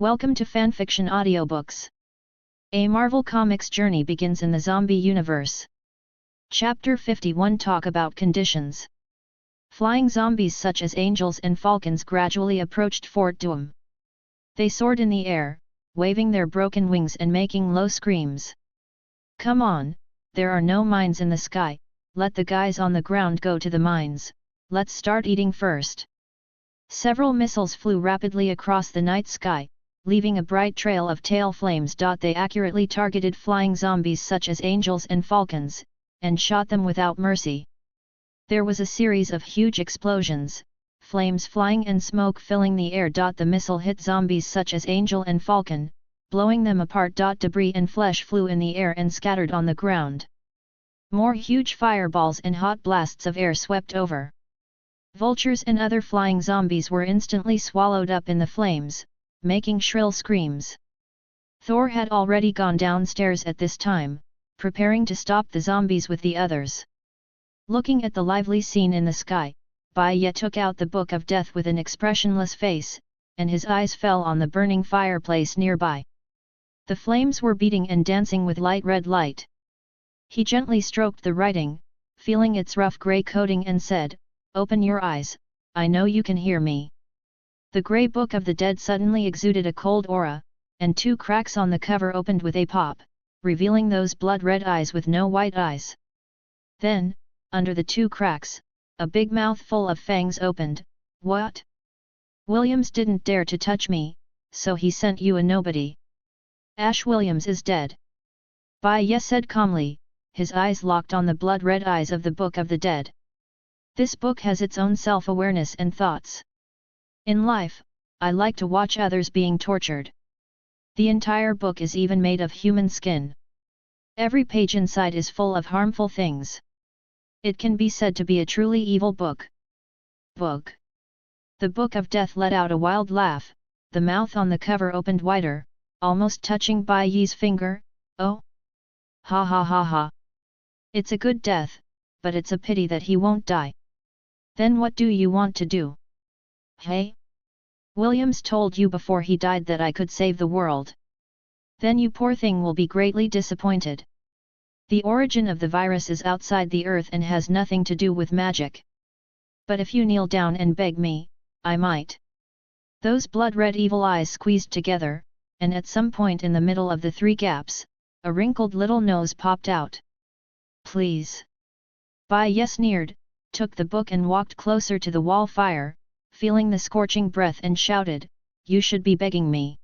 Welcome to Fanfiction Audiobooks. A Marvel Comics journey begins in the zombie universe. Chapter 51 Talk about conditions. Flying zombies such as angels and falcons gradually approached Fort Doom. They soared in the air, waving their broken wings and making low screams. Come on, there are no mines in the sky, let the guys on the ground go to the mines, let's start eating first. Several missiles flew rapidly across the night sky, leaving a bright trail of tail flames. They accurately targeted flying zombies such as angels and falcons, and shot them without mercy. There was a series of huge explosions, flames flying and smoke filling the air. The missile hit zombies such as angel and falcon, blowing them apart. Debris and flesh flew in the air and scattered on the ground. More huge fireballs and hot blasts of air swept over. Vultures and other flying zombies were instantly swallowed up in the flames, making shrill screams. Thor had already gone downstairs at this time, preparing to stop the zombies with the others. Looking at the lively scene in the sky, Bai Ye took out the Book of Death with an expressionless face, and his eyes fell on the burning fireplace nearby. The flames were beating and dancing with light red light. He gently stroked the writing, feeling its rough grey coating, and said, "Open your eyes, I know you can hear me." The grey Book of the Dead suddenly exuded a cold aura, and two cracks on the cover opened with a pop, revealing those blood-red eyes with no white eyes. Then, under the two cracks, a big mouth full of fangs opened. "What? Williams didn't dare to touch me, so he sent you a nobody. Ash Williams is dead." Bai Ye said calmly, his eyes locked on the blood-red eyes of the Book of the Dead. This book has its own self-awareness and thoughts. In life, I like to watch others being tortured. The entire book is even made of human skin. Every page inside is full of harmful things. It can be said to be a truly evil book. Book. The Book of Death let out a wild laugh, the mouth on the cover opened wider, almost touching Bai Ye's finger. "Oh! Ha ha ha ha! It's a good death, but it's a pity that he won't die. Then what do you want to do? Hey? Williams told you before he died that I could save the world. Then you poor thing will be greatly disappointed. The origin of the virus is outside the earth and has nothing to do with magic. But if you kneel down and beg me, I might." Those blood-red evil eyes squeezed together, and at some point in the middle of the three gaps, a wrinkled little nose popped out. "Please." Bai Ye sneered, took the book and walked closer to the wall fire, feeling the scorching breath, and shouted, "You should be begging me."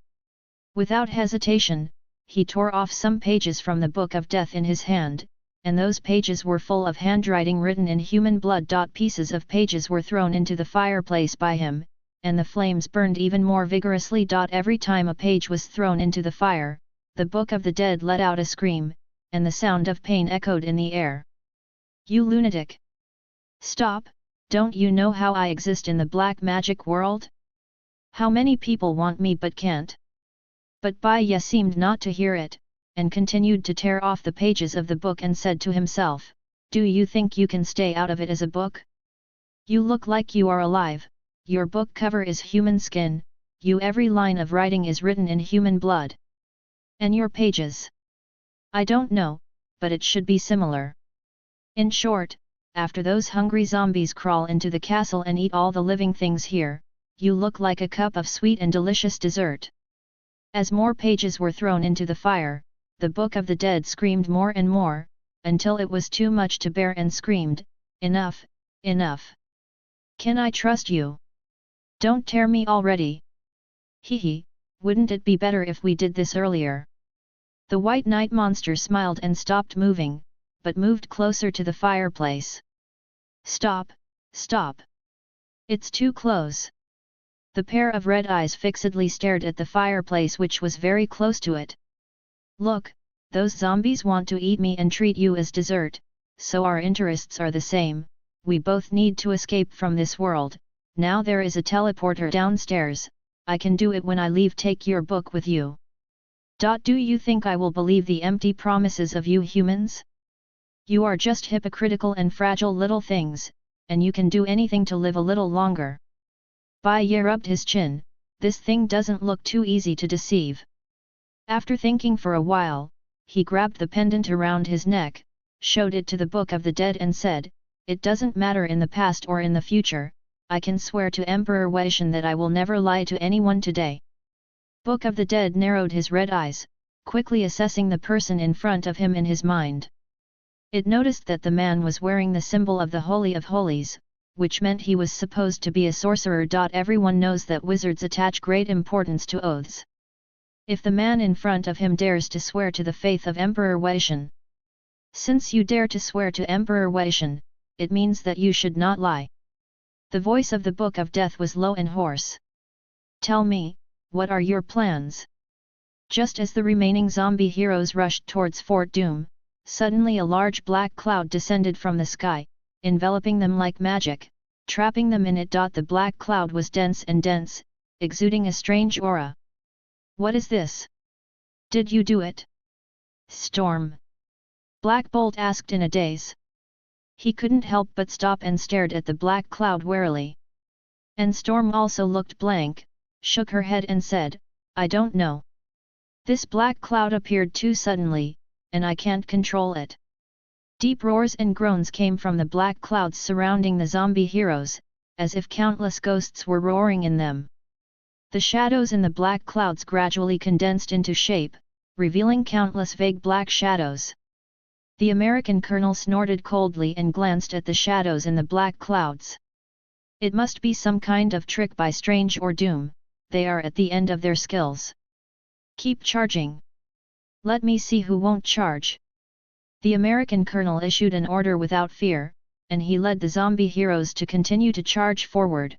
Without hesitation, he tore off some pages from the Book of Death in his hand, and those pages were full of handwriting written in human blood. Pieces of pages were thrown into the fireplace by him, and the flames burned even more vigorously. Every time a page was thrown into the fire, the Book of the Dead let out a scream, and the sound of pain echoed in the air. "You lunatic! Stop! Don't you know how I exist in the black magic world? How many people want me but can't?" But Bai Ye seemed not to hear it, and continued to tear off the pages of the book and said to himself, "Do you think you can stay out of it as a book? You look like you are alive, your book cover is human skin, every line of writing is written in human blood. And your pages? I don't know, but it should be similar. In short, after those hungry zombies crawl into the castle and eat all the living things here, you look like a cup of sweet and delicious dessert." As more pages were thrown into the fire, the Book of the Dead screamed more and more, until it was too much to bear, and screamed, "Enough, enough! Can I trust you? Don't tear me already! Hee, wouldn't it be better if we did this earlier?" The white night monster smiled and stopped moving, but moved closer to the fireplace. "Stop, stop! It's too close." The pair of red eyes fixedly stared at the fireplace, which was very close to it. "Look, those zombies want to eat me and treat you as dessert, so our interests are the same. We both need to escape from this world. Now there is a teleporter downstairs, I can do it when I leave. Take your book with you." "Do you think I will believe the empty promises of you humans? You are just hypocritical and fragile little things, and you can do anything to live a little longer." Bai Ye rubbed his chin, this thing doesn't look too easy to deceive. After thinking for a while, he grabbed the pendant around his neck, showed it to the Book of the Dead and said, "It doesn't matter in the past or in the future, I can swear to Emperor Wei Shen that I will never lie to anyone today." Book of the Dead narrowed his red eyes, quickly assessing the person in front of him in his mind. It noticed that the man was wearing the symbol of the Holy of Holies, which meant he was supposed to be a sorcerer. Everyone knows that wizards attach great importance to oaths. If the man in front of him dares to swear to the faith of Emperor Wei Shen, since you dare to swear to Emperor Wei Shen, it means that you should not lie. The voice of the Book of Death was low and hoarse. "Tell me, what are your plans?" Just as the remaining zombie heroes rushed towards Fort Doom, suddenly a large black cloud descended from the sky, enveloping them like magic, trapping them in it. The black cloud was dense and dense, exuding a strange aura. "What is this? Did you do it?" "Storm?" Black Bolt asked in a daze. He couldn't help but stop and stared at the black cloud warily. And Storm also looked blank, shook her head and said, "I don't know. This black cloud appeared too suddenly, and I can't control it." Deep roars and groans came from the black clouds surrounding the zombie heroes, as if countless ghosts were roaring in them. The shadows in the black clouds gradually condensed into shape, revealing countless vague black shadows. The American colonel snorted coldly and glanced at the shadows in the black clouds. It must be some kind of trick by Strange or Doom, they are at the end of their skills. "Keep charging. Let me see who won't charge." The American colonel issued an order without fear, and he led the zombie heroes to continue to charge forward.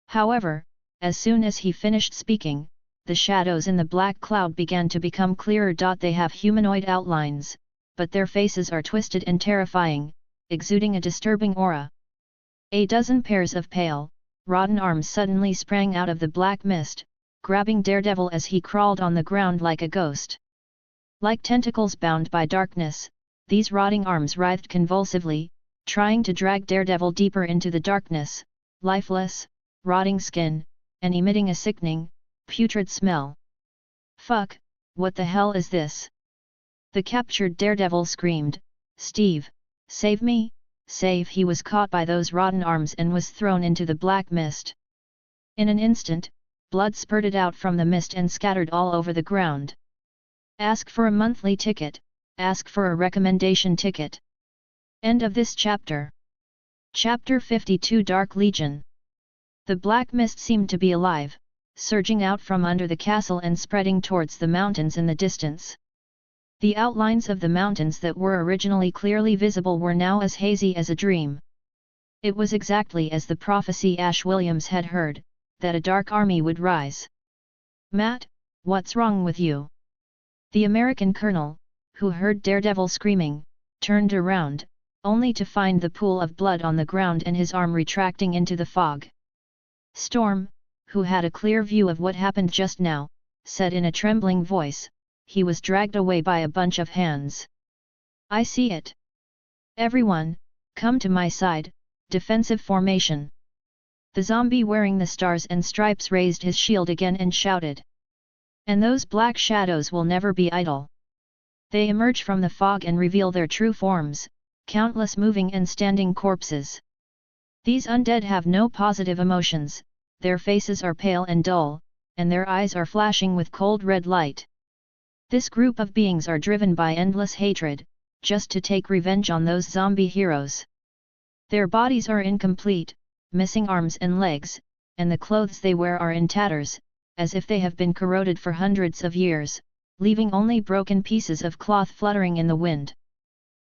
However, as soon as he finished speaking, the shadows in the black cloud began to become clearer. They have humanoid outlines, but their faces are twisted and terrifying, exuding a disturbing aura. A dozen pairs of pale, rotten arms suddenly sprang out of the black mist, grabbing Daredevil as he crawled on the ground like a ghost. Like tentacles bound by darkness, these rotting arms writhed convulsively, trying to drag Daredevil deeper into the darkness, lifeless, rotting skin, and emitting a sickening, putrid smell. "Fuck, what the hell is this?" The captured Daredevil screamed, "Steve, save me, save!" He was caught by those rotten arms and was thrown into the black mist. In an instant, blood spurted out from the mist and scattered all over the ground. Ask for a monthly ticket, ask for a recommendation ticket. End of this chapter. Chapter 52 Dark Legion. The black mist seemed to be alive, surging out from under the castle and spreading towards the mountains in the distance. The outlines of the mountains that were originally clearly visible were now as hazy as a dream. It was exactly as the prophecy Ash Williams had heard, that a dark army would rise. "Matt, what's wrong with you?" The American colonel, who heard Daredevil screaming, turned around, only to find the pool of blood on the ground and his arm retracting into the fog. Storm, who had a clear view of what happened just now, said in a trembling voice, "He was dragged away by a bunch of hands." "I see it. Everyone, come to my side, defensive formation." The zombie wearing the stars and stripes raised his shield again and shouted. "And those black shadows will never be idle. They emerge from the fog and reveal their true forms, countless moving and standing corpses. These undead have no positive emotions, their faces are pale and dull, and their eyes are flashing with cold red light. This group of beings are driven by endless hatred, just to take revenge on those zombie heroes. Their bodies are incomplete, missing arms and legs, and the clothes they wear are in tatters, as if they have been corroded for hundreds of years, leaving only broken pieces of cloth fluttering in the wind.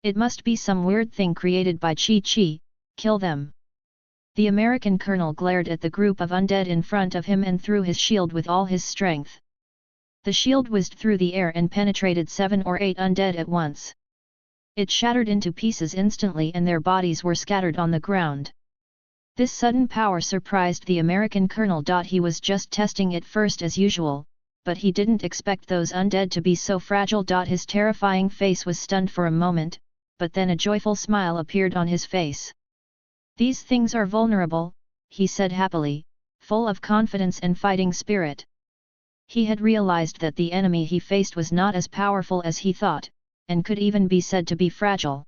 It must be some weird thing created by Chi-Chi, kill them." The American colonel glared at the group of undead in front of him and threw his shield with all his strength. The shield whizzed through the air and penetrated 7 or 8 undead at once. It shattered into pieces instantly and their bodies were scattered on the ground. This sudden power surprised the American colonel. He was just testing it first as usual, but he didn't expect those undead to be so fragile. His terrifying face was stunned for a moment, but then a joyful smile appeared on his face. "These things are vulnerable," he said happily, full of confidence and fighting spirit. He had realized that the enemy he faced was not as powerful as he thought, and could even be said to be fragile.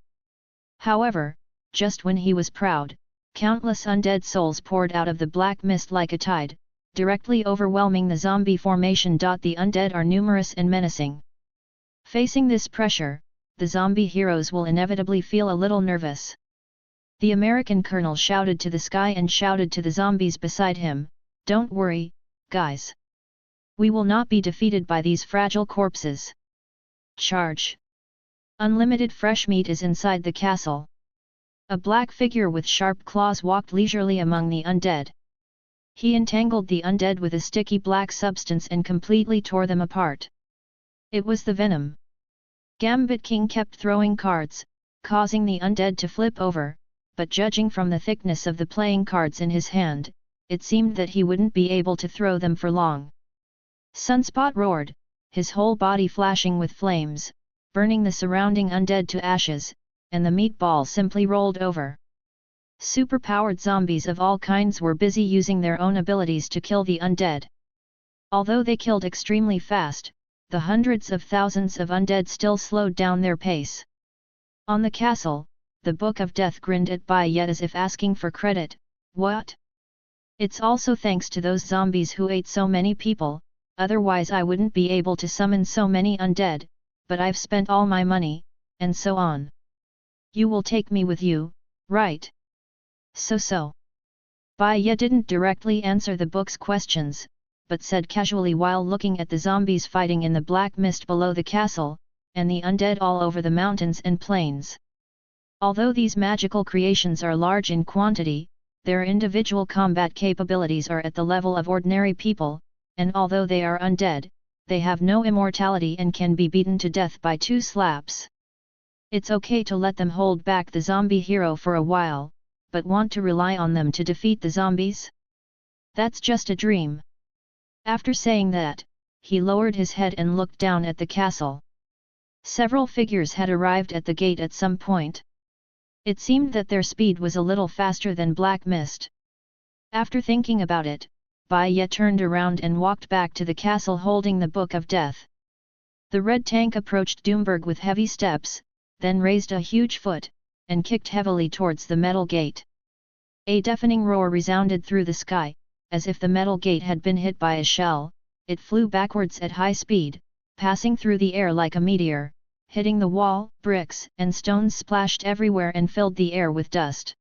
However, just when he was proud, countless undead souls poured out of the black mist like a tide, directly overwhelming the zombie formation. The undead are numerous and menacing. Facing this pressure, the zombie heroes will inevitably feel a little nervous. The American colonel shouted to the sky and shouted to the zombies beside him, "Don't worry, guys. We will not be defeated by these fragile corpses. Charge! Unlimited fresh meat is inside the castle." A black figure with sharp claws walked leisurely among the undead. He entangled the undead with a sticky black substance and completely tore them apart. It was the venom. Gambit King kept throwing cards, causing the undead to flip over, but judging from the thickness of the playing cards in his hand, it seemed that he wouldn't be able to throw them for long. Sunspot roared, his whole body flashing with flames, burning the surrounding undead to ashes, and the meatball simply rolled over. Superpowered zombies of all kinds were busy using their own abilities to kill the undead. Although they killed extremely fast, the hundreds of thousands of undead still slowed down their pace. On the castle, the Book of Death grinned at Bai Ye as if asking for credit. "What? It's also thanks to those zombies who ate so many people, otherwise I wouldn't be able to summon so many undead, but I've spent all my money," and so on. "You will take me with you, right?" So. Bai Ye didn't directly answer the book's questions, but said casually while looking at the zombies fighting in the black mist below the castle, and the undead all over the mountains and plains. Although these magical creations are large in quantity, their individual combat capabilities are at the level of ordinary people, and although they are undead, they have no immortality and can be beaten to death by 2 slaps. It's okay to let them hold back the zombie hero for a while, but want to rely on them to defeat the zombies? That's just a dream. After saying that, he lowered his head and looked down at the castle. Several figures had arrived at the gate at some point. It seemed that their speed was a little faster than black mist. After thinking about it, Bai Ye turned around and walked back to the castle holding the Book of Death. The red tank approached Doomberg with heavy steps, then raised a huge foot, and kicked heavily towards the metal gate. A deafening roar resounded through the sky, as if the metal gate had been hit by a shell. It flew backwards at high speed, passing through the air like a meteor, hitting the wall. Bricks and stones splashed everywhere and filled the air with dust.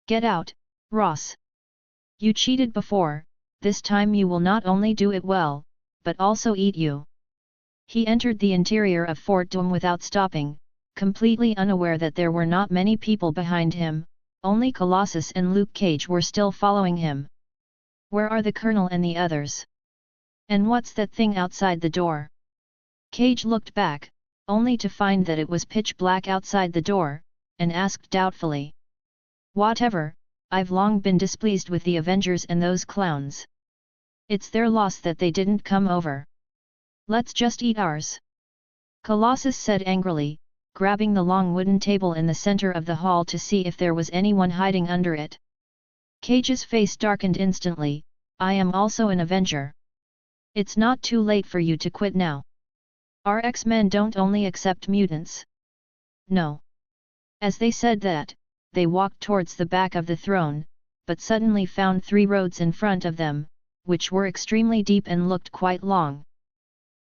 "Get out, Ross! You cheated before, this time you will not only do it well, but also eat you." He entered the interior of Fort Dome without stopping, completely unaware that there were not many people behind him. Only Colossus and Luke Cage were still following him. "Where are the colonel and the others? And what's that thing outside the door?" Cage looked back, only to find that it was pitch black outside the door, and asked doubtfully. "Whatever, I've long been displeased with the Avengers and those clowns. It's their loss that they didn't come over. Let's just eat ours," Colossus said angrily, grabbing the long wooden table in the center of the hall to see if there was anyone hiding under it. Cage's face darkened instantly. "I am also an Avenger. It's not too late for you to quit now. Our X-Men don't only accept mutants. No." As they said that, they walked towards the back of the throne, but suddenly found 3 roads in front of them, which were extremely deep and looked quite long.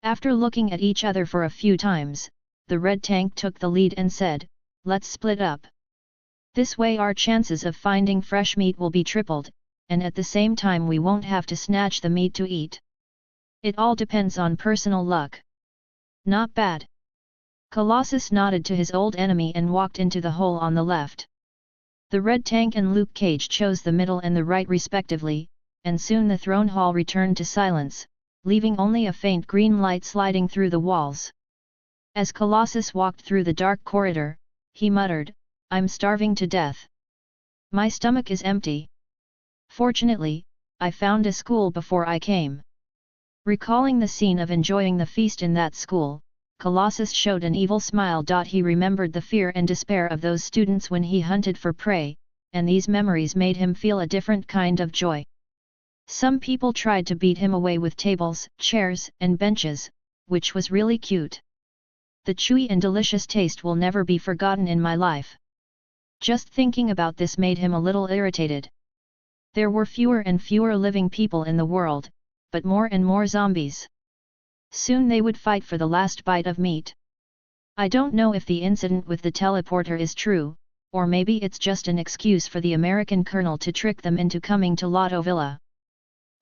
After looking at each other for a few times, the red tank took the lead and said, "Let's split up. This way our chances of finding fresh meat will be tripled, and at the same time we won't have to snatch the meat to eat. It all depends on personal luck." "Not bad." Colossus nodded to his old enemy and walked into the hole on the left. The red tank and Luke Cage chose the middle and the right respectively, and soon the throne hall returned to silence, leaving only a faint green light sliding through the walls. As Colossus walked through the dark corridor, he muttered, "I'm starving to death. My stomach is empty. Fortunately, I found a school before I came." Recalling the scene of enjoying the feast in that school, Colossus showed an evil smile. He remembered the fear and despair of those students when he hunted for prey, and these memories made him feel a different kind of joy. Some people tried to beat him away with tables, chairs, and benches, which was really cute. The chewy and delicious taste will never be forgotten in my life. Just thinking about this made him a little irritated. There were fewer and fewer living people in the world, but more and more zombies. Soon they would fight for the last bite of meat. I don't know if the incident with the teleporter is true, or maybe it's just an excuse for the American colonel to trick them into coming to Lotto Villa.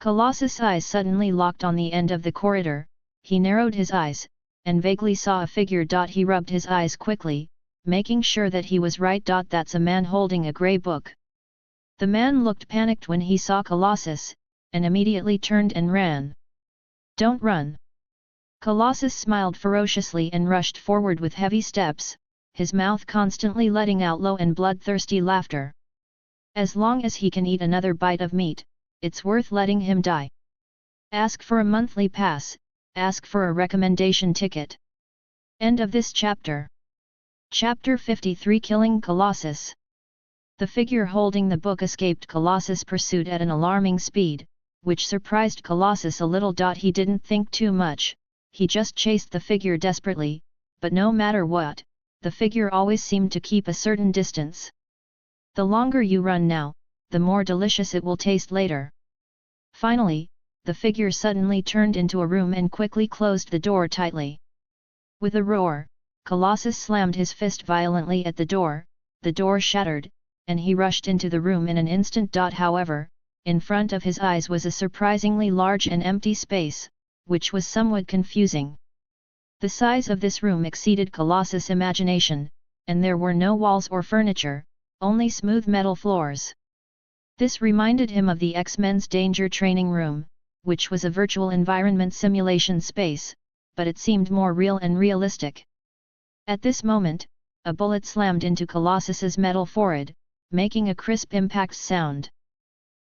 Colossus' eyes suddenly locked on the end of the corridor. He narrowed his eyes, and vaguely saw a figure. He rubbed his eyes quickly, making sure that he was right. That's a man holding a grey book. The man looked panicked when he saw Colossus, and immediately turned and ran. Don't run! Colossus smiled ferociously and rushed forward with heavy steps, his mouth constantly letting out low and bloodthirsty laughter. As long as he can eat another bite of meat, it's worth letting him die. Ask for a monthly pass, ask for a recommendation ticket. End of this chapter. Chapter 53 Killing Colossus. The figure holding the book escaped Colossus' pursuit at an alarming speed, which surprised Colossus a little. He didn't think too much, he just chased the figure desperately, but no matter what, the figure always seemed to keep a certain distance. The longer you run now, the more delicious it will taste later. Finally, the figure suddenly turned into a room and quickly closed the door tightly. With a roar, Colossus slammed his fist violently at the door shattered, and he rushed into the room in an instant. However, in front of his eyes was a surprisingly large and empty space, which was somewhat confusing. The size of this room exceeded Colossus' imagination, and there were no walls or furniture, only smooth metal floors. This reminded him of the X-Men's Danger Training Room, which was a virtual environment simulation space, but it seemed more real and realistic. At this moment, a bullet slammed into Colossus's metal forehead, making a crisp impact sound.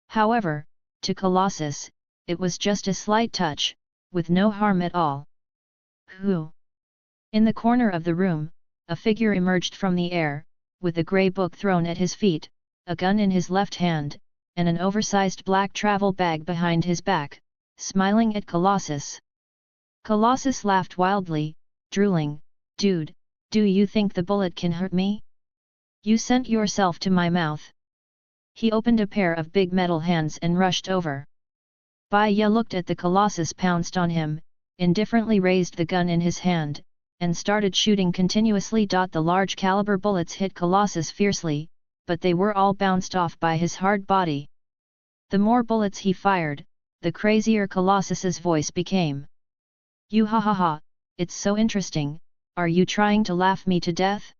However, to Colossus, it was just a slight touch, with no harm at all. Who? In the corner of the room, a figure emerged from the air, with a grey book thrown at his feet, a gun in his left hand, and an oversized black travel bag behind his back, smiling at Colossus. Colossus laughed wildly, drooling, "Dude, do you think the bullet can hurt me? You sent yourself to my mouth." He opened a pair of big metal hands and rushed over. Bai Ye looked at the Colossus, pounced on him, indifferently raised the gun in his hand, and started shooting continuously. The large caliber bullets hit Colossus fiercely, but they were all bounced off by his hard body. The more bullets he fired, the crazier Colossus's voice became. "You ha ha ha, it's so interesting, are you trying to laugh me to death?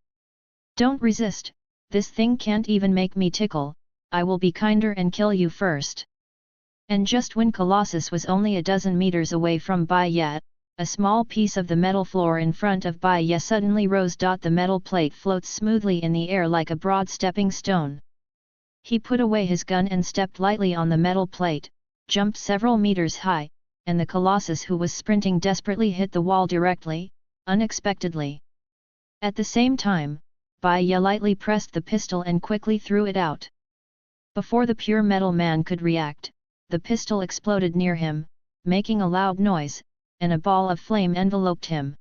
Don't resist, this thing can't even make me tickle, I will be kinder and kill you first." And just when Colossus was only a dozen meters away from Bai Ye, a small piece of the metal floor in front of Bai Ye suddenly rose. The metal plate floats smoothly in the air like a broad stepping stone. He put away his gun and stepped lightly on the metal plate, jumped several meters high, and the Colossus, who was sprinting desperately, hit the wall directly, unexpectedly. At the same time, Bai Ye lightly pressed the pistol and quickly threw it out. Before the pure metal man could react, the pistol exploded near him, making a loud noise, and a ball of flame enveloped him.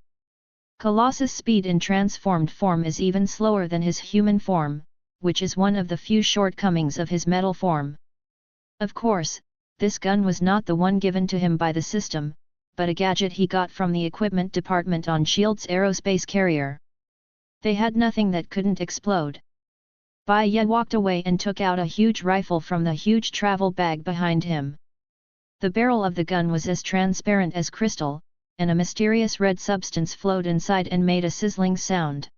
Colossus' speed in transformed form is even slower than his human form, which is one of the few shortcomings of his metal form. Of course, this gun was not the one given to him by the system, but a gadget he got from the equipment department on S.H.I.E.L.D.'s aerospace carrier. They had nothing that couldn't explode. Bai Ye walked away and took out a huge rifle from the huge travel bag behind him. The barrel of the gun was as transparent as crystal, and a mysterious red substance flowed inside and made a sizzling sound.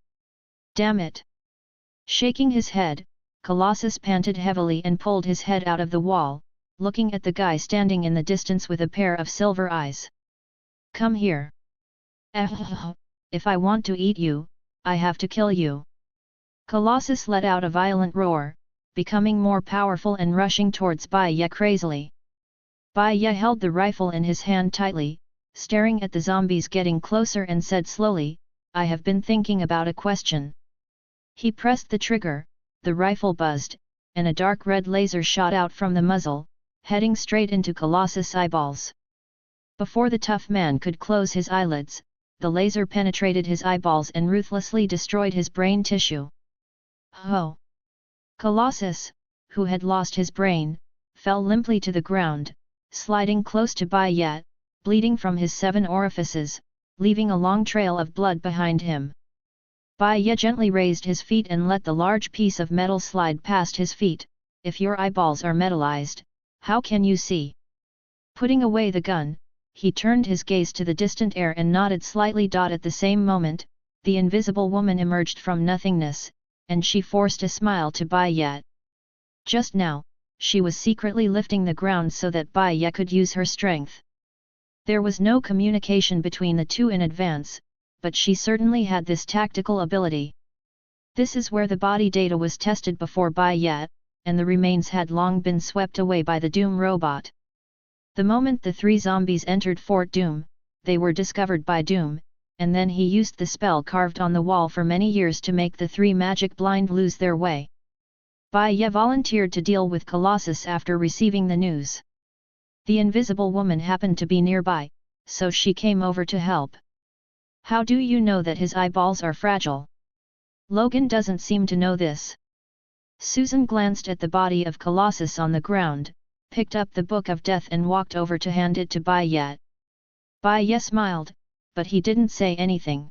"Damn it!" Shaking his head, Colossus panted heavily and pulled his head out of the wall, looking at the guy standing in the distance with a pair of silver eyes. "Come here. If I want to eat you, I have to kill you." Colossus let out a violent roar, becoming more powerful and rushing towards Bai Ye crazily. Bai Ye held the rifle in his hand tightly, staring at the zombies getting closer, and said slowly, "I have been thinking about a question." He pressed the trigger, the rifle buzzed, and a dark red laser shot out from the muzzle, heading straight into Colossus' eyeballs. Before the tough man could close his eyelids, the laser penetrated his eyeballs and ruthlessly destroyed his brain tissue. Ho! Colossus, who had lost his brain, fell limply to the ground, sliding close to Bai Ye, bleeding from his 7 orifices, leaving a long trail of blood behind him. Bai Ye gently raised his feet and let the large piece of metal slide past his feet. If your eyeballs are metallized, how can you see? Putting away the gun, he turned his gaze to the distant air and nodded slightly. At the same moment, the invisible woman emerged from nothingness, and she forced a smile to Bai Ye. Just now, she was secretly lifting the ground so that Bai Ye could use her strength. There was no communication between the two in advance, but she certainly had this tactical ability. This is where the body data was tested before Bai Ye, and the remains had long been swept away by the Doom robot. The moment the 3 zombies entered Fort Doom, they were discovered by Doom, and then he used the spell carved on the wall for many years to make the 3 magic blind lose their way. Bai Ye volunteered to deal with Colossus after receiving the news. The invisible woman happened to be nearby, so she came over to help. How do you know that his eyeballs are fragile? Logan doesn't seem to know this. Susan glanced at the body of Colossus on the ground, picked up the Book of Death and walked over to hand it to Bai Ye. Bai Ye smiled, but he didn't say anything.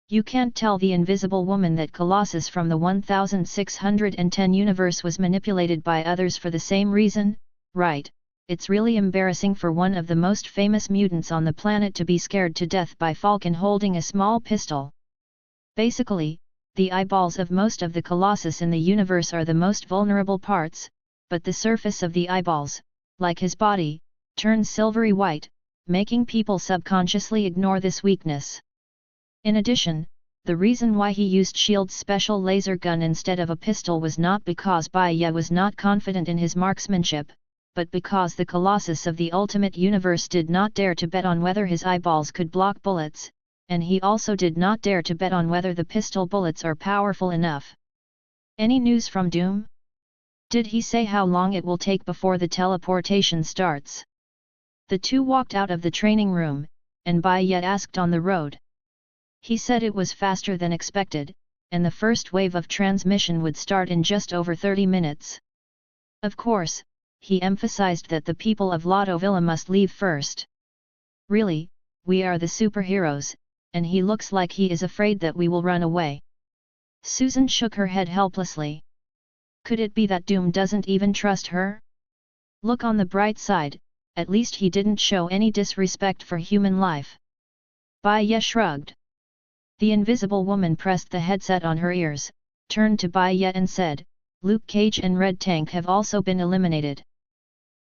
You can't tell the invisible woman that Colossus from the 1610 universe was manipulated by others for the same reason, right? It's really embarrassing for one of the most famous mutants on the planet to be scared to death by Falcon holding a small pistol. Basically, the eyeballs of most of the Colossus in the universe are the most vulnerable parts, but the surface of the eyeballs, like his body, turns silvery white, making people subconsciously ignore this weakness. In addition, the reason why he used S.H.I.E.L.D's special laser gun instead of a pistol was not because Bai Ye was not confident in his marksmanship, but because the Colossus of the Ultimate Universe did not dare to bet on whether his eyeballs could block bullets, and he also did not dare to bet on whether the pistol bullets are powerful enough. Any news from Doom? Did he say how long it will take before the teleportation starts? The two walked out of the training room, and Bai Ye asked on the road. He said it was faster than expected, and the first wave of transmission would start in just over 30 minutes. Of course, he emphasized that the people of Lotto Villa must leave first. Really, we are the superheroes, and he looks like he is afraid that we will run away. Susan shook her head helplessly. Could it be that Doom doesn't even trust her? Look on the bright side, at least he didn't show any disrespect for human life. Bai Ye shrugged. The invisible woman pressed the headset on her ears, turned to Bai Ye and said, Luke Cage and Red Tank have also been eliminated.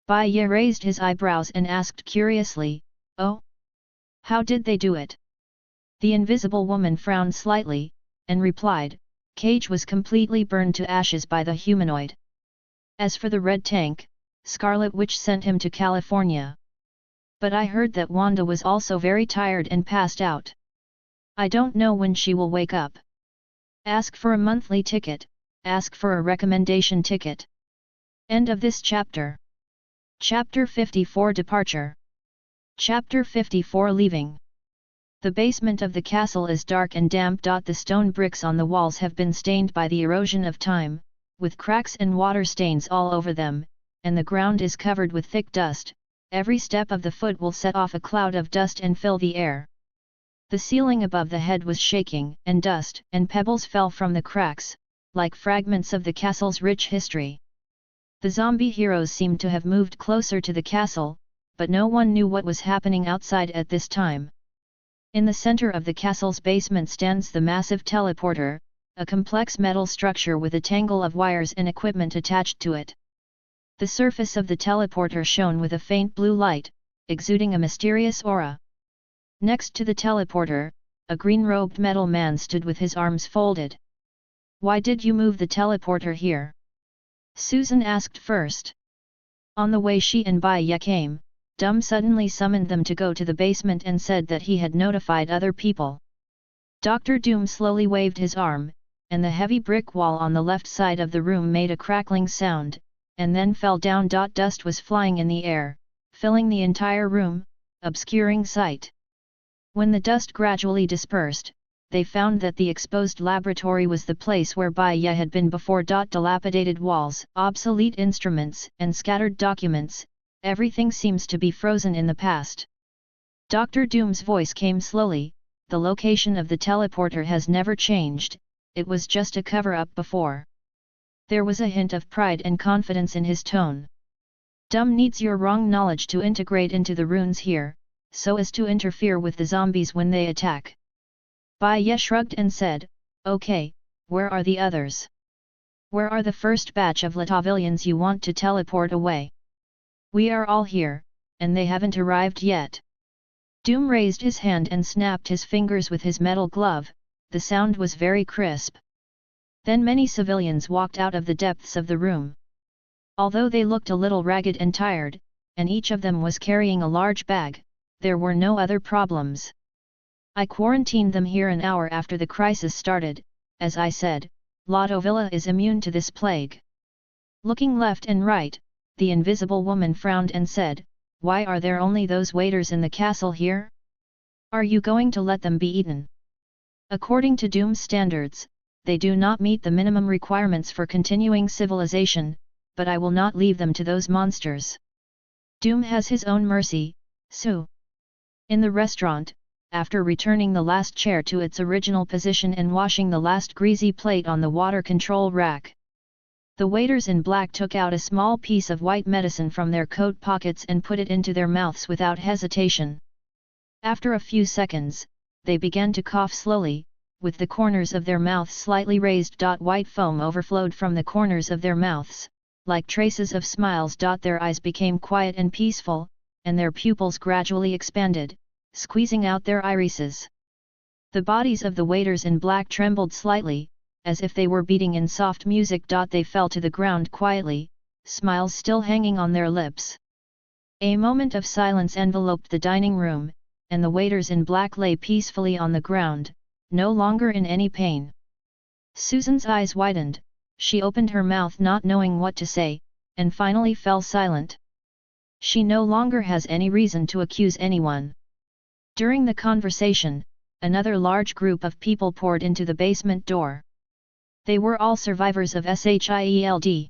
Bai Ye raised his eyebrows and asked curiously, Oh? How did they do it? The invisible woman frowned slightly, and replied, Cage was completely burned to ashes by the humanoid. As for the Red Tank, Scarlet Witch sent him to California. But I heard that Wanda was also very tired and passed out. I don't know when she will wake up. Ask for a monthly ticket, ask for a recommendation ticket. End of this chapter. Chapter 54 Departure. Chapter 54 Leaving. The basement of the castle is dark and damp. The stone bricks on the walls have been stained by the erosion of time, with cracks and water stains all over them, and the ground is covered with thick dust. Every step of the foot will set off a cloud of dust and fill the air. The ceiling above the head was shaking, and dust and pebbles fell from the cracks, like fragments of the castle's rich history. The zombie heroes seemed to have moved closer to the castle, but no one knew what was happening outside at this time. In the center of the castle's basement stands the massive teleporter, a complex metal structure with a tangle of wires and equipment attached to it. The surface of the teleporter shone with a faint blue light, exuding a mysterious aura. Next to the teleporter, a green-robed metal man stood with his arms folded. Why did you move the teleporter here? Susan asked first. On the way she and Bai Ye came, Dum suddenly summoned them to go to the basement and said that he had notified other people. Dr. Doom slowly waved his arm, and the heavy brick wall on the left side of the room made a crackling sound, and then fell down. Dust was flying in the air, filling the entire room, obscuring sight. When the dust gradually dispersed, they found that the exposed laboratory was the place where Bai Ye had been before. Dilapidated walls, obsolete instruments, and scattered documents, everything seems to be frozen in the past. Dr. Doom's voice came slowly, the location of the teleporter has never changed, it was just a cover-up before. There was a hint of pride and confidence in his tone. Doom needs your wrong knowledge to integrate into the runes here, so as to interfere with the zombies when they attack. Bai Ye shrugged and said, "Okay, where are the others? Where are the first batch of Latavilians you want to teleport away? We are all here, and they haven't arrived yet." Doom raised his hand and snapped his fingers with his metal glove, the sound was very crisp. Then many civilians walked out of the depths of the room. Although they looked a little ragged and tired, and each of them was carrying a large bag, there were no other problems. I quarantined them here an hour after the crisis started. As I said, Latavilla is immune to this plague. Looking left and right, the invisible woman frowned and said, "Why are there only those waiters in the castle here? Are you going to let them be eaten?" According to Doom's standards, they do not meet the minimum requirements for continuing civilization, but I will not leave them to those monsters. Doom has his own mercy, so. In the restaurant, after returning the last chair to its original position and washing the last greasy plate on the water control rack, the waiters in black took out a small piece of white medicine from their coat pockets and put it into their mouths without hesitation. After a few seconds, they began to cough slowly, with the corners of their mouths slightly raised. White foam overflowed from the corners of their mouths, like traces of smiles. Their eyes became quiet and peaceful, and their pupils gradually expanded, squeezing out their irises. The bodies of the waiters in black trembled slightly, as if they were beating in soft music. They fell to the ground quietly, smiles still hanging on their lips. A moment of silence enveloped the dining room, and the waiters in black lay peacefully on the ground, no longer in any pain. Susan's eyes widened, she opened her mouth not knowing what to say, and finally fell silent. She no longer has any reason to accuse anyone. During the conversation, another large group of people poured into the basement door. They were all survivors of SHIELD.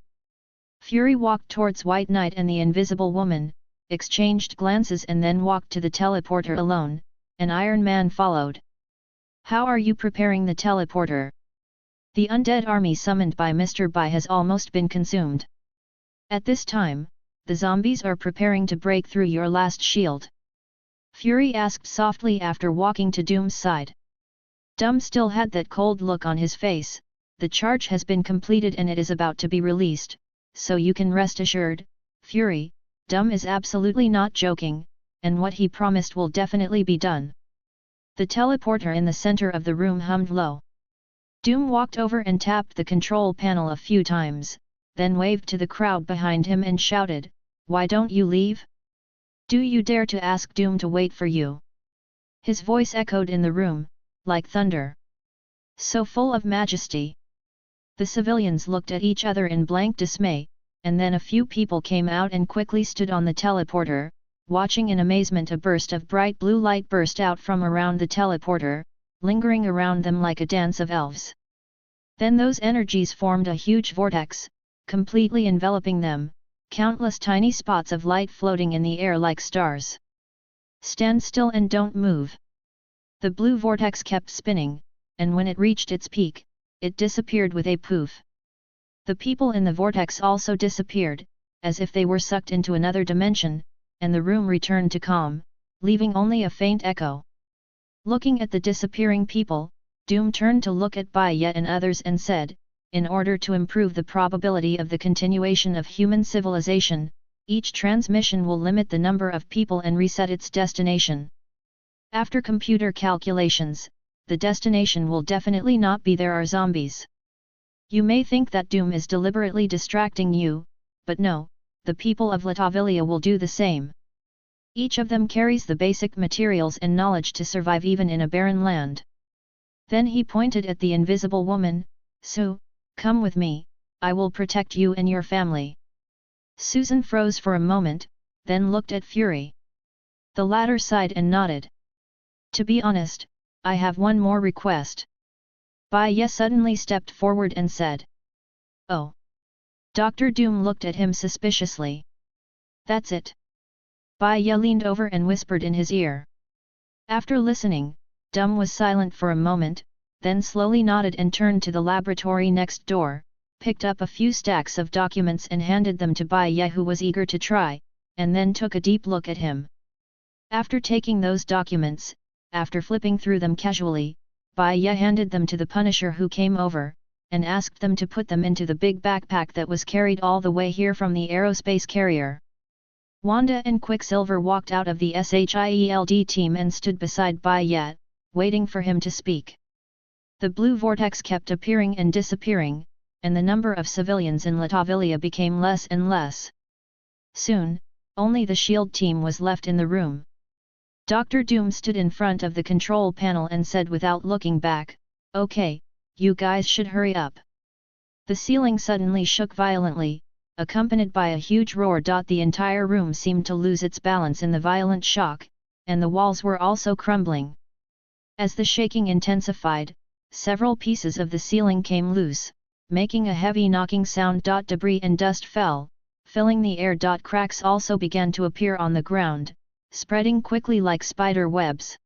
Fury walked towards White Knight and the Invisible Woman, exchanged glances and then walked to the teleporter alone, and Iron Man followed. "How are you preparing the teleporter?" "The undead army summoned by Mr. Bai has almost been consumed. At this time, the zombies are preparing to break through your last shield," Fury asked softly after walking to Doom's side. Doom still had that cold look on his face. "The charge has been completed and it is about to be released, so you can rest assured, Fury, Doom is absolutely not joking, and what he promised will definitely be done." The teleporter in the center of the room hummed low. Doom walked over and tapped the control panel a few times, then waved to the crowd behind him and shouted, "Why don't you leave? Do you dare to ask Doom to wait for you?" His voice echoed in the room, like thunder. So full of majesty. The civilians looked at each other in blank dismay, and then a few people came out and quickly stood on the teleporter, watching in amazement. A burst of bright blue light burst out from around the teleporter, lingering around them like a dance of elves. Then those energies formed a huge vortex, completely enveloping them, countless tiny spots of light floating in the air like stars. "Stand still and don't move." The blue vortex kept spinning, and when it reached its peak, it disappeared with a poof. The people in the vortex also disappeared, as if they were sucked into another dimension, and the room returned to calm, leaving only a faint echo. Looking at the disappearing people, Doom turned to look at Bai Ye and others and said, "In order to improve the probability of the continuation of human civilization, each transmission will limit the number of people and reset its destination. After computer calculations, the destination will definitely not be there are zombies. You may think that Doom is deliberately distracting you, but no, the people of Latavilla will do the same. Each of them carries the basic materials and knowledge to survive even in a barren land." Then he pointed at the Invisible Woman, "So, come with me, I will protect you and your family." Susan froze for a moment, then looked at Fury. The latter sighed and nodded. To be honest, I have one more request. Bai Ye suddenly stepped forward and said. Oh. Dr. Doom looked at him suspiciously. That's it. Bai Ye leaned over and whispered in his ear. After listening, Dum was silent for a moment, then slowly nodded and turned to the laboratory next door, picked up a few stacks of documents and handed them to Bai Ye, who was eager to try, and then took a deep look at him. After taking those documents, after flipping through them casually, Bai Ye handed them to the Punisher, who came over, and asked them to put them into the big backpack that was carried all the way here from the aerospace carrier. Wanda and Quicksilver walked out of the SHIELD team and stood beside Bai Ye, waiting for him to speak. The blue vortex kept appearing and disappearing, and the number of civilians in Latvelia became less and less. Soon, only the SHIELD team was left in the room. Dr. Doom stood in front of the control panel and said without looking back, "Okay, you guys should hurry up." The ceiling suddenly shook violently, accompanied by a huge roar. The entire room seemed to lose its balance in the violent shock, and the walls were also crumbling. As the shaking intensified, several pieces of the ceiling came loose, making a heavy knocking sound. Debris and dust fell, filling the air. Cracks also began to appear on the ground, spreading quickly like spider webs.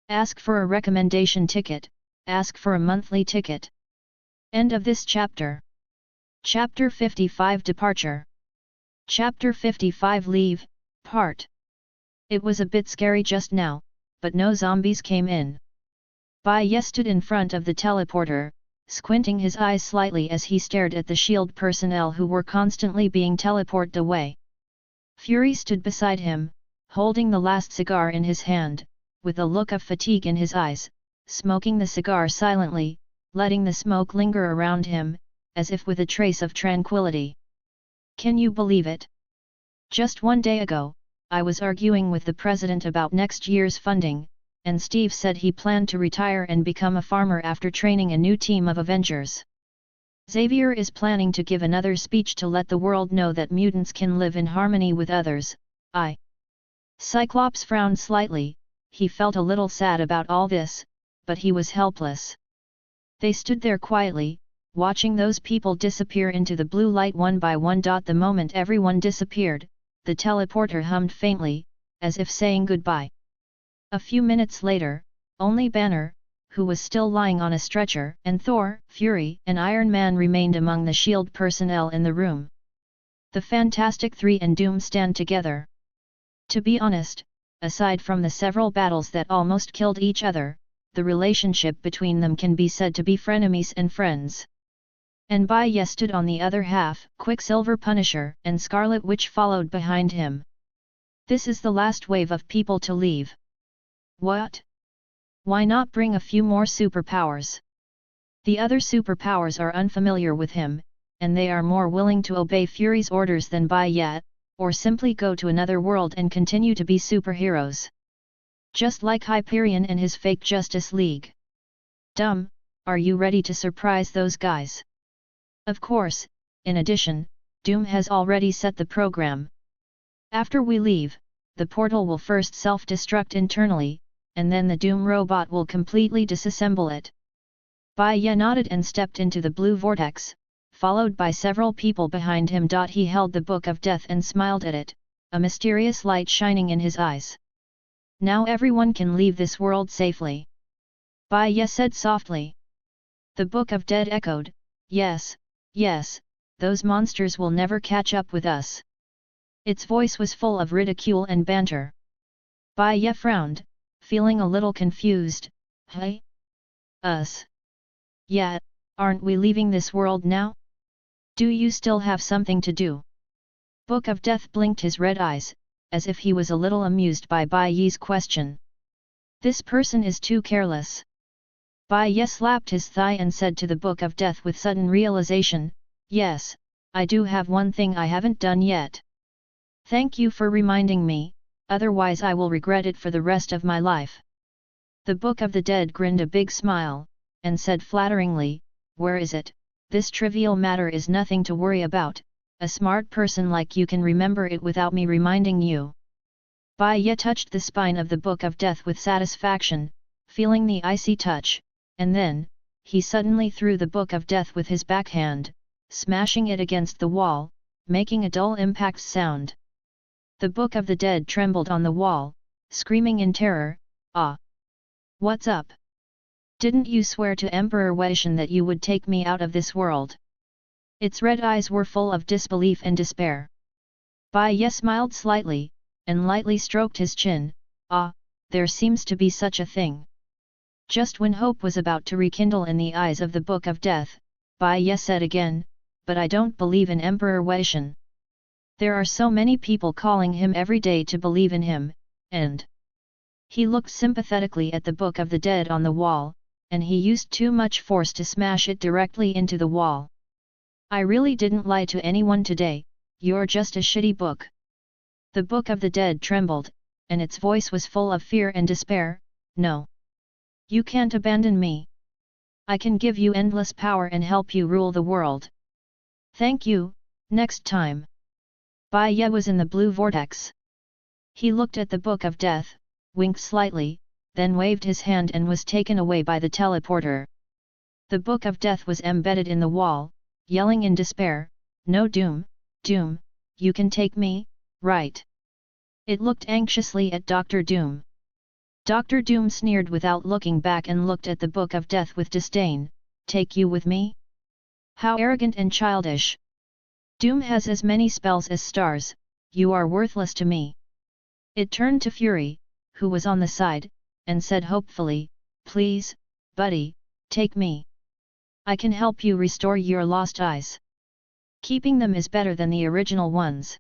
Ask for a recommendation ticket, ask for a monthly ticket. End of this chapter. Chapter 55 Departure. Chapter 55 Leave, Part. It was a bit scary just now, but no zombies came in. Bai Ye stood in front of the teleporter, squinting his eyes slightly as he stared at the SHIELD personnel who were constantly being teleported away. Fury stood beside him, holding the last cigar in his hand, with a look of fatigue in his eyes, smoking the cigar silently, letting the smoke linger around him, as if with a trace of tranquility. Can you believe it? Just one day ago, I was arguing with the president about next year's funding, and Steve said he planned to retire and become a farmer after training a new team of Avengers. Xavier is planning to give another speech to let the world know that mutants can live in harmony with others. Cyclops frowned slightly. He felt a little sad about all this, but he was helpless. They stood there quietly, watching those people disappear into the blue light one by one. The moment everyone disappeared, the teleporter hummed faintly, as if saying goodbye. A few minutes later, only Banner, who was still lying on a stretcher, and Thor, Fury, and Iron Man remained among the SHIELD personnel in the room. The Fantastic Three and Doom stand together. To be honest, aside from the several battles that almost killed each other, the relationship between them can be said to be frenemies and friends. And Bai Ye stood on the other half. Quicksilver, Punisher, and Scarlet Witch followed behind him. This is the last wave of people to leave. What? Why not bring a few more superpowers? The other superpowers are unfamiliar with him, and they are more willing to obey Fury's orders than Bai Ye, or simply go to another world and continue to be superheroes. Just like Hyperion and his fake Justice League. Dumb, are you ready to surprise those guys? Of course. In addition, Doom has already set the program. After we leave, the portal will first self-destruct internally, and then the Doom robot will completely disassemble it. Bai Ye nodded and stepped into the blue vortex, followed by several people behind him. He held the Book of Death and smiled at it, a mysterious light shining in his eyes. Now everyone can leave this world safely. Bai Ye said softly. The Book of Dead echoed, yes, yes, those monsters will never catch up with us. Its voice was full of ridicule and banter. Bai Ye frowned, feeling a little confused. Hey? Us? Yeah, aren't we leaving this world now? Do you still have something to do? Book of Death blinked his red eyes, as if he was a little amused by Bai Ye's question. This person is too careless. Bai Ye slapped his thigh and said to the Book of Death with sudden realization, yes, I do have one thing I haven't done yet. Thank you for reminding me, otherwise I will regret it for the rest of my life. The Book of the Dead grinned a big smile, and said flatteringly, where is it? This trivial matter is nothing to worry about, a smart person like you can remember it without me reminding you. Bai Ye touched the spine of the Book of Death with satisfaction, feeling the icy touch, and then, he suddenly threw the Book of Death with his backhand, smashing it against the wall, making a dull impact sound. The Book of the Dead trembled on the wall, screaming in terror, "Ah! What's up? Didn't you swear to Emperor Weishan that you would take me out of this world?" Its red eyes were full of disbelief and despair. Bai Ye smiled slightly, and lightly stroked his chin. "Ah, there seems to be such a thing." Just when hope was about to rekindle in the eyes of the Book of Death, Bai Ye said again, "But I don't believe in Emperor Weishan. There are so many people calling him every day to believe in him, and..." He looked sympathetically at the Book of the Dead on the wall, and he used too much force to smash it directly into the wall. "I really didn't lie to anyone today, you're just a shitty book." The Book of the Dead trembled, and its voice was full of fear and despair. "No. You can't abandon me. I can give you endless power and help you rule the world. Thank you, next time." Bai Ye was in the blue vortex. He looked at the Book of Death, winked slightly, then waved his hand and was taken away by the teleporter. The Book of Death was embedded in the wall, yelling in despair, "No Doom, Doom, you can take me, right?" It looked anxiously at Dr. Doom. Dr. Doom sneered without looking back and looked at the Book of Death with disdain. "Take you with me? How arrogant and childish! Doom has as many spells as stars, you are worthless to me." It turned to Fury, who was on the side, and said hopefully, "Please, buddy, take me. I can help you restore your lost eyes. Keeping them is better than the original ones."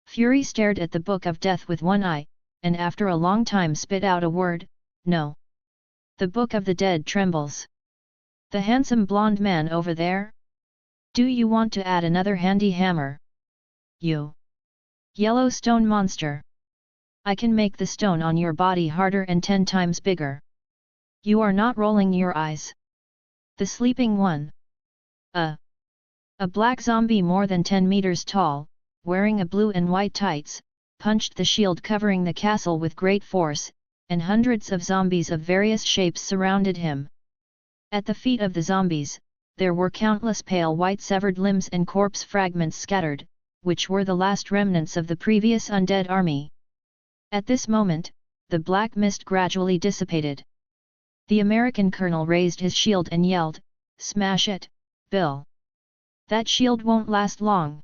Fury stared at the Book of Death with one eye, and after a long time spit out a word, "No." The Book of the Dead trembles. "The handsome blonde man over there? Do you want to add another handy hammer? You yellow stone monster! I can make the stone on your body harder and 10 times bigger. You are not rolling your eyes. The sleeping one." A black zombie more than 10 meters tall, wearing a blue and white tights, punched the shield covering the castle with great force, and hundreds of zombies of various shapes surrounded him. At the feet of the zombies, there were countless pale white severed limbs and corpse fragments scattered, which were the last remnants of the previous undead army. At this moment, the black mist gradually dissipated. The American colonel raised his shield and yelled, "Smash it, Bill! That shield won't last long."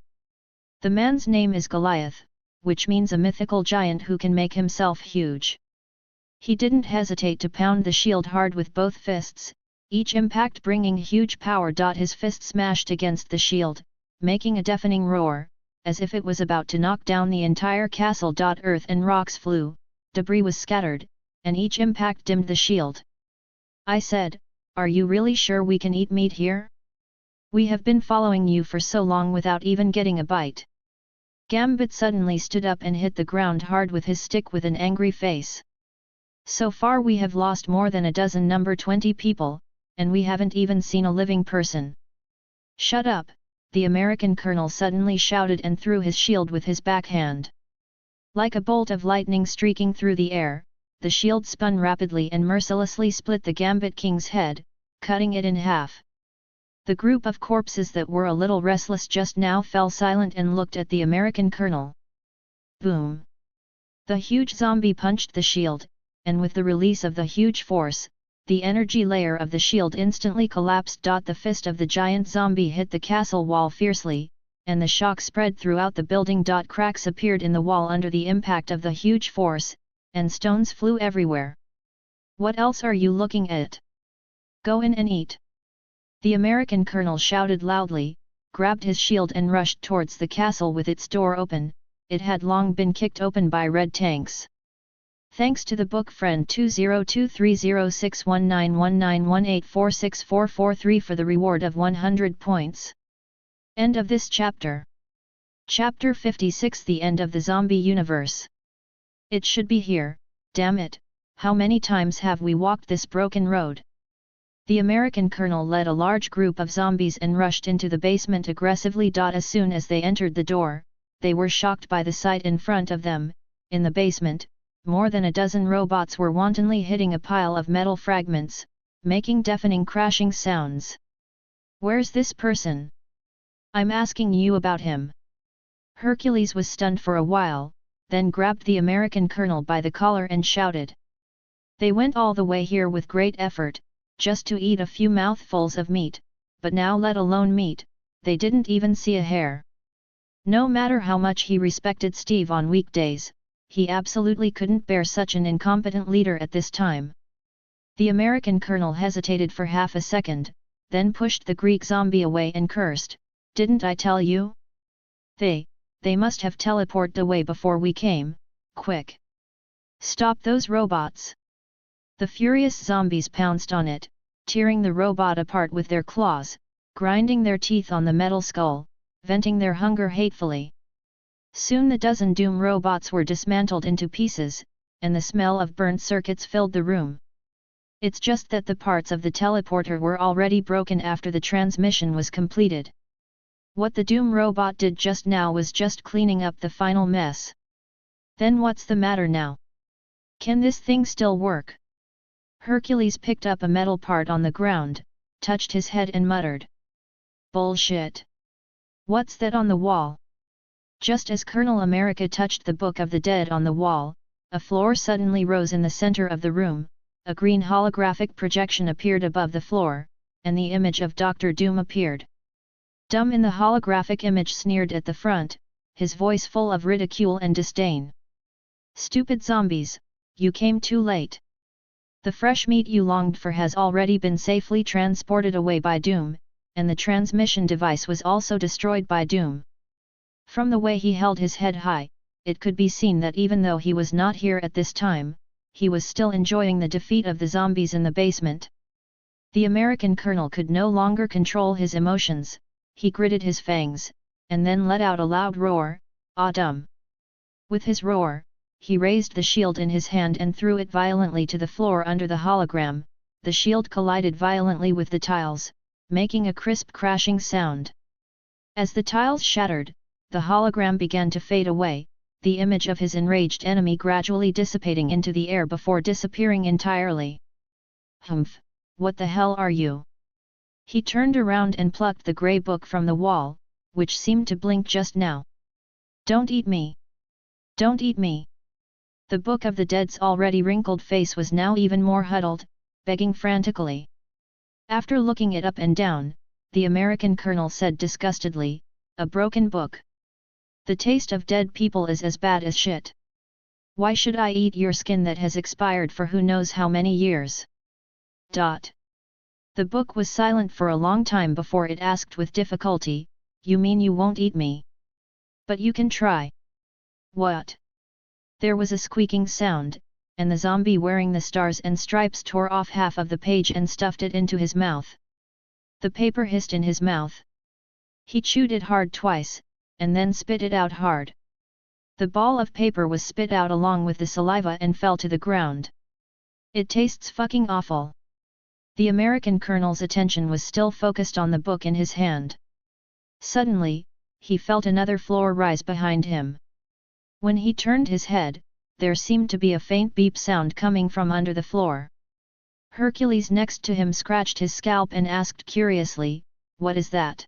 The man's name is Goliath, which means a mythical giant who can make himself huge. He didn't hesitate to pound the shield hard with both fists, each impact bringing huge power. His fist smashed against the shield, making a deafening roar, as if it was about to knock down the entire castle. Earth and rocks flew, debris was scattered, and each impact dimmed the shield. "I said, are you really sure we can eat meat here? We have been following you for so long without even getting a bite." Gambit suddenly stood up and hit the ground hard with his stick with an angry face. "So far we have lost more than a dozen number 20 people, and we haven't even seen a living person." "Shut up," the American colonel suddenly shouted and threw his shield with his backhand. Like a bolt of lightning streaking through the air, the shield spun rapidly and mercilessly split the Gambit King's head, cutting it in half. The group of corpses that were a little restless just now fell silent and looked at the American colonel. Boom! The huge zombie punched the shield, and with the release of the huge force, the energy layer of the shield instantly collapsed. The fist of the giant zombie hit the castle wall fiercely, and the shock spread throughout the building. Cracks appeared in the wall under the impact of the huge force, and stones flew everywhere. "What else are you looking at? Go in and eat!" The American colonel shouted loudly, grabbed his shield and rushed towards the castle with its door open. It had long been kicked open by red tanks. Thanks to the book friend 202306191918464443 for the reward of 100 points. End of this chapter. Chapter 56, the end of the zombie universe. It should be here, damn it, how many times have we walked this broken road? The American colonel led a large group of zombies and rushed into the basement aggressively. As soon as they entered the door, they were shocked by the sight in front of them. In the basement, more than a dozen robots were wantonly hitting a pile of metal fragments, making deafening crashing sounds. "Where's this person? I'm asking you about him." Hercules was stunned for a while, then grabbed the American colonel by the collar and shouted. "They went all the way here with great effort, just to eat a few mouthfuls of meat, but now let alone meat, they didn't even see a hair." No matter how much he respected Steve on weekdays, he absolutely couldn't bear such an incompetent leader at this time. The American colonel hesitated for half a second, then pushed the Greek zombie away and cursed, "Didn't I tell you? They must have teleported away before we came. Quick! Stop those robots!" The furious zombies pounced on it, tearing the robot apart with their claws, grinding their teeth on the metal skull, venting their hunger hatefully. Soon the dozen Doom robots were dismantled into pieces, and the smell of burnt circuits filled the room. It's just that the parts of the teleporter were already broken after the transmission was completed. What the Doom robot did just now was just cleaning up the final mess. Then what's the matter now? Can this thing still work? Hercules picked up a metal part on the ground, touched his head and muttered. "Bullshit! What's that on the wall?" Just as Colonel America touched the Book of the Dead on the wall, a floor suddenly rose in the center of the room, a green holographic projection appeared above the floor, and the image of Dr. Doom appeared. Doom in the holographic image sneered at the front, his voice full of ridicule and disdain. "Stupid zombies, you came too late. The fresh meat you longed for has already been safely transported away by Doom, and the transmission device was also destroyed by Doom." From the way he held his head high, it could be seen that even though he was not here at this time, he was still enjoying the defeat of the zombies in the basement. The American colonel could no longer control his emotions, he gritted his fangs, and then let out a loud roar, "Ah, Doom!" With his roar, he raised the shield in his hand and threw it violently to the floor under the hologram. The shield collided violently with the tiles, making a crisp crashing sound. As the tiles shattered, the hologram began to fade away, the image of his enraged enemy gradually dissipating into the air before disappearing entirely. "Humph, what the hell are you?" He turned around and plucked the grey book from the wall, which seemed to blink just now. "Don't eat me! Don't eat me!" The Book of the Dead's already wrinkled face was now even more huddled, begging frantically. After looking it up and down, the American colonel said disgustedly, "A broken book. The taste of dead people is as bad as shit. Why should I eat your skin that has expired for who knows how many years?" The book was silent for a long time before it asked with difficulty, "You mean you won't eat me? But you can try." "What?" There was a squeaking sound, and the zombie wearing the stars and stripes tore off half of the page and stuffed it into his mouth. The paper hissed in his mouth. He chewed it hard twice, and then spit it out hard. The ball of paper was spit out along with the saliva and fell to the ground. "It tastes fucking awful." The American colonel's attention was still focused on the book in his hand. Suddenly, he felt another floor rise behind him. When he turned his head, there seemed to be a faint beep sound coming from under the floor. Hercules next to him scratched his scalp and asked curiously, "What is that?"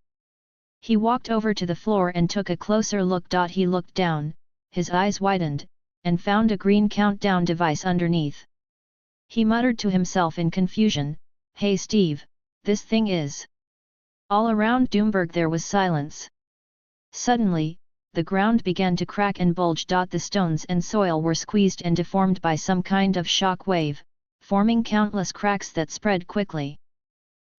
He walked over to the floor and took a closer look. He looked down, his eyes widened, and found a green countdown device underneath. He muttered to himself in confusion, "Hey Steve, this thing is..." All around Doomberg there was silence. Suddenly, the ground began to crack and bulge. The stones and soil were squeezed and deformed by some kind of shock wave, forming countless cracks that spread quickly.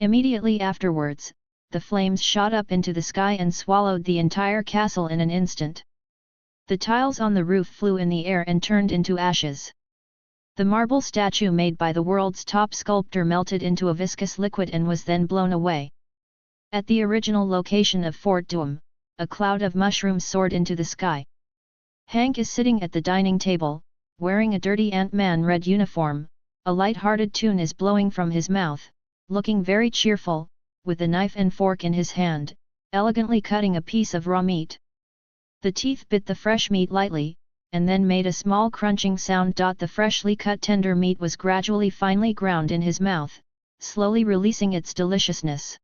Immediately afterwards, the flames shot up into the sky and swallowed the entire castle in an instant. The tiles on the roof flew in the air and turned into ashes. The marble statue made by the world's top sculptor melted into a viscous liquid and was then blown away. At the original location of Fort Doom, a cloud of mushrooms soared into the sky. Hank is sitting at the dining table, wearing a dirty Ant-Man red uniform, a light-hearted tune is blowing from his mouth, looking very cheerful, with a knife and fork in his hand, elegantly cutting a piece of raw meat. The teeth bit the fresh meat lightly, and then made a small crunching sound. The freshly cut tender meat was gradually finely ground in his mouth, slowly releasing its deliciousness.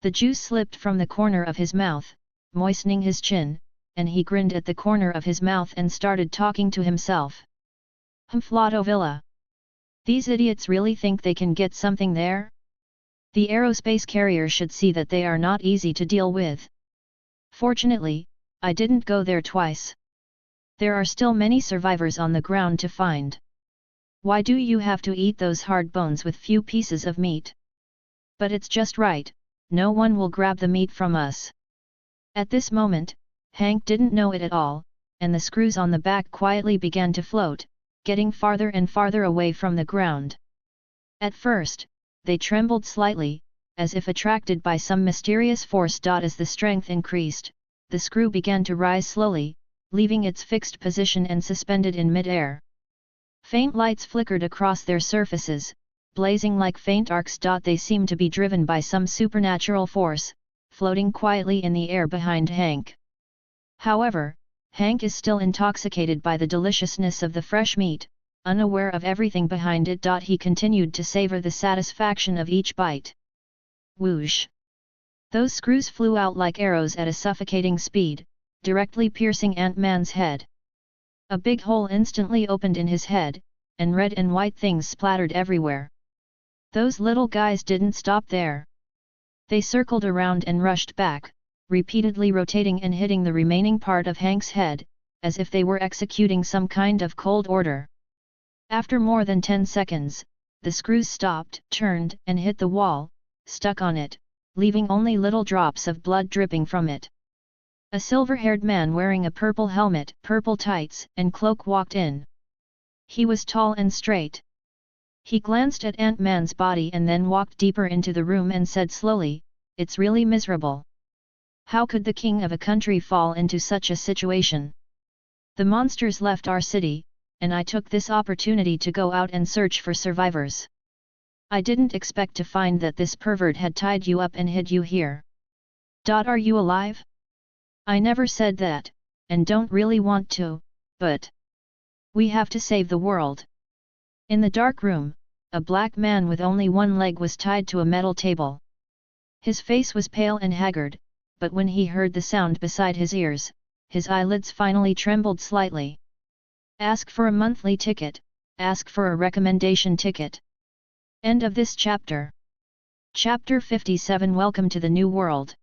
The juice slipped from the corner of his mouth, moistening his chin, and he grinned at the corner of his mouth and started talking to himself. Humphlato Villa. These idiots really think they can get something there? The aerospace carrier should see that they are not easy to deal with. Fortunately, I didn't go there twice. There are still many survivors on the ground to find. Why do you have to eat those hard bones with few pieces of meat? But it's just right, no one will grab the meat from us. At this moment, Hank didn't know it at all, and the screws on the back quietly began to float, getting farther and farther away from the ground. At first, they trembled slightly, as if attracted by some mysterious force. As the strength increased, the screw began to rise slowly, leaving its fixed position and suspended in mid-air. Faint lights flickered across their surfaces, blazing like faint arcs. They seemed to be driven by some supernatural force, floating quietly in the air behind Hank. However, Hank is still intoxicated by the deliciousness of the fresh meat, unaware of everything behind it. He continued to savor the satisfaction of each bite. Whoosh! Those screws flew out like arrows at a suffocating speed, directly piercing Ant-Man's head. A big hole instantly opened in his head, and red and white things splattered everywhere. Those little guys didn't stop there. They circled around and rushed back, repeatedly rotating and hitting the remaining part of Hank's head, as if they were executing some kind of cold order. After more than 10 seconds, the screws stopped, turned, and hit the wall, stuck on it, leaving only little drops of blood dripping from it. A silver-haired man wearing a purple helmet, purple tights, and cloak walked in. He was tall and straight. He glanced at Ant-Man's body and then walked deeper into the room and said slowly, "It's really miserable. How could the king of a country fall into such a situation? The monsters left our city, and I took this opportunity to go out and search for survivors. I didn't expect to find that this pervert had tied you up and hid you here. Are you alive? I never said that, and don't really want to, but we have to save the world." In the dark room, a black man with only one leg was tied to a metal table. His face was pale and haggard, but when he heard the sound beside his ears, his eyelids finally trembled slightly. Ask for a monthly ticket, ask for a recommendation ticket. End of this chapter. Chapter 57. Welcome to the New World.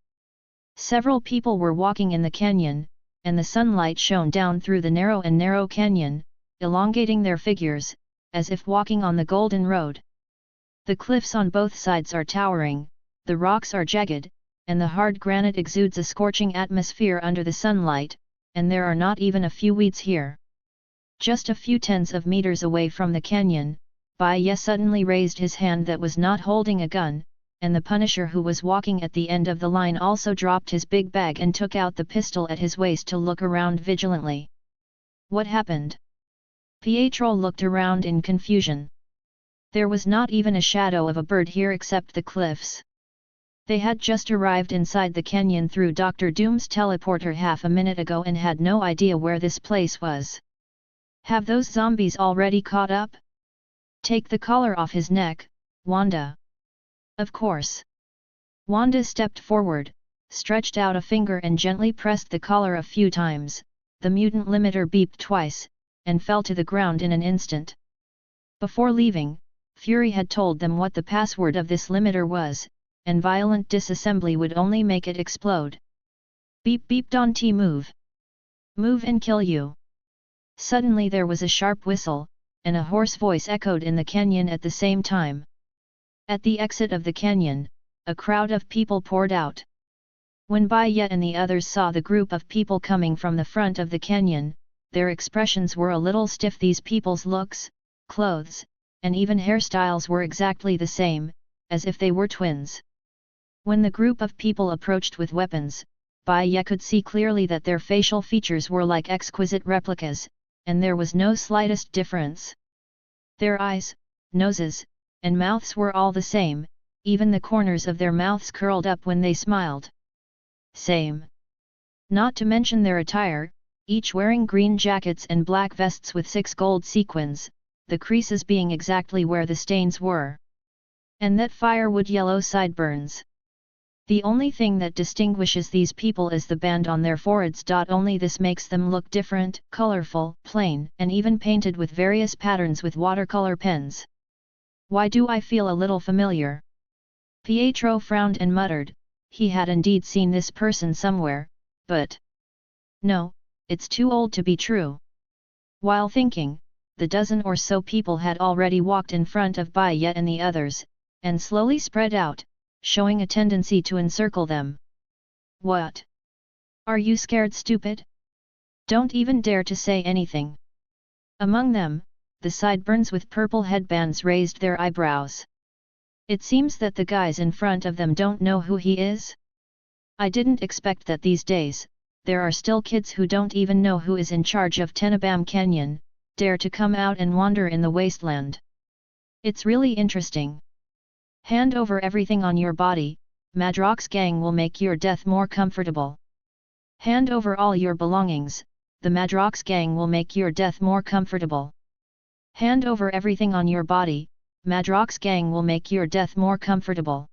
Several people were walking in the canyon, and the sunlight shone down through the narrow canyon, elongating their figures, as if walking on the Golden Road. The cliffs on both sides are towering, the rocks are jagged, and the hard granite exudes a scorching atmosphere under the sunlight, and there are not even a few weeds here. Just a few tens of meters away from the canyon, Bai Ye suddenly raised his hand that was not holding a gun, and the Punisher who was walking at the end of the line also dropped his big bag and took out the pistol at his waist to look around vigilantly. What happened? Pietro looked around in confusion. There was not even a shadow of a bird here except the cliffs. They had just arrived inside the canyon through Dr. Doom's teleporter half a minute ago and had no idea where this place was. Have those zombies already caught up? Take the collar off his neck, Wanda. Of course. Wanda stepped forward, stretched out a finger and gently pressed the collar a few times. The mutant limiter beeped twice, and fell to the ground in an instant. Before leaving, Fury had told them what the password of this limiter was, and violent disassembly would only make it explode. Beep beep don't move. Move and kill you. Suddenly there was a sharp whistle, and a hoarse voice echoed in the canyon at the same time. At the exit of the canyon, a crowd of people poured out. When Bai Ye and the others saw the group of people coming from the front of the canyon, their expressions were a little stiff. These people's looks, clothes, and even hairstyles were exactly the same, as if they were twins. When the group of people approached with weapons, Bai Ye could see clearly that their facial features were like exquisite replicas, and there was no slightest difference. Their eyes, noses, and mouths were all the same, even the corners of their mouths curled up when they smiled. Same. Not to mention their attire, each wearing green jackets and black vests with 6 gold sequins, the creases being exactly where the stains were. And that firewood yellow sideburns. The only thing that distinguishes these people is the band on their foreheads. Only this makes them look different, colorful, plain, and even painted with various patterns with watercolor pens. Why do I feel a little familiar? Pietro frowned and muttered, he had indeed seen this person somewhere, but... no, it's too old to be true. While thinking, the dozen or so people had already walked in front of Bai Ye and the others, and slowly spread out, showing a tendency to encircle them. What? Are you scared, stupid? Don't even dare to say anything. Among them, the sideburns with purple headbands raised their eyebrows. It seems that the guys in front of them don't know who he is? I didn't expect that these days, there are still kids who don't even know who is in charge of Tenabam Canyon, dare to come out and wander in the wasteland. It's really interesting. Hand over everything on your body, Madrox gang will make your death more comfortable. Hand over all your belongings, the Madrox gang will make your death more comfortable. Hand over everything on your body, Madrox gang will make your death more comfortable.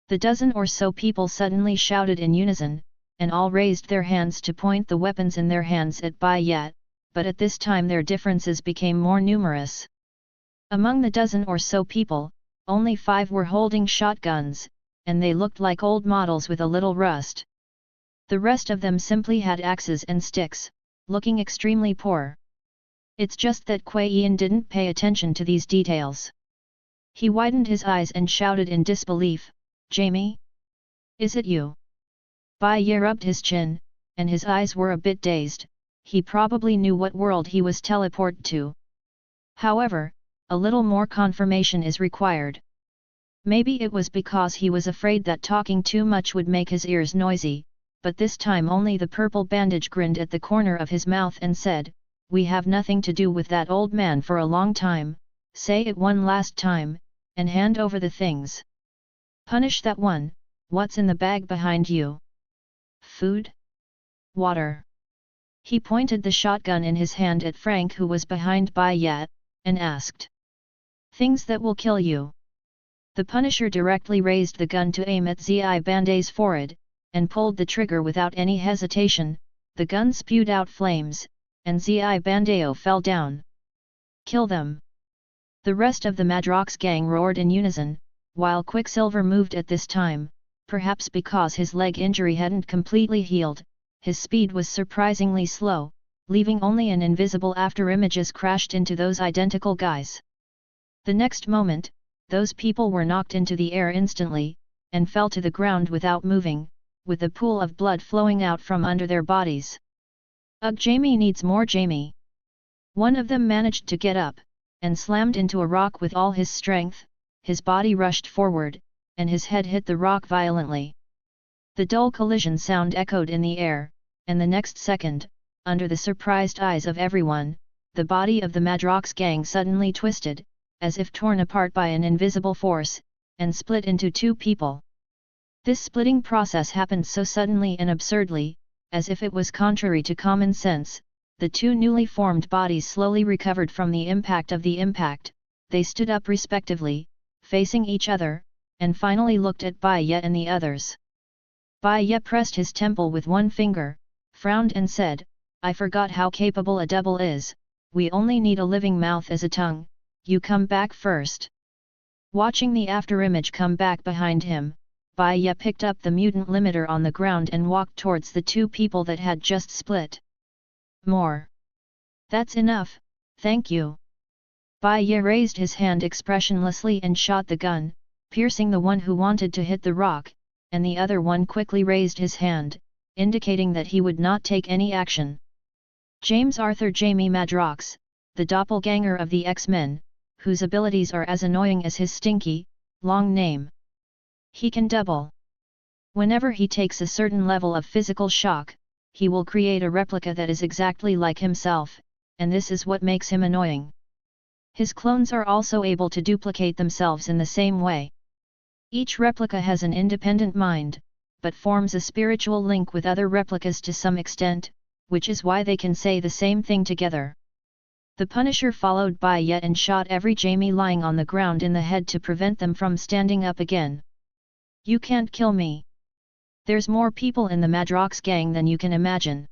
The dozen or so people suddenly shouted in unison, and all raised their hands to point the weapons in their hands at Bai Ye, but at this time their differences became more numerous. Among the dozen or so people, only 5 were holding shotguns, and they looked like old models with a little rust. The rest of them simply had axes and sticks, looking extremely poor. It's just that Kuei Yan didn't pay attention to these details. He widened his eyes and shouted in disbelief, Jamie? Is it you? Bai Ye rubbed his chin, and his eyes were a bit dazed. He probably knew what world he was teleported to. However, a little more confirmation is required. Maybe it was because he was afraid that talking too much would make his ears noisy, but this time only the purple bandage grinned at the corner of his mouth and said, we have nothing to do with that old man for a long time, say it one last time, and hand over the things. Punish that one. What's in the bag behind you? Food? Water? He pointed the shotgun in his hand at Frank, who was behind Bai Ye, and asked. Things that will kill you. The Punisher directly raised the gun to aim at Zi Bandai's forehead, and pulled the trigger without any hesitation. The gun spewed out flames, and Zi Bandai fell down. Kill them! The rest of the Madrox gang roared in unison, while Quicksilver moved at this time, perhaps because his leg injury hadn't completely healed. His speed was surprisingly slow, leaving only an invisible afterimages crashed into those identical guys. The next moment, those people were knocked into the air instantly, and fell to the ground without moving, with a pool of blood flowing out from under their bodies. Ugh, Jamie needs more Jamie. One of them managed to get up, and slammed into a rock with all his strength. His body rushed forward, and his head hit the rock violently. The dull collision sound echoed in the air, and the next second, under the surprised eyes of everyone, the body of the Madrox gang suddenly twisted, as if torn apart by an invisible force, and split into 2 people. This splitting process happened so suddenly and absurdly, as if it was contrary to common sense. The 2 newly formed bodies slowly recovered from the impact of the impact. They stood up respectively, facing each other, and finally looked at Bai Ye and the others. Bai Ye pressed his temple with one finger, frowned and said, I forgot how capable a double is. We only need a living mouth as a tongue. You come back first. Watching the afterimage come back behind him, Bai Ye picked up the mutant limiter on the ground and walked towards the 2 people that had just split. More. That's enough, thank you. Bai Ye raised his hand expressionlessly and shot the gun, piercing the one who wanted to hit the rock, and the other one quickly raised his hand, indicating that he would not take any action. James Arthur Jamie Madrox, the doppelganger of the X-Men, whose abilities are as annoying as his stinky, long name. He can double. Whenever he takes a certain level of physical shock, he will create a replica that is exactly like himself, and this is what makes him annoying. His clones are also able to duplicate themselves in the same way. Each replica has an independent mind, but forms a spiritual link with other replicas to some extent, which is why they can say the same thing together. The Punisher followed Bai Ye and shot every Jamie lying on the ground in the head to prevent them from standing up again. You can't kill me. There's more people in the Madrox gang than you can imagine.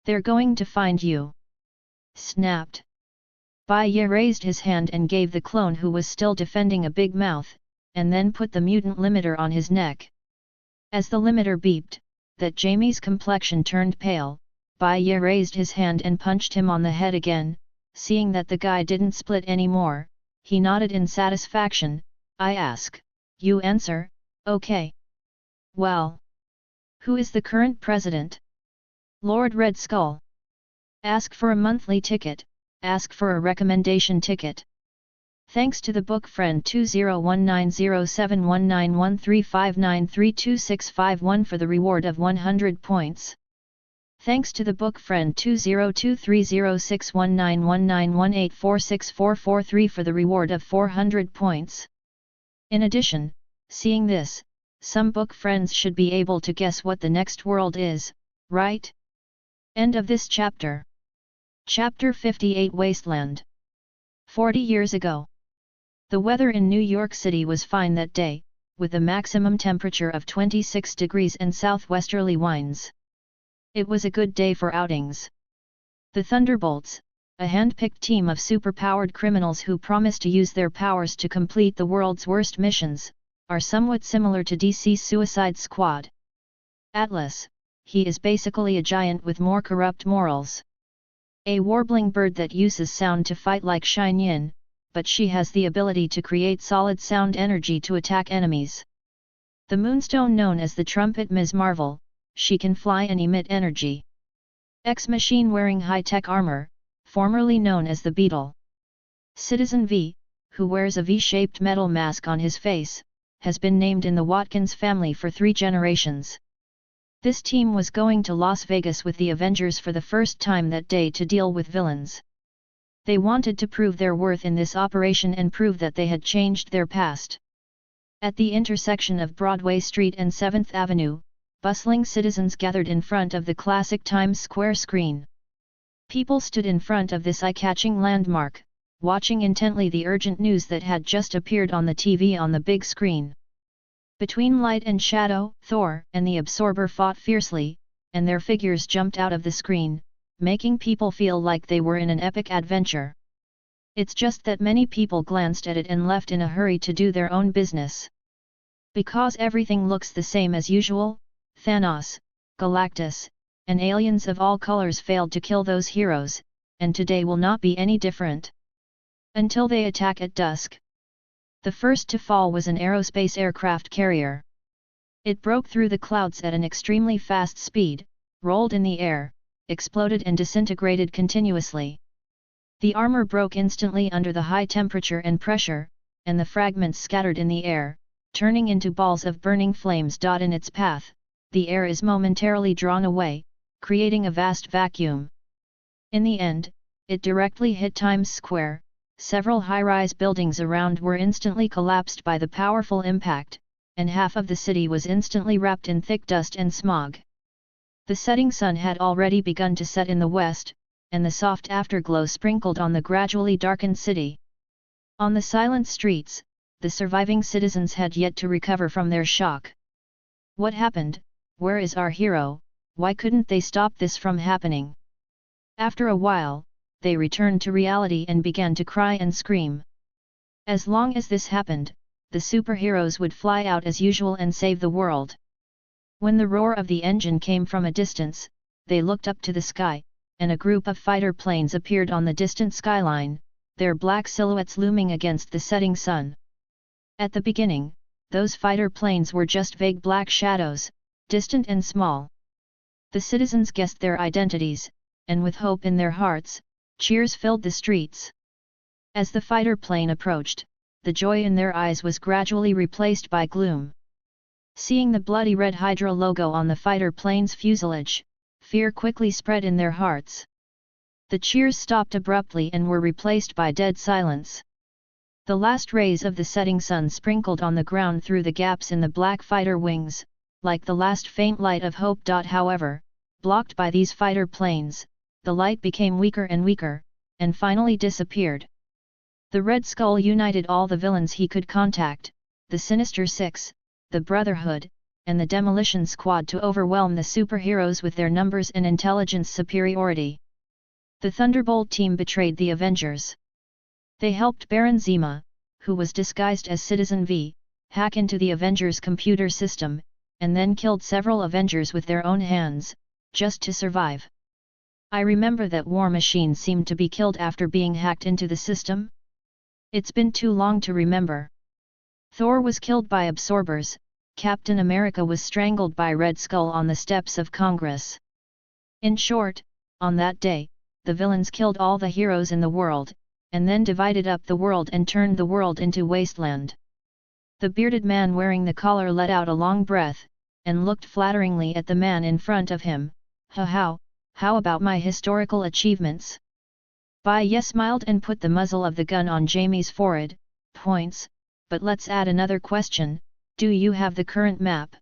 They're going to find you. Snapped. Bai Ye raised his hand and gave the clone who was still defending a big mouth, and then put the mutant limiter on his neck. As the limiter beeped, that Jamie's complexion turned pale, Bai Ye raised his hand and punched him on the head again. Seeing that the guy didn't split anymore, he nodded in satisfaction. I ask, you answer, okay. Well. Who is the current president? Lord Red Skull. Ask for a monthly ticket, ask for a recommendation ticket. Thanks to the book friend 2019071913593265 for the reward of 100 points. Thanks to the book friend 202306191918464443 for the reward of 400 points. In addition, seeing this, some book friends should be able to guess what the next world is, right? End of this chapter. Chapter 58 Wasteland. 40 years ago. The weather in New York City was fine that day, with a maximum temperature of 26 degrees and southwesterly winds. It was a good day for outings. The Thunderbolts, a hand-picked team of superpowered criminals who promise to use their powers to complete the world's worst missions, are somewhat similar to DC's Suicide Squad. Atlas, he is basically a giant with more corrupt morals. A warbling bird that uses sound to fight like Yin, but she has the ability to create solid sound energy to attack enemies. The Moonstone known as the Trumpet Ms. Marvel, she can fly and emit energy. X-Machine wearing high-tech armor, formerly known as the Beetle. Citizen V, who wears a V-shaped metal mask on his face, has been named in the Watkins family for 3 generations. This team was going to Las Vegas with the Avengers for the first time that day to deal with villains. They wanted to prove their worth in this operation and prove that they had changed their past. At the intersection of Broadway Street and 7th Avenue, bustling citizens gathered in front of the classic Times Square screen. People stood in front of this eye-catching landmark, watching intently the urgent news that had just appeared on the TV on the big screen. Between light and shadow, Thor and the Absorber fought fiercely, and their figures jumped out of the screen, making people feel like they were in an epic adventure. It's just that many people glanced at it and left in a hurry to do their own business. Because everything looks the same as usual, Thanos, Galactus, and aliens of all colors failed to kill those heroes, and today will not be any different. Until they attack at dusk. The first to fall was an aerospace aircraft carrier. It broke through the clouds at an extremely fast speed, rolled in the air, exploded and disintegrated continuously. The armor broke instantly under the high temperature and pressure, and the fragments scattered in the air, turning into balls of burning flames. In its path, the air is momentarily drawn away, creating a vast vacuum. In the end, it directly hit Times Square. Several high-rise buildings around were instantly collapsed by the powerful impact, and half of the city was instantly wrapped in thick dust and smog. The setting sun had already begun to set in the west, and the soft afterglow sprinkled on the gradually darkened city. On the silent streets, the surviving citizens had yet to recover from their shock. What happened? Where is our hero? Why couldn't they stop this from happening? After a while, they returned to reality and began to cry and scream. As long as this happened, the superheroes would fly out as usual and save the world. When the roar of the engine came from a distance, they looked up to the sky, and a group of fighter planes appeared on the distant skyline, their black silhouettes looming against the setting sun. At the beginning, those fighter planes were just vague black shadows, distant and small. The citizens guessed their identities, and with hope in their hearts, cheers filled the streets. As the fighter plane approached, the joy in their eyes was gradually replaced by gloom. Seeing the bloody red Hydra logo on the fighter plane's fuselage, fear quickly spread in their hearts. The cheers stopped abruptly and were replaced by dead silence. The last rays of the setting sun sprinkled on the ground through the gaps in the black fighter wings, like the last faint light of hope. However, blocked by these fighter planes, the light became weaker and weaker, and finally disappeared. The Red Skull united all the villains he could contact, the Sinister Six, the Brotherhood, and the Demolition Squad to overwhelm the superheroes with their numbers and intelligence superiority. The Thunderbolt team betrayed the Avengers. They helped Baron Zemo, who was disguised as Citizen V, hack into the Avengers' computer system, and then killed several Avengers with their own hands, just to survive. I remember that War Machine seemed to be killed after being hacked into the system. It's been too long to remember. Thor was killed by absorbers, Captain America was strangled by Red Skull on the steps of Congress. In short, on that day, the villains killed all the heroes in the world, and then divided up the world and turned the world into wasteland. The bearded man wearing the collar let out a long breath, and looked flatteringly at the man in front of him. How about my historical achievements? Bai Ye smiled and put the muzzle of the gun on Jamie's forehead. Points, but let's add another question, do you have the current map?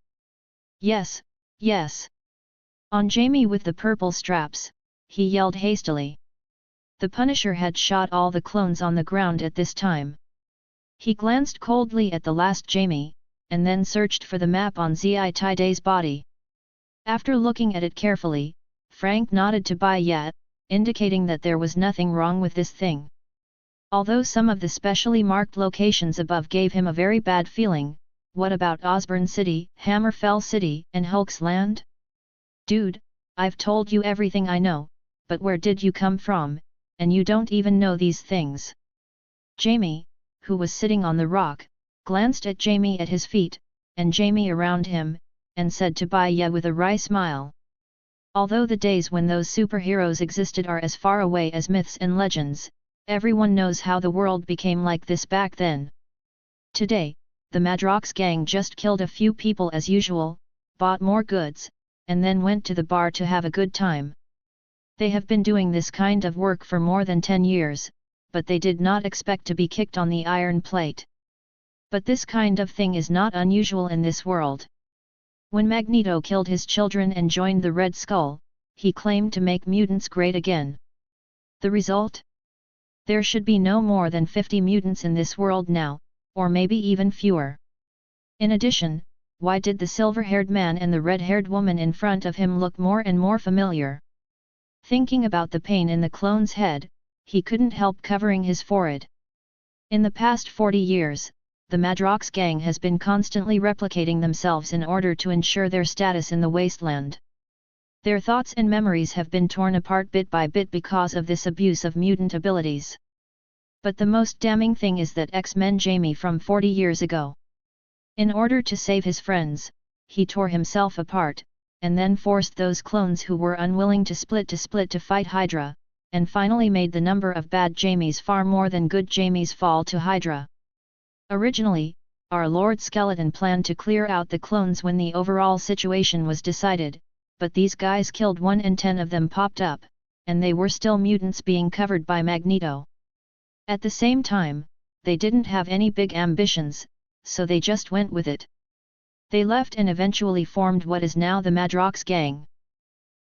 Yes, yes. On Jamie with the purple straps, he yelled hastily. The Punisher had shot all the clones on the ground at this time. He glanced coldly at the last Jamie, and then searched for the map on Zi Tiday's body. After looking at it carefully, Frank nodded to Bai Ye, indicating that there was nothing wrong with this thing. Although some of the specially marked locations above gave him a very bad feeling, what about Osborn City, Hammerfell City, and Hulk's Land? Dude, I've told you everything I know, but where did you come from, and you don't even know these things? Jamie, who was sitting on the rock, glanced at Jamie at his feet, and Jamie around him, and said to Bai Ye with a wry smile. Although the days when those superheroes existed are as far away as myths and legends, everyone knows how the world became like this back then. Today, the Madrox gang just killed a few people as usual, bought more goods, and then went to the bar to have a good time. They have been doing this kind of work for more than 10 years, but they did not expect to be kicked on the iron plate. But this kind of thing is not unusual in this world. When Magneto killed his children and joined the Red Skull, he claimed to make mutants great again. The result? There should be no more than 50 mutants in this world now, or maybe even fewer. In addition, why did the silver-haired man and the red-haired woman in front of him look more and more familiar? Thinking about the pain in the clone's head, he couldn't help covering his forehead. In the past 40 years, the Madrox gang has been constantly replicating themselves in order to ensure their status in the wasteland. Their thoughts and memories have been torn apart bit by bit because of this abuse of mutant abilities. But the most damning thing is that X-Men Jamie from 40 years ago. In order to save his friends, he tore himself apart, and then forced those clones who were unwilling to split to fight Hydra, and finally made the number of bad Jamies far more than good Jamies fall to Hydra. Originally, our Lord Skeleton planned to clear out the clones when the overall situation was decided, but these guys killed 1 and 10 of them popped up, and they were still mutants being covered by Magneto. At the same time, they didn't have any big ambitions, so they just went with it. They left and eventually formed what is now the Madrox gang.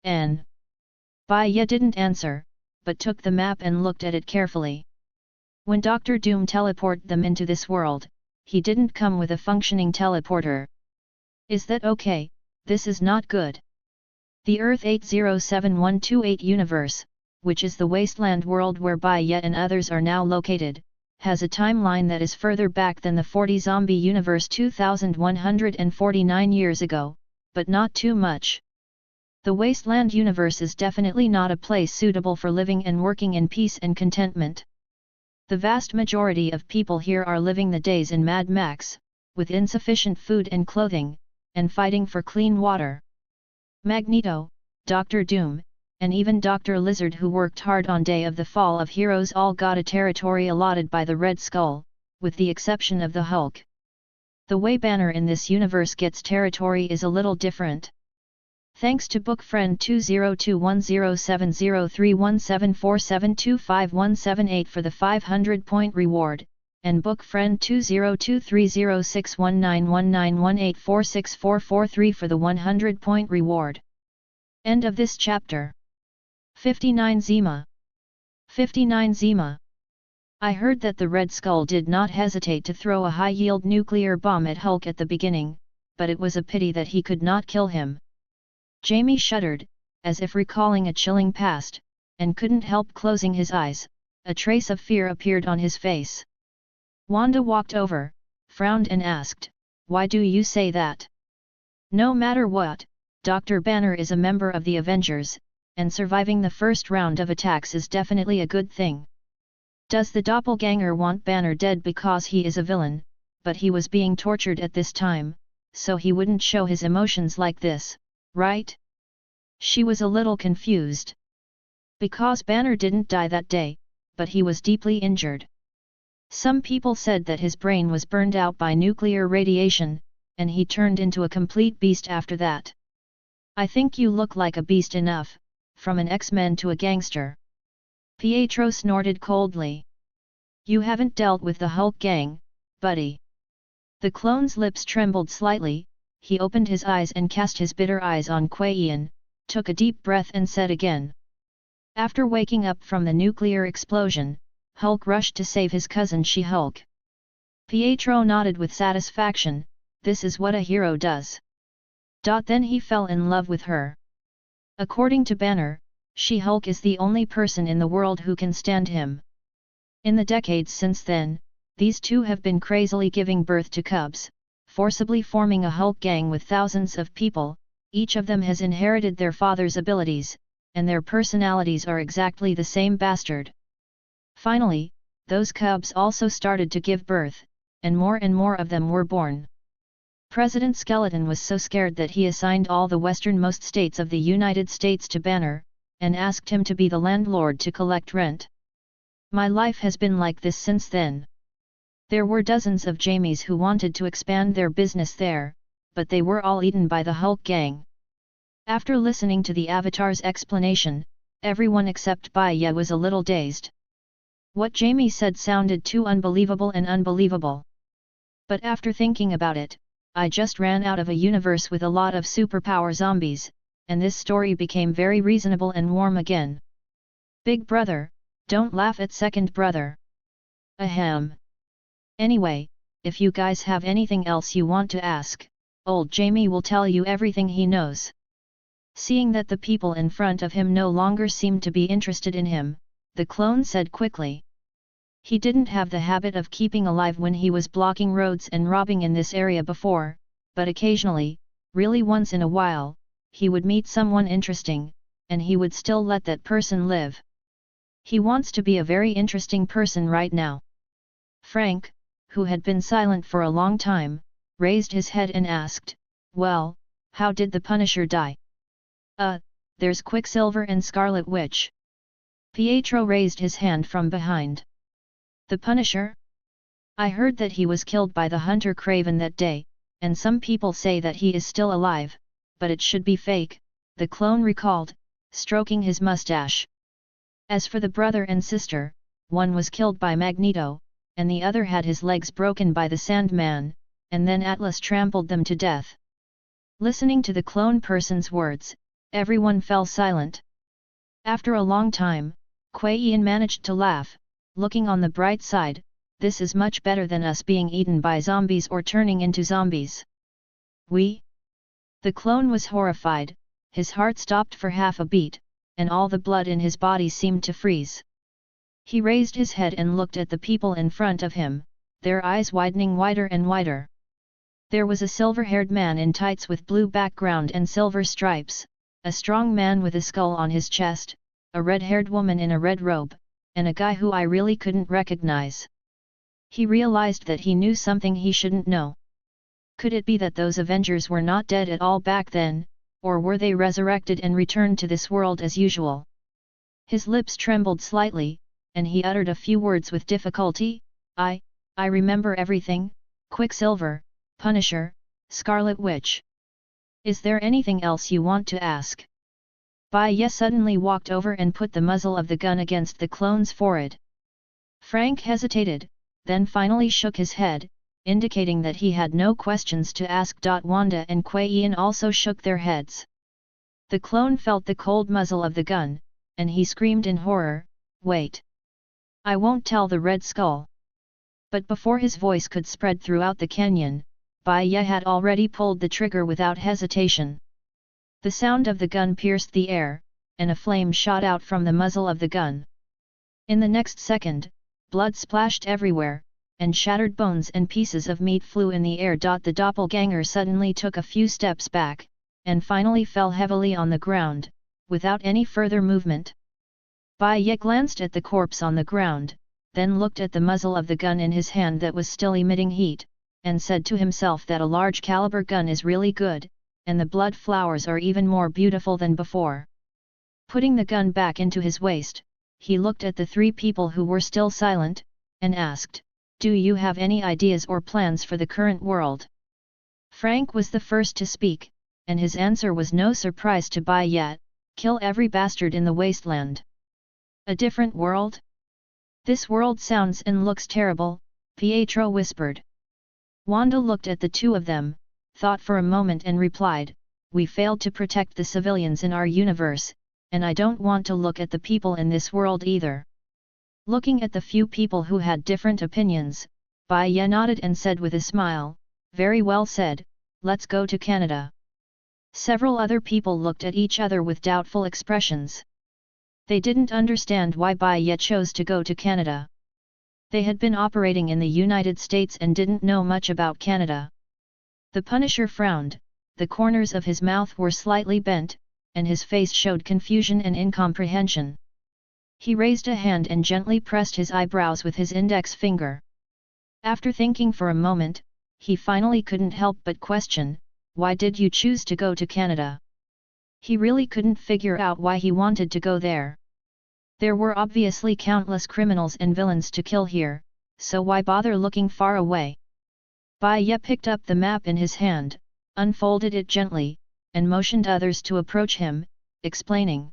Bai Ye didn't answer, but took the map and looked at it carefully. When Dr. Doom teleported them into this world, he didn't come with a functioning teleporter. Is that okay? This is not good. The Earth 807128 universe, which is the wasteland world where Bai Ye and others are now located, has a timeline that is further back than the 40 zombie universe 2149 years ago, but not too much. The wasteland universe is definitely not a place suitable for living and working in peace and contentment. The vast majority of people here are living the days in Mad Max, with insufficient food and clothing, and fighting for clean water. Magneto, Dr. Doom, and even Dr. Lizard, who worked hard on Day of the Fall of Heroes, all got a territory allotted by the Red Skull, with the exception of the Hulk. The way Banner in this universe gets territory is a little different. Thanks to book friend 20210703174725178 for the 500-point reward, and book friend 202306191918464443 for the 100-point reward. End of this chapter. 59 Zima. 59 Zima. I heard that the Red Skull did not hesitate to throw a high-yield nuclear bomb at Hulk at the beginning, but it was a pity that he could not kill him. Jamie shuddered, as if recalling a chilling past, and couldn't help closing his eyes. A trace of fear appeared on his face. Wanda walked over, frowned and asked, "Why do you say that?" "No matter what, Dr. Banner is a member of the Avengers, and surviving the first round of attacks is definitely a good thing. Does the doppelganger want Banner dead because he is a villain, but he was being tortured at this time, so he wouldn't show his emotions like this, right?" She was a little confused. Because Banner didn't die that day, but he was deeply injured. Some people said that his brain was burned out by nuclear radiation, and he turned into a complete beast after that. "I think you look like a beast enough, from an X-Men to a gangster." Pietro snorted coldly. "You haven't dealt with the Hulk gang, buddy." The clone's lips trembled slightly. He opened his eyes and cast his bitter eyes on Kuei Yin, took a deep breath and said again. After waking up from the nuclear explosion, Hulk rushed to save his cousin She-Hulk. Pietro nodded with satisfaction. This is what a hero does. Then he fell in love with her. According to Banner, She-Hulk is the only person in the world who can stand him. In the decades since then, these two have been crazily giving birth to cubs, forcibly forming a Hulk gang with thousands of people. Each of them has inherited their father's abilities, and their personalities are exactly the same bastard. Finally, those cubs also started to give birth, and more of them were born. President Skeleton was so scared that he assigned all the westernmost states of the United States to Banner, and asked him to be the landlord to collect rent. My life has been like this since then. There were dozens of Jamies who wanted to expand their business there, but they were all eaten by the Hulk gang. After listening to the Avatar's explanation, everyone except Bai Ye was a little dazed. What Jamie said sounded too unbelievable and unbelievable. But after thinking about it, I just ran out of a universe with a lot of superpower zombies, and this story became very reasonable and warm again. Big brother, don't laugh at second brother. Ahem. Anyway, if you guys have anything else you want to ask, old Jamie will tell you everything he knows. Seeing that the people in front of him no longer seemed to be interested in him, the clone said quickly. He didn't have the habit of keeping alive when he was blocking roads and robbing in this area before, but occasionally, really once in a while, he would meet someone interesting, and he would still let that person live. He wants to be a very interesting person right now. Frank, who had been silent for a long time, raised his head and asked, "Well, how did the Punisher die?" There's Quicksilver and Scarlet Witch." Pietro raised his hand from behind. "The Punisher? I heard that he was killed by the Hunter Craven that day, and some people say that he is still alive, but it should be fake," the clone recalled, stroking his mustache. "As for the brother and sister, one was killed by Magneto, and the other had his legs broken by the Sandman, and then Atlas trampled them to death." Listening to the clone person's words, everyone fell silent. After a long time, Kuei Yin managed to laugh, looking on the bright side. "This is much better than us being eaten by zombies or turning into zombies." "We?" The clone was horrified, his heart stopped for half a beat, and all the blood in his body seemed to freeze. He raised his head and looked at the people in front of him, their eyes widening wider and wider. There was a silver-haired man in tights with blue background and silver stripes, a strong man with a skull on his chest, a red-haired woman in a red robe, and a guy who I really couldn't recognize. He realized that he knew something he shouldn't know. Could it be that those Avengers were not dead at all back then, or were they resurrected and returned to this world as usual? His lips trembled slightly, and he uttered a few words with difficulty. I remember everything, Quicksilver, Punisher, Scarlet Witch. Is there anything else you want to ask?" Bai Ye suddenly walked over and put the muzzle of the gun against the clone's forehead. Frank hesitated, then finally shook his head, indicating that he had no questions to ask. Wanda and Kuei Yan also shook their heads. The clone felt the cold muzzle of the gun, and he screamed in horror, "Wait! I won't tell the Red Skull." But before his voice could spread throughout the canyon, Bai Ye had already pulled the trigger without hesitation. The sound of the gun pierced the air, and a flame shot out from the muzzle of the gun. In the next second, blood splashed everywhere, and shattered bones and pieces of meat flew in the air. The doppelganger suddenly took a few steps back, and finally fell heavily on the ground, without any further movement. Bai Ye glanced at the corpse on the ground, then looked at the muzzle of the gun in his hand that was still emitting heat, and said to himself that a large caliber gun is really good, and the blood flowers are even more beautiful than before. Putting the gun back into his waist, he looked at the three people who were still silent, and asked, "Do you have any ideas or plans for the current world?" Frank was the first to speak, and his answer was no surprise to Bai Ye: "Kill every bastard in the wasteland." "A different world? This world sounds and looks terrible," Pietro whispered. Wanda looked at the two of them, thought for a moment and replied, "We failed to protect the civilians in our universe, and I don't want to look at the people in this world either." Looking at the few people who had different opinions, Bai Ye nodded and said with a smile, "Very well said, let's go to Canada." Several other people looked at each other with doubtful expressions. They didn't understand why Bai Ye chose to go to Canada. They had been operating in the United States and didn't know much about Canada. The Punisher frowned, the corners of his mouth were slightly bent, and his face showed confusion and incomprehension. He raised a hand and gently pressed his eyebrows with his index finger. After thinking for a moment, he finally couldn't help but question, "Why did you choose to go to Canada?" He really couldn't figure out why he wanted to go there. There were obviously countless criminals and villains to kill here, so why bother looking far away? Bai Ye picked up the map in his hand, unfolded it gently, and motioned others to approach him, explaining,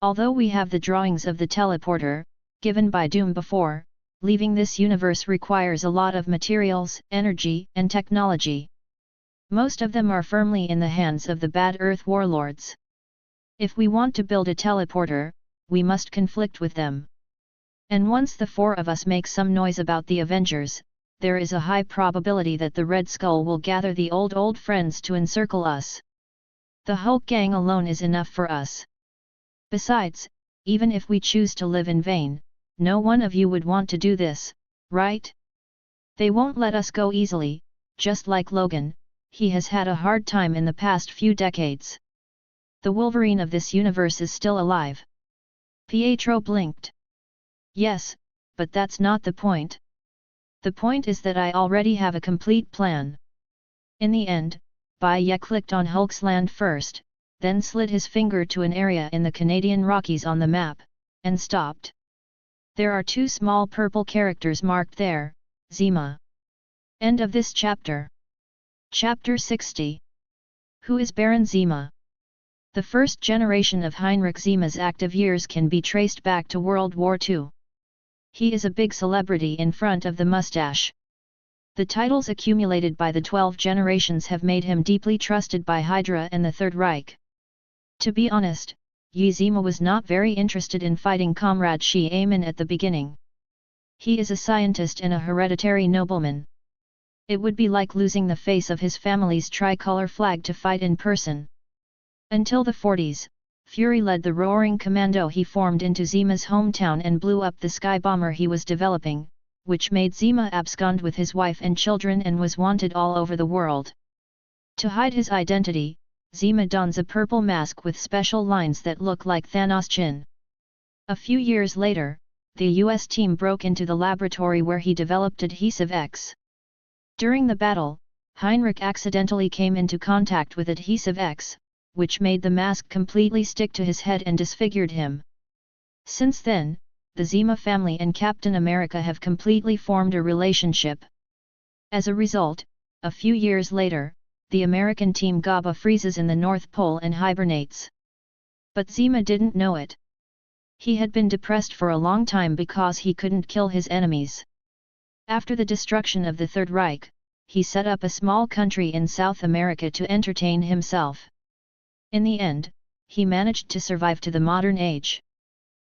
"Although we have the drawings of the teleporter, given by Doom before, leaving this universe requires a lot of materials, energy, and technology. Most of them are firmly in the hands of the bad Earth warlords. If we want to build a teleporter, we must conflict with them. And once the four of us make some noise about the Avengers, there is a high probability that the Red Skull will gather the old friends to encircle us. The Hulk gang alone is enough for us. Besides, even if we choose to live in vain, no one of you would want to do this, right? They won't let us go easily, just like Logan, he has had a hard time in the past few decades. The Wolverine of this universe is still alive." Pietro blinked. "Yes, but that's not the point. The point is that I already have a complete plan." In the end, Bai Ye clicked on Hulk's land first, then slid his finger to an area in the Canadian Rockies on the map, and stopped. There are two small purple characters marked there, Zima. End of this chapter. Chapter 60. Who is Baron Zima? The first generation of Heinrich Zima's active years can be traced back to World War II. He is a big celebrity in front of the mustache. The titles accumulated by the 12 generations have made him deeply trusted by Hydra and the Third Reich. To be honest, Ye Zima was not very interested in fighting Comrade Shi Amin at the beginning. He is a scientist and a hereditary nobleman. It would be like losing the face of his family's tricolor flag to fight in person. Until the 40s, Fury led the Roaring Commando he formed into Zima's hometown and blew up the sky bomber he was developing, which made Zima abscond with his wife and children and was wanted all over the world. To hide his identity, Zima dons a purple mask with special lines that look like Thanos' chin. A few years later, the US team broke into the laboratory where he developed Adhesive X. During the battle, Heinrich accidentally came into contact with Adhesive X, which made the mask completely stick to his head and disfigured him. Since then, the Zima family and Captain America have completely formed a relationship. As a result, a few years later, the American team Gaba freezes in the North Pole and hibernates. But Zima didn't know it. He had been depressed for a long time because he couldn't kill his enemies. After the destruction of the Third Reich, he set up a small country in South America to entertain himself. In the end, he managed to survive to the modern age.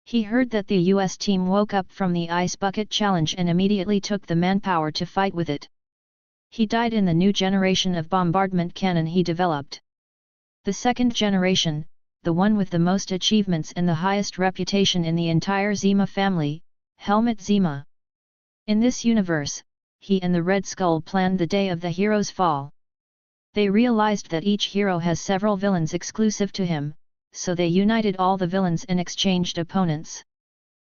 He heard that the US team woke up from the ice bucket challenge and immediately took the manpower to fight with it. He died in the new generation of bombardment cannon he developed. The second generation, the one with the most achievements and the highest reputation in the entire Zima family, Helmut Zima. In this universe, he and the Red Skull planned the day of the hero's fall. They realized that each hero has several villains exclusive to him, so they united all the villains and exchanged opponents.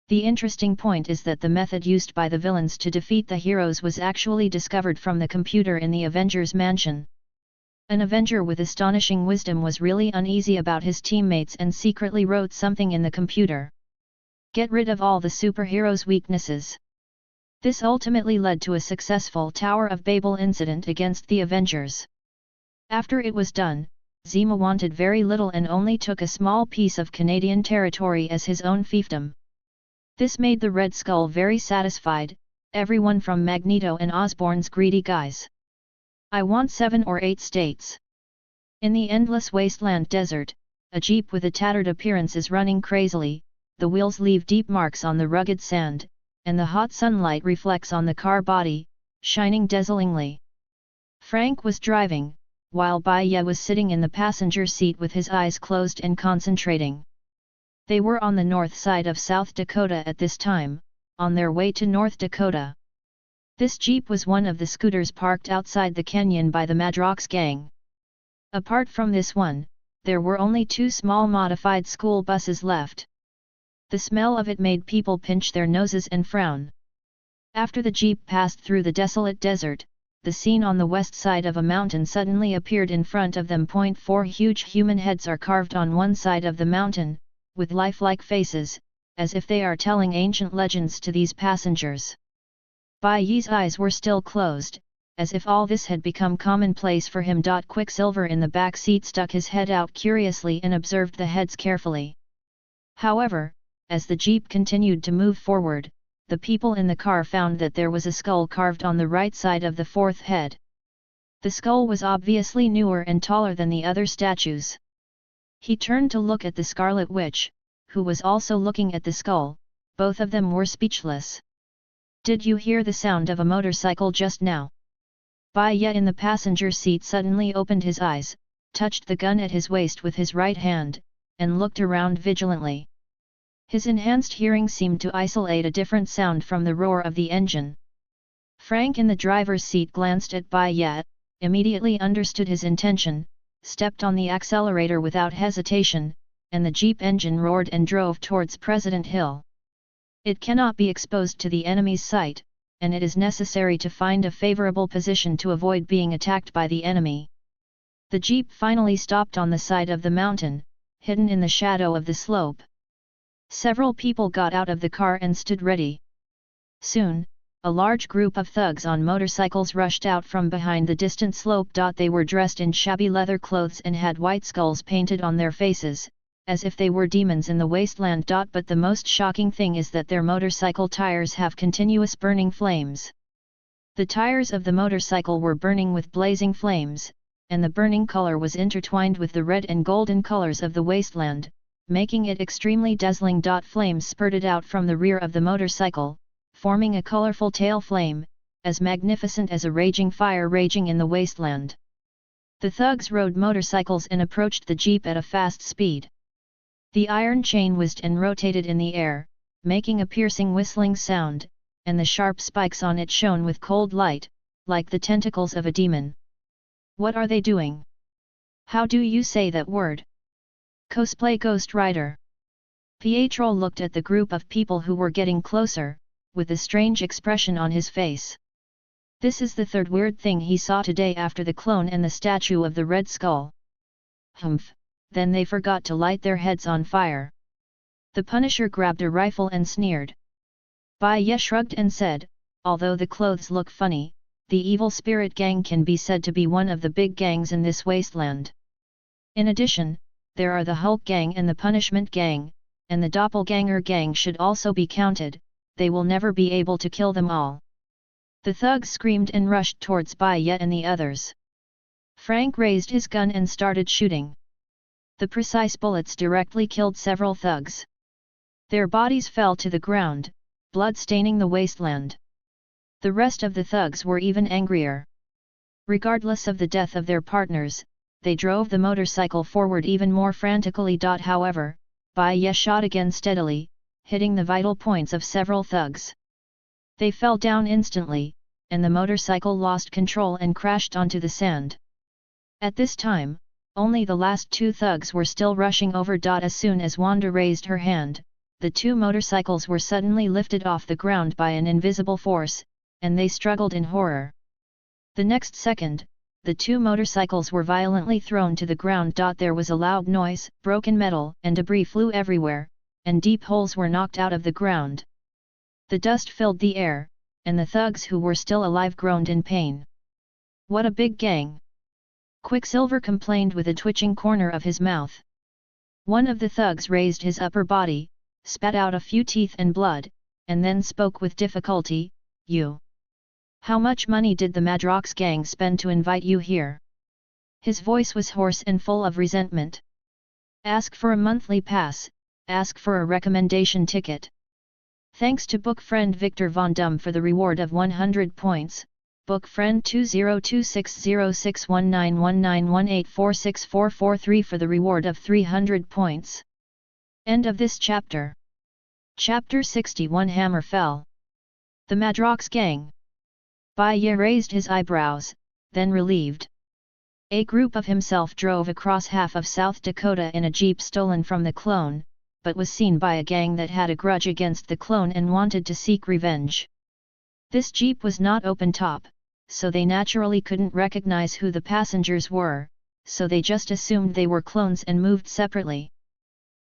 The interesting point is that the method used by the villains to defeat the heroes was actually discovered from the computer in the Avengers mansion. An Avenger with astonishing wisdom was really uneasy about his teammates and secretly wrote something in the computer. Get rid of all the superheroes' weaknesses. This ultimately led to a successful Tower of Babel incident against the Avengers. After it was done, Zima wanted very little and only took a small piece of Canadian territory as his own fiefdom. This made the Red Skull very satisfied, everyone from Magneto and Osborn's greedy guys. I want 7 or 8 states. In the endless wasteland desert, a jeep with a tattered appearance is running crazily, the wheels leave deep marks on the rugged sand, and the hot sunlight reflects on the car body, shining dazzlingly. Frank was driving, while Bai Ye was sitting in the passenger seat with his eyes closed and concentrating. They were on the north side of South Dakota at this time, on their way to North Dakota. This jeep was one of the scooters parked outside the canyon by the Madrox gang. Apart from this one, there were only 2 small modified school buses left. The smell of it made people pinch their noses and frown. After the jeep passed through the desolate desert, the scene on the west side of a mountain suddenly appeared in front of them. 4 huge human heads are carved on one side of the mountain, with lifelike faces, as if they are telling ancient legends to these passengers. Bai Ye's eyes were still closed, as if all this had become commonplace for him. Quicksilver in the back seat stuck his head out curiously and observed the heads carefully. However, as the jeep continued to move forward, the people in the car found that there was a skull carved on the right side of the 4th head. The skull was obviously newer and taller than the other statues. He turned to look at the Scarlet Witch, who was also looking at the skull. Both of them were speechless. Did you hear the sound of a motorcycle just now? Bai Ye in the passenger seat suddenly opened his eyes, touched the gun at his waist with his right hand, and looked around vigilantly. His enhanced hearing seemed to isolate a different sound from the roar of the engine. Frank in the driver's seat glanced at Bai Ye, immediately understood his intention, stepped on the accelerator without hesitation, and the jeep engine roared and drove towards President Hill. It cannot be exposed to the enemy's sight, and it is necessary to find a favorable position to avoid being attacked by the enemy. The jeep finally stopped on the side of the mountain, hidden in the shadow of the slope. Several people got out of the car and stood ready. Soon, a large group of thugs on motorcycles rushed out from behind the distant slope. They were dressed in shabby leather clothes and had white skulls painted on their faces, as if they were demons in the wasteland. But the most shocking thing is that their motorcycle tires have continuous burning flames. The tires of the motorcycle were burning with blazing flames, and the burning color was intertwined with the red and golden colors of the wasteland, making it extremely dazzling. Flames spurted out from the rear of the motorcycle, forming a colorful tail flame, as magnificent as a raging fire raging in the wasteland. The thugs rode motorcycles and approached the jeep at a fast speed. The iron chain whizzed and rotated in the air, making a piercing whistling sound, and the sharp spikes on it shone with cold light, like the tentacles of a demon. What are they doing? How do you say that word? Cosplay Ghost Rider. Pietro looked at the group of people who were getting closer, with a strange expression on his face. This is the third weird thing he saw today after the clone and the statue of the Red Skull. Humph, then they forgot to light their heads on fire. The Punisher grabbed a rifle and sneered. Bai Ye shrugged and said, although the clothes look funny, the Evil Spirit Gang can be said to be one of the big gangs in this wasteland. In addition, there are the Hulk Gang and the Punishment Gang, and the Doppelganger Gang should also be counted. They will never be able to kill them all. The thugs screamed and rushed towards Bai Ye and the others. Frank raised his gun and started shooting. The precise bullets directly killed several thugs. Their bodies fell to the ground, blood staining the wasteland. The rest of the thugs were even angrier. Regardless of the death of their partners, they drove the motorcycle forward even more frantically. However, Bai Ye shot again steadily, hitting the vital points of several thugs. They fell down instantly, and the motorcycle lost control and crashed onto the sand. At this time, only the last two thugs were still rushing over. As soon as Wanda raised her hand, the two motorcycles were suddenly lifted off the ground by an invisible force, and they struggled in horror. The next second, the two motorcycles were violently thrown to the ground. There was a loud noise, broken metal and debris flew everywhere, and deep holes were knocked out of the ground. The dust filled the air, and the thugs who were still alive groaned in pain. "What a big gang!" Quicksilver complained with a twitching corner of his mouth. One of the thugs raised his upper body, spat out a few teeth and blood, and then spoke with difficulty, "You. How much money did the Madrox gang spend to invite you here?" His voice was hoarse and full of resentment. "Ask for a monthly pass, ask for a recommendation ticket." Thanks to book friend Victor Von Dum for the reward of 100 points, book friend 202606191918464443 for the reward of 300 points. End of this chapter. Chapter 61 Hammer Fell. The Madrox gang. Bai Ye raised his eyebrows, then relieved. A group of himself drove across half of South Dakota in a jeep stolen from the clone, but was seen by a gang that had a grudge against the clone and wanted to seek revenge. This jeep was not open top, so they naturally couldn't recognize who the passengers were, so they just assumed they were clones and moved separately.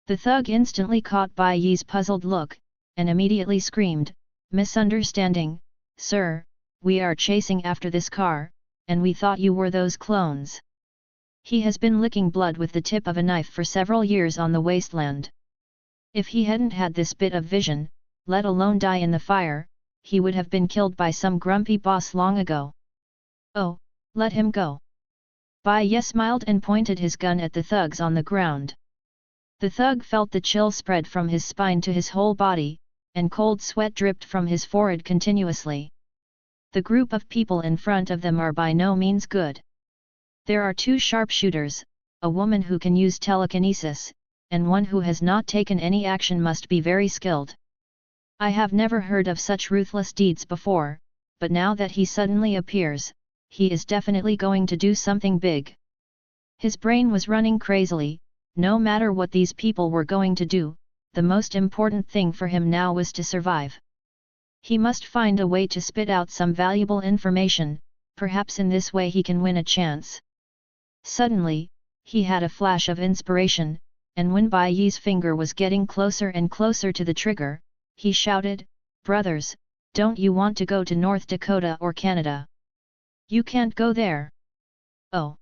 The thug instantly caught Bai Ye's puzzled look, and immediately screamed, "Misunderstanding, sir, we are chasing after this car, and we thought you were those clones." He has been licking blood with the tip of a knife for several years on the wasteland. If he hadn't had this bit of vision, let alone die in the fire, he would have been killed by some grumpy boss long ago. "Oh, let him go." Bai Ye smiled and pointed his gun at the thugs on the ground. The thug felt the chill spread from his spine to his whole body, and cold sweat dripped from his forehead continuously. The group of people in front of them are by no means good. There are two sharpshooters, a woman who can use telekinesis, and one who has not taken any action must be very skilled. I have never heard of such ruthless deeds before, but now that he suddenly appears, he is definitely going to do something big. His brain was running crazily. No matter what these people were going to do, the most important thing for him now was to survive. He must find a way to spit out some valuable information, perhaps in this way he can win a chance. Suddenly, he had a flash of inspiration, and when Bai Ye's finger was getting closer and closer to the trigger, he shouted, "Brothers, don't you want to go to North Dakota or Canada? You can't go there." "Oh!"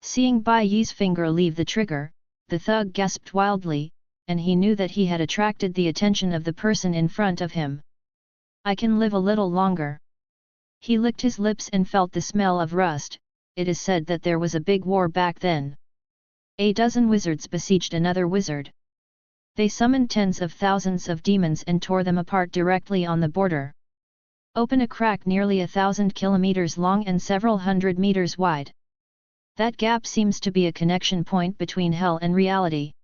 Seeing Bai Ye's finger leave the trigger, the thug gasped wildly, and he knew that he had attracted the attention of the person in front of him. "I can live a little longer." He licked his lips and felt the smell of rust. It is said that there was a big war back then. A dozen wizards besieged another wizard. They summoned tens of thousands of demons and tore them apart directly on the border. Open a crack nearly 1,000 kilometers long and several hundred meters wide. That gap seems to be a connection point between hell and reality.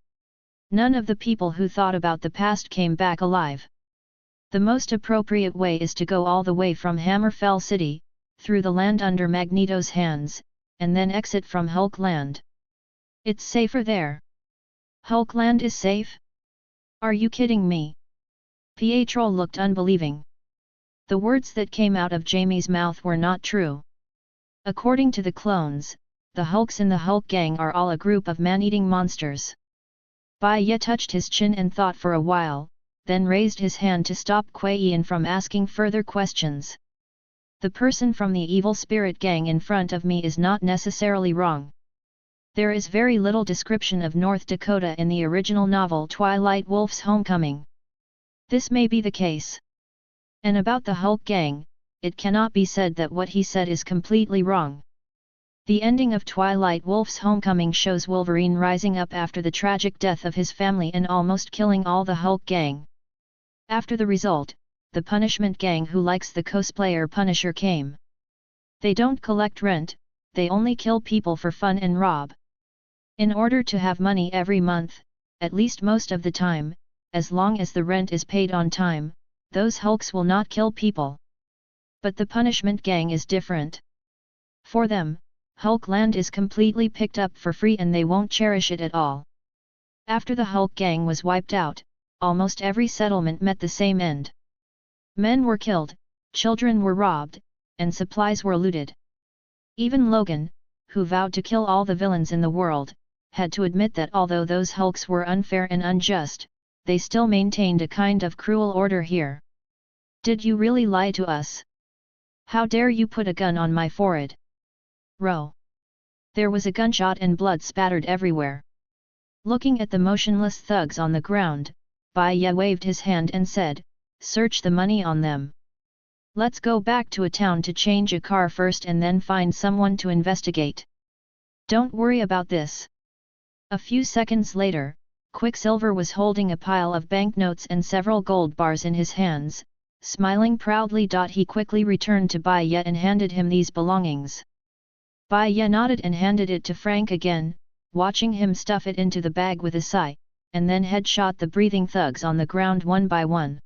None of the people who thought about the past came back alive. The most appropriate way is to go all the way from Hammerfell City, through the land under Magneto's hands, and then exit from Hulk Land. It's safer there. Hulk Land is safe? Are you kidding me? Pietro looked unbelieving. The words that came out of Jamie's mouth were not true. According to the clones, the Hulks in the Hulk gang are all a group of man-eating monsters. Bai Ye touched his chin and thought for a while, then raised his hand to stop Kuei Yin from asking further questions. The person from the evil spirit gang in front of me is not necessarily wrong. There is very little description of North Dakota in the original novel Twilight Wolf's Homecoming. This may be the case. And about the Hulk gang, it cannot be said that what he said is completely wrong. The ending of Twilight Wolf's Homecoming shows Wolverine rising up after the tragic death of his family and almost killing all the Hulk gang. After the result, the Punishment Gang who likes the cosplayer Punisher came. They don't collect rent, they only kill people for fun and rob. In order to have money every month, at least most of the time, as long as the rent is paid on time, those Hulks will not kill people. But the Punishment Gang is different. For them, Hulk land is completely picked up for free and they won't cherish it at all. After the Hulk gang was wiped out, almost every settlement met the same end. Men were killed, children were robbed, and supplies were looted. Even Logan, who vowed to kill all the villains in the world, had to admit that although those Hulks were unfair and unjust, they still maintained a kind of cruel order here. Did you really lie to us? How dare you put a gun on my forehead? Row. There was a gunshot and blood spattered everywhere. Looking at the motionless thugs on the ground, Bai Ye waved his hand and said, "Search the money on them. Let's go back to a town to change a car first and then find someone to investigate. Don't worry about this." A few seconds later, Quicksilver was holding a pile of banknotes and several gold bars in his hands, smiling proudly. He quickly returned to Bai Ye and handed him these belongings. Bai Ye nodded and handed it to Frank again, watching him stuff it into the bag with a sigh, and then headshot the breathing thugs on the ground one by one.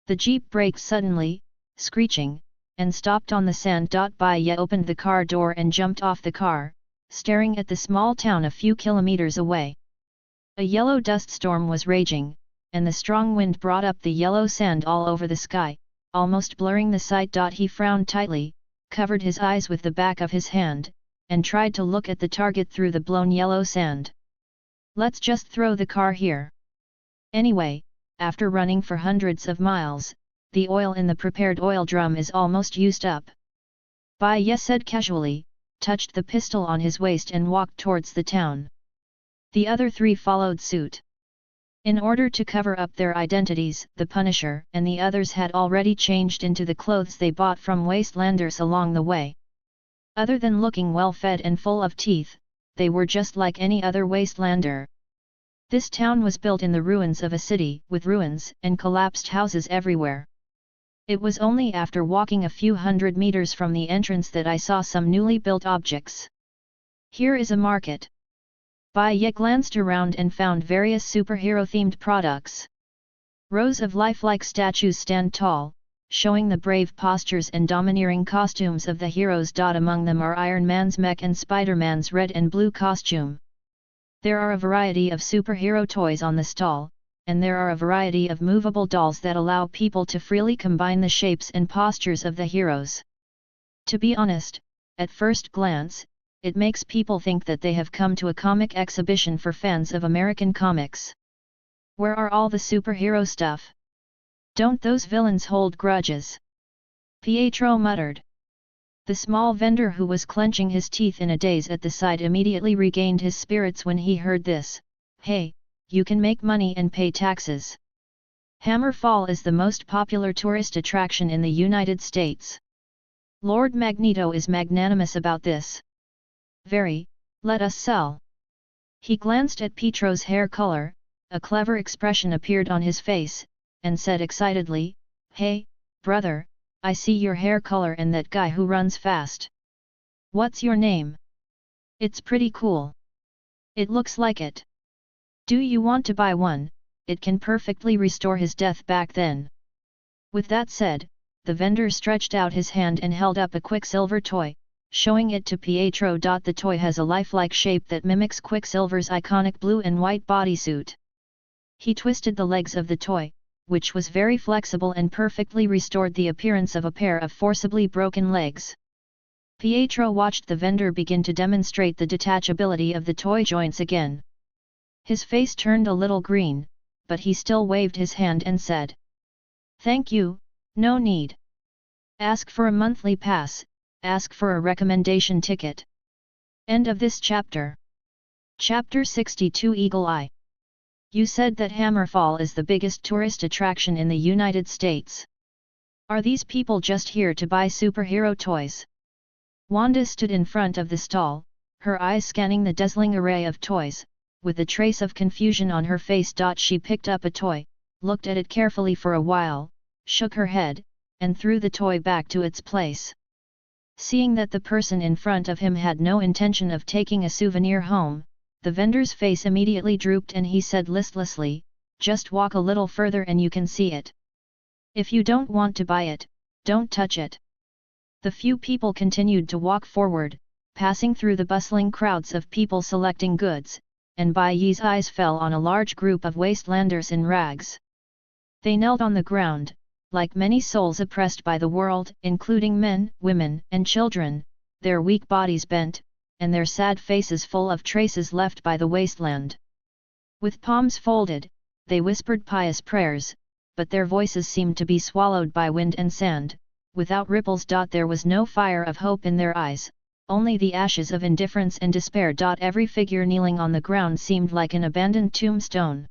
The jeep braked suddenly, screeching, and stopped on the sand. Bai Ye opened the car door and jumped off the car, staring at the small town a few kilometers away. A yellow dust storm was raging, and the strong wind brought up the yellow sand all over the sky, almost blurring the sight. He frowned tightly, covered his eyes with the back of his hand, and tried to look at the target through the blown yellow sand. "Let's just throw the car here. Anyway, after running for hundreds of miles, the oil in the prepared oil drum is almost used up." Bai Ye said casually, touched the pistol on his waist and walked towards the town. The other three followed suit. In order to cover up their identities, the Punisher and the others had already changed into the clothes they bought from wastelanders along the way. Other than looking well-fed and full of teeth, they were just like any other wastelander. This town was built in the ruins of a city, with ruins and collapsed houses everywhere. It was only after walking a few hundred meters from the entrance that I saw some newly built objects. Here is a market. Bai Ye glanced around and found various superhero-themed products. Rows of lifelike statues stand tall, showing the brave postures and domineering costumes of the heroes. Among them are Iron Man's mech and Spider-Man's red and blue costume. There are a variety of superhero toys on the stall, and there are a variety of movable dolls that allow people to freely combine the shapes and postures of the heroes. To be honest, at first glance, it makes people think that they have come to a comic exhibition for fans of American comics. Where are all the superhero stuff? Don't those villains hold grudges? Pietro muttered. The small vendor, who was clenching his teeth in a daze at the sight, immediately regained his spirits when he heard this. "Hey, you can make money and pay taxes. Hammerfall is the most popular tourist attraction in the United States. Lord Magneto is magnanimous about this. Very, let us sell." He glanced at Pietro's hair color, a clever expression appeared on his face, and said excitedly, "Hey, brother, I see your hair color and that guy who runs fast. What's your name? It's pretty cool. It looks like it. Do you want to buy one? It can perfectly restore his death back then." With that said, the vendor stretched out his hand and held up a Quicksilver toy, showing it to Pietro. The toy has a lifelike shape that mimics Quicksilver's iconic blue and white bodysuit. He twisted the legs of the toy, which was very flexible and perfectly restored the appearance of a pair of forcibly broken legs. Pietro watched the vendor begin to demonstrate the detachability of the toy joints again. His face turned a little green, but he still waved his hand and said, "Thank you, no need. Ask for a monthly pass, ask for a recommendation ticket." End of this chapter. Chapter 62 Eagle Eye. You said that Hammerfall is the biggest tourist attraction in the United States. Are these people just here to buy superhero toys? Wanda stood in front of the stall, her eyes scanning the dazzling array of toys, with a trace of confusion on her face. She picked up a toy, looked at it carefully for a while, shook her head, and threw the toy back to its place. Seeing that the person in front of him had no intention of taking a souvenir home, the vendor's face immediately drooped and he said listlessly, "Just walk a little further and you can see it. If you don't want to buy it, don't touch it." The few people continued to walk forward, passing through the bustling crowds of people selecting goods, and Bai Ye's eyes fell on a large group of wastelanders in rags. They knelt on the ground, like many souls oppressed by the world, including men, women, and children, their weak bodies bent, and their sad faces full of traces left by the wasteland. With palms folded, they whispered pious prayers, but their voices seemed to be swallowed by wind and sand, without ripples. There was no fire of hope in their eyes, only the ashes of indifference and despair. Every figure kneeling on the ground seemed like an abandoned tombstone.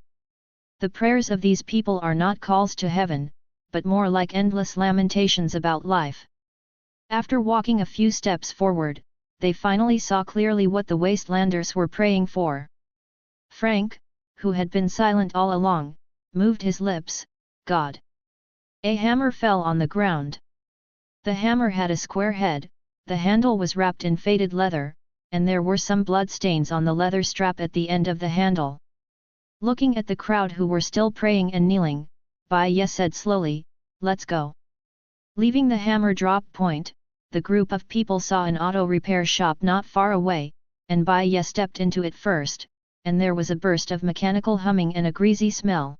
The prayers of these people are not calls to heaven, but more like endless lamentations about life. After walking a few steps forward, they finally saw clearly what the wastelanders were praying for. Frank, who had been silent all along, moved his lips. "God." A hammer fell on the ground. The hammer had a square head, the handle was wrapped in faded leather, and there were some blood stains on the leather strap at the end of the handle. Looking at the crowd who were still praying and kneeling, Bai Ye said slowly, "Let's go." Leaving the hammer drop point, the group of people saw an auto repair shop not far away, and Bai Ye stepped into it first, and there was a burst of mechanical humming and a greasy smell.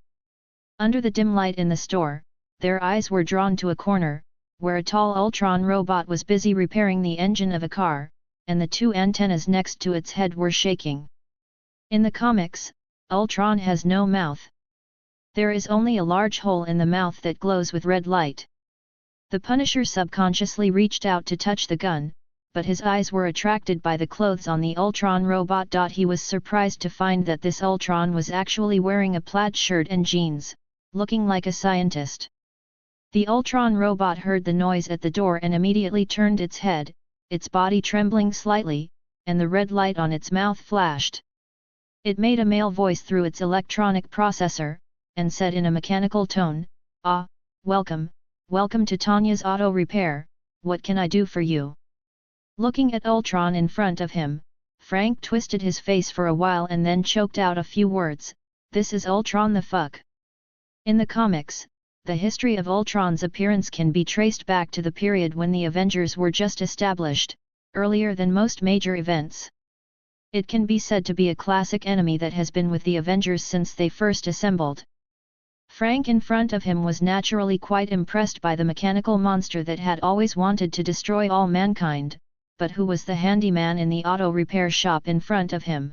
Under the dim light in the store, their eyes were drawn to a corner, where a tall Ultron robot was busy repairing the engine of a car, and the two antennas next to its head were shaking. In the comics, Ultron has no mouth. There is only a large hole in the mouth that glows with red light. The Punisher subconsciously reached out to touch the gun, but his eyes were attracted by the clothes on the Ultron robot. He was surprised to find that this Ultron was actually wearing a plaid shirt and jeans, looking like a scientist. The Ultron robot heard the noise at the door and immediately turned its head, its body trembling slightly, and the red light on its mouth flashed. It made a male voice through its electronic processor, and said in a mechanical tone, "Ah, welcome to Tanya's Auto Repair, what can I do for you?" Looking at Ultron in front of him, Frank twisted his face for a while and then choked out a few words, "This is Ultron the fuck." In the comics, the history of Ultron's appearance can be traced back to the period when the Avengers were just established, earlier than most major events. It can be said to be a classic enemy that has been with the Avengers since they first assembled. Frank in front of him was naturally quite impressed by the mechanical monster that had always wanted to destroy all mankind, but who was the handyman in the auto repair shop in front of him.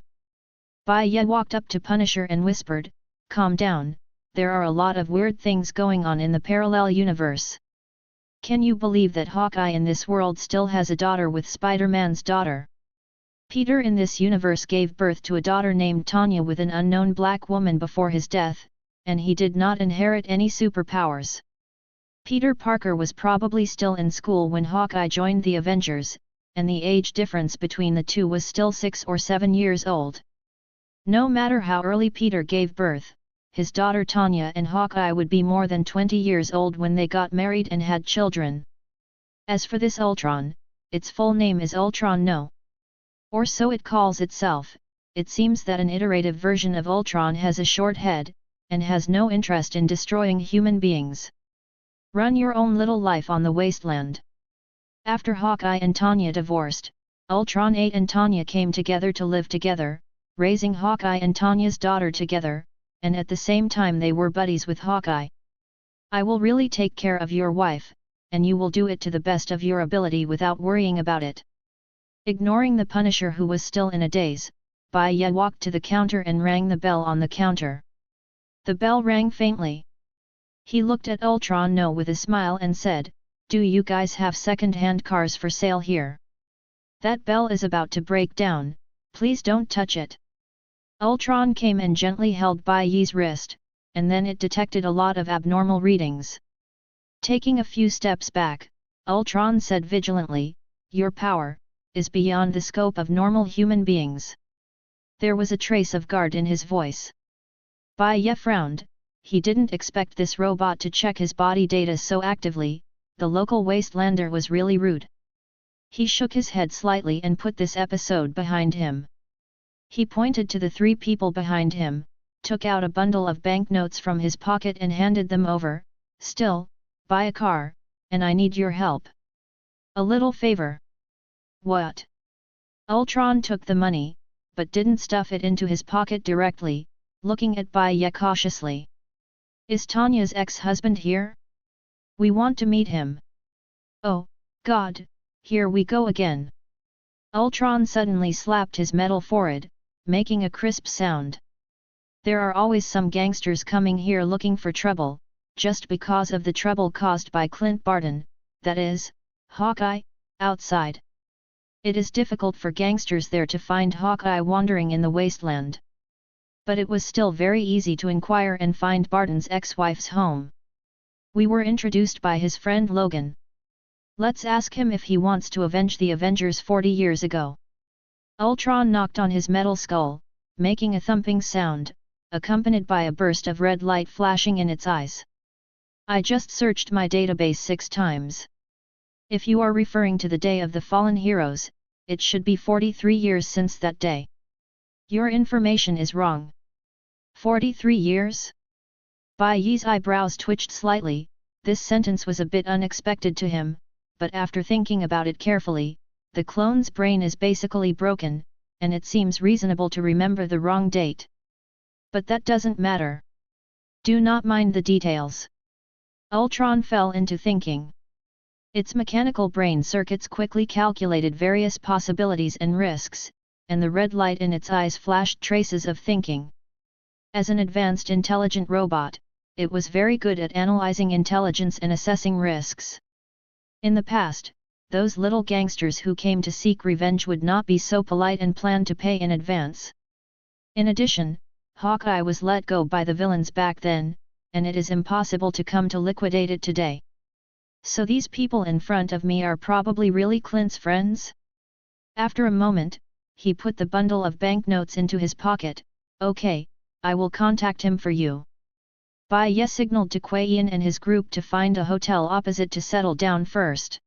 Bai Ye walked up to Punisher and whispered, "Calm down, there are a lot of weird things going on in the parallel universe. Can you believe that Hawkeye in this world still has a daughter with Spider-Man's daughter? Peter in this universe gave birth to a daughter named Tanya with an unknown black woman before his death, and he did not inherit any superpowers. Peter Parker was probably still in school when Hawkeye joined the Avengers, and the age difference between the two was still 6 or 7 years old. No matter how early Peter gave birth, his daughter Tanya and Hawkeye would be more than 20 years old when they got married and had children. As for this Ultron, its full name is Ultron No. Or so it calls itself. It seems that an iterative version of Ultron has a short head, and has no interest in destroying human beings. Run your own little life on the wasteland." After Hawkeye and Tanya divorced, Ultron 8 and Tanya came together to live together, raising Hawkeye and Tanya's daughter together, and at the same time they were buddies with Hawkeye. "I will really take care of your wife, and you will do it to the best of your ability without worrying about it." Ignoring the Punisher who was still in a daze, Bai Ye walked to the counter and rang the bell on the counter. The bell rang faintly. He looked at Ultron No with a smile and said, "Do you guys have second-hand cars for sale here? That bell is about to break down, please don't touch it." Ultron came and gently held Bai Ye's wrist, and then it detected a lot of abnormal readings. Taking a few steps back, Ultron said vigilantly, "Your power is beyond the scope of normal human beings." There was a trace of guard in his voice. Bai Ye frowned. He didn't expect this robot to check his body data so actively. The local wastelander was really rude. He shook his head slightly and put this episode behind him. He pointed to the three people behind him, took out a bundle of banknotes from his pocket and handed them over. "Still, buy a car, and I need your help. A little favor." "What?" Ultron took the money, but didn't stuff it into his pocket directly, looking at Bai Ye cautiously. "Is Tanya's ex-husband here? We want to meet him." "Oh, God, here we go again." Ultron suddenly slapped his metal forehead, making a crisp sound. "There are always some gangsters coming here looking for trouble, just because of the trouble caused by Clint Barton, that is, Hawkeye, outside. It is difficult for gangsters there to find Hawkeye wandering in the wasteland. But it was still very easy to inquire and find Barton's ex-wife's home. We were introduced by his friend Logan. Let's ask him if he wants to avenge the Avengers 40 years ago." Ultron knocked on his metal skull, making a thumping sound, accompanied by a burst of red light flashing in its eyes. "I just searched my database 6 times. If you are referring to the Day of the Fallen Heroes, it should be 43 years since that day. Your information is wrong." 43 years? Bai Ye's eyebrows twitched slightly. This sentence was a bit unexpected to him, but after thinking about it carefully, the clone's brain is basically broken, and it seems reasonable to remember the wrong date. But that doesn't matter. Do not mind the details. Ultron fell into thinking. Its mechanical brain circuits quickly calculated various possibilities and risks, and the red light in its eyes flashed traces of thinking. As an advanced intelligent robot, it was very good at analyzing intelligence and assessing risks. In the past, those little gangsters who came to seek revenge would not be so polite and planned to pay in advance. In addition, Hawkeye was let go by the villains back then, and it is impossible to come to liquidate it today. So these people in front of me are probably really Clint's friends? After a moment, he put the bundle of banknotes into his pocket. "Okay, I will contact him for you." Bai Ye signaled to Kuei Yin and his group to find a hotel opposite to settle down first.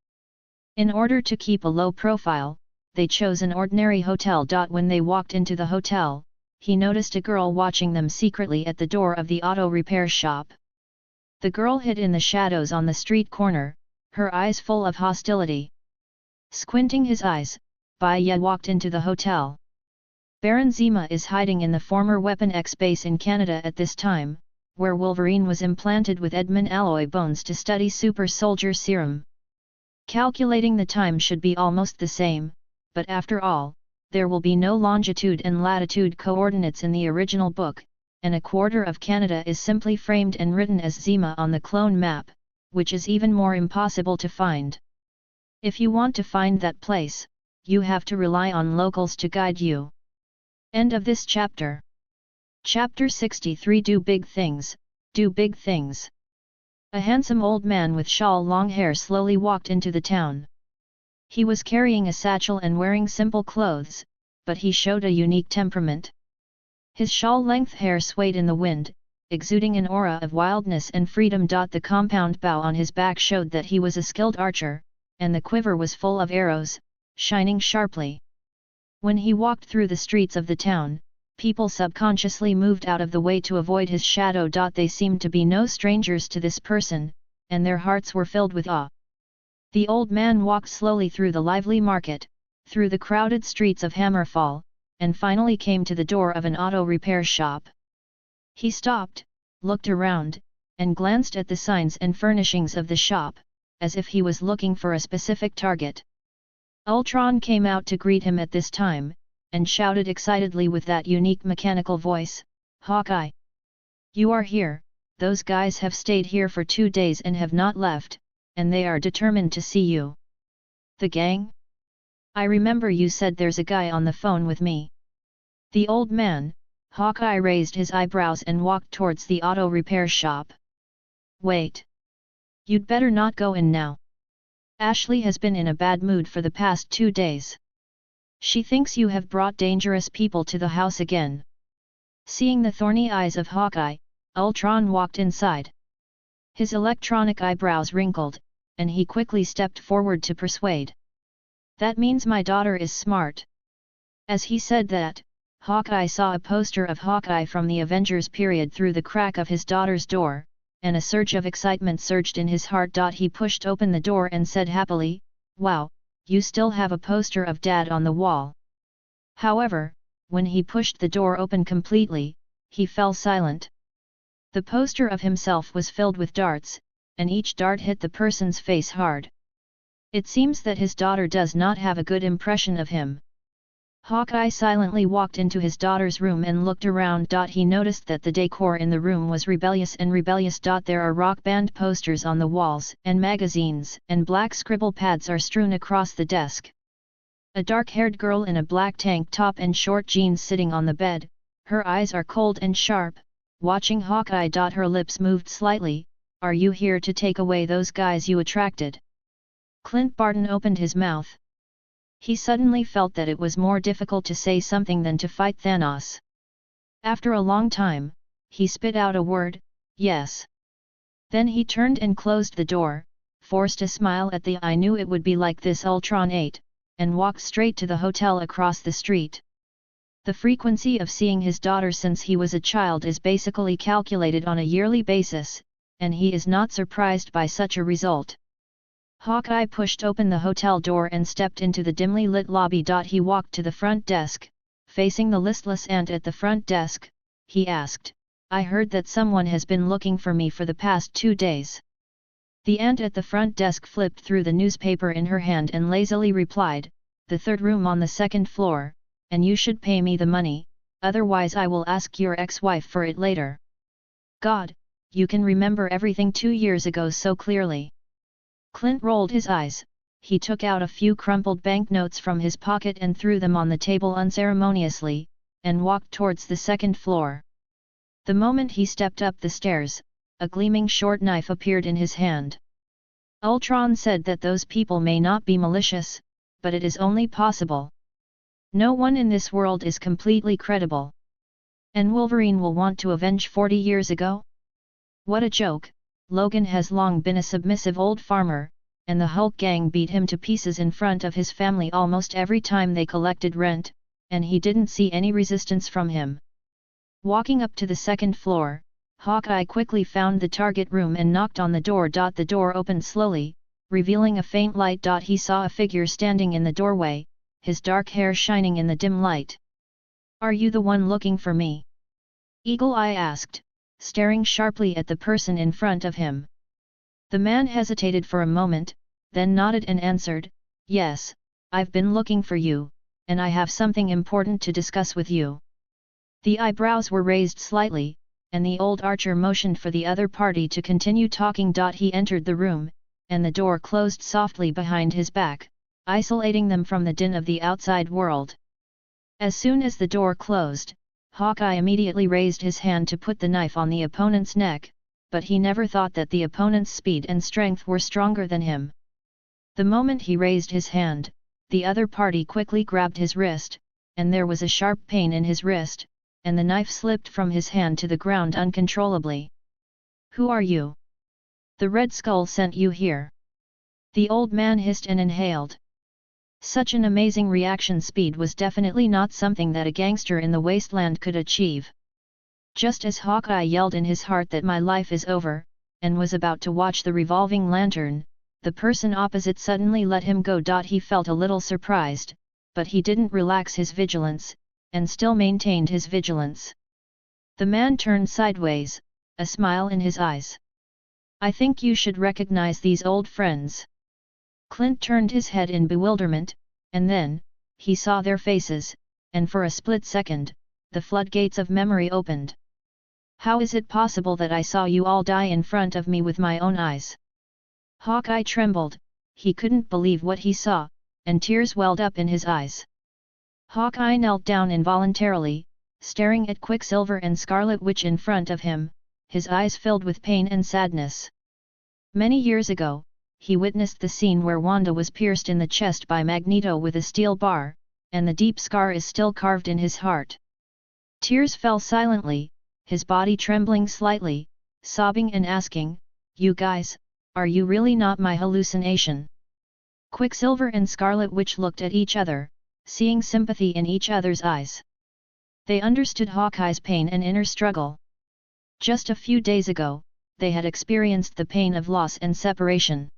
In order to keep a low profile, they chose an ordinary hotel. When they walked into the hotel, he noticed a girl watching them secretly at the door of the auto repair shop. The girl hid in the shadows on the street corner, her eyes full of hostility. Squinting his eyes, Bai Ye walked into the hotel. Baron Zima is hiding in the former Weapon X base in Canada at this time, where Wolverine was implanted with Edmund alloy bones to study super soldier serum. Calculating the time should be almost the same, but after all, there will be no longitude and latitude coordinates in the original book, and a quarter of Canada is simply framed and written as Zima on the clone map, which is even more impossible to find. If you want to find that place, you have to rely on locals to guide you. End of this chapter. Chapter 63. Do big things, do big things. A handsome old man with long hair slowly walked into the town. He was carrying a satchel and wearing simple clothes, but he showed a unique temperament. His shawl-length hair swayed in the wind, exuding an aura of wildness and freedom. The compound bow on his back showed that he was a skilled archer, and the quiver was full of arrows, shining sharply. When he walked through the streets of the town, people subconsciously moved out of the way to avoid his shadow. They seemed to be no strangers to this person, and their hearts were filled with awe. The old man walked slowly through the lively market, through the crowded streets of Hammerfall, and finally came to the door of an auto repair shop. He stopped, looked around, and glanced at the signs and furnishings of the shop, as if he was looking for a specific target. Ultron came out to greet him at this time, and shouted excitedly with that unique mechanical voice, "Hawkeye! You are here, those guys have stayed here for 2 days and have not left, and they are determined to see you." "The gang? I remember you said there's a guy on the phone with me." The old man, Hawkeye, raised his eyebrows and walked towards the auto repair shop. "Wait! You'd better not go in now. Ashley has been in a bad mood for the past 2 days. She thinks you have brought dangerous people to the house again. Seeing the thorny eyes of Hawkeye, Ultron walked inside. His electronic eyebrows wrinkled, and he quickly stepped forward to persuade. That means my daughter is smart. As he said that, Hawkeye saw a poster of Hawkeye from the Avengers period through the crack of his daughter's door, and a surge of excitement surged in his heart. He pushed open the door and said happily, "Wow, you still have a poster of Dad on the wall." However, when he pushed the door open completely, he fell silent. The poster of himself was filled with darts, and each dart hit the person's face hard. It seems that his daughter does not have a good impression of him. Hawkeye silently walked into his daughter's room and looked around. He noticed that the decor in the room was rebellious. There are rock band posters on the walls, and magazines and black scribble pads are strewn across the desk. A dark-haired girl in a black tank top and short jeans sitting on the bed, her eyes are cold and sharp, watching Hawkeye. Her lips moved slightly. "Are you here to take away those guys you attracted?" Clint Barton opened his mouth. He suddenly felt that it was more difficult to say something than to fight Thanos. After a long time, he spit out a word, "Yes." Then he turned and closed the door, forced a smile at the "I knew it would be like this" Ultron 8, and walked straight to the hotel across the street. The frequency of seeing his daughter since he was a child is basically calculated on a yearly basis, and he is not surprised by such a result. Hawkeye pushed open the hotel door and stepped into the dimly lit lobby. He walked to the front desk, facing the listless ant at the front desk. He asked, "I heard that someone has been looking for me for the past 2 days. The ant at the front desk flipped through the newspaper in her hand and lazily replied, "The third room on the second floor, and you should pay me the money, otherwise I will ask your ex-wife for it later." God, you can remember everything 2 years ago so clearly. Clint rolled his eyes. He took out a few crumpled banknotes from his pocket and threw them on the table unceremoniously, and walked towards the second floor. The moment he stepped up the stairs, a gleaming short knife appeared in his hand. Ultron said that those people may not be malicious, but it is only possible. No one in this world is completely credible. And Wolverine will want to avenge 40 years ago? What a joke! Logan has long been a submissive old farmer, and the Hulk gang beat him to pieces in front of his family almost every time they collected rent, and he didn't see any resistance from him. Walking up to the second floor, Hawkeye quickly found the target room and knocked on the door. The door opened slowly, revealing a faint light. He saw a figure standing in the doorway, his dark hair shining in the dim light. "Are you the one looking for me?" Eagle Eye asked, staring sharply at the person in front of him. The man hesitated for a moment, then nodded and answered, "Yes, I've been looking for you, and I have something important to discuss with you." The eyebrows were raised slightly, and the old archer motioned for the other party to continue talking. He entered the room, and the door closed softly behind his back, isolating them from the din of the outside world. As soon as the door closed, Hawkeye immediately raised his hand to put the knife on the opponent's neck, but he never thought that the opponent's speed and strength were stronger than him. The moment he raised his hand, the other party quickly grabbed his wrist, and there was a sharp pain in his wrist, and the knife slipped from his hand to the ground uncontrollably. "Who are you? The Red Skull sent you here." The old man hissed and inhaled. Such an amazing reaction speed was definitely not something that a gangster in the wasteland could achieve. Just as Hawkeye yelled in his heart that "my life is over," and was about to watch the revolving lantern, the person opposite suddenly let him go. He felt a little surprised, but he didn't relax his vigilance, and still maintained his vigilance. The man turned sideways, a smile in his eyes. "I think you should recognize these old friends." Clint turned his head in bewilderment, and then, he saw their faces, and for a split second, the floodgates of memory opened. "How is it possible that I saw you all die in front of me with my own eyes?" Hawkeye trembled, he couldn't believe what he saw, and tears welled up in his eyes. Hawkeye knelt down involuntarily, staring at Quicksilver and Scarlet Witch in front of him, his eyes filled with pain and sadness. Many years ago, he witnessed the scene where Wanda was pierced in the chest by Magneto with a steel bar, and the deep scar is still carved in his heart. Tears fell silently, his body trembling slightly, sobbing and asking, "You guys, are you really not my hallucination?" Quicksilver and Scarlet Witch looked at each other, seeing sympathy in each other's eyes. They understood Hawkeye's pain and inner struggle. Just a few days ago, they had experienced the pain of loss and separation.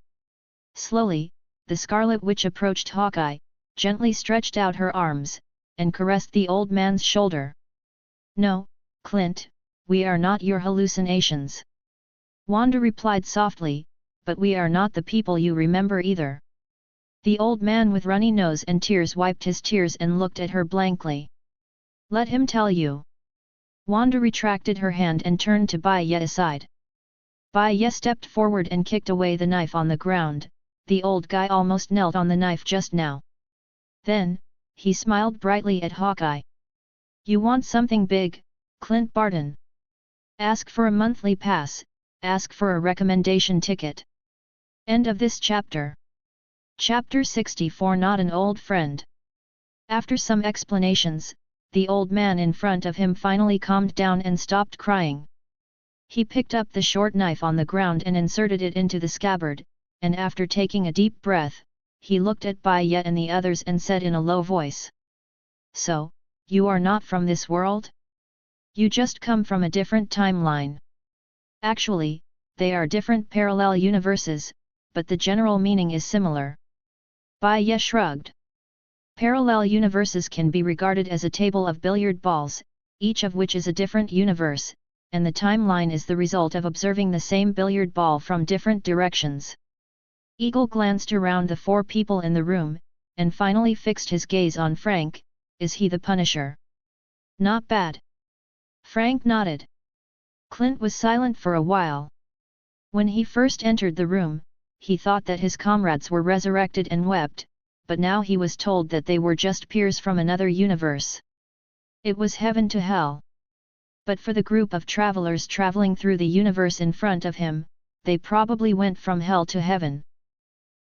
Slowly, the Scarlet Witch approached Hawkeye, gently stretched out her arms, and caressed the old man's shoulder. "No, Clint, we are not your hallucinations." Wanda replied softly, "But we are not the people you remember either." The old man with runny nose and tears wiped his tears and looked at her blankly. "Let him tell you." Wanda retracted her hand and turned to Bai Ye aside. Bai Ye stepped forward and kicked away the knife on the ground. The old guy almost knelt on the knife just now. Then, he smiled brightly at Hawkeye. "You want something big, Clint Barton? Ask for a monthly pass, ask for a recommendation ticket." End of this chapter. Chapter 64. Not an old friend. After some explanations, the old man in front of him finally calmed down and stopped crying. He picked up the short knife on the ground and inserted it into the scabbard, and after taking a deep breath, he looked at Bai Ye and the others and said in a low voice, "So, you are not from this world? You just come from a different timeline." Actually, they are different parallel universes, but the general meaning is similar. Bai Ye shrugged. Parallel universes can be regarded as a table of billiard balls, each of which is a different universe, and the timeline is the result of observing the same billiard ball from different directions. Eagle glanced around the four people in the room, and finally fixed his gaze on Frank. "Is he the Punisher?" "Not bad." Frank nodded. Clint was silent for a while. When he first entered the room, he thought that his comrades were resurrected and wept, but now he was told that they were just peers from another universe. It was heaven to hell. But for the group of travelers traveling through the universe in front of him, they probably went from hell to heaven.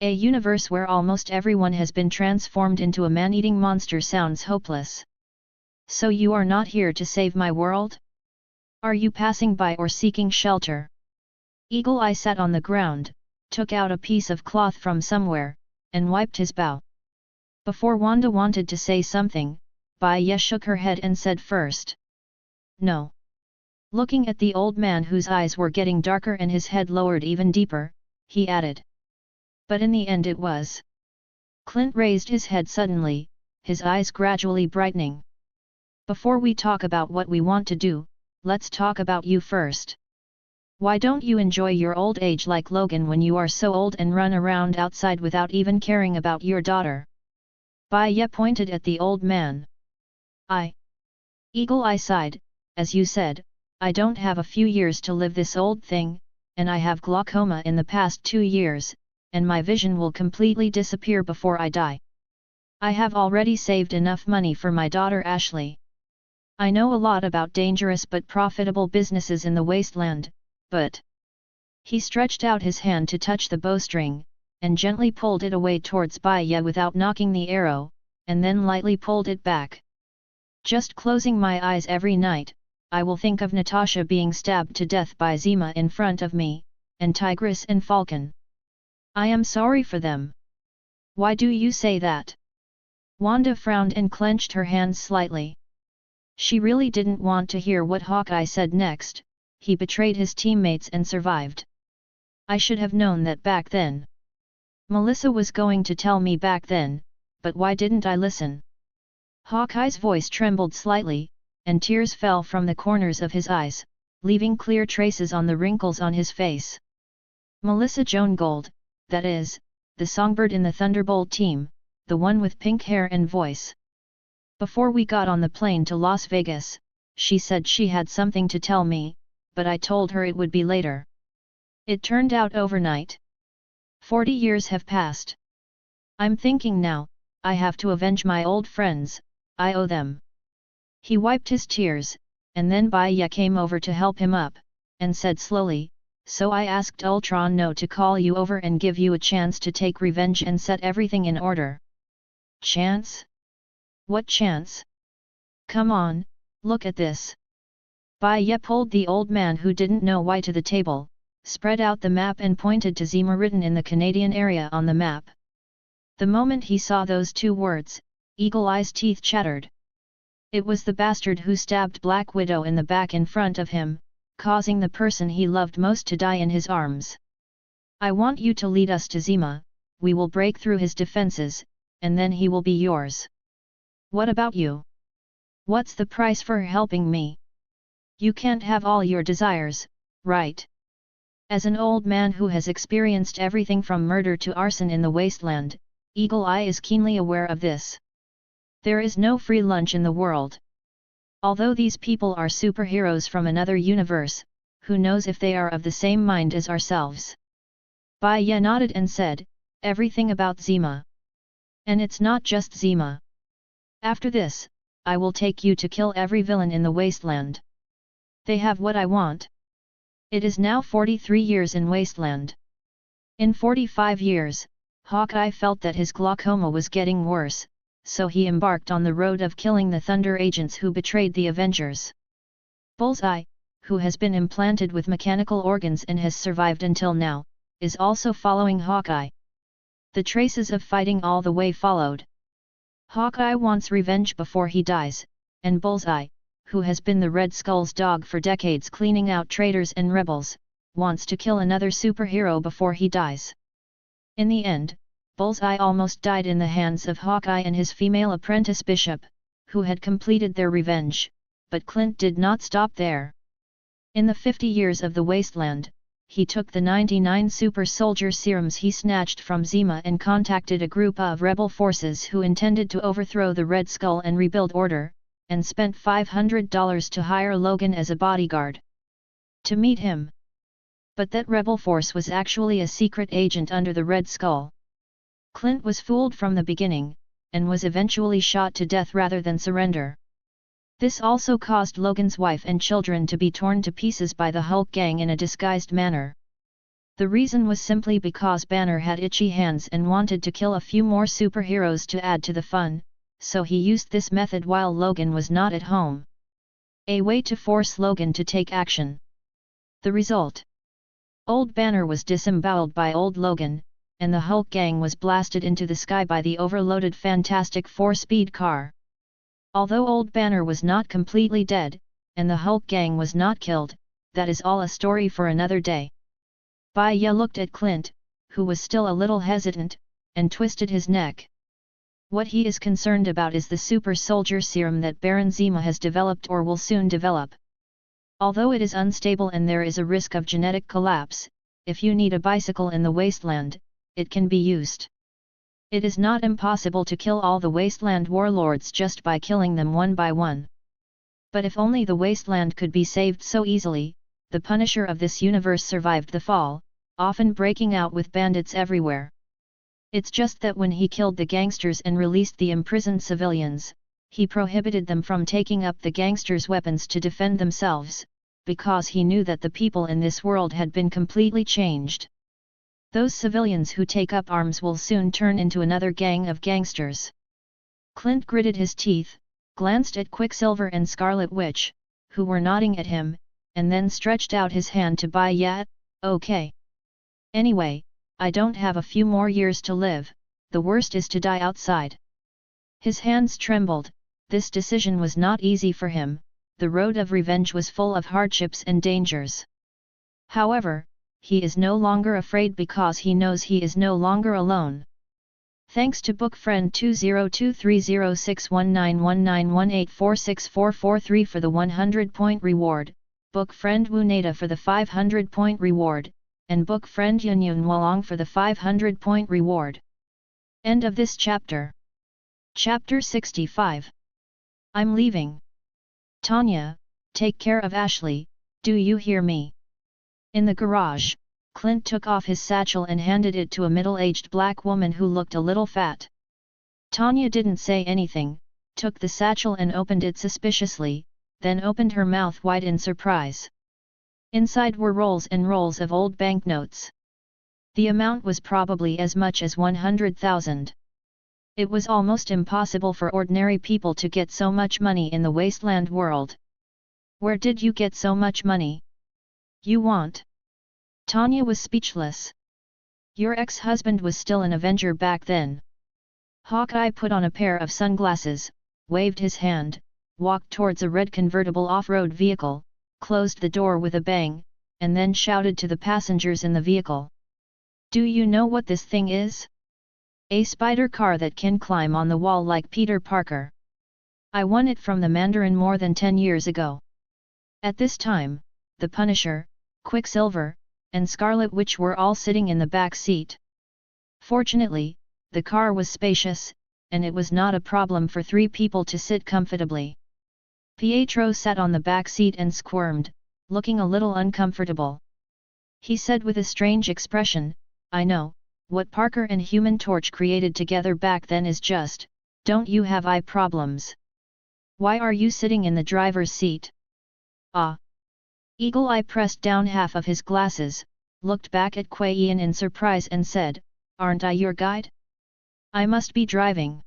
A universe where almost everyone has been transformed into a man-eating monster sounds hopeless. "So you are not here to save my world? Are you passing by or seeking shelter?" Eagle Eye sat on the ground, took out a piece of cloth from somewhere, and wiped his bow. Before Wanda wanted to say something, Bai Ye shook her head and said first, "No." Looking at the old man whose eyes were getting darker and his head lowered even deeper, he added, "But in the end it was." Clint raised his head suddenly, his eyes gradually brightening. "Before we talk about what we want to do, let's talk about you first. Why don't you enjoy your old age like Logan when you are so old and run around outside without even caring about your daughter?" Bai Ye pointed at the old man. Eagle Eye sighed, "As you said, I don't have a few years to live this old thing, and I have glaucoma in the past 2 years, and my vision will completely disappear before I die. I have already saved enough money for my daughter Ashley. I know a lot about dangerous but profitable businesses in the wasteland, but..." He stretched out his hand to touch the bowstring, and gently pulled it away towards Bai Ye without knocking the arrow, and then lightly pulled it back. "Just closing my eyes every night, I will think of Natasha being stabbed to death by Zima in front of me, and Tigress and Falcon. I am sorry for them." "Why do you say that?" Wanda frowned and clenched her hands slightly. She really didn't want to hear what Hawkeye said next. He betrayed his teammates and survived. "I should have known that back then. Melissa was going to tell me back then, but why didn't I listen?" Hawkeye's voice trembled slightly, and tears fell from the corners of his eyes, leaving clear traces on the wrinkles on his face. "Melissa Joan Gold, that is, the songbird in the Thunderbolt team, the one with pink hair and voice. Before we got on the plane to Las Vegas, she said she had something to tell me, but I told her it would be later. It turned out overnight. 40 years have passed. I'm thinking now, I have to avenge my old friends, I owe them." He wiped his tears, and then Bai Ye came over to help him up, and said slowly, so I asked Ultron No to call you over and give you a chance to take revenge and set everything in order. Chance? What chance? Come on, look at this. Bai Ye pulled the old man who didn't know why to the table, spread out the map and pointed to Zima written in the Canadian area on the map. The moment he saw those two words, Eagle Eye's teeth chattered. It was the bastard who stabbed Black Widow in the back in front of him, causing the person he loved most to die in his arms. I want you to lead us to Zima, we will break through his defenses, and then he will be yours. What about you? What's the price for helping me? You can't have all your desires, right? As an old man who has experienced everything from murder to arson in the wasteland, Eagle Eye is keenly aware of this. There is no free lunch in the world. Although these people are superheroes from another universe, who knows if they are of the same mind as ourselves? Bai Ye nodded and said, everything about Zima. And it's not just Zima. After this, I will take you to kill every villain in the wasteland. They have what I want. It is now 43 years in wasteland. In 45 years, Hawkeye felt that his glaucoma was getting worse, so he embarked on the road of killing the Thunder agents who betrayed the Avengers. Bullseye, who has been implanted with mechanical organs and has survived until now, is also following Hawkeye. The traces of fighting all the way followed. Hawkeye wants revenge before he dies, and Bullseye, who has been the Red Skull's dog for decades cleaning out traitors and rebels, wants to kill another superhero before he dies. In the end, Bullseye almost died in the hands of Hawkeye and his female apprentice Bishop, who had completed their revenge, but Clint did not stop there. In the 50 years of the wasteland, he took the 99 super soldier serums he snatched from Zima and contacted a group of rebel forces who intended to overthrow the Red Skull and rebuild order, and spent $500 to hire Logan as a bodyguard. To meet him. But that rebel force was actually a secret agent under the Red Skull. Clint was fooled from the beginning, and was eventually shot to death rather than surrender. This also caused Logan's wife and children to be torn to pieces by the Hulk gang in a disguised manner. The reason was simply because Banner had itchy hands and wanted to kill a few more superheroes to add to the fun, so he used this method while Logan was not at home. A way to force Logan to take action. The result? Old Banner was disemboweled by old Logan, and the Hulk gang was blasted into the sky by the overloaded Fantastic Four-speed car. Although old Banner was not completely dead, and the Hulk gang was not killed, that is all a story for another day. Bai Ye looked at Clint, who was still a little hesitant, and twisted his neck. What he is concerned about is the super soldier serum that Baron Zima has developed or will soon develop. Although it is unstable and there is a risk of genetic collapse, if you need a bicycle in the wasteland, it can be used. It is not impossible to kill all the wasteland warlords just by killing them one by one. But if only the wasteland could be saved so easily, the Punisher of this universe survived the fall, often breaking out with bandits everywhere. It's just that when he killed the gangsters and released the imprisoned civilians, he prohibited them from taking up the gangsters' weapons to defend themselves, because he knew that the people in this world had been completely changed. Those civilians who take up arms will soon turn into another gang of gangsters. Clint gritted his teeth, glanced at Quicksilver and Scarlet Witch, who were nodding at him, and then stretched out his hand to Bai Ye. Okay. Anyway, I don't have a few more years to live, the worst is to die outside. His hands trembled, this decision was not easy for him, the road of revenge was full of hardships and dangers. However, he is no longer afraid because he knows he is no longer alone. Thanks to book friend 202306191918464443 for the 100-point reward, book friend Wuneta for the 500-point reward, and book friend Yunyun Walong for the 500-point reward. End of this chapter. Chapter 65. I'm leaving. Tanya, take care of Ashley, do you hear me? In the garage, Clint took off his satchel and handed it to a middle-aged black woman who looked a little fat. Tanya didn't say anything, took the satchel and opened it suspiciously, then opened her mouth wide in surprise. Inside were rolls and rolls of old banknotes. The amount was probably as much as 100,000. It was almost impossible for ordinary people to get so much money in the wasteland world. Where did you get so much money? You want? Tanya was speechless. Your ex-husband was still an Avenger back then. Hawkeye put on a pair of sunglasses, waved his hand, walked towards a red convertible off-road vehicle, closed the door with a bang, and then shouted to the passengers in the vehicle. Do you know what this thing is? A spider car that can climb on the wall like Peter Parker. I won it from the Mandarin more than 10 years ago. At this time, the Punisher, Quicksilver, and Scarlet Witch were all sitting in the back seat. Fortunately, the car was spacious, and it was not a problem for 3 people to sit comfortably. Pietro sat on the back seat and squirmed, looking a little uncomfortable. He said with a strange expression, I know, what Parker and Human Torch created together back then is just, don't you have eye problems? Why are you sitting in the driver's seat? Ah! Eagle Eye pressed down half of his glasses, looked back at Kuei Yan in surprise and said, Aren't I your guide? I must be driving.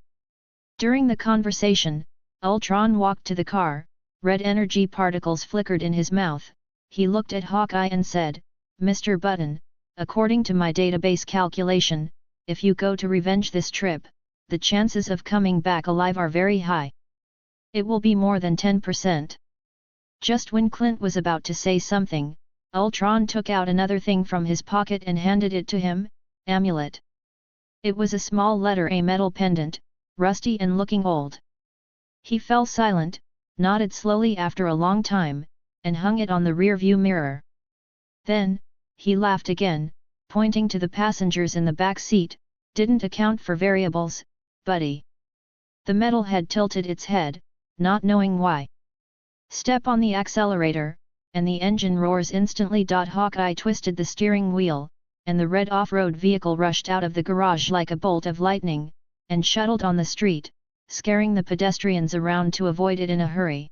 During the conversation, Ultron walked to the car, red energy particles flickered in his mouth. He looked at Hawkeye and said, Mr. Button, according to my database calculation, if you go to revenge this trip, the chances of coming back alive are very high. It will be more than 10%. Just when Clint was about to say something, Ultron took out another thing from his pocket and handed it to him, amulet. It was a small letter A metal pendant, rusty and looking old. He fell silent, nodded slowly after a long time, and hung it on the rear-view mirror. Then, he laughed again, pointing to the passengers in the back seat, didn't account for variables, buddy. The metal head tilted its head, not knowing why. Step on the accelerator, and the engine roars instantly. Hawkeye twisted the steering wheel, and the red off-road vehicle rushed out of the garage like a bolt of lightning, and shuttled on the street, scaring the pedestrians around to avoid it in a hurry.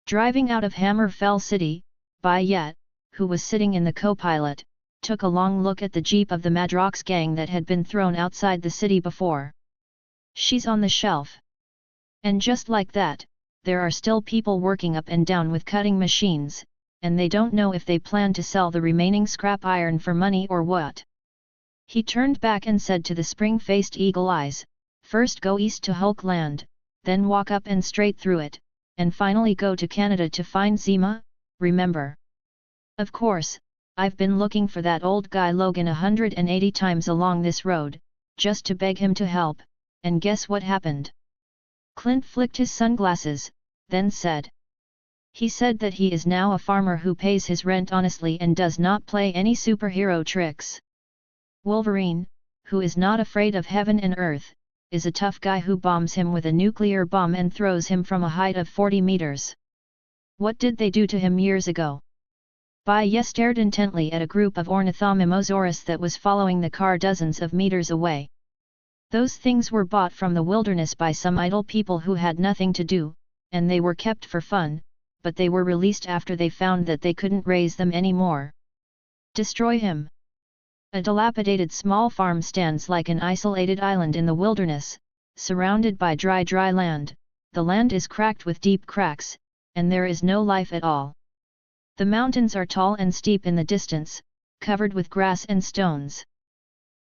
Driving out of Hammerfell City, Bai Ye, who was sitting in the co-pilot, took a long look at the jeep of the Madrox gang that had been thrown outside the city before. She's on the shelf. And just like that, there are still people working up and down with cutting machines, and they don't know if they plan to sell the remaining scrap iron for money or what. He turned back and said to the spring-faced Eagle Eyes, first go east to Hulkland, then walk up and straight through it, and finally go to Canada to find Zima, remember? Of course, I've been looking for that old guy Logan 180 times along this road, just to beg him to help, and guess what happened? Clint flicked his sunglasses, then said. He said that he is now a farmer who pays his rent honestly and does not play any superhero tricks. Wolverine, who is not afraid of heaven and earth, is a tough guy who bombs him with a nuclear bomb and throws him from a height of 40 meters. What did they do to him years ago? Bai Ye stared intently at a group of Ornithomimosaurus that was following the car dozens of meters away. Those things were bought from the wilderness by some idle people who had nothing to do, and they were kept for fun, but they were released after they found that they couldn't raise them anymore. Destroy him. A dilapidated small farm stands like an isolated island in the wilderness, surrounded by dry land. The land is cracked with deep cracks, and there is no life at all. The mountains are tall and steep in the distance, covered with grass and stones.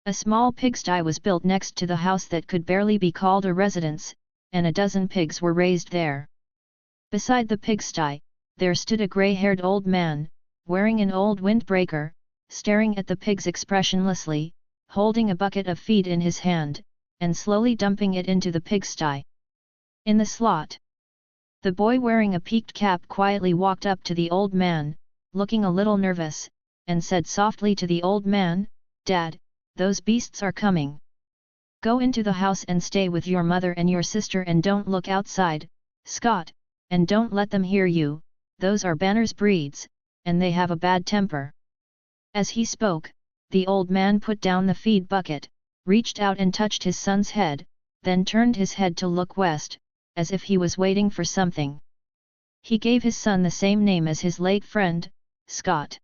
A small pigsty was built next to the house that could barely be called a residence, and a dozen pigs were raised there. Beside the pigsty, there stood a grey-haired old man, wearing an old windbreaker, staring at the pigs expressionlessly, holding a bucket of feed in his hand, and slowly dumping it into the pigsty. In the slot, the boy wearing a peaked cap quietly walked up to the old man, looking a little nervous, and said softly to the old man, Dad, those beasts are coming. Go into the house and stay with your mother and your sister and don't look outside, Scott, and don't let them hear you, those are Banner's breeds, and they have a bad temper. As he spoke, the old man put down the feed bucket, reached out and touched his son's head, then turned his head to look west, as if he was waiting for something. He gave his son the same name as his late friend, Scott.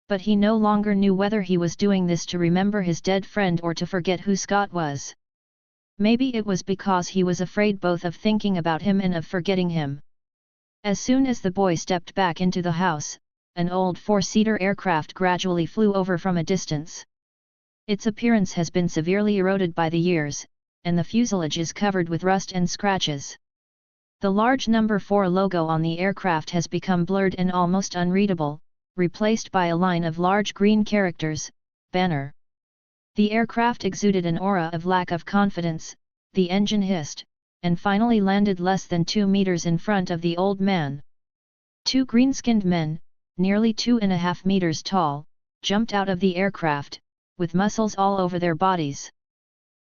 But he no longer knew whether he was doing this to remember his dead friend or to forget who Scott was. Maybe it was because he was afraid both of thinking about him and of forgetting him. As soon as the boy stepped back into the house, an old four-seater aircraft gradually flew over from a distance. Its appearance has been severely eroded by the years, and the fuselage is covered with rust and scratches. The large number 4 logo on the aircraft has become blurred and almost unreadable, replaced by a line of large green characters, banner. The aircraft exuded an aura of lack of confidence, the engine hissed, and finally landed less than 2 meters in front of the old man. 2 green-skinned men, nearly 2.5 meters tall, jumped out of the aircraft, with muscles all over their bodies.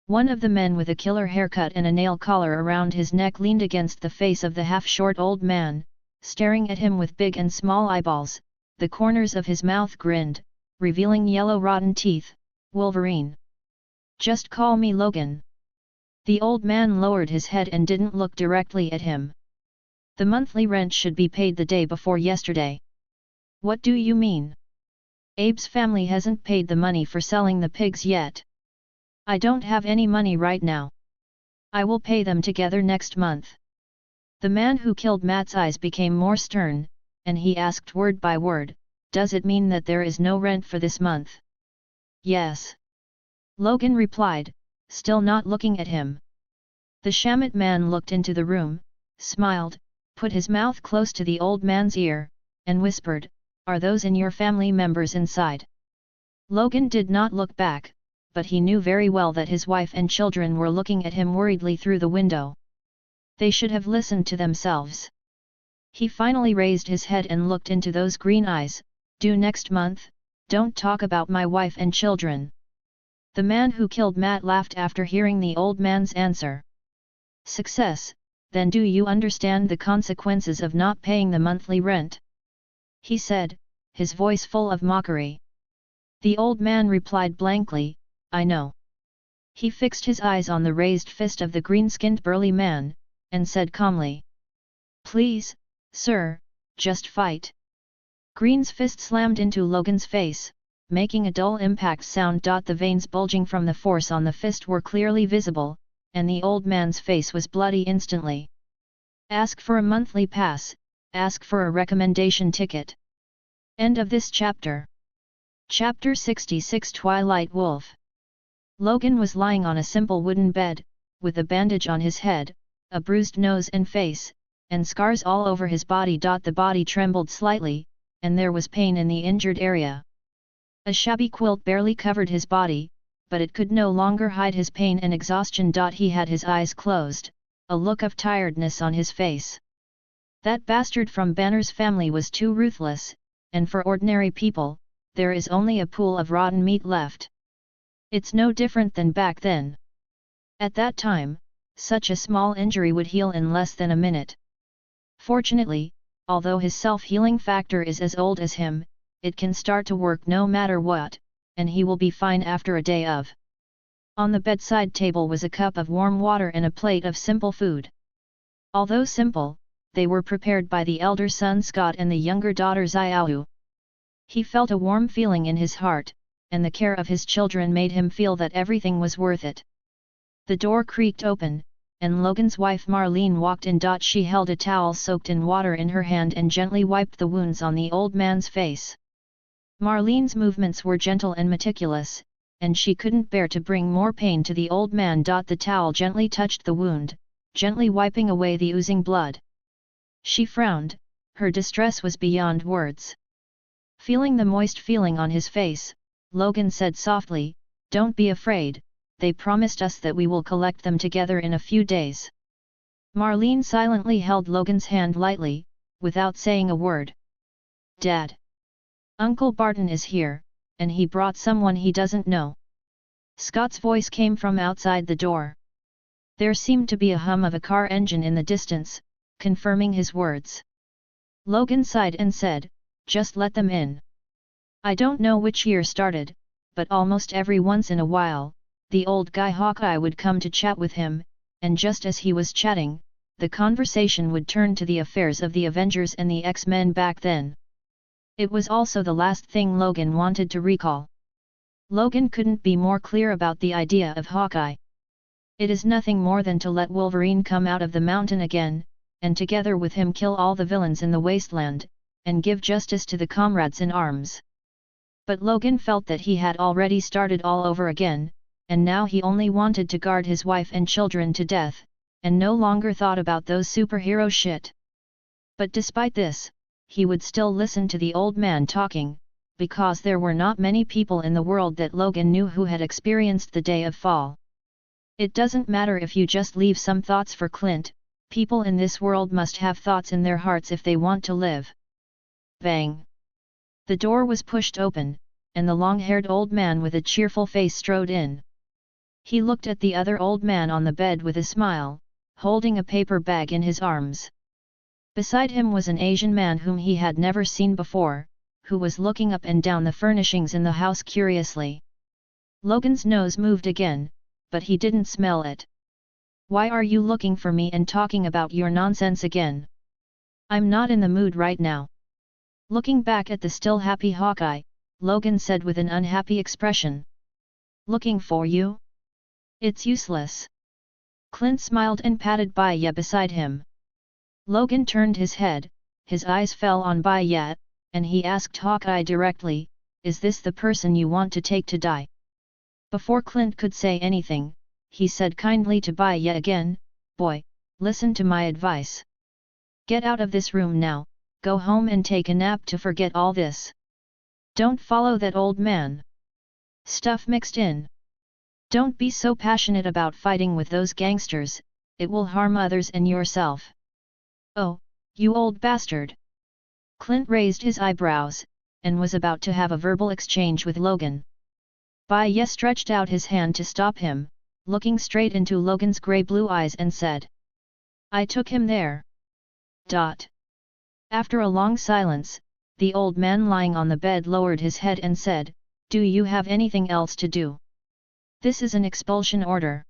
One of the men with a killer haircut and a nail collar around his neck leaned against the face of the half-short old man, staring at him with big and small eyeballs. The corners of his mouth grinned, revealing yellow rotten teeth. Wolverine. Just call me Logan. The old man lowered his head and didn't look directly at him. The monthly rent should be paid the day before yesterday. What do you mean? Abe's family hasn't paid the money for selling the pigs yet. I don't have any money right now. I will pay them together next month. The man who killed Matt's eyes became more stern, and he asked word by word, "Does it mean that there is no rent for this month?" "Yes." Logan replied, still not looking at him. The Shamit man looked into the room, smiled, put his mouth close to the old man's ear, and whispered, "Are those in your family members inside?" Logan did not look back, but he knew very well that his wife and children were looking at him worriedly through the window. They should have listened to themselves. He finally raised his head and looked into those green eyes. "Due next month, don't talk about my wife and children." The man who killed Matt laughed after hearing the old man's answer. "Success, then do you understand the consequences of not paying the monthly rent?" he said, his voice full of mockery. The old man replied blankly, "I know." He fixed his eyes on the raised fist of the green-skinned burly man, and said calmly, "Please, sir, just fight." Green's fist slammed into Logan's face, making a dull impact sound. The veins bulging from the force on the fist were clearly visible, and the old man's face was bloody instantly. "Ask for a monthly pass, ask for a recommendation ticket." End of this chapter. Chapter 66 Twilight Wolf. Logan was lying on a simple wooden bed, with a bandage on his head, a bruised nose and face, and scars all over his body. The body trembled slightly, and there was pain in the injured area. A shabby quilt barely covered his body, but it could no longer hide his pain and exhaustion. He had his eyes closed, a look of tiredness on his face. That bastard from Banner's family was too ruthless, and for ordinary people, there is only a pool of rotten meat left. It's no different than back then. At that time, such a small injury would heal in less than a minute. Fortunately, although his self-healing factor is as old as him, it can start to work no matter what, and he will be fine after a day of. On the bedside table was a cup of warm water and a plate of simple food. Although simple, they were prepared by the elder son Scott and the younger daughter Xiaoyu. He felt a warm feeling in his heart, and the care of his children made him feel that everything was worth it. The door creaked open, and Logan's wife Marlene walked in. She held a towel soaked in water in her hand and gently wiped the wounds on the old man's face. Marlene's movements were gentle and meticulous, and she couldn't bear to bring more pain to the old man. The towel gently touched the wound, gently wiping away the oozing blood. She frowned, her distress was beyond words. Feeling the moist feeling on his face, Logan said softly, "Don't be afraid, they promised us that we will collect them together in a few days." Marlene silently held Logan's hand lightly, without saying a word. "Dad. Uncle Barton is here, and he brought someone he doesn't know." Scott's voice came from outside the door. There seemed to be a hum of a car engine in the distance, confirming his words. Logan sighed and said, "Just let them in. I don't know which year started, but almost every once in a while, the old guy Hawkeye would come to chat with him, and just as he was chatting, the conversation would turn to the affairs of the Avengers and the X-Men back then. It was also the last thing Logan wanted to recall. Logan couldn't be more clear about the idea of Hawkeye. It is nothing more than to let Wolverine come out of the mountain again, and together with him kill all the villains in the wasteland, and give justice to the comrades in arms. But Logan felt that he had already started all over again, and now he only wanted to guard his wife and children to death, and no longer thought about those superhero shit. But despite this, he would still listen to the old man talking, because there were not many people in the world that Logan knew who had experienced the day of fall. It doesn't matter if you just leave some thoughts for Clint, people in this world must have thoughts in their hearts if they want to live. Bang! The door was pushed open, and the long-haired old man with a cheerful face strode in. He looked at the other old man on the bed with a smile, holding a paper bag in his arms. Beside him was an Asian man whom he had never seen before, who was looking up and down the furnishings in the house curiously. Logan's nose moved again, but he didn't smell it. "Why are you looking for me and talking about your nonsense again? I'm not in the mood right now." Looking back at the still happy Hawkeye, Logan said with an unhappy expression. "Looking for you? It's useless." Clint smiled and patted Bai Ye beside him. Logan turned his head, his eyes fell on Bai Ye, and he asked Hawkeye directly, "Is this the person you want to take to die?" Before Clint could say anything, he said kindly to Bai Ye again, "Boy, listen to my advice. Get out of this room now, go home and take a nap to forget all this. Don't follow that old man. Stuff mixed in. Don't be so passionate about fighting with those gangsters, it will harm others and yourself." "Oh, you old bastard!" Clint raised his eyebrows, and was about to have a verbal exchange with Logan. Bai Ye stretched out his hand to stop him, looking straight into Logan's grey-blue eyes and said, "I took him there." After a long silence, the old man lying on the bed lowered his head and said, "Do you have anything else to do? This is an expulsion order."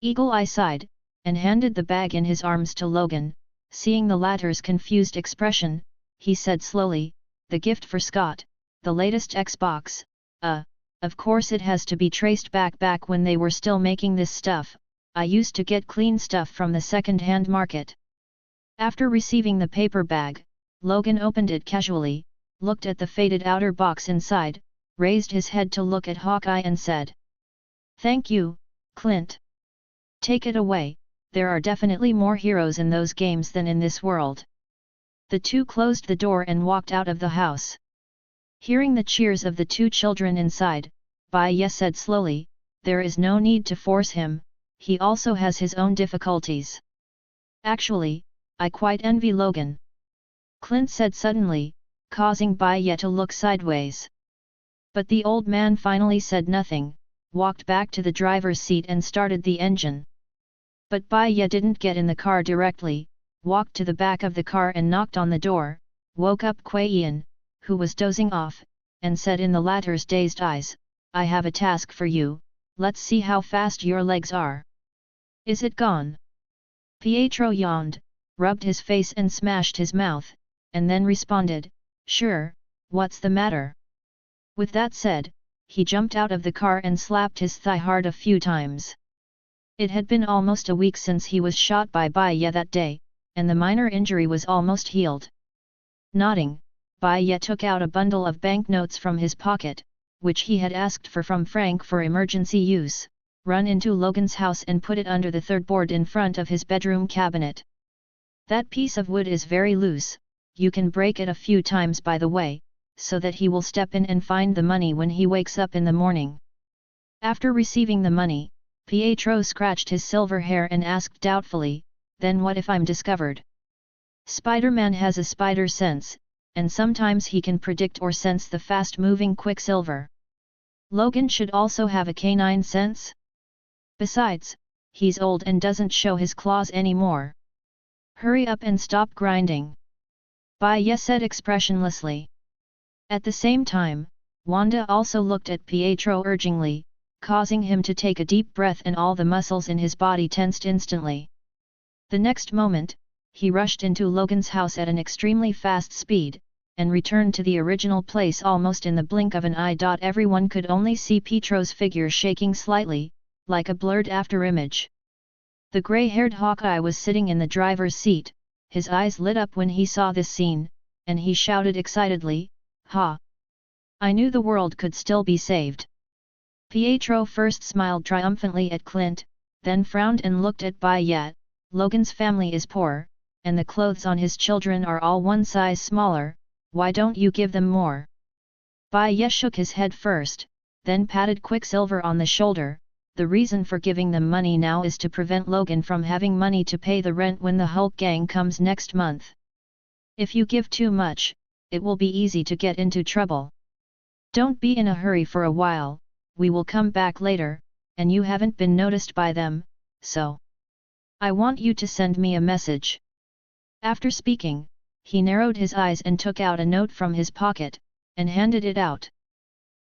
Eagle Eye sighed, and handed the bag in his arms to Logan. Seeing the latter's confused expression, he said slowly, "The gift for Scott, the latest Xbox, of course it has to be traced back when they were still making this stuff. I used to get clean stuff from the second-hand market." After receiving the paper bag, Logan opened it casually, looked at the faded outer box inside, raised his head to look at Hawkeye and said, "Thank you, Clint. Take it away, there are definitely more heroes in those games than in this world." The two closed the door and walked out of the house. Hearing the cheers of the two children inside, Bai Ye said slowly, "There is no need to force him, he also has his own difficulties. Actually, I quite envy Logan." Clint said suddenly, causing Bai Ye to look sideways. But the old man finally said nothing, walked back to the driver's seat and started the engine. But Bai Ye didn't get in the car directly, walked to the back of the car and knocked on the door, woke up Kuei Yan, who was dozing off, and said in the latter's dazed eyes, "I have a task for you, let's see how fast your legs are." "Is it gone?" Pietro yawned, rubbed his face and smashed his mouth, and then responded, "Sure, what's the matter?" With that said, he jumped out of the car and slapped his thigh hard a few times. It had been almost a week since he was shot by Bai Ye that day, and the minor injury was almost healed. Nodding, Bai Ye took out a bundle of banknotes from his pocket, which he had asked from Frank for emergency use, run into Logan's house and put it under the third board in front of his bedroom cabinet. "That piece of wood is very loose, you can break it a few times by the way, so that he will step in and find the money when he wakes up in the morning." After receiving the money, Pietro scratched his silver hair and asked doubtfully, "Then what if I'm discovered?" "Spider-Man has a spider sense, and sometimes he can predict or sense the fast-moving Quicksilver. Logan should also have a canine sense? Besides, he's old and doesn't show his claws anymore. Hurry up and stop grinding," Bai Ye said expressionlessly. At the same time, Wanda also looked at Pietro urgingly, causing him to take a deep breath and all the muscles in his body tensed instantly. The next moment, he rushed into Logan's house at an extremely fast speed, and returned to the original place almost in the blink of an eye. Everyone could only see Petro's figure shaking slightly, like a blurred afterimage. The grey-haired Hawkeye was sitting in the driver's seat, his eyes lit up when he saw this scene, and he shouted excitedly, "Ha! I knew the world could still be saved." Pietro first smiled triumphantly at Clint, then frowned and looked at Bai Ye. "Logan's family is poor, and the clothes on his children are all one size smaller, why don't you give them more?" Bai Ye shook his head first, then patted Quicksilver on the shoulder. "The reason for giving them money now is to prevent Logan from having money to pay the rent when the Hulk gang comes next month. If you give too much, it will be easy to get into trouble. Don't be in a hurry for a while, we will come back later, and you haven't been noticed by them, so I want you to send me a message." After speaking, he narrowed his eyes and took out a note from his pocket, and handed it out.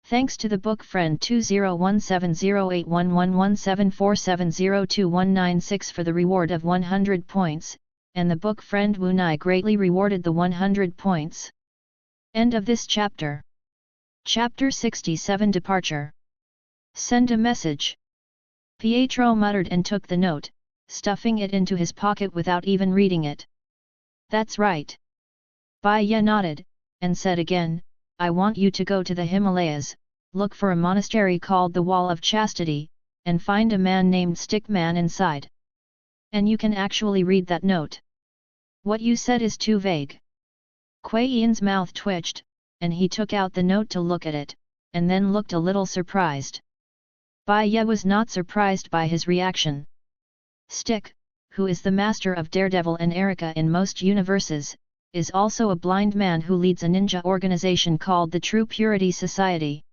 "Thanks to the book friend 201708111747021996 for the reward of 100 points, and the book friend Wu Nai greatly rewarded the 100 points. End of this chapter. Chapter 67 Departure. Send a message." Pietro muttered and took the note, stuffing it into his pocket without even reading it. "That's right." Bai Ye nodded, and said again, "I want you to go to the Himalayas, look for a monastery called the Wall of Chastity, and find a man named Stickman inside. And you can actually read that note. What you said is too vague." Kuei Yan's mouth twitched, and he took out the note to look at it, and then looked a little surprised. Bai Ye was not surprised by his reaction. Stick, who is the master of Daredevil and Erica in most universes, is also a blind man who leads a ninja organization called the True Purity Society.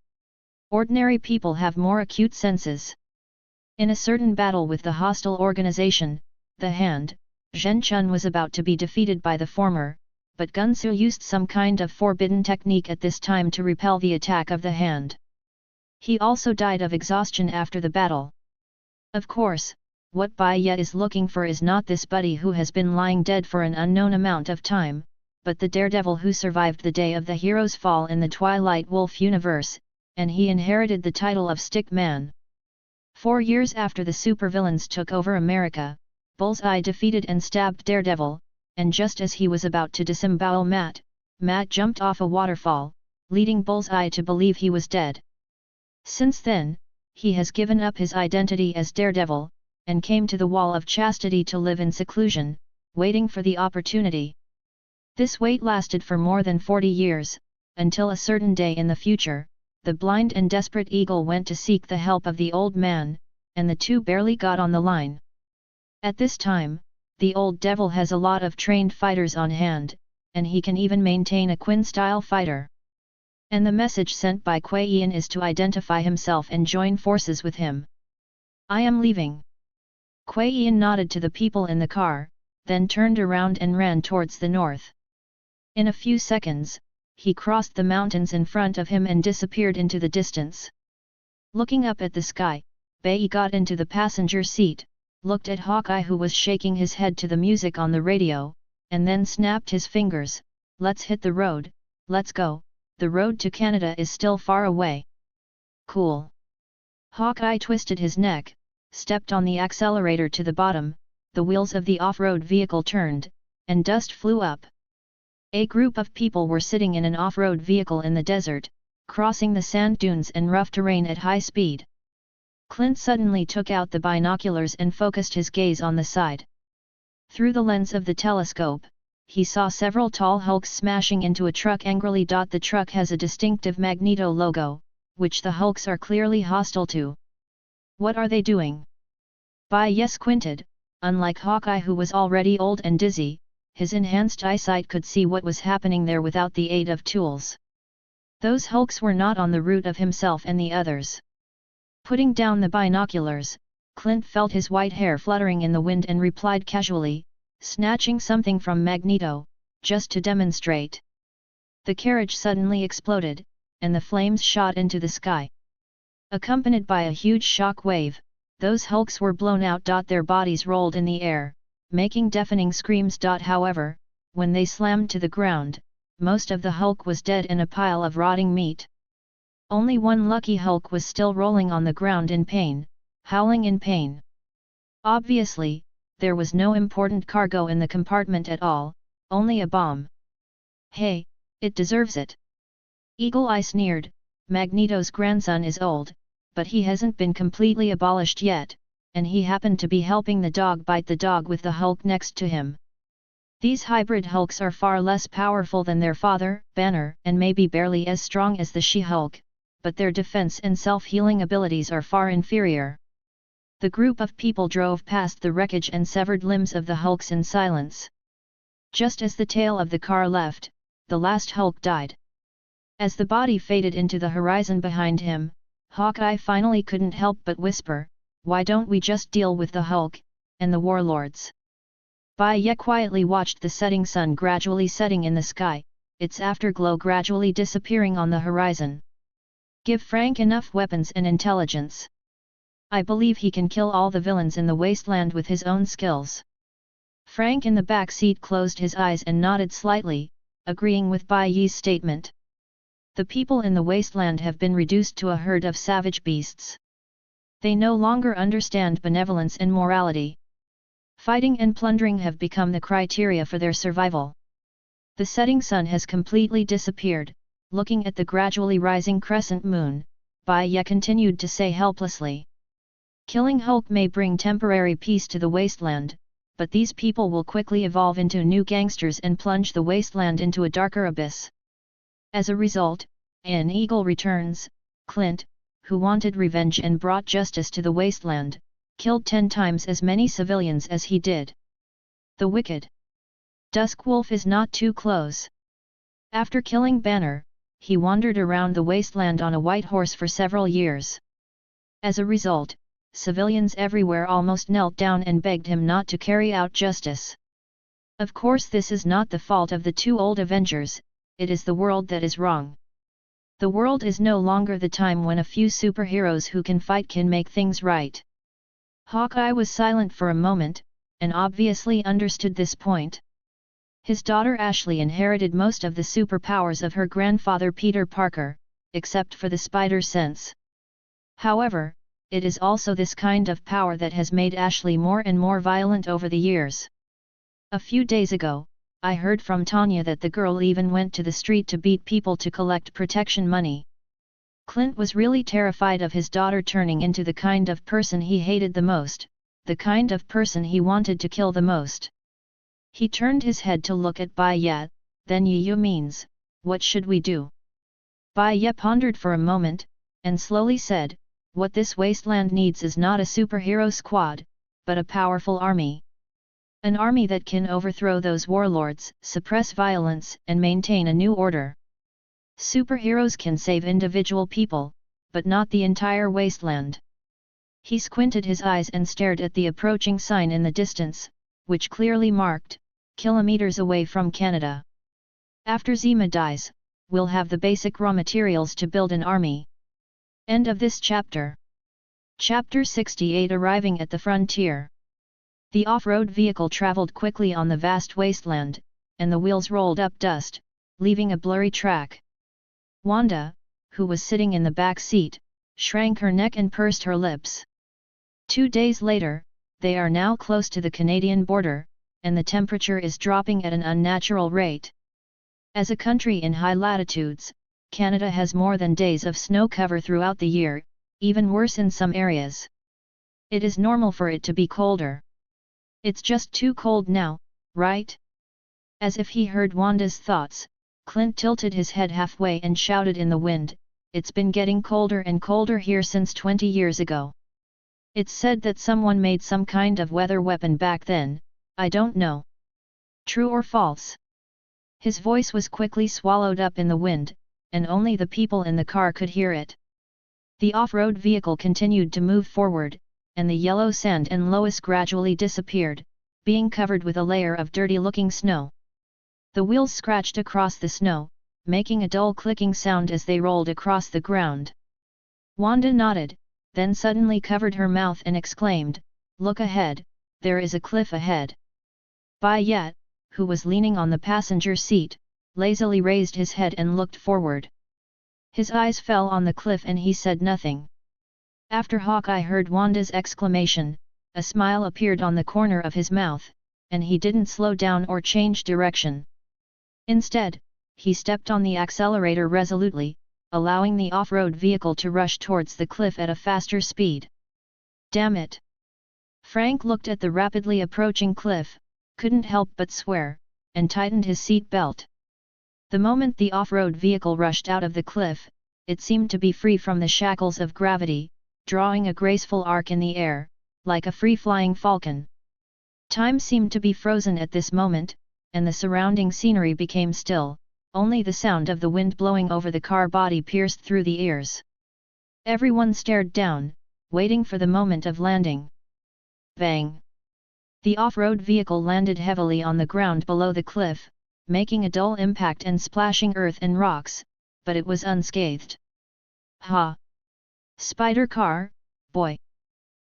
Ordinary people have more acute senses. In a certain battle with the hostile organization, the Hand, Zhen Chun was about to be defeated by the former, but Gunsu used some kind of forbidden technique at this time to repel the attack of the Hand. He also died of exhaustion after the battle. Of course, what Bai Ye is looking for is not this buddy who has been lying dead for an unknown amount of time, but the daredevil who survived the day of the hero's fall in the Twilight Wolf universe, and he inherited the title of Stick Man. 4 years after the supervillains took over America, Bullseye defeated and stabbed Daredevil, and just as he was about to disembowel Matt jumped off a waterfall, leading Bullseye to believe he was dead. Since then, he has given up his identity as Daredevil, and came to the Wall of Chastity to live in seclusion, waiting for the opportunity. This wait lasted for more than 40 years, until a certain day in the future, the blind and desperate eagle went to seek the help of the old man, and the two barely got on the line. At this time, the old devil has a lot of trained fighters on hand, and he can even maintain a Quinn-style fighter. And the message sent by Kuei Yan is to identify himself and join forces with him. "I am leaving." Kuei Yan nodded to the people in the car, then turned around and ran towards the north. In a few seconds, he crossed the mountains in front of him and disappeared into the distance. Looking up at the sky, Bai Ye got into the passenger seat, looked at Hawkeye who was shaking his head to the music on the radio, and then snapped his fingers, "Let's hit the road, let's go, the road to Canada is still far away." "Cool." Hawkeye twisted his neck, stepped on the accelerator to the bottom, the wheels of the off-road vehicle turned, and dust flew up. A group of people were sitting in an off-road vehicle in the desert, crossing the sand dunes and rough terrain at high speed. Clint suddenly took out the binoculars and focused his gaze on the side. Through the lens of the telescope, he saw several tall hulks smashing into a truck angrily. The truck has a distinctive Magneto logo, which the hulks are clearly hostile to. What are they doing? Bai Ye squinted. Unlike Hawkeye, who was already old and dizzy, his enhanced eyesight could see what was happening there without the aid of tools. Those hulks were not on the route of himself and the others. Putting down the binoculars, Clint felt his white hair fluttering in the wind and replied casually, snatching something from Magneto, just to demonstrate. The carriage suddenly exploded, and the flames shot into the sky. Accompanied by a huge shock wave, those hulks were blown out. Their bodies rolled in the air, making deafening screams. However, when they slammed to the ground, most of the Hulk was dead in a pile of rotting meat. Only one lucky Hulk was still rolling on the ground in pain, howling in pain. Obviously, there was no important cargo in the compartment at all, only a bomb. Hey, it deserves it. Eagle Eye sneered. Magneto's grandson is old, but he hasn't been completely abolished yet, and he happened to be helping the dog bite the dog with the Hulk next to him. These hybrid Hulks are far less powerful than their father, Banner, and maybe barely as strong as the She-Hulk, but their defense and self-healing abilities are far inferior. The group of people drove past the wreckage and severed limbs of the Hulks in silence. Just as the tail of the car left, the last Hulk died. As the body faded into the horizon behind him, Hawkeye finally couldn't help but whisper, "Why don't we just deal with the Hulk and the warlords?" Bai Ye quietly watched the setting sun gradually setting in the sky, its afterglow gradually disappearing on the horizon. "Give Frank enough weapons and intelligence. I believe he can kill all the villains in the wasteland with his own skills." Frank in the back seat closed his eyes and nodded slightly, agreeing with Bai Ye's statement. The people in the wasteland have been reduced to a herd of savage beasts. They no longer understand benevolence and morality. Fighting and plundering have become the criteria for their survival. The setting sun has completely disappeared. Looking at the gradually rising crescent moon, Bai Ye continued to say helplessly. "Killing Hulk may bring temporary peace to the wasteland, but these people will quickly evolve into new gangsters and plunge the wasteland into a darker abyss." As a result, in Eagle Returns, Clint, who wanted revenge and brought justice to the wasteland, killed 10 times as many civilians as he did. The wicked Duskwolf is not too close. After killing Banner, he wandered around the wasteland on a white horse for several years. As a result, civilians everywhere almost knelt down and begged him not to carry out justice. Of course, this is not the fault of the 2 old Avengers, it is the world that is wrong. The world is no longer the time when a few superheroes who can fight can make things right. Hawkeye was silent for a moment, and obviously understood this point. His daughter Ashley inherited most of the superpowers of her grandfather Peter Parker, except for the spider sense. However, it is also this kind of power that has made Ashley more and more violent over the years. A few days ago, I heard from Tanya that the girl even went to the street to beat people to collect protection money. Clint was really terrified of his daughter turning into the kind of person he hated the most, the kind of person he wanted to kill the most. He turned his head to look at Bai Ye, then "You means, what should we do?" Bai Ye pondered for a moment, and slowly said, "What this wasteland needs is not a superhero squad, but a powerful army. An army that can overthrow those warlords, suppress violence, and maintain a new order. Superheroes can save individual people, but not the entire wasteland." He squinted his eyes and stared at the approaching sign in the distance, which clearly marked, "Kilometers away from Canada." "After Zima dies, we'll have the basic raw materials to build an army." End of this chapter. Chapter 68 Arriving at the Frontier. The off-road vehicle traveled quickly on the vast wasteland, and the wheels rolled up dust, leaving a blurry track. Wanda, who was sitting in the back seat, shrank her neck and pursed her lips. 2 days later, they are now close to the Canadian border, and the temperature is dropping at an unnatural rate. As a country in high latitudes, Canada has more than days of snow cover throughout the year, even worse in some areas. It is normal for it to be colder. "It's just too cold now, right?" As if he heard Wanda's thoughts, Clint tilted his head halfway and shouted in the wind, "It's been getting colder and colder here since 20 years ago. It's said that someone made some kind of weather weapon back then, I don't know. True or false?" His voice was quickly swallowed up in the wind, and only the people in the car could hear it. The off-road vehicle continued to move forward, and the yellow sand and loess gradually disappeared, being covered with a layer of dirty-looking snow. The wheels scratched across the snow, making a dull clicking sound as they rolled across the ground. Wanda nodded, then suddenly covered her mouth and exclaimed, "Look ahead, there is a cliff ahead." Bai Ye, who was leaning on the passenger seat, lazily raised his head and looked forward. His eyes fell on the cliff and he said nothing. After Hawkeye heard Wanda's exclamation, a smile appeared on the corner of his mouth, and he didn't slow down or change direction. Instead, he stepped on the accelerator resolutely, allowing the off-road vehicle to rush towards the cliff at a faster speed. Damn it! Frank looked at the rapidly approaching cliff, couldn't help but swear, and tightened his seat belt. The moment the off-road vehicle rushed out of the cliff, it seemed to be free from the shackles of gravity, drawing a graceful arc in the air, like a free-flying falcon. Time seemed to be frozen at this moment, and the surrounding scenery became still, only the sound of the wind blowing over the car body pierced through the ears. Everyone stared down, waiting for the moment of landing. Bang! The off-road vehicle landed heavily on the ground below the cliff, making a dull impact and splashing earth and rocks, but it was unscathed. Ha! Spider car, boy!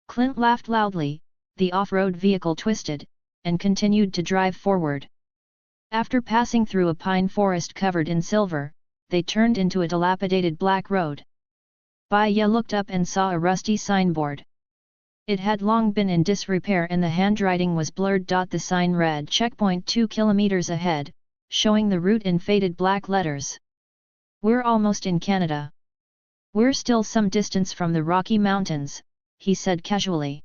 Clint laughed loudly. The off-road vehicle twisted, and continued to drive forward. After passing through a pine forest covered in silver, they turned into a dilapidated black road. Bai Ye looked up and saw a rusty signboard. It had long been in disrepair and the handwriting was blurred. The sign read "Checkpoint 2 kilometers ahead," showing the route in faded black letters. "We're almost in Canada. We're still some distance from the Rocky Mountains," he said casually.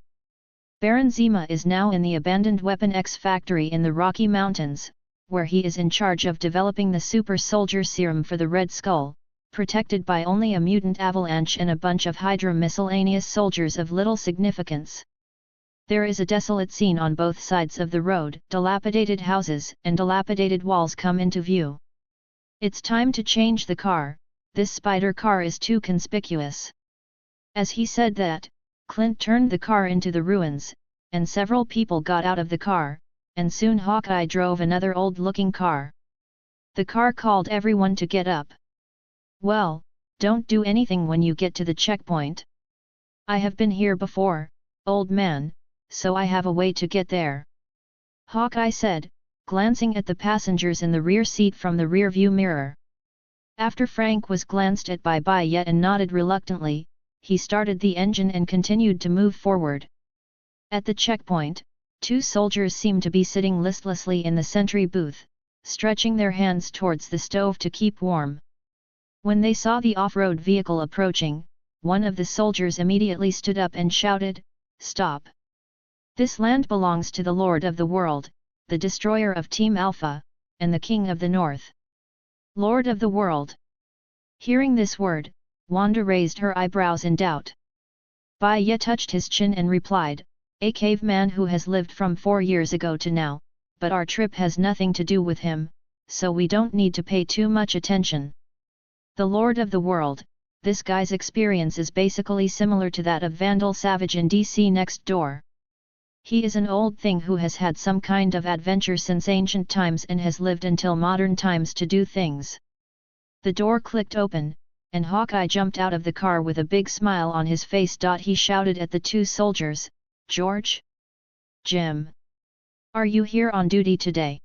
Baron Zima is now in the abandoned Weapon X factory in the Rocky Mountains, where he is in charge of developing the super soldier serum for the Red Skull, protected by only a mutant avalanche and a bunch of Hydra miscellaneous soldiers of little significance. There is a desolate scene on both sides of the road. Dilapidated houses and dilapidated walls come into view. It's time to change the car, this spider car is too conspicuous. As he said that, Clint turned the car into the ruins, and several people got out of the car, and soon Hawkeye drove another old-looking car. The car called everyone to get up. "Well, don't do anything when you get to the checkpoint. I have been here before, old man, so I have a way to get there," Hawkeye said, glancing at the passengers in the rear seat from the rear-view mirror. After Frank was glanced at by Bai Ye and nodded reluctantly, he started the engine and continued to move forward. At the checkpoint, two soldiers seemed to be sitting listlessly in the sentry booth, stretching their hands towards the stove to keep warm. When they saw the off-road vehicle approaching, one of the soldiers immediately stood up and shouted, "Stop! This land belongs to the Lord of the World, the destroyer of Team Alpha, and the King of the North." Lord of the World. Hearing this word, Wanda raised her eyebrows in doubt. Bai Ye touched his chin and replied, "A caveman who has lived from 4 years ago to now, but our trip has nothing to do with him, so we don't need to pay too much attention." The Lord of the World, this guy's experience is basically similar to that of Vandal Savage in DC Next Door. He is an old thing who has had some kind of adventure since ancient times and has lived until modern times to do things. The door clicked open, and Hawkeye jumped out of the car with a big smile on his face. He shouted at the two soldiers, "George? Jim? Are you here on duty today?"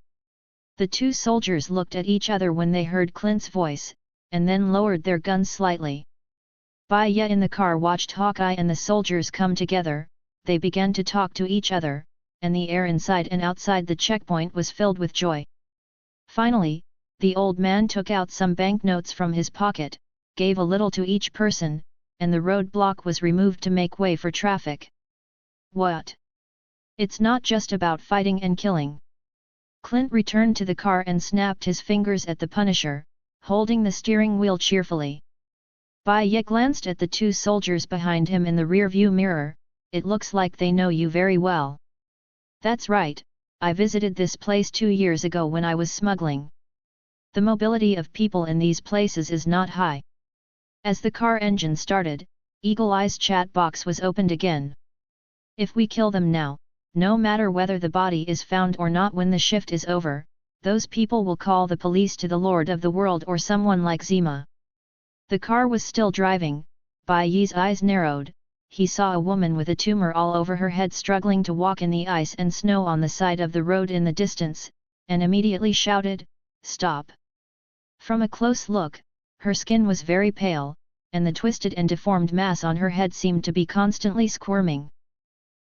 The two soldiers looked at each other when they heard Clint's voice, and then lowered their guns slightly. Bai Ye in the car watched Hawkeye and the soldiers come together. They began to talk to each other, and the air inside and outside the checkpoint was filled with joy. Finally, the old man took out some banknotes from his pocket, gave a little to each person, and the roadblock was removed to make way for traffic. "What? It's not just about fighting and killing." Clint returned to the car and snapped his fingers at the Punisher, holding the steering wheel cheerfully. Bai Ye glanced at the two soldiers behind him in the rear-view mirror. "It looks like they know you very well." "That's right, I visited this place 2 years ago when I was smuggling. The mobility of people in these places is not high." As the car engine started, Eagle Eye's chat box was opened again. "If we kill them now, no matter whether the body is found or not when the shift is over, those people will call the police to the Lord of the World or someone like Zima." The car was still driving. Bai Ye's eyes narrowed. He saw a woman with a tumor all over her head struggling to walk in the ice and snow on the side of the road in the distance, and immediately shouted, "Stop! From a close look, her skin was very pale, and the twisted and deformed mass on her head seemed to be constantly squirming.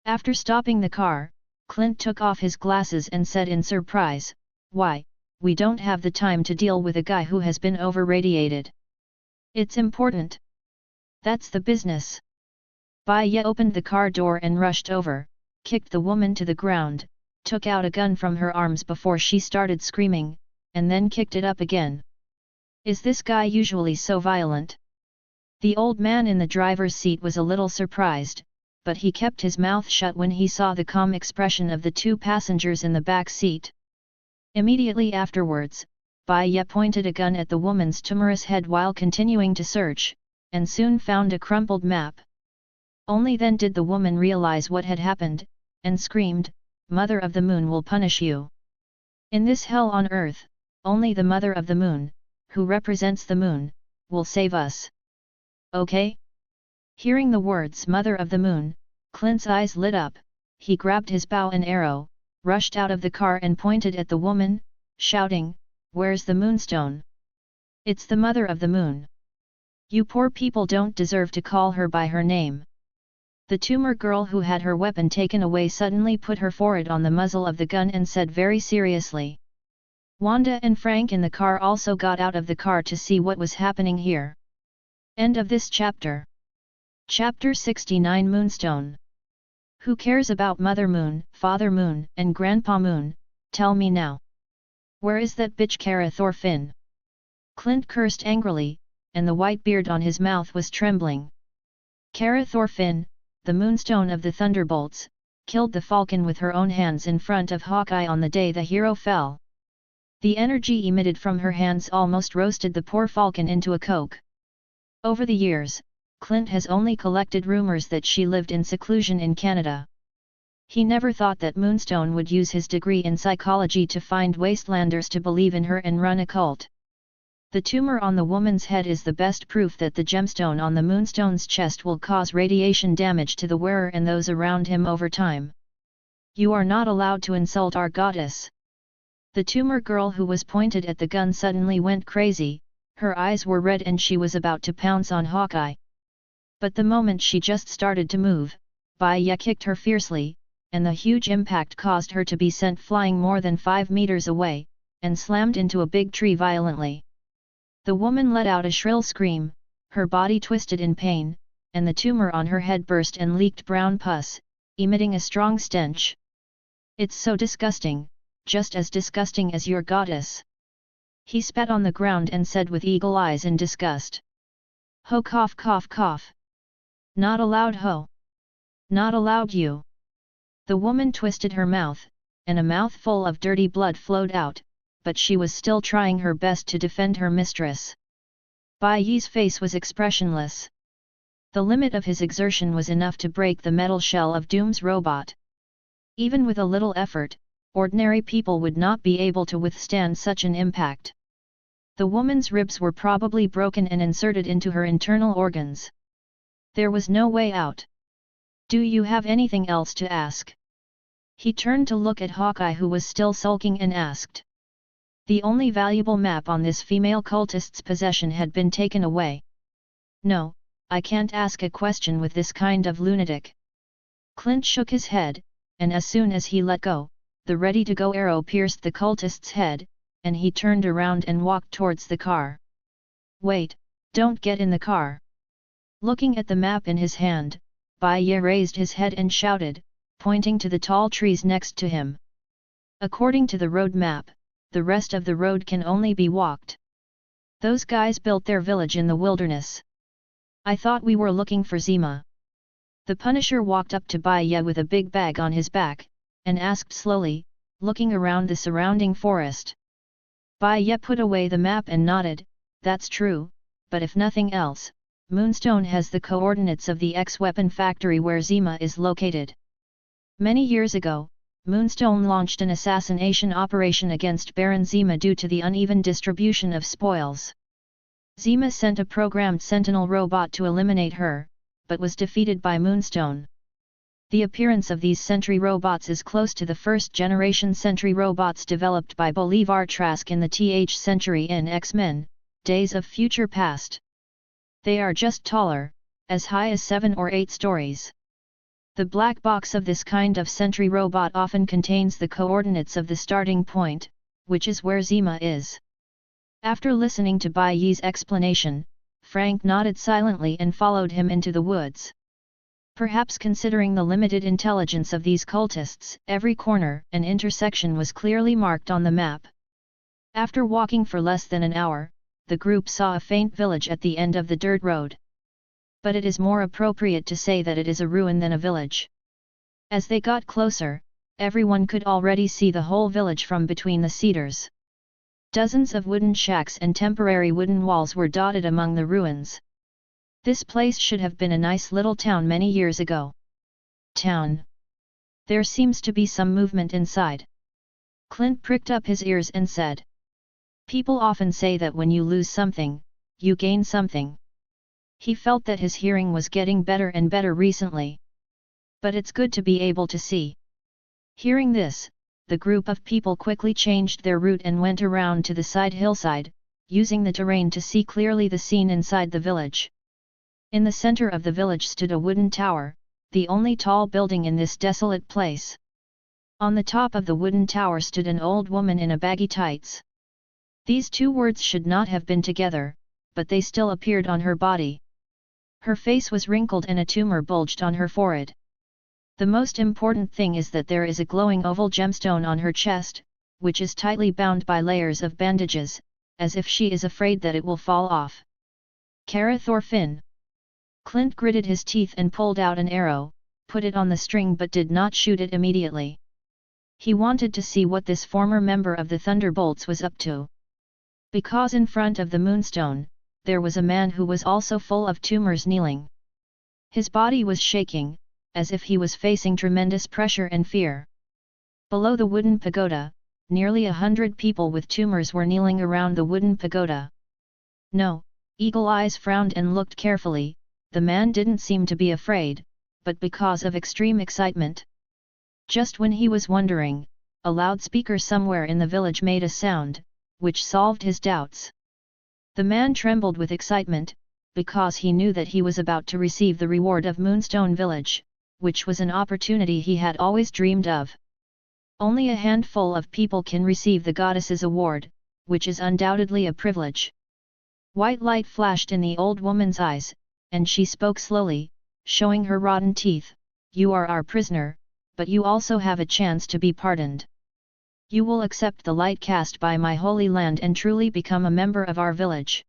After stopping the car, Clint took off his glasses and said in surprise, "Why, we don't have the time to deal with a guy who has been over-radiated. It's important. That's the business." Bai Ye opened the car door and rushed over, kicked the woman to the ground, took out a gun from her arms before she started screaming, and then kicked it up again. "Is this guy usually so violent?" The old man in the driver's seat was a little surprised, but he kept his mouth shut when he saw the calm expression of the two passengers in the back seat. Immediately afterwards, Bai Ye pointed a gun at the woman's tumorous head while continuing to search, and soon found a crumpled map. Only then did the woman realize what had happened, and screamed, "Mother of the Moon will punish you. In this hell on earth, only the Mother of the Moon, who represents the moon, will save us. Okay?" Hearing the words Mother of the Moon, Clint's eyes lit up, he grabbed his bow and arrow, rushed out of the car and pointed at the woman, shouting, "Where's the moonstone? It's the Mother of the Moon. You poor people don't deserve to call her by her name." The tumor girl who had her weapon taken away suddenly put her forehead on the muzzle of the gun and said very seriously. Wanda and Frank in the car also got out of the car to see what was happening here. End of this chapter. Chapter 69 Moonstone. Who cares about Mother Moon, Father Moon, and Grandpa Moon? Tell me now. Where is that bitch Kara Thorfinn? Clint cursed angrily, and the white beard on his mouth was trembling. Kara Thorfinn, the Moonstone of the Thunderbolts, killed the falcon with her own hands in front of Hawkeye on the day the hero fell. The energy emitted from her hands almost roasted the poor falcon into a coke. Over the years, Clint has only collected rumors that she lived in seclusion in Canada. He never thought that Moonstone would use his degree in psychology to find wastelanders to believe in her and run a cult. The tumor on the woman's head is the best proof that the gemstone on the Moonstone's chest will cause radiation damage to the wearer and those around him over time. You are not allowed to insult our goddess. The tumor girl who was pointed at the gun suddenly went crazy, her eyes were red and she was about to pounce on Hawkeye. But the moment she just started to move, Bai Ye kicked her fiercely, and the huge impact caused her to be sent flying more than 5 meters away, and slammed into a big tree violently. The woman let out a shrill scream, her body twisted in pain, and the tumor on her head burst and leaked brown pus, emitting a strong stench. "It's so disgusting, just as disgusting as your goddess." He spat on the ground and said with eagle eyes in disgust. "Ho cough cough cough. Not allowed ho. Not allowed you." The woman twisted her mouth, and a mouthful of dirty blood flowed out, but she was still trying her best to defend her mistress. Bai Ye's face was expressionless. The limit of his exertion was enough to break the metal shell of Doom's robot. Even with a little effort, ordinary people would not be able to withstand such an impact. The woman's ribs were probably broken and inserted into her internal organs. There was no way out. "Do you have anything else to ask?" He turned to look at Hawkeye who was still sulking and asked. The only valuable map on this female cultist's possession had been taken away. "No, I can't ask a question with this kind of lunatic." Clint shook his head, and as soon as he let go, the ready-to-go arrow pierced the cultist's head, and he turned around and walked towards the car. "Wait, don't get in the car." Looking at the map in his hand, Bai Ye raised his head and shouted, pointing to the tall trees next to him. "According to the road map, the rest of the road can only be walked. Those guys built their village in the wilderness. I thought we were looking for Zima." The Punisher walked up to Bai Ye with a big bag on his back, and asked slowly, looking around the surrounding forest. Bai Ye put away the map and nodded, "That's true, but if nothing else, Moonstone has the coordinates of the X-weapon factory where Zima is located. Many years ago, Moonstone launched an assassination operation against Baron Zima due to the uneven distribution of spoils. Zima sent a programmed sentinel robot to eliminate her, but was defeated by Moonstone. The appearance of these sentry robots is close to the first-generation sentry robots developed by Bolivar Trask in the th century in X-Men, Days of Future Past. They are just taller, as high as 7 or 8 stories. The black box of this kind of sentry robot often contains the coordinates of the starting point, which is where Zima is. After listening to Bai Ye's explanation, Frank nodded silently and followed him into the woods. Perhaps considering the limited intelligence of these cultists, every corner and intersection was clearly marked on the map. After walking for less than an hour, the group saw a faint village at the end of the dirt road. But it is more appropriate to say that it is a ruin than a village. As they got closer, everyone could already see the whole village from between the cedars. Dozens of wooden shacks and temporary wooden walls were dotted among the ruins. This place should have been a nice little town many years ago. Town. There seems to be some movement inside. Clint pricked up his ears and said. People often say that when you lose something, you gain something. He felt that his hearing was getting better and better recently. But it's good to be able to see. Hearing this, the group of people quickly changed their route and went around to the side hillside, using the terrain to see clearly the scene inside the village. In the center of the village stood a wooden tower, the only tall building in this desolate place. On the top of the wooden tower stood an old woman in a baggy tights. These two words should not have been together, but they still appeared on her body. Her face was wrinkled and a tumor bulged on her forehead. The most important thing is that there is a glowing oval gemstone on her chest, which is tightly bound by layers of bandages, as if she is afraid that it will fall off. Kara Thorfinn. Clint gritted his teeth and pulled out an arrow, put it on the string but did not shoot it immediately. He wanted to see what this former member of the Thunderbolts was up to. Because in front of the moonstone, there was a man who was also full of tumors kneeling. His body was shaking, as if he was facing tremendous pressure and fear. Below the wooden pagoda, nearly 100 people with tumors were kneeling around the wooden pagoda. No, Eagle Eyes frowned and looked carefully. The man didn't seem to be afraid, but because of extreme excitement. Just when he was wondering, a loudspeaker somewhere in the village made a sound, which solved his doubts. The man trembled with excitement, because he knew that he was about to receive the reward of Moonstone Village, which was an opportunity he had always dreamed of. Only a handful of people can receive the goddess's award, which is undoubtedly a privilege. White light flashed in the old woman's eyes, and she spoke slowly, showing her rotten teeth. You are our prisoner, but you also have a chance to be pardoned. You will accept the light cast by my holy land and truly become a member of our village.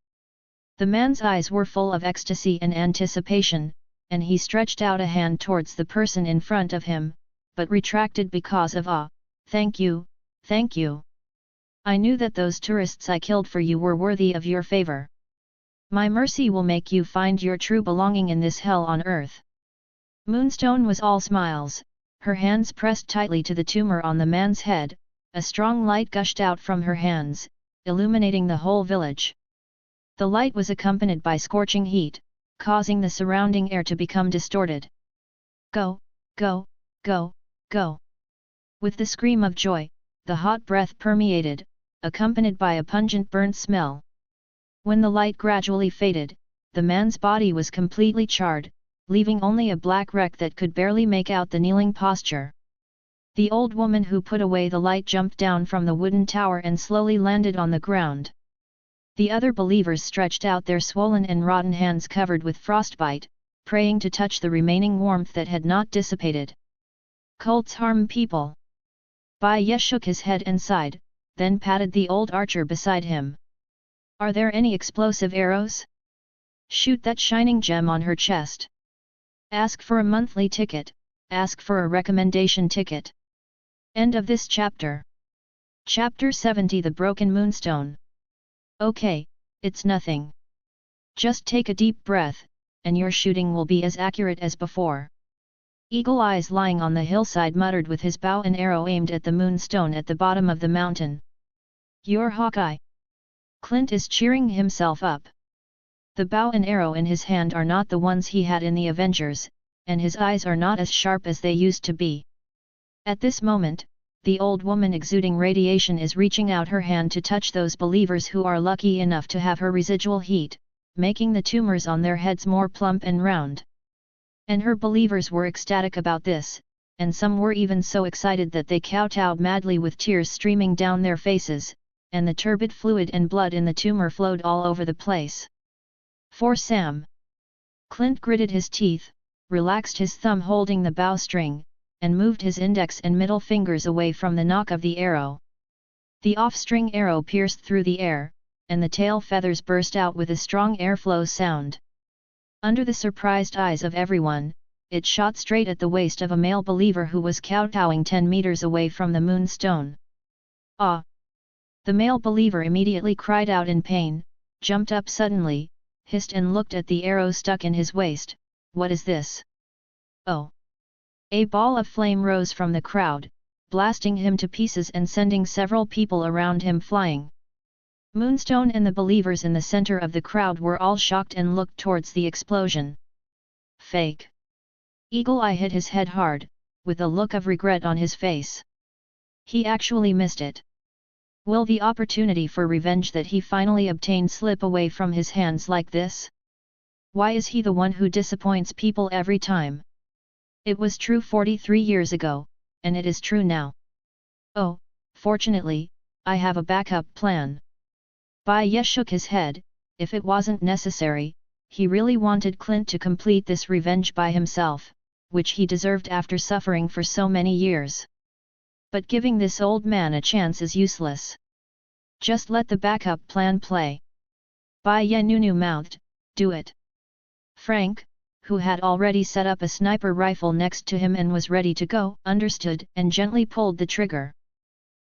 The man's eyes were full of ecstasy and anticipation, and he stretched out a hand towards the person in front of him, but retracted because of awe. Thank you, thank you. I knew that those tourists I killed for you were worthy of your favor. My mercy will make you find your true belonging in this hell on earth. Moonstone was all smiles, her hands pressed tightly to the tumor on the man's head. A strong light gushed out from her hands, illuminating the whole village. The light was accompanied by scorching heat, causing the surrounding air to become distorted. Go, go, go, go. With the scream of joy, the hot breath permeated, accompanied by a pungent burnt smell. When the light gradually faded, the man's body was completely charred, leaving only a black wreck that could barely make out the kneeling posture. The old woman who put away the light jumped down from the wooden tower and slowly landed on the ground. The other believers stretched out their swollen and rotten hands covered with frostbite, praying to touch the remaining warmth that had not dissipated. Cults harm people. Bai Ye shook his head and sighed, then patted the old archer beside him. Are there any explosive arrows? Shoot that shining gem on her chest. Ask for a monthly ticket, ask for a recommendation ticket. End of this chapter. Chapter 70 The Broken Moonstone. Okay, it's nothing. Just take a deep breath, and your shooting will be as accurate as before. Eagle Eyes lying on the hillside muttered with his bow and arrow aimed at the moonstone at the bottom of the mountain. You're Hawkeye. Clint is cheering himself up. The bow and arrow in his hand are not the ones he had in the Avengers, and his eyes are not as sharp as they used to be. At this moment, the old woman exuding radiation is reaching out her hand to touch those believers who are lucky enough to have her residual heat, making the tumors on their heads more plump and round. And her believers were ecstatic about this, and some were even so excited that they kowtowed madly with tears streaming down their faces, and the turbid fluid and blood in the tumor flowed all over the place. For Sam. Clint gritted his teeth, relaxed his thumb holding the bowstring, and moved his index and middle fingers away from the nock of the arrow. The off-string arrow pierced through the air, and the tail feathers burst out with a strong airflow sound. Under the surprised eyes of everyone, it shot straight at the waist of a male believer who was kowtowing 10 meters away from the moonstone. Ah! The male believer immediately cried out in pain, jumped up suddenly, hissed and looked at the arrow stuck in his waist. What is this? Oh! A ball of flame rose from the crowd, blasting him to pieces and sending several people around him flying. Moonstone and the believers in the center of the crowd were all shocked and looked towards the explosion. Fake. Eagle Eye hit his head hard, with a look of regret on his face. He actually missed it. Will the opportunity for revenge that he finally obtained slip away from his hands like this? Why is he the one who disappoints people every time? It was true 43 years ago, and it is true now. Oh, fortunately, I have a backup plan. Bai Ye shook his head. If it wasn't necessary, he really wanted Clint to complete this revenge by himself, which he deserved after suffering for so many years. But giving this old man a chance is useless. Just let the backup plan play. Bai Ye mouthed, do it. Frank, who had already set up a sniper rifle next to him and was ready to go, understood and gently pulled the trigger.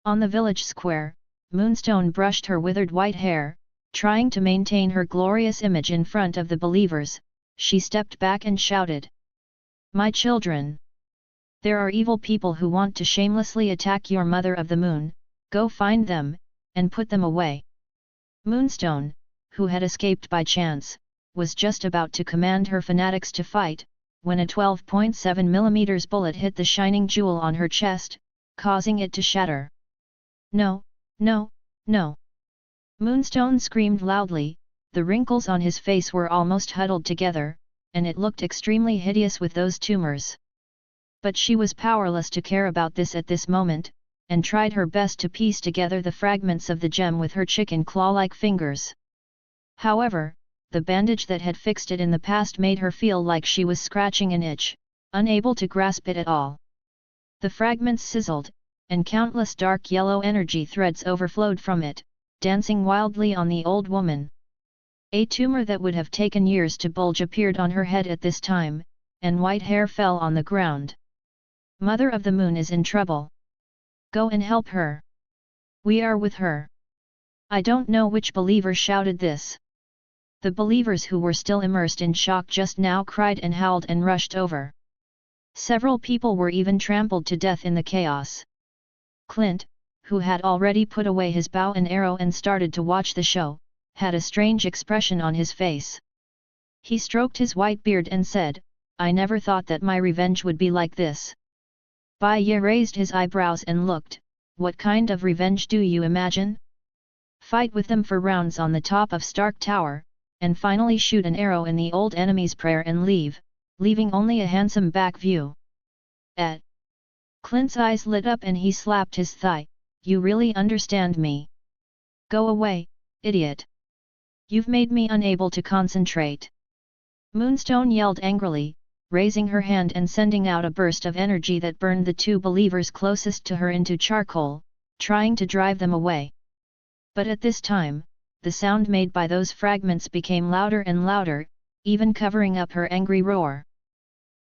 On the village square, Moonstone brushed her withered white hair, trying to maintain her glorious image in front of the believers. She stepped back and shouted. My children! There are evil people who want to shamelessly attack your Mother of the Moon, go find them, and put them away. Moonstone, who had escaped by chance, was just about to command her fanatics to fight, when a 12.7 mm bullet hit the shining jewel on her chest, causing it to shatter. No, no, no! Moonstone screamed loudly, the wrinkles on his face were almost huddled together, and it looked extremely hideous with those tumors. But she was powerless to care about this at this moment, and tried her best to piece together the fragments of the gem with her chicken claw-like fingers. However, the bandage that had fixed it in the past made her feel like she was scratching an itch, unable to grasp it at all. The fragments sizzled, and countless dark yellow energy threads overflowed from it, dancing wildly on the old woman. A tumor that would have taken years to bulge appeared on her head at this time, and white hair fell on the ground. Mother of the Moon is in trouble. Go and help her. We are with her. I don't know which believer shouted this. The believers who were still immersed in shock just now cried and howled and rushed over. Several people were even trampled to death in the chaos. Clint, who had already put away his bow and arrow and started to watch the show, had a strange expression on his face. He stroked his white beard and said, I never thought that my revenge would be like this. Bai Ye raised his eyebrows and looked, what kind of revenge do you imagine? Fight with them for rounds on the top of Stark Tower, and finally shoot an arrow in the old enemy's prayer and leave, leaving only a handsome back view. Clint's eyes lit up and he slapped his thigh. You really understand me? Go away, idiot! You've made me unable to concentrate. Moonstone yelled angrily, raising her hand and sending out a burst of energy that burned the two believers closest to her into charcoal, trying to drive them away. But at this time, the sound made by those fragments became louder and louder, even covering up her angry roar.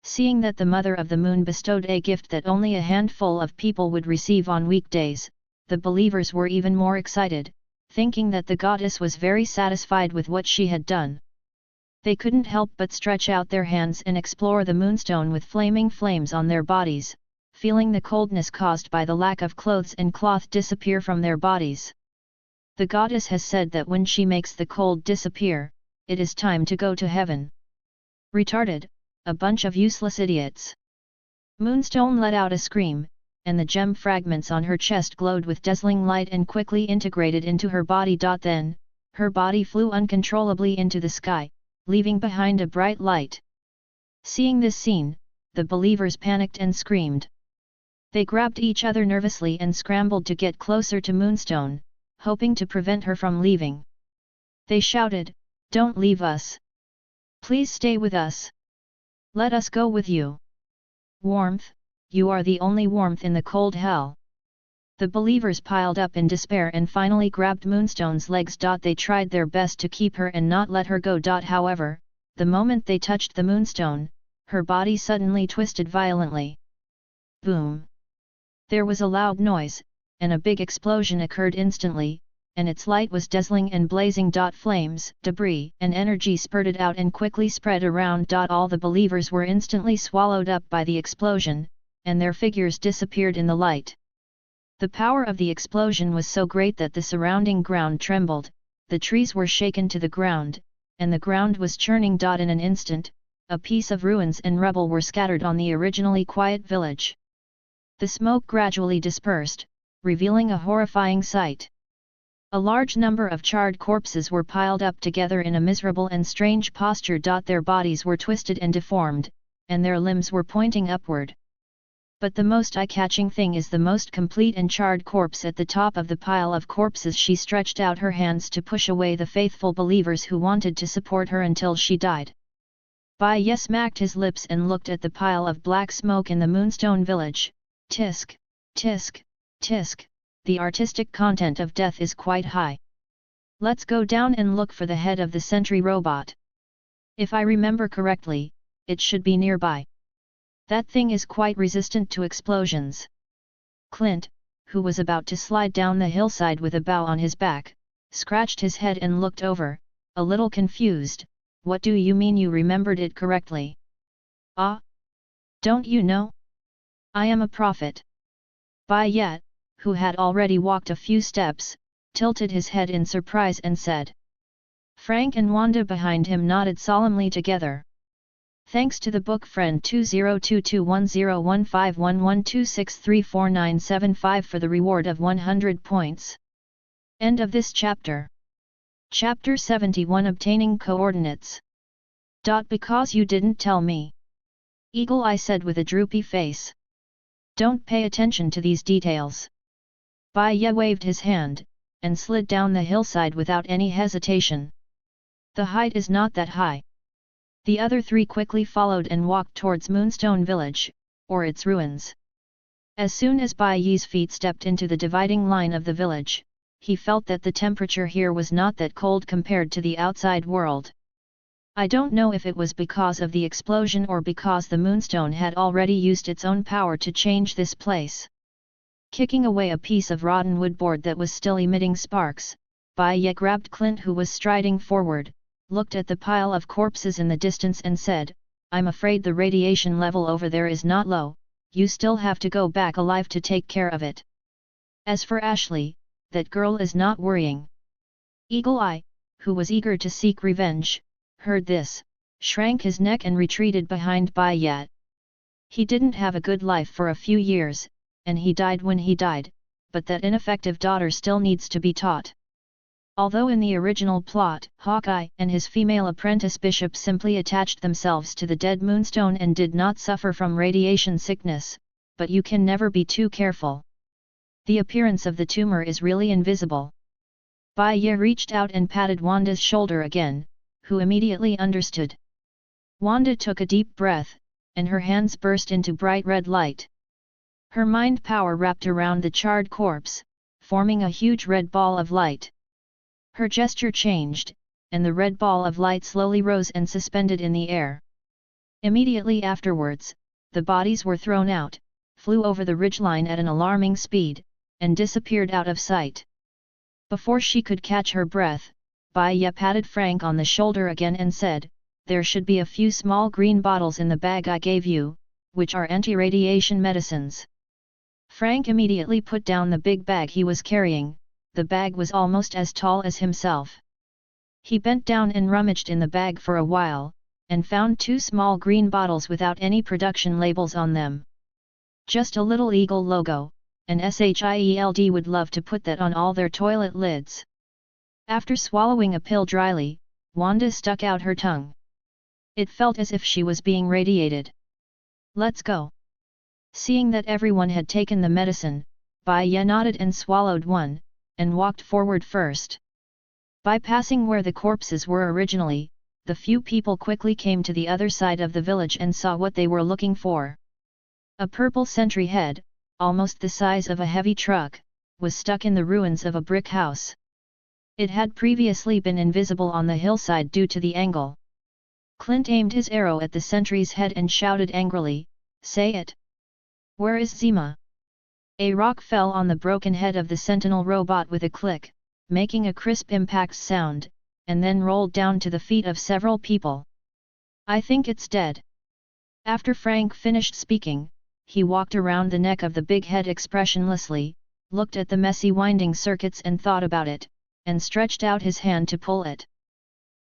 Seeing that the Mother of the Moon bestowed a gift that only a handful of people would receive on weekdays, the believers were even more excited, thinking that the goddess was very satisfied with what she had done. They couldn't help but stretch out their hands and explore the moonstone with flaming flames on their bodies, feeling the coldness caused by the lack of clothes and cloth disappear from their bodies. The goddess has said that when she makes the cold disappear, it is time to go to heaven. Retarded, a bunch of useless idiots. Moonstone let out a scream, and the gem fragments on her chest glowed with dazzling light and quickly integrated into her body. Then, her body flew uncontrollably into the sky, leaving behind a bright light. Seeing this scene, the believers panicked and screamed. They grabbed each other nervously and scrambled to get closer to Moonstone, hoping to prevent her from leaving. They shouted, "Don't leave us! Please stay with us! Let us go with you! Warmth, you are the only warmth in the cold hell!" The believers piled up in despair and finally grabbed Moonstone's legs. They tried their best to keep her and not let her go. However, the moment they touched the Moonstone, her body suddenly twisted violently. Boom! There was a loud noise, and a big explosion occurred instantly, and its light was dazzling and blazing. Flames, debris, and energy spurted out and quickly spread around. All the believers were instantly swallowed up by the explosion, and their figures disappeared in the light. The power of the explosion was so great that the surrounding ground trembled, the trees were shaken to the ground, and the ground was churning. In an instant, a piece of ruins and rubble were scattered on the originally quiet village. The smoke gradually dispersed, revealing a horrifying sight. A large number of charred corpses were piled up together in a miserable and strange posture. Their bodies were twisted and deformed, and their limbs were pointing upward. But the most eye-catching thing is the most complete and charred corpse at the top of the pile of corpses. She stretched out her hands to push away the faithful believers who wanted to support her until she died. Bai Ye smacked his lips and looked at the pile of black smoke in the Moonstone village. Tisk, tisk, tisk, the artistic content of death is quite high. Let's go down and look for the head of the sentry robot. If I remember correctly, it should be nearby. That thing is quite resistant to explosions. Clint, who was about to slide down the hillside with a bow on his back, scratched his head and looked over, a little confused. What do you mean you remembered it correctly? Ah? Don't you know? I am a prophet. Bai Ye, who had already walked a few steps, tilted his head in surprise and said. Frank and Wanda behind him nodded solemnly together. Thanks to the book friend 2022101511263497 for the reward of 100 points. End of this chapter. Chapter 71 Obtaining Coordinates. Because you didn't tell me. Eagle Eye said with a droopy face. Don't pay attention to these details. Bai Ye waved his hand, and slid down the hillside without any hesitation. The height is not that high. The other three quickly followed and walked towards Moonstone Village, or its ruins. As soon as Bai Ye's feet stepped into the dividing line of the village, he felt that the temperature here was not that cold compared to the outside world. I don't know if it was because of the explosion or because the Moonstone had already used its own power to change this place. Kicking away a piece of rotten woodboard that was still emitting sparks, Bai Ye grabbed Clint, who was striding forward, looked at the pile of corpses in the distance and said, I'm afraid the radiation level over there is not low, you still have to go back alive to take care of it. As for Ashley, that girl is not worrying. Eagle Eye, who was eager to seek revenge, heard this, shrank his neck and retreated behind Bai Ye. He didn't have a good life for a few years, and he died when he died, but that ineffective daughter still needs to be taught. Although in the original plot, Hawkeye and his female apprentice Bishop simply attached themselves to the dead Moonstone and did not suffer from radiation sickness, but you can never be too careful. The appearance of the tumor is really invisible. Bai Ye reached out and patted Wanda's shoulder again, who immediately understood. Wanda took a deep breath, and her hands burst into bright red light. Her mind power wrapped around the charred corpse, forming a huge red ball of light. Her gesture changed, and the red ball of light slowly rose and suspended in the air. Immediately afterwards, the bodies were thrown out, flew over the ridgeline at an alarming speed, and disappeared out of sight. Before she could catch her breath, Bai Ye patted Frank on the shoulder again and said, there should be a few small green bottles in the bag I gave you, which are anti-radiation medicines. Frank immediately put down the big bag he was carrying. The bag was almost as tall as himself. He bent down and rummaged in the bag for a while, and found 2 small green bottles without any production labels on them. Just a little eagle logo, and SHIELD would love to put that on all their toilet lids. After swallowing a pill dryly, Wanda stuck out her tongue. It felt as if she was being radiated. Let's go. Seeing that everyone had taken the medicine, Bai Ye nodded and swallowed one, and walked forward first. Bypassing where the corpses were originally, the few people quickly came to the other side of the village and saw what they were looking for. A purple sentry head, almost the size of a heavy truck, was stuck in the ruins of a brick house. It had previously been invisible on the hillside due to the angle. Clint aimed his arrow at the sentry's head and shouted angrily, "Say it! Where is Zima?" A rock fell on the broken head of the sentinel robot with a click, making a crisp impact sound, and then rolled down to the feet of several people. "I think it's dead." After Frank finished speaking, he walked around the neck of the big head expressionlessly, looked at the messy winding circuits and thought about it, and stretched out his hand to pull it.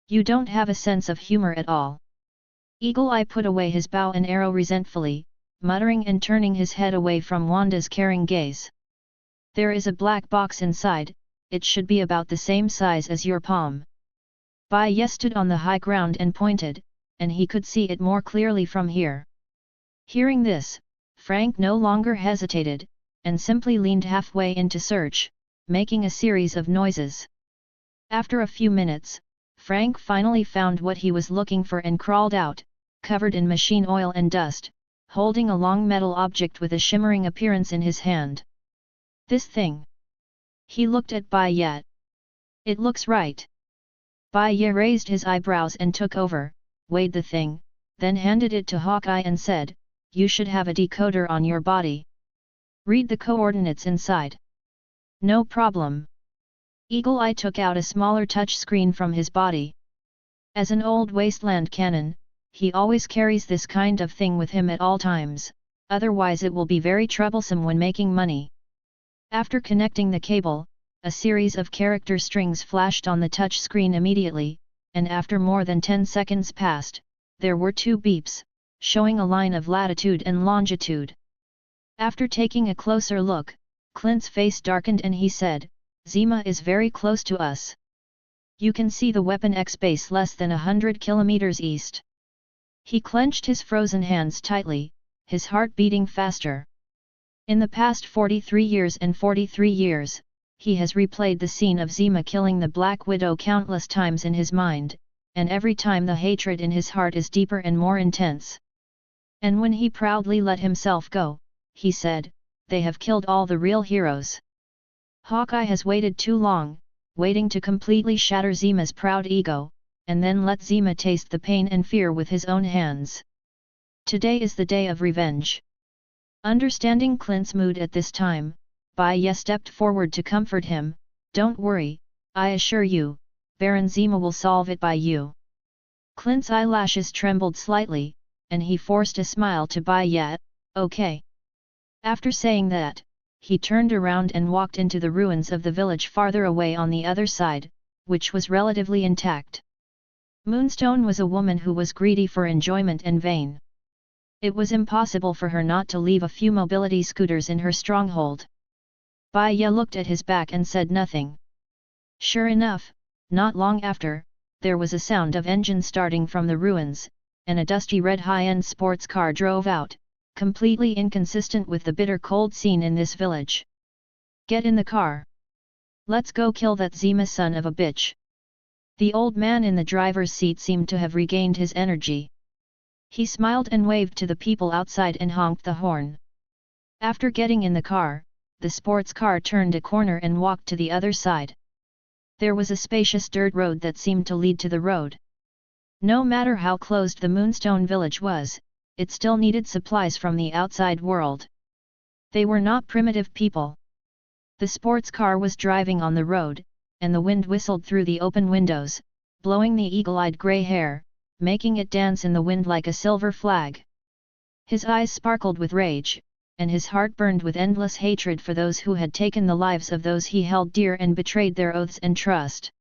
"You don't have a sense of humor at all." Eagle Eye put away his bow and arrow resentfully, muttering and turning his head away from Wanda's caring gaze. "There is a black box inside, it should be about the same size as your palm." Bai Ye stood on the high ground and pointed, and he could see it more clearly from here. Hearing this, Frank no longer hesitated, and simply leaned halfway into search, making a series of noises. After a few minutes, Frank finally found what he was looking for and crawled out, covered in machine oil and dust, holding a long metal object with a shimmering appearance in his hand. "This thing." He looked at Bai Ye. "It looks right." Bai Ye raised his eyebrows and took over, weighed the thing, then handed it to Hawkeye and said, "You should have a decoder on your body. Read the coordinates inside." "No problem." Eagle Eye took out a smaller touch screen from his body. As an old wasteland cannon, he always carries this kind of thing with him at all times, otherwise it will be very troublesome when making money. After connecting the cable, a series of character strings flashed on the touch screen immediately, and after more than 10 seconds passed, there were 2 beeps, showing a line of latitude and longitude. After taking a closer look, Clint's face darkened and he said, "Zima is very close to us. You can see the Weapon X base less than 100 kilometers east." He clenched his frozen hands tightly, his heart beating faster. In the past 43 years, he has replayed the scene of Zima killing the Black Widow countless times in his mind, and every time the hatred in his heart is deeper and more intense. And when he proudly let himself go, he said, "They have killed all the real heroes." Hawkeye has waited too long, waiting to completely shatter Zima's proud ego, and then let Zima taste the pain and fear with his own hands. Today is the day of revenge. Understanding Clint's mood at this time, Bai Ye stepped forward to comfort him, "Don't worry, I assure you, Baron Zima will solve it by you." Clint's eyelashes trembled slightly, and he forced a smile to Bai Ye, "Okay." After saying that, he turned around and walked into the ruins of the village farther away on the other side, which was relatively intact. Moonstone was a woman who was greedy for enjoyment and vain. It was impossible for her not to leave a few mobility scooters in her stronghold. Bai Ye looked at his back and said nothing. Sure enough, not long after, there was a sound of engine starting from the ruins, and a dusty red high-end sports car drove out, completely inconsistent with the bitter cold scene in this village. "Get in the car. Let's go kill that Zima son of a bitch." The old man in the driver's seat seemed to have regained his energy. He smiled and waved to the people outside and honked the horn. After getting in the car, the sports car turned a corner and walked to the other side. There was a spacious dirt road that seemed to lead to the road. No matter how closed the Moonstone village was, it still needed supplies from the outside world. They were not primitive people. The sports car was driving on the road, and the wind whistled through the open windows, blowing the eagle-eyed grey hair, making it dance in the wind like a silver flag. His eyes sparkled with rage, and his heart burned with endless hatred for those who had taken the lives of those he held dear and betrayed their oaths and trust.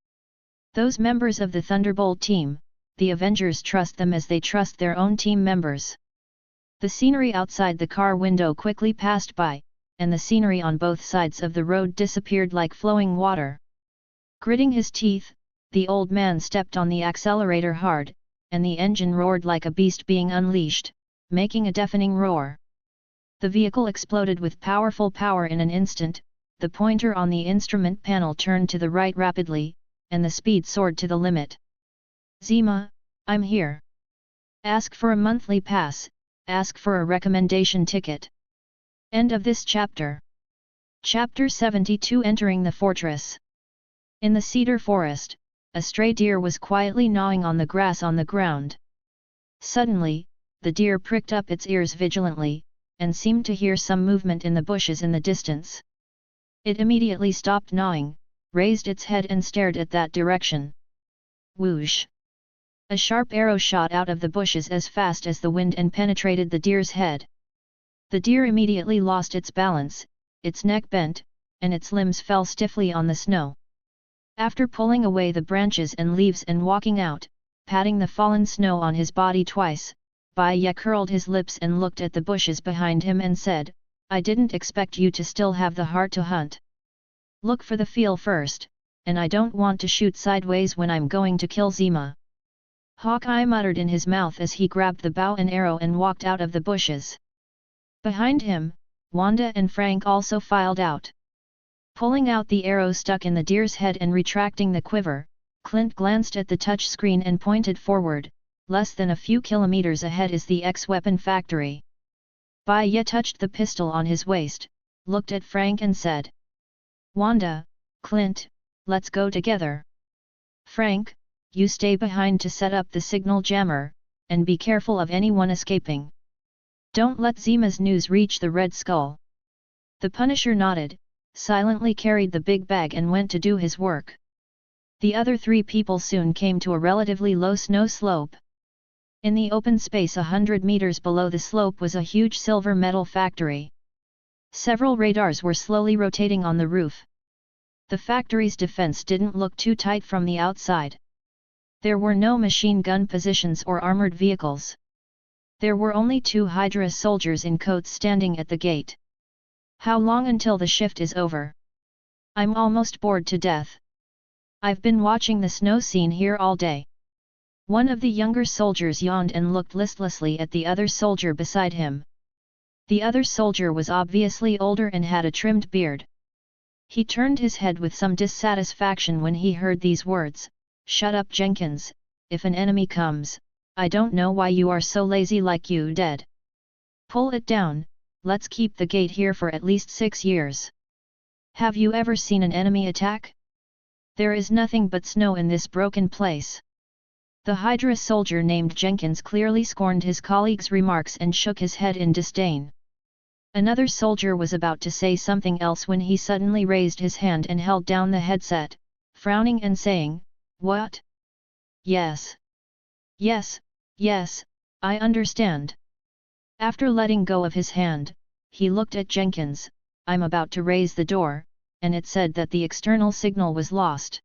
Those members of the Thunderbolt team, the Avengers trust them as they trust their own team members. The scenery outside the car window quickly passed by, and the scenery on both sides of the road disappeared like flowing water. Gritting his teeth, the old man stepped on the accelerator hard, and the engine roared like a beast being unleashed, making a deafening roar. The vehicle exploded with powerful power in an instant, the pointer on the instrument panel turned to the right rapidly, and the speed soared to the limit. Zima, I'm here. Ask for a monthly pass, ask for a recommendation ticket. End of this chapter. Chapter 72 Entering the Fortress. In the cedar forest, a stray deer was quietly gnawing on the grass on the ground. Suddenly, the deer pricked up its ears vigilantly, and seemed to hear some movement in the bushes in the distance. It immediately stopped gnawing, raised its head and stared at that direction. Whoosh! A sharp arrow shot out of the bushes as fast as the wind and penetrated the deer's head. The deer immediately lost its balance, its neck bent, and its limbs fell stiffly on the snow. After pulling away the branches and leaves and walking out, patting the fallen snow on his body twice, Bai Ye curled his lips and looked at the bushes behind him and said, I didn't expect you to still have the heart to hunt. Look for the feel first, and I don't want to shoot sideways when I'm going to kill Zima. Hawkeye muttered in his mouth as he grabbed the bow and arrow and walked out of the bushes. Behind him, Wanda and Frank also filed out. Pulling out the arrow stuck in the deer's head and retracting the quiver, Clint glanced at the touch screen and pointed forward. Less than a few kilometers ahead is the X-weapon factory. Bai Ye touched the pistol on his waist, looked at Frank and said, Wanda, Clint, let's go together. Frank, you stay behind to set up the signal jammer, and be careful of anyone escaping. Don't let Zima's news reach the Red Skull. The Punisher nodded, silently carried the big bag and went to do his work. The other three people soon came to a relatively low snow slope. In the open space 100 meters below the slope was a huge silver metal factory. Several radars were slowly rotating on the roof. The factory's defense didn't look too tight from the outside. There were no machine gun positions or armored vehicles. There were only 2 Hydra soldiers in coats standing at the gate. How long until the shift is over? I'm almost bored to death. I've been watching the snow scene here all day. One of the younger soldiers yawned and looked listlessly at the other soldier beside him. The other soldier was obviously older and had a trimmed beard. He turned his head with some dissatisfaction when he heard these words, Shut up Jenkins, if an enemy comes, I don't know why you are so lazy like you dead. Pull it down, let's keep the gate here for at least 6 years. Have you ever seen an enemy attack? There is nothing but snow in this broken place. The Hydra soldier named Jenkins clearly scorned his colleague's remarks and shook his head in disdain. Another soldier was about to say something else when he suddenly raised his hand and held down the headset, frowning and saying, What? Yes. Yes, yes, I understand. After letting go of his hand, he looked at Jenkins, I'm about to raise the door, and it said that the external signal was lost.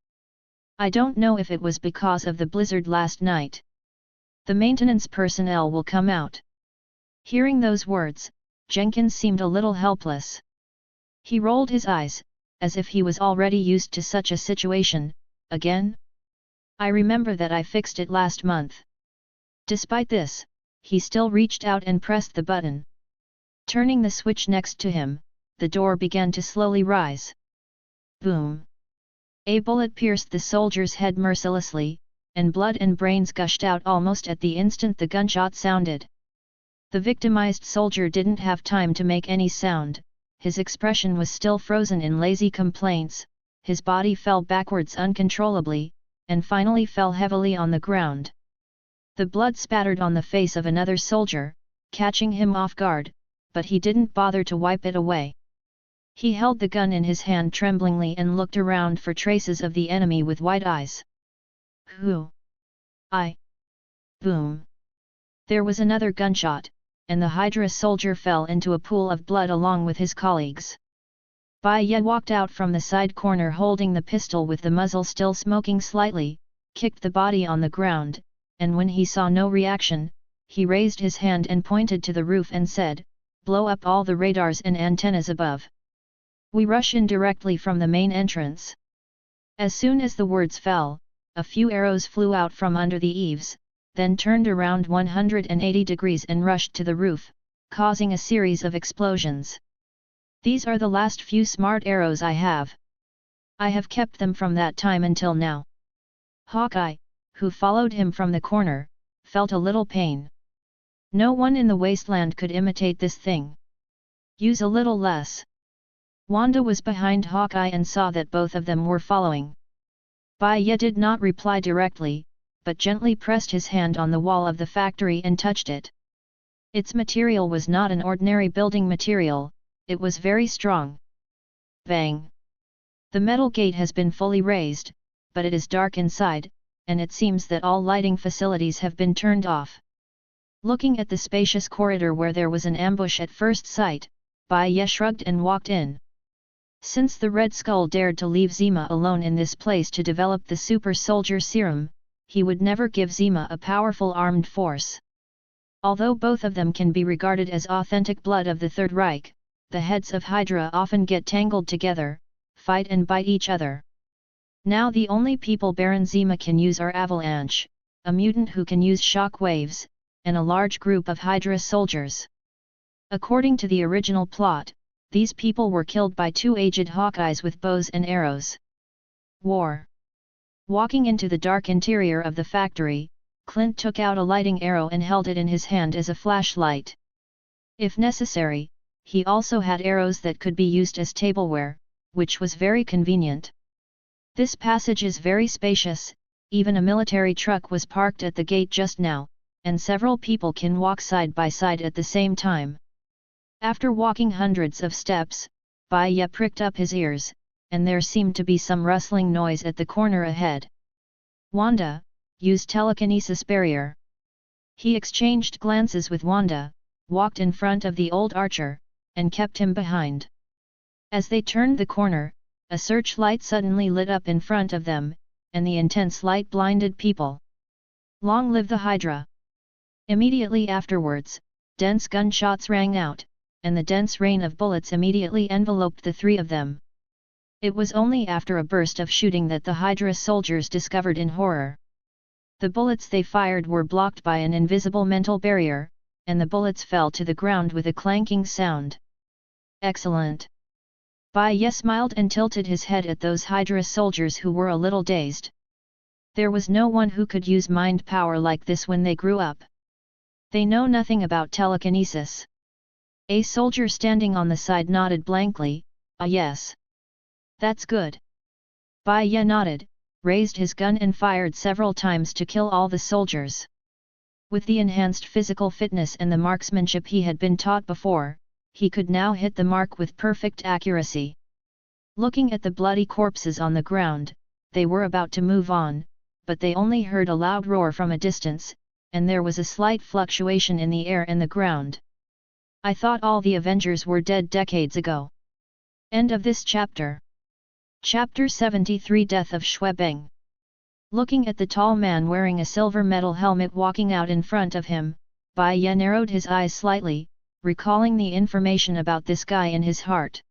I don't know if it was because of the blizzard last night. The maintenance personnel will come out. Hearing those words, Jenkins seemed a little helpless. He rolled his eyes, as if he was already used to such a situation. Again? I remember that I fixed it last month. Despite this, he still reached out and pressed the button. Turning the switch next to him, the door began to slowly rise. Boom! A bullet pierced the soldier's head mercilessly, and blood and brains gushed out almost at the instant the gunshot sounded. The victimized soldier didn't have time to make any sound, his expression was still frozen in lazy complaints, his body fell backwards uncontrollably, and finally fell heavily on the ground. The blood spattered on the face of another soldier, catching him off guard, but he didn't bother to wipe it away. He held the gun in his hand tremblingly and looked around for traces of the enemy with wide eyes. Who? Boom! There was another gunshot, and the Hydra soldier fell into a pool of blood along with his colleagues. Bai Ye walked out from the side corner holding the pistol with the muzzle still smoking slightly, kicked the body on the ground, and when he saw no reaction, he raised his hand and pointed to the roof and said, "Blow up all the radars and antennas above. We rush in directly from the main entrance." As soon as the words fell, a few arrows flew out from under the eaves, then turned around 180 degrees and rushed to the roof, causing a series of explosions. "These are the last few smart arrows I have. I have kept them from that time until now." Hawkeye, who followed him from the corner, felt a little pain. No one in the wasteland could imitate this thing. "Use a little less." Wanda was behind Hawkeye and saw that both of them were following. Bai Ye did not reply directly, but gently pressed his hand on the wall of the factory and touched it. Its material was not an ordinary building material, it was very strong. Bang! The metal gate has been fully raised, but it is dark inside, and it seems that all lighting facilities have been turned off. Looking at the spacious corridor where there was an ambush at first sight, Bai Ye shrugged and walked in. Since the Red Skull dared to leave Zima alone in this place to develop the super soldier serum, he would never give Zima a powerful armed force. Although both of them can be regarded as authentic blood of the Third Reich, the heads of Hydra often get tangled together, fight and bite each other. Now the only people Baron Zima can use are Avalanche, a mutant who can use shock waves, and a large group of Hydra soldiers. According to the original plot, these people were killed by two aged Hawkeyes with bows and arrows. War. Walking into the dark interior of the factory, Clint took out a lighting arrow and held it in his hand as a flashlight. If necessary, he also had arrows that could be used as tableware, which was very convenient. This passage is very spacious, even a military truck was parked at the gate just now, and several people can walk side by side at the same time. After walking hundreds of steps, Bai Ye pricked up his ears, and there seemed to be some rustling noise at the corner ahead. "Wanda, use telekinesis barrier." He exchanged glances with Wanda, walked in front of the old archer, and kept him behind. As they turned the corner, a searchlight suddenly lit up in front of them, and the intense light blinded people. "Long live the Hydra!" Immediately afterwards, dense gunshots rang out, and the dense rain of bullets immediately enveloped the three of them. It was only after a burst of shooting that the Hydra soldiers discovered in horror. The bullets they fired were blocked by an invisible mental barrier, and the bullets fell to the ground with a clanking sound. "Excellent!" Bai Ye smiled and tilted his head at those Hydra soldiers who were a little dazed. There was no one who could use mind power like this when they grew up. They know nothing about telekinesis. A soldier standing on the side nodded blankly, "Ah yes. That's good." Bai Ye nodded, raised his gun and fired several times to kill all the soldiers. With the enhanced physical fitness and the marksmanship he had been taught before, he could now hit the mark with perfect accuracy. Looking at the bloody corpses on the ground, they were about to move on, but they only heard a loud roar from a distance, and there was a slight fluctuation in the air and the ground. "I thought all the Avengers were dead decades ago." End of this chapter. Chapter 73 Death of Schwebeng. Looking at the tall man wearing a silver metal helmet walking out in front of him, Bai Ye narrowed his eyes slightly, recalling the information about this guy in his heart.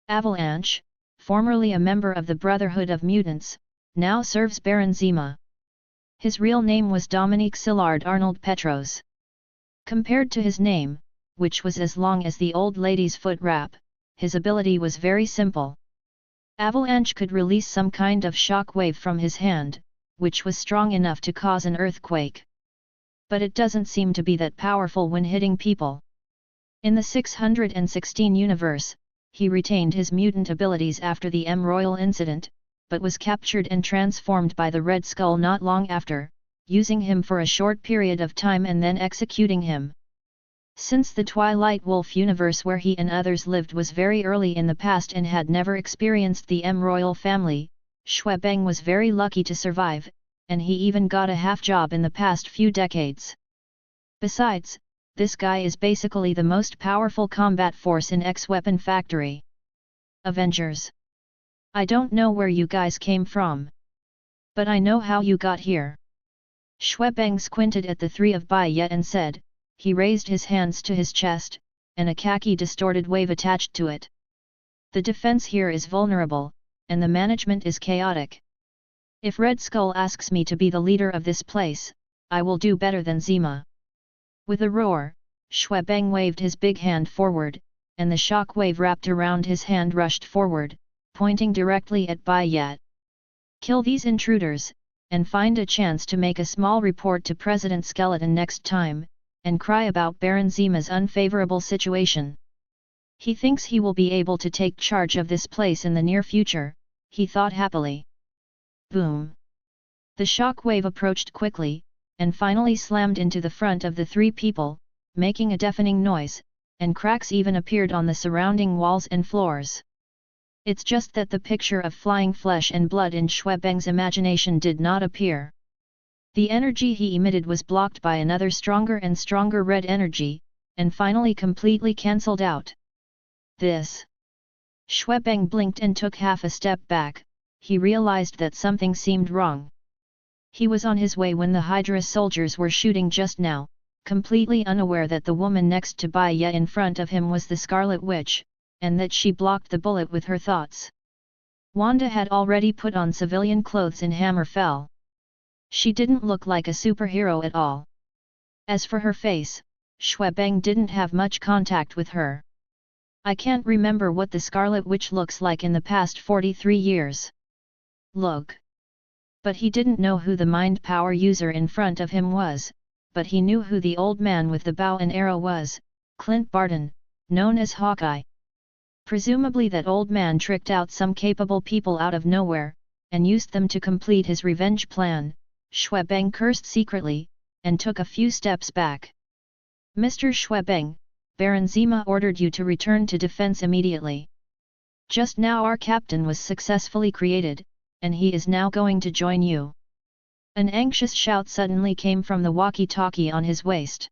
Avalanche, formerly a member of the Brotherhood of Mutants, now serves Baron Zima. His real name was Dominique Szilard Arnold Petros. Compared to his name, which was as long as the old lady's foot wrap, his ability was very simple. Avalanche could release some kind of shock wave from his hand, which was strong enough to cause an earthquake. But it doesn't seem to be that powerful when hitting people. In the 616 universe, he retained his mutant abilities after the M. Royal incident, but was captured and transformed by the Red Skull not long after, using him for a short period of time and then executing him. Since the Twilight Wolf universe where he and others lived was very early in the past and had never experienced the M. Royal family, Schwebeng was very lucky to survive, and he even got a half job in the past few decades. Besides, this guy is basically the most powerful combat force in X-Weapon Factory. Avengers. I don't know where you guys came from. But I know how you got here. Xuebeng squinted at the three of Bai Ye and said, he raised his hands to his chest, and a khaki distorted wave attached to it. The defense here is vulnerable, and the management is chaotic. If Red Skull asks me to be the leader of this place, I will do better than Zima. With a roar, Xuebeng waved his big hand forward, and the shock wave wrapped around his hand rushed forward, pointing directly at Bai Ye. Kill these intruders, and find a chance to make a small report to President Skeleton next time, and cry about Baron Zima's unfavorable situation. He thinks he will be able to take charge of this place in the near future, he thought happily. Boom! The shock wave approached quickly, and finally slammed into the front of the three people, making a deafening noise, and cracks even appeared on the surrounding walls and floors. It's just that the picture of flying flesh and blood in Xuebeng's imagination did not appear. The energy he emitted was blocked by another stronger and stronger red energy, and finally completely cancelled out. This. Xuebeng blinked and took half a step back. He realized that something seemed wrong. He was on his way when the Hydra soldiers were shooting just now, completely unaware that the woman next to Bai Ye in front of him was the Scarlet Witch, and that she blocked the bullet with her thoughts. Wanda had already put on civilian clothes in Hammerfell. She didn't look like a superhero at all. As for her face, Xuebeng didn't have much contact with her. I can't remember what the Scarlet Witch looks like in the past 43 years. Look. But he didn't know who the mind power user in front of him was, but he knew who the old man with the bow and arrow was, Clint Barton, known as Hawkeye. Presumably that old man tricked out some capable people out of nowhere, and used them to complete his revenge plan. Xuebeng cursed secretly, and took a few steps back. Mr. Xuebeng, Baron Zima ordered you to return to defense immediately. Just now our captain was successfully created, and he is now going to join you. An anxious shout suddenly came from the walkie-talkie on his waist.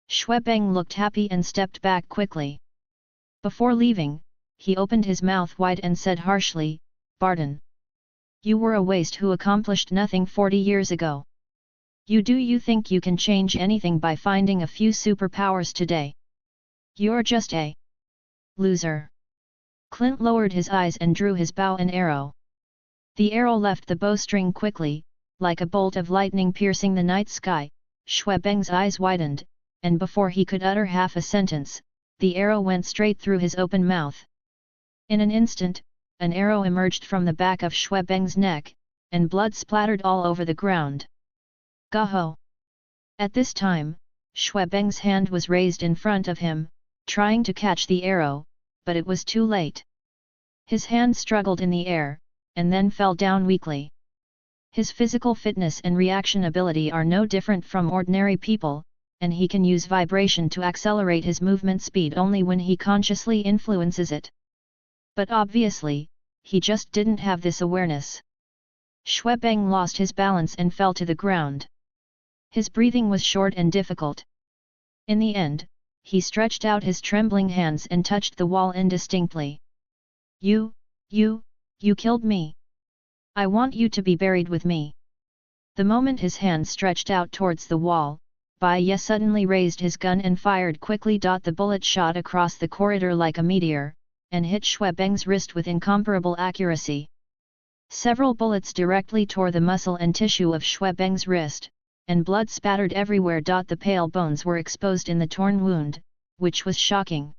Xuebeng looked happy and stepped back quickly. Before leaving, he opened his mouth wide and said harshly, Barton. You were a waste who accomplished nothing 40 years ago. You think you can change anything by finding a few superpowers today? You're just a loser. Clint lowered his eyes and drew his bow and arrow. The arrow left the bowstring quickly, like a bolt of lightning piercing the night sky. Xuebeng's eyes widened, and before he could utter half a sentence, the arrow went straight through his open mouth. In an instant, an arrow emerged from the back of Xuebeng's neck, and blood splattered all over the ground. Gaho! At this time, Xuebeng's hand was raised in front of him, trying to catch the arrow, but it was too late. His hand struggled in the air, and then fell down weakly. His physical fitness and reaction ability are no different from ordinary people, and he can use vibration to accelerate his movement speed only when he consciously influences it. But obviously, he just didn't have this awareness. Xuebeng lost his balance and fell to the ground. His breathing was short and difficult. In the end, he stretched out his trembling hands and touched the wall indistinctly. You killed me. I want you to be buried with me. The moment his hand stretched out towards the wall, Bai Ye suddenly raised his gun and fired quickly. The bullet shot across the corridor like a meteor, and hit Xuebeng's wrist with incomparable accuracy. Several bullets directly tore the muscle and tissue of Xuebeng's wrist, and blood spattered everywhere. The pale bones were exposed in the torn wound, which was shocking.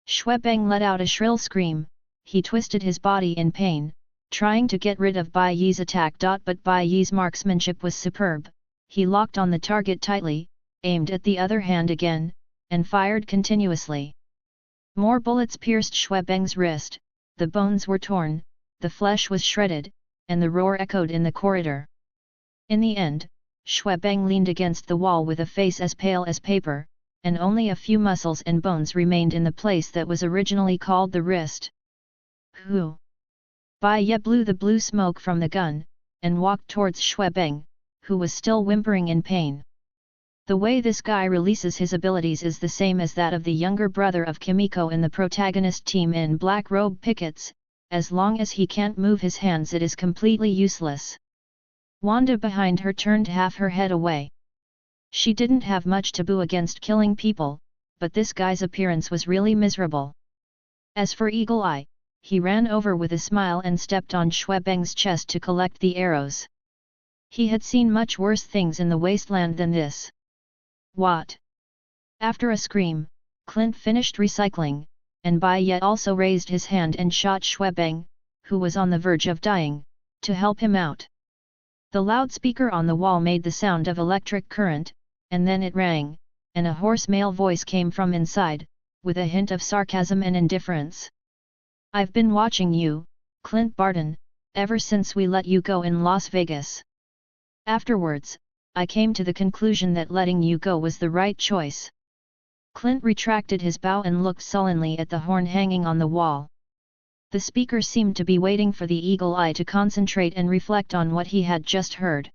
Xuebeng let out a shrill scream. He twisted his body in pain, trying to get rid of Bai Ye's attack. But Bai Ye's marksmanship was superb. He locked on the target tightly, aimed at the other hand again, and fired continuously. More bullets pierced Xuebeng's wrist, the bones were torn, the flesh was shredded, and the roar echoed in the corridor. In the end, Xuebeng leaned against the wall with a face as pale as paper, and only a few muscles and bones remained in the place that was originally called the wrist. Who? Bai Ye blew the blue smoke from the gun, and walked towards Xuebeng, who was still whimpering in pain. The way this guy releases his abilities is the same as that of the younger brother of Kimiko in the protagonist team in Black Robe Pickets. As long as he can't move his hands, it is completely useless. Wanda behind her turned half her head away. She didn't have much taboo against killing people, but this guy's appearance was really miserable. As for Eagle Eye, he ran over with a smile and stepped on Xuebeng's chest to collect the arrows. He had seen much worse things in the wasteland than this. What? After a scream, Clint finished recycling, and Bai Ye also raised his hand and shot Xuebeng, who was on the verge of dying, to help him out. The loudspeaker on the wall made the sound of electric current, and then it rang, and a hoarse male voice came from inside, with a hint of sarcasm and indifference. I've been watching you, Clint Barton, ever since we let you go in Las Vegas. Afterwards, I came to the conclusion that letting you go was the right choice. Clint retracted his bow and looked sullenly at the horn hanging on the wall. The speaker seemed to be waiting for the Eagle Eye to concentrate and reflect on what he had just heard.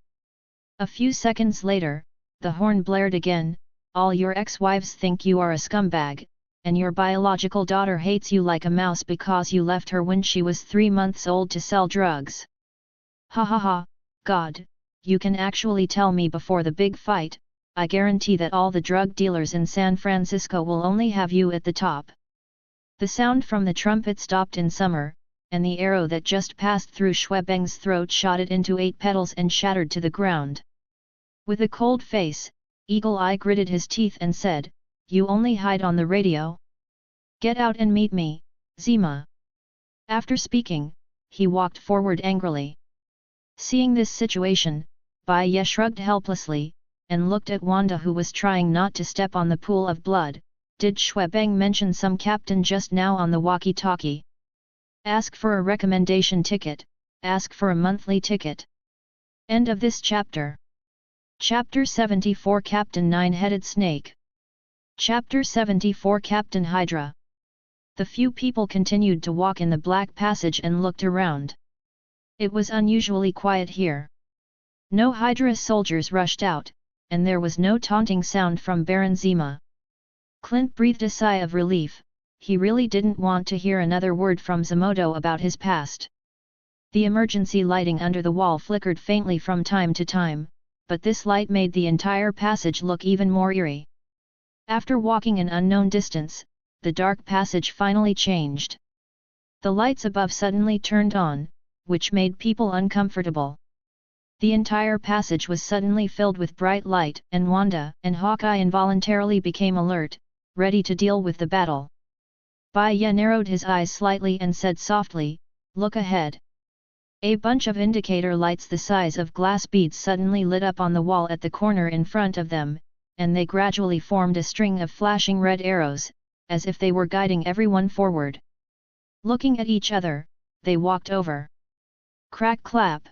A few seconds later, the horn blared again. All your ex-wives think you are a scumbag, and your biological daughter hates you like a mouse because you left her when she was 3 months old to sell drugs. Ha ha ha, God, you can actually tell me before the big fight. I guarantee that all the drug dealers in San Francisco will only have you at the top. The sound from the trumpet stopped in summer, and the arrow that just passed through Xuebeng's throat shot it into 8 petals and shattered to the ground. With a cold face, Eagle Eye gritted his teeth and said, "You only hide on the radio? Get out and meet me, Zima." After speaking, he walked forward angrily. Seeing this situation, Bai Ye shrugged helplessly, and looked at Wanda, who was trying not to step on the pool of blood. Did Xuebeng mention some captain just now on the walkie-talkie? Ask for a recommendation ticket, ask for a monthly ticket. End of this chapter. Chapter 74 Captain Nine-Headed Snake. Chapter 74 Captain Hydra. The few people continued to walk in the black passage and looked around. It was unusually quiet here. No Hydra soldiers rushed out, and there was no taunting sound from Baron Zima. Clint breathed a sigh of relief. He really didn't want to hear another word from Zimoto about his past. The emergency lighting under the wall flickered faintly from time to time, but this light made the entire passage look even more eerie. After walking an unknown distance, the dark passage finally changed. The lights above suddenly turned on, which made people uncomfortable. The entire passage was suddenly filled with bright light, and Wanda and Hawkeye involuntarily became alert, ready to deal with the battle. Bai Ye narrowed his eyes slightly and said softly, "Look ahead." A bunch of indicator lights the size of glass beads suddenly lit up on the wall at the corner in front of them, and they gradually formed a string of flashing red arrows, as if they were guiding everyone forward. Looking at each other, they walked over. Crack-clap.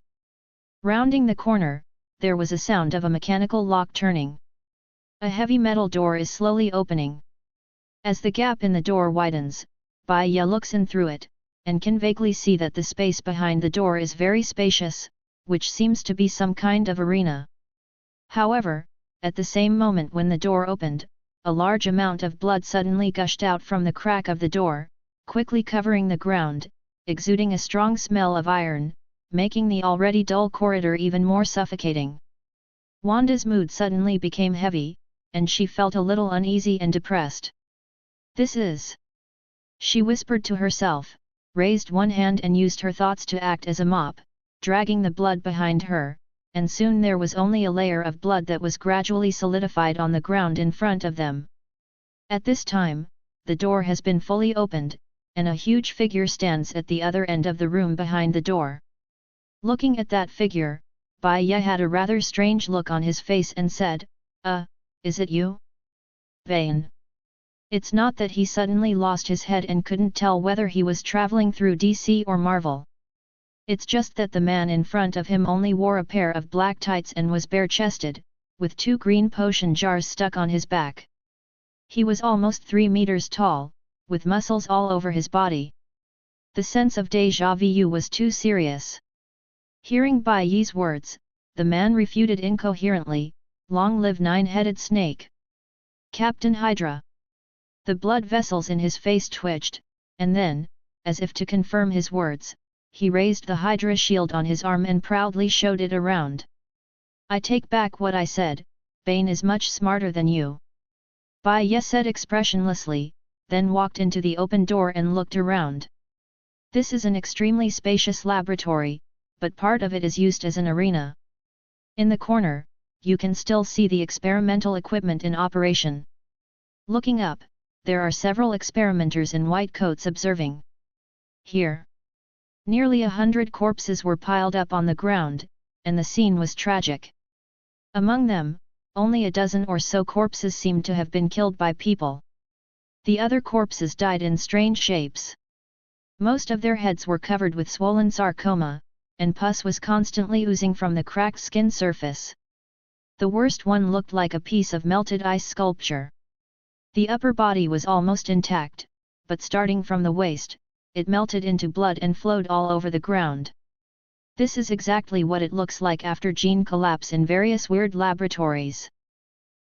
Rounding the corner, there was a sound of a mechanical lock turning. A heavy metal door is slowly opening. As the gap in the door widens, Bai Ye looks in through it, and can vaguely see that the space behind the door is very spacious, which seems to be some kind of arena. However, at the same moment when the door opened, a large amount of blood suddenly gushed out from the crack of the door, quickly covering the ground, exuding a strong smell of iron, making the already dull corridor even more suffocating. Wanda's mood suddenly became heavy, and she felt a little uneasy and depressed. "This is..." she whispered to herself, raised one hand and used her thoughts to act as a mop, dragging the blood behind her, and soon there was only a layer of blood that was gradually solidified on the ground in front of them. At this time, the door has been fully opened, and a huge figure stands at the other end of the room behind the door. Looking at that figure, Bai Ye had a rather strange look on his face and said, Is it you? Vain." It's not that he suddenly lost his head and couldn't tell whether he was traveling through DC or Marvel. It's just that the man in front of him only wore a pair of black tights and was bare-chested, with 2 green potion jars stuck on his back. He was almost 3 meters tall, with muscles all over his body. The sense of déjà vu was too serious. Hearing Bai Ye's words, the man refuted incoherently, "Long live Nine-Headed Snake! Captain Hydra!" The blood vessels in his face twitched, and then, as if to confirm his words, he raised the Hydra shield on his arm and proudly showed it around. I take back what I said, Bane is much smarter than you. Bai Ye said expressionlessly, then walked into the open door and looked around. This is an extremely spacious laboratory, but part of it is used as an arena. In the corner, you can still see the experimental equipment in operation. Looking up, there are several experimenters in white coats observing. Here, nearly 100 corpses were piled up on the ground, and the scene was tragic. Among them, only a dozen or so corpses seemed to have been killed by people. The other corpses died in strange shapes. Most of their heads were covered with swollen sarcoma, and pus was constantly oozing from the cracked skin surface. The worst one looked like a piece of melted ice sculpture. The upper body was almost intact, but starting from the waist, it melted into blood and flowed all over the ground. This is exactly what it looks like after gene collapse in various weird laboratories.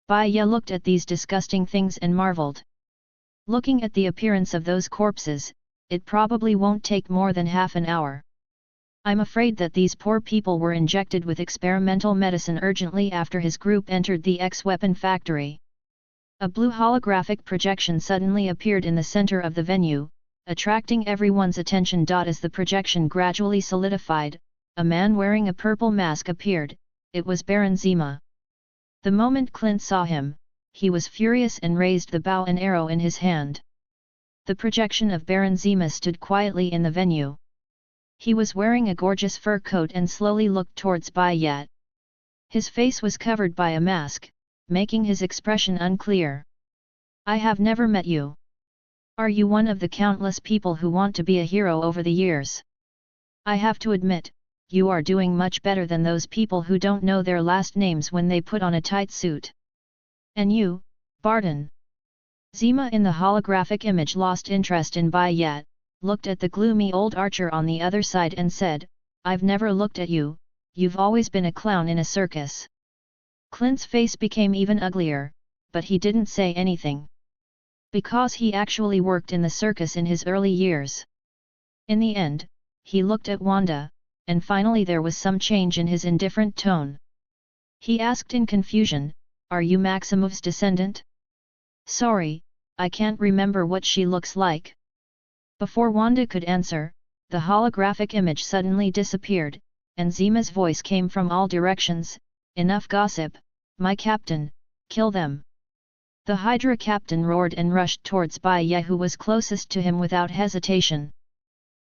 Bai Ye looked at these disgusting things and marveled. Looking at the appearance of those corpses, it probably won't take more than half an hour. I'm afraid that these poor people were injected with experimental medicine urgently after his group entered the X-weapon factory. A blue holographic projection suddenly appeared in the center of the venue, attracting everyone's attention. As the projection gradually solidified, a man wearing a purple mask appeared. It was Baron Zima. The moment Clint saw him, he was furious and raised the bow and arrow in his hand. The projection of Baron Zima stood quietly in the venue. He was wearing a gorgeous fur coat and slowly looked towards Bai Ye. His face was covered by a mask, making his expression unclear. I have never met you. Are you one of the countless people who want to be a hero over the years? I have to admit, you are doing much better than those people who don't know their last names when they put on a tight suit. And you, Barton? Zima in the holographic image lost interest in Bai Ye, looked at the gloomy old archer on the other side and said, I've never looked at you, you've always been a clown in a circus. Clint's face became even uglier, but he didn't say anything. Because he actually worked in the circus in his early years. In the end, he looked at Wanda, and finally there was some change in his indifferent tone. He asked in confusion, Are you Maximov's descendant? Sorry, I can't remember what she looks like. Before Wanda could answer, the holographic image suddenly disappeared, and Zima's voice came from all directions, Enough gossip, my captain, kill them. The Hydra captain roared and rushed towards Bai Ye, who was closest to him without hesitation.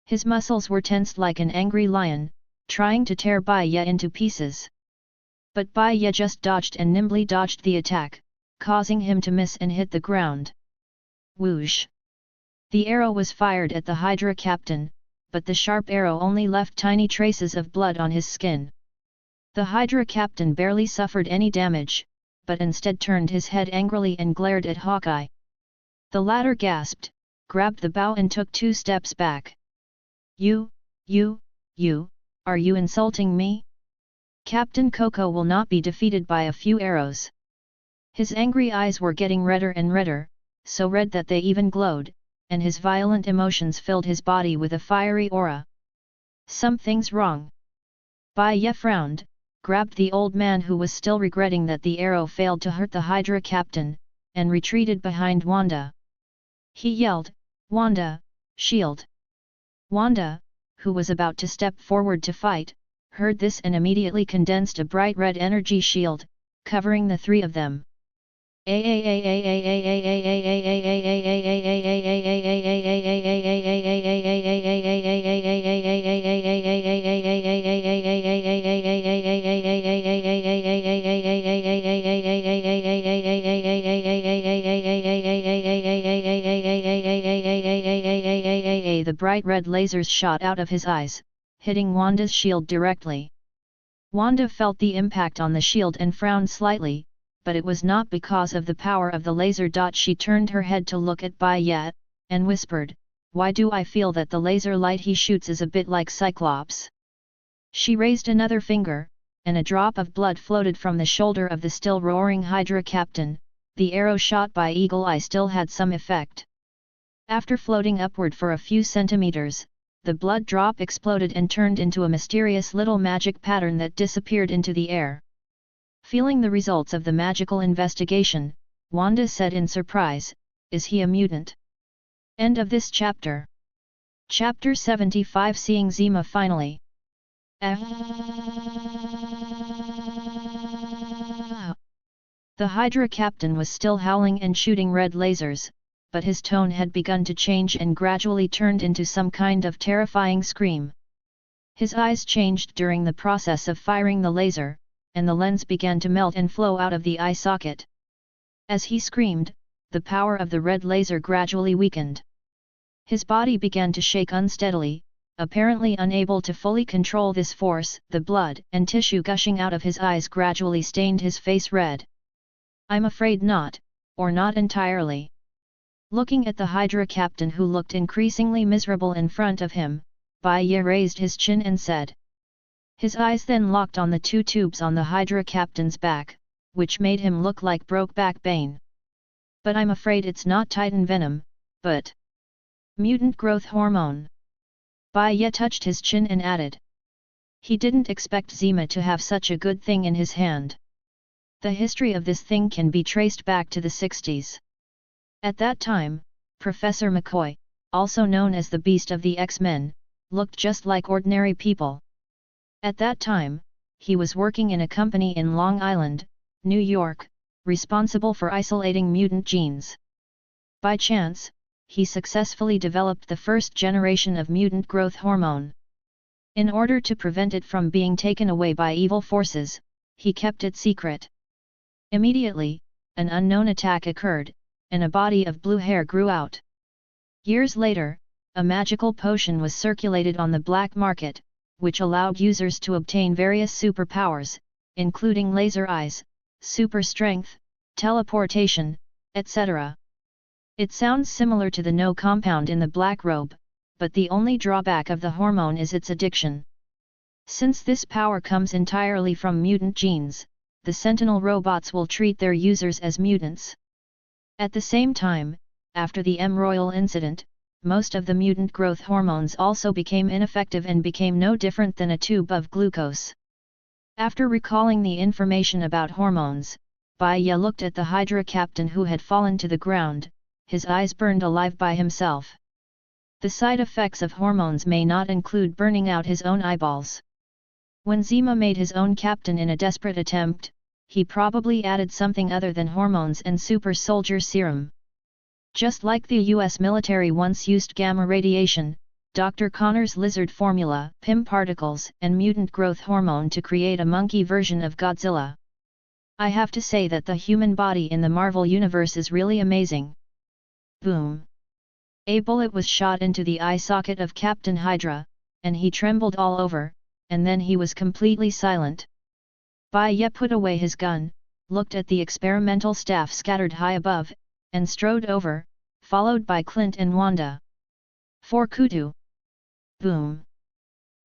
His muscles were tensed like an angry lion, trying to tear Bai Ye into pieces. But Bai Ye just dodged and nimbly dodged the attack, causing him to miss and hit the ground. Whoosh! The arrow was fired at the Hydra captain, but the sharp arrow only left tiny traces of blood on his skin. The Hydra captain barely suffered any damage, but instead turned his head angrily and glared at Hawkeye. The latter gasped, grabbed the bow and took 2 steps back. You, are you insulting me? Captain Coco will not be defeated by a few arrows. His angry eyes were getting redder and redder, so red that they even glowed, and his violent emotions filled his body with a fiery aura. Something's wrong. Bai Ye frowned, grabbed the old man who was still regretting that the arrow failed to hurt the Hydra captain, and retreated behind Wanda. He yelled, Wanda, shield! Wanda, who was about to step forward to fight, heard this and immediately condensed a bright red energy shield, covering the 3 of them. The bright red lasers shot out of his eyes, hitting Wanda's shield directly. Wanda felt the impact on the shield and frowned slightly, but it was not because of the power of the laser. She turned her head to look at Bai Ye, and whispered, Why do I feel that the laser light he shoots is a bit like Cyclops? She raised another finger, and a drop of blood floated from the shoulder of the still roaring Hydra captain. The arrow shot by Eagle Eye still had some effect. After floating upward for a few centimeters, the blood drop exploded and turned into a mysterious little magic pattern that disappeared into the air. Feeling the results of the magical investigation, Wanda said in surprise, "Is he a mutant?" End of this chapter. Chapter 75. Seeing Zima finally. The Hydra captain was still howling and shooting red lasers, but his tone had begun to change and gradually turned into some kind of terrifying scream. His eyes changed during the process of firing the laser, and the lens began to melt and flow out of the eye socket. As he screamed, the power of the red laser gradually weakened. His body began to shake unsteadily, apparently unable to fully control this force. The blood and tissue gushing out of his eyes gradually stained his face red. "I'm afraid not, or not entirely." Looking at the Hydra captain who looked increasingly miserable in front of him, Bai Ye raised his chin and said. His eyes then locked on the two tubes on the Hydra captain's back, which made him look like Brokeback Bane. "But I'm afraid it's not Titan venom, but mutant growth hormone." Bai Ye touched his chin and added. He didn't expect Zima to have such a good thing in his hand. The history of this thing can be traced back to the 60s. At that time, Professor McCoy, also known as the Beast of the X-Men, looked just like ordinary people. At that time, he was working in a company in Long Island, New York, responsible for isolating mutant genes. By chance, he successfully developed the first generation of mutant growth hormone. In order to prevent it from being taken away by evil forces, he kept it secret. Immediately, an unknown attack occurred, and a body of blue hair grew out. Years later, a magical potion was circulated on the black market, which allowed users to obtain various superpowers, including laser eyes, super strength, teleportation, etc. It sounds similar to the No compound in the black robe, but the only drawback of the hormone is its addiction. Since this power comes entirely from mutant genes, the Sentinel robots will treat their users as mutants. At the same time, after the M. Royal incident, most of the mutant growth hormones also became ineffective and became no different than a tube of glucose. After recalling the information about hormones, Bai Ye looked at the Hydra captain who had fallen to the ground, his eyes burned alive by himself. The side effects of hormones may not include burning out his own eyeballs. When Zima made his own captain in a desperate attempt, he probably added something other than hormones and super soldier serum. Just like the US military once used gamma radiation, Dr. Connor's lizard formula, PIM particles, and mutant growth hormone to create a monkey version of Godzilla. I have to say that the human body in the Marvel universe is really amazing. Boom! A bullet was shot into the eye socket of Captain Hydra, and he trembled all over, and then he was completely silent. Bai Ye put away his gun, looked at the experimental staff scattered high above, and strode over, followed by Clint and Wanda. For Kutu! Boom!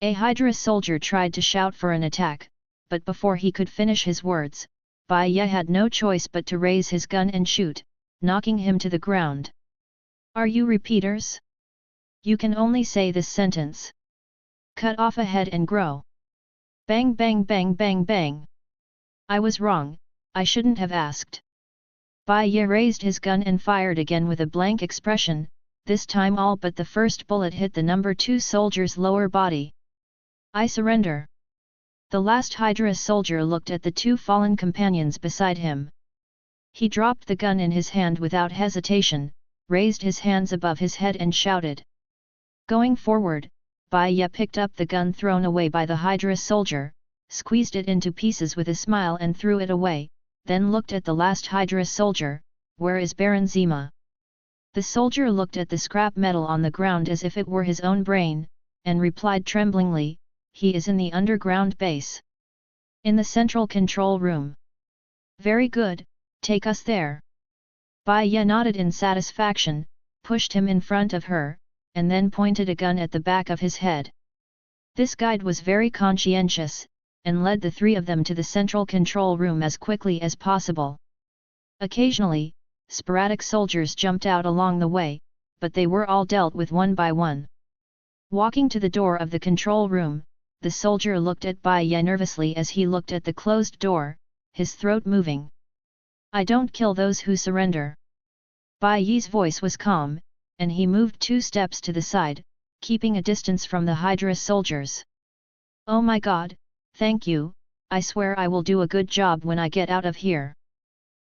A Hydra soldier tried to shout for an attack, but before he could finish his words, Bai Ye had no choice but to raise his gun and shoot, knocking him to the ground. Are you repeaters? You can only say this sentence. Cut off a head and grow. Bang bang bang bang bang. I was wrong, I shouldn't have asked. Bai Ye raised his gun and fired again with a blank expression, this time all but the first bullet hit the number 2 soldier's lower body. I surrender. The last Hydra soldier looked at the 2 fallen companions beside him. He dropped the gun in his hand without hesitation, raised his hands above his head and shouted. Going forward, Bai Ye picked up the gun thrown away by the Hydra soldier, squeezed it into pieces with a smile and threw it away, then looked at the last Hydra soldier, "Where is Baron Zima?" The soldier looked at the scrap metal on the ground as if it were his own brain, and replied tremblingly, "He is in the underground base. In the central control room." "Very good, take us there." Bai Ye nodded in satisfaction, pushed him in front of her, and then pointed a gun at the back of his head. This guide was very conscientious, and led the 3 of them to the central control room as quickly as possible. Occasionally, sporadic soldiers jumped out along the way, but they were all dealt with one by one. Walking to the door of the control room, the soldier looked at Bai Ye nervously as he looked at the closed door, his throat moving. I don't kill those who surrender. Bai Ye's voice was calm, and he moved 2 steps to the side, keeping a distance from the Hydra soldiers. Oh my god, thank you, I swear I will do a good job when I get out of here.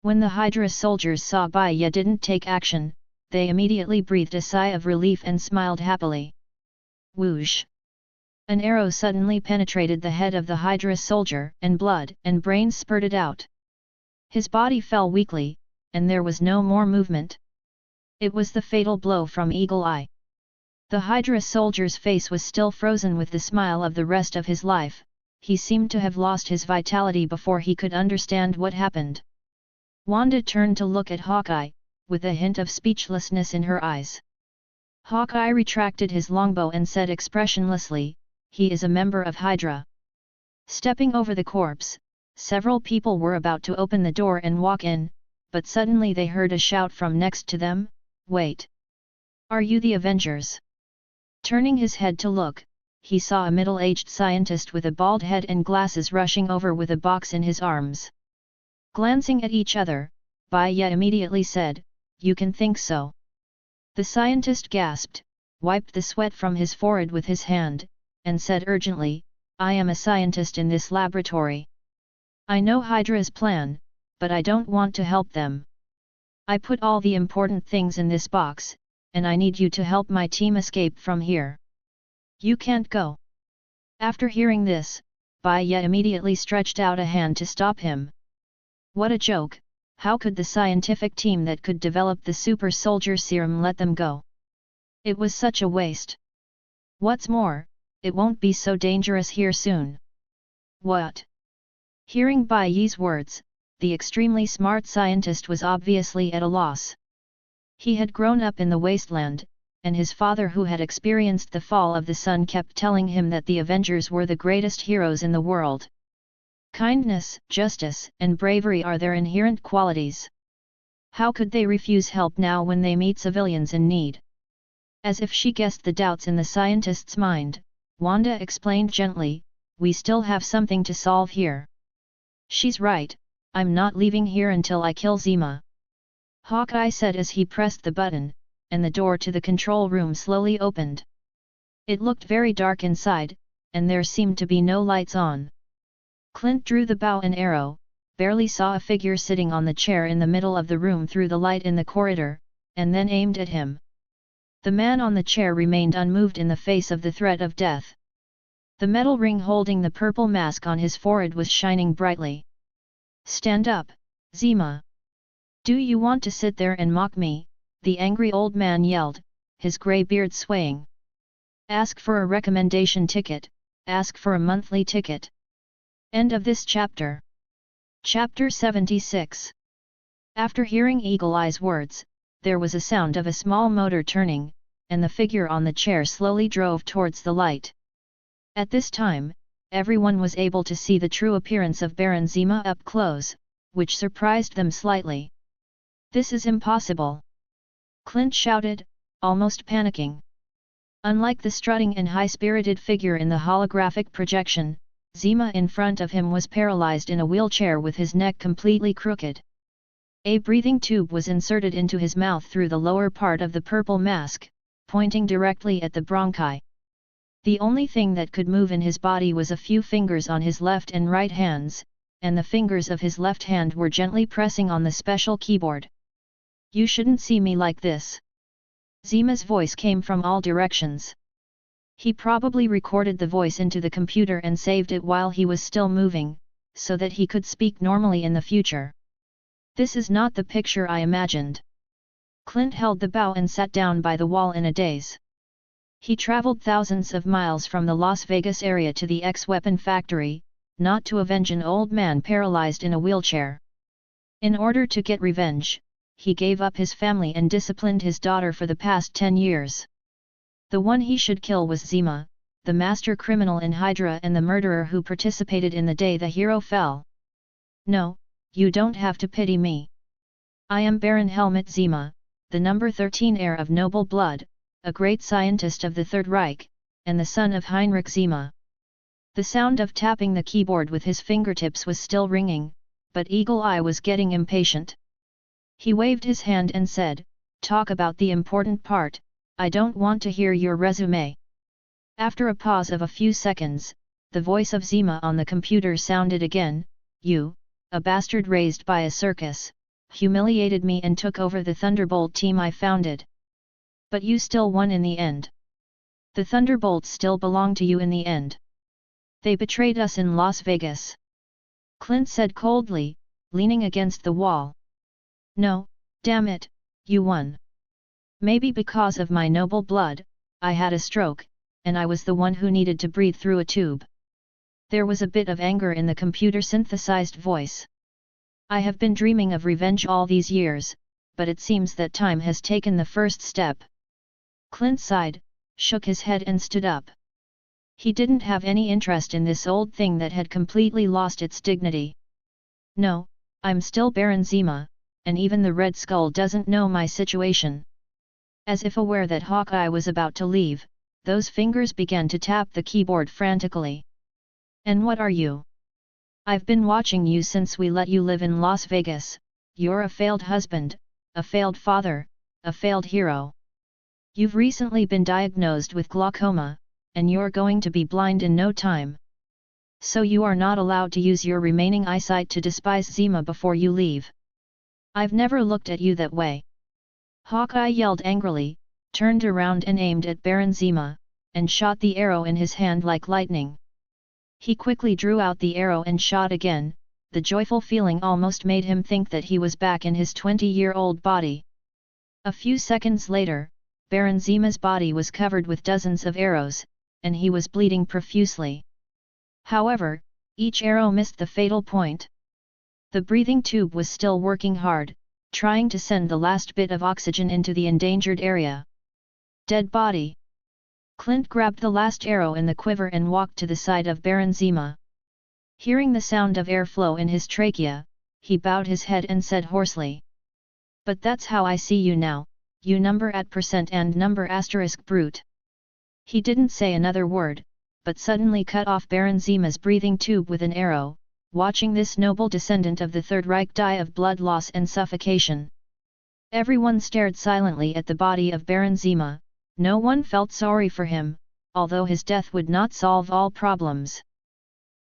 When the Hydra soldiers saw Bai Ye didn't take action, they immediately breathed a sigh of relief and smiled happily. Whoosh! An arrow suddenly penetrated the head of the Hydra soldier, and blood and brains spurted out. His body fell weakly, and there was no more movement. It was the fatal blow from Eagle Eye. The Hydra soldier's face was still frozen with the smile of the rest of his life. He seemed to have lost his vitality before he could understand what happened. Wanda turned to look at Hawkeye, with a hint of speechlessness in her eyes. Hawkeye retracted his longbow and said expressionlessly, he is a member of Hydra. Stepping over the corpse, several people were about to open the door and walk in, but suddenly they heard a shout from next to them, wait! Are you the Avengers? Turning his head to look, he saw a middle-aged scientist with a bald head and glasses rushing over with a box in his arms. Glancing at each other, Bai Ye immediately said, you can think so. The scientist gasped, wiped the sweat from his forehead with his hand, and said urgently, I am a scientist in this laboratory. I know Hydra's plan, but I don't want to help them. I put all the important things in this box, and I need you to help my team escape from here. You can't go. After hearing this, Bai Ye immediately stretched out a hand to stop him. What a joke! How could the scientific team that could develop the super soldier serum let them go? It was such a waste. What's more, it won't be so dangerous here soon. What? Hearing Bai Ye's words, the extremely smart scientist was obviously at a loss. He had grown up in the wasteland, and his father who had experienced the fall of the sun kept telling him that the Avengers were the greatest heroes in the world. Kindness, justice, and bravery are their inherent qualities. How could they refuse help now when they meet civilians in need? As if she guessed the doubts in the scientist's mind, Wanda explained gently, we still have something to solve here. She's right, I'm not leaving here until I kill Zima. Hawkeye said as he pressed the button, and the door to the control room slowly opened. It looked very dark inside, and there seemed to be no lights on. Clint drew the bow and arrow, barely saw a figure sitting on the chair in the middle of the room through the light in the corridor, and then aimed at him. The man on the chair remained unmoved in the face of the threat of death. The metal ring holding the purple mask on his forehead was shining brightly. Stand up, Zima! Do you want to sit there and mock me? The angry old man yelled, his grey beard swaying. Ask for a recommendation ticket, ask for a monthly ticket. End of this chapter. Chapter 76. After hearing Eagle Eye's words, there was a sound of a small motor turning, and the figure on the chair slowly drove towards the light. At this time, everyone was able to see the true appearance of Baron Zima up close, which surprised them slightly. This is impossible! Clint shouted, almost panicking. Unlike the strutting and high-spirited figure in the holographic projection, Zima in front of him was paralyzed in a wheelchair with his neck completely crooked. A breathing tube was inserted into his mouth through the lower part of the purple mask, pointing directly at the bronchi. The only thing that could move in his body was a few fingers on his left and right hands, and the fingers of his left hand were gently pressing on the special keyboard. You shouldn't see me like this. Zima's voice came from all directions. He probably recorded the voice into the computer and saved it while he was still moving, so that he could speak normally in the future. This is not the picture I imagined. Clint held the bow and sat down by the wall in a daze. He traveled thousands of miles from the Las Vegas area to the X-Weapon factory, not to avenge an old man paralyzed in a wheelchair. In order to get revenge, he gave up his family and disciplined his daughter for the past 10 years. The one he should kill was Zima, the master criminal in Hydra and the murderer who participated in the day the hero fell. No, you don't have to pity me. I am Baron Helmut Zima, the number 13 heir of noble blood, a great scientist of the Third Reich, and the son of Heinrich Zima. The sound of tapping the keyboard with his fingertips was still ringing, but Eagle Eye was getting impatient. He waved his hand and said, "Talk about the important part, I don't want to hear your resume." After a pause of a few seconds, the voice of Zima on the computer sounded again, "You, a bastard raised by a circus, humiliated me and took over the Thunderbolt team I founded. But you still won in the end. The Thunderbolts still belong to you in the end. They betrayed us in Las Vegas," Clint said coldly, leaning against the wall. "No, damn it, you won. Maybe because of my noble blood, I had a stroke, and I was the one who needed to breathe through a tube." There was a bit of anger in the computer-synthesized voice. "I have been dreaming of revenge all these years, but it seems that time has taken the first step." Clint sighed, shook his head and stood up. He didn't have any interest in this old thing that had completely lost its dignity. "No, I'm still Baron Zima, and even the Red Skull doesn't know my situation." As if aware that Hawkeye was about to leave, those fingers began to tap the keyboard frantically. "And what are you? I've been watching you since we let you live in Las Vegas. You're a failed husband, a failed father, a failed hero. You've recently been diagnosed with glaucoma, and you're going to be blind in no time. So you are not allowed to use your remaining eyesight to despise Zima before you leave. I've never looked at you that way." Hawkeye yelled angrily, turned around and aimed at Baron Zima, and shot the arrow in his hand like lightning. He quickly drew out the arrow and shot again. The joyful feeling almost made him think that he was back in his 20-year-old body. A few seconds later, Baron Zima's body was covered with dozens of arrows, and he was bleeding profusely. However, each arrow missed the fatal point. The breathing tube was still working hard, trying to send the last bit of oxygen into the endangered area. "Dead body." Clint grabbed the last arrow in the quiver and walked to the side of Baron Zima. Hearing the sound of airflow in his trachea, he bowed his head and said hoarsely, "But that's how I see you now, you number at percent and number asterisk brute." He didn't say another word, but suddenly cut off Baron Zima's breathing tube with an arrow, watching this noble descendant of the Third Reich die of blood loss and suffocation. Everyone stared silently at the body of Baron Zima. No one felt sorry for him, although his death would not solve all problems.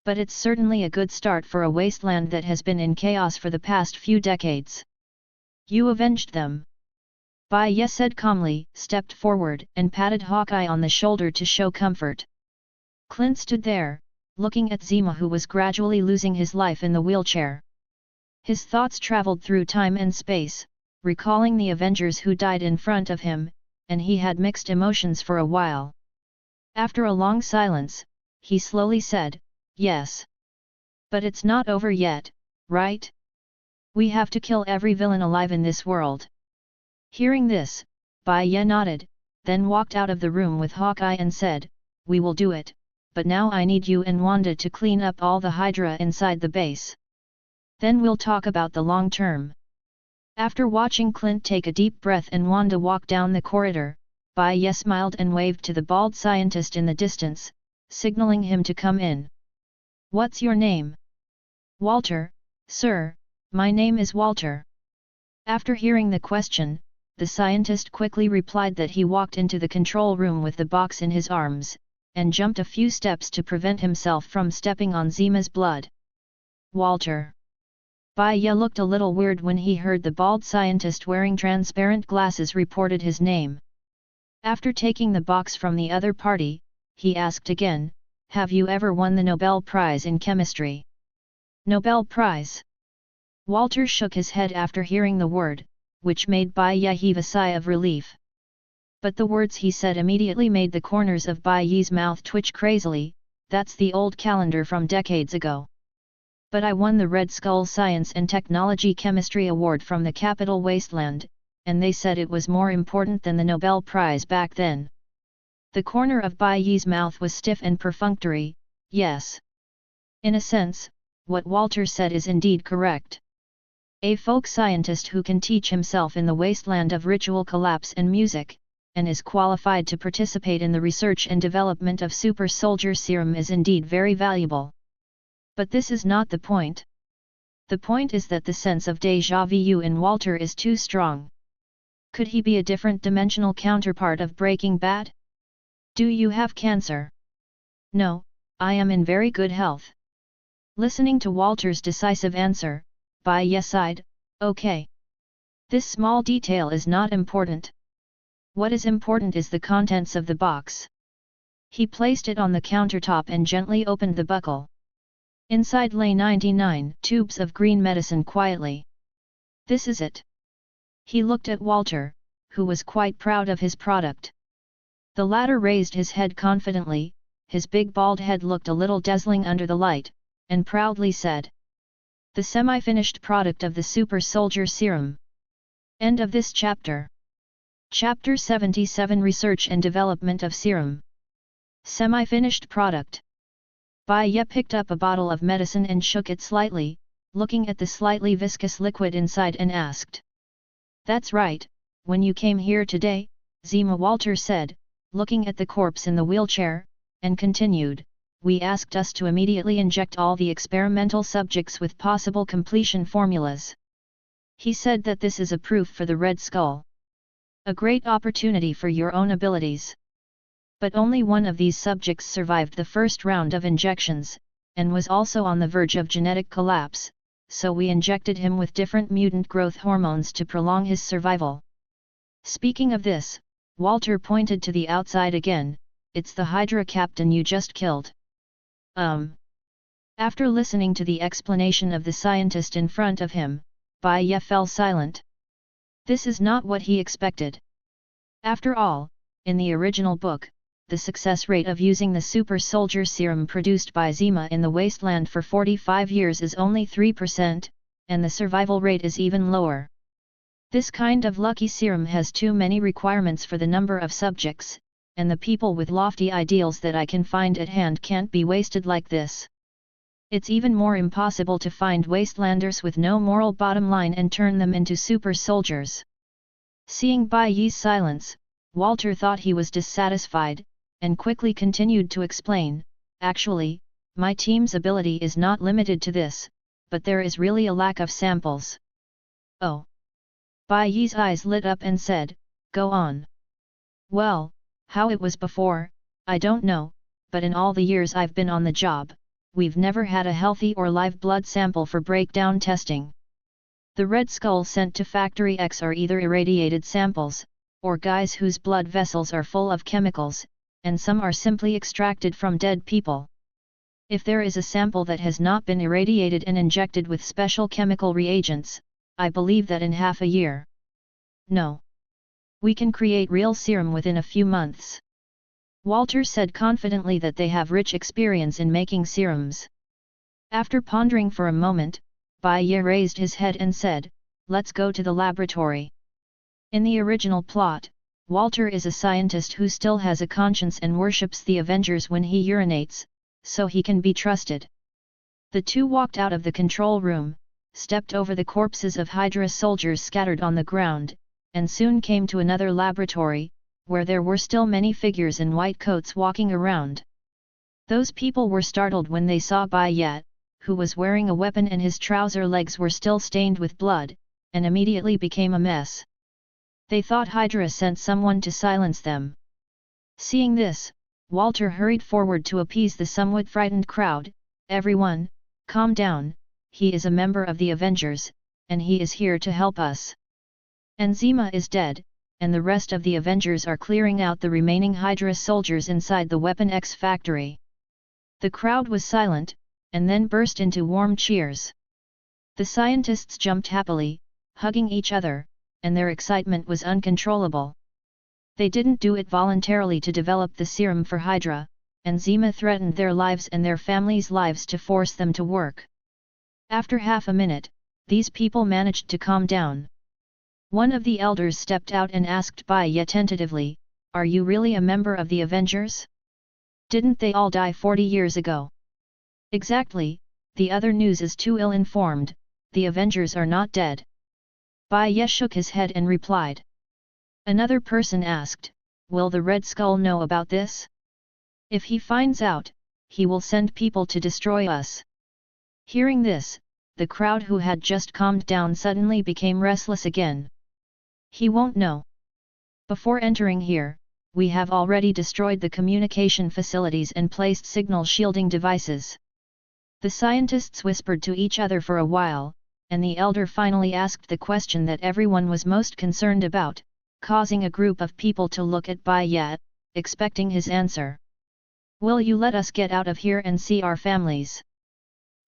But it's certainly a good start for a wasteland that has been in chaos for the past few decades. "You avenged them," Bai Ye said calmly, stepped forward and patted Hawkeye on the shoulder to show comfort. Clint stood there, looking at Zima, who was gradually losing his life in the wheelchair. His thoughts traveled through time and space, recalling the Avengers who died in front of him, and he had mixed emotions for a while. After a long silence, he slowly said, "Yes. But it's not over yet, right? We have to kill every villain alive in this world." Hearing this, Bai Ye nodded, then walked out of the room with Hawkeye and said, "We will do it, but now I need you and Wanda to clean up all the Hydra inside the base. Then we'll talk about the long term." After watching Clint take a deep breath and Wanda walk down the corridor, Bai Ye smiled and waved to the bald scientist in the distance, signaling him to come in. "What's your name?" "Walter, sir, my name is Walter." After hearing the question, the scientist quickly replied that he walked into the control room with the box in his arms, and jumped a few steps to prevent himself from stepping on Zima's blood. "Walter." Bai Ye looked a little weird when he heard the bald scientist wearing transparent glasses reported his name. After taking the box from the other party, he asked again, "Have you ever won the Nobel Prize in Chemistry?" "Nobel Prize?" Walter shook his head after hearing the word, which made Bai Ye heave a sigh of relief. But the words he said immediately made the corners of Bai Ye's mouth twitch crazily. "That's the old calendar from decades ago. But I won the Red Skull Science and Technology Chemistry Award from the Capital Wasteland, and they said it was more important than the Nobel Prize back then." The corner of Bai Ye's mouth was stiff and perfunctory. Yes. In a sense, what Walter said is indeed correct. A folk scientist who can teach himself in the wasteland of ritual collapse and music, and is qualified to participate in the research and development of super soldier serum is indeed very valuable. But this is not the point. The point is that the sense of déjà vu in Walter is too strong. Could he be a different dimensional counterpart of Breaking Bad? Do you have cancer? No, I am in very good health. Listening to Walter's decisive answer, Bai Ye sighed, okay. This small detail is not important. What is important is the contents of the box. He placed it on the countertop and gently opened the buckle. Inside lay 99 tubes of green medicine quietly. This is it. He looked at Walter, who was quite proud of his product. The latter raised his head confidently, his big bald head looked a little dazzling under the light, and proudly said, "The semi-finished product of the super soldier serum." End of this chapter. Chapter 77 Research and Development of Serum. Semi-finished product. Bai Ye picked up a bottle of medicine and shook it slightly, looking at the slightly viscous liquid inside and asked. "That's right, when you came here today," Zima Walter said, looking at the corpse in the wheelchair, and continued, "We asked us to immediately inject all the experimental subjects with possible completion formulas. He said that this is a proof for the Red Skull. A great opportunity for your own abilities. But only one of these subjects survived the first round of injections, and was also on the verge of genetic collapse, so we injected him with different mutant growth hormones to prolong his survival." Speaking of this, Walter pointed to the outside again, "It's the Hydra captain you just killed." After listening to the explanation of the scientist in front of him, Bai Ye fell silent. This is not what he expected. After all, in the original book, the success rate of using the super soldier serum produced by Zima in the wasteland for 45 years is only 3%, and the survival rate is even lower. This kind of lucky serum has too many requirements for the number of subjects, and the people with lofty ideals that I can find at hand can't be wasted like this. It's even more impossible to find wastelanders with no moral bottom line and turn them into super soldiers. Seeing Bai Ye's silence, Walter thought he was dissatisfied, and quickly continued to explain, "Actually, my team's ability is not limited to this, but there is really a lack of samples." "Oh." Bai Ye's eyes lit up and said, "Go on." "Well, how it was before, I don't know, but in all the years I've been on the job, we've never had a healthy or live blood sample for breakdown testing. The Red Skull sent to Factory X are either irradiated samples, or guys whose blood vessels are full of chemicals, and some are simply extracted from dead people. If there is a sample that has not been irradiated and injected with special chemical reagents, I believe that in half a year. No. We can create real serum within a few months." Walter said confidently that they have rich experience in making serums. After pondering for a moment, Bai Ye raised his head and said, "Let's go to the laboratory." In the original plot, Walter is a scientist who still has a conscience and worships the Avengers when he urinates, so he can be trusted. The two walked out of the control room, stepped over the corpses of Hydra soldiers scattered on the ground, and soon came to another laboratory, where there were still many figures in white coats walking around. Those people were startled when they saw Bai Ye, who was wearing a weapon and his trouser legs were still stained with blood, and immediately became a mess. They thought Hydra sent someone to silence them. Seeing this, Walter hurried forward to appease the somewhat frightened crowd. "Everyone, calm down, he is a member of the Avengers, and he is here to help us. And Zima is dead, and the rest of the Avengers are clearing out the remaining Hydra soldiers inside the Weapon X factory." The crowd was silent, and then burst into warm cheers. The scientists jumped happily, hugging each other, and their excitement was uncontrollable. They didn't do it voluntarily to develop the serum for Hydra, and Zima threatened their lives and their families' lives to force them to work. After half a minute, these people managed to calm down. One of the elders stepped out and asked Bai Ye tentatively, "Are you really a member of the Avengers? Didn't they all die 40 years ago?" "Exactly, the other news is too ill-informed, the Avengers are not dead." Bai Ye shook his head and replied. Another person asked, will the Red Skull know about this? If he finds out, he will send people to destroy us. Hearing this, the crowd who had just calmed down suddenly became restless again. He won't know. Before entering here, we have already destroyed the communication facilities and placed signal shielding devices. The scientists whispered to each other for a while, and the elder finally asked the question that everyone was most concerned about, causing a group of people to look at Bai Ye, expecting his answer. Will you let us get out of here and see our families?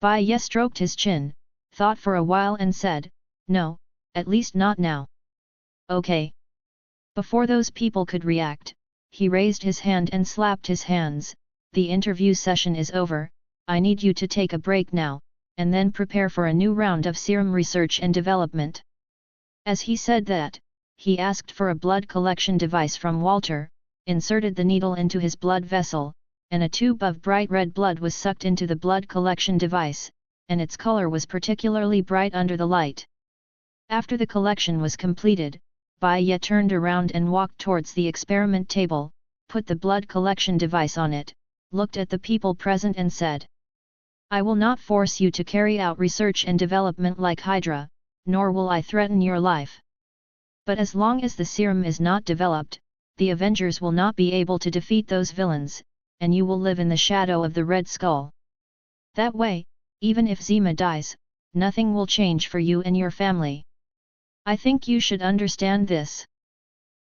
Bai Ye stroked his chin, thought for a while and said, no, at least not now. Okay. Before those people could react, he raised his hand and slapped his hands. The interview session is over, I need you to take a break now, and then prepare for a new round of serum research and development. As he said that, he asked for a blood collection device from Walter, inserted the needle into his blood vessel, and a tube of bright red blood was sucked into the blood collection device, and its color was particularly bright under the light. After the collection was completed, Bai Ye turned around and walked towards the experiment table, put the blood collection device on it, looked at the people present and said, I will not force you to carry out research and development like Hydra, nor will I threaten your life. But as long as the serum is not developed, the Avengers will not be able to defeat those villains, and you will live in the shadow of the Red Skull. That way, even if Zima dies, nothing will change for you and your family. I think you should understand this.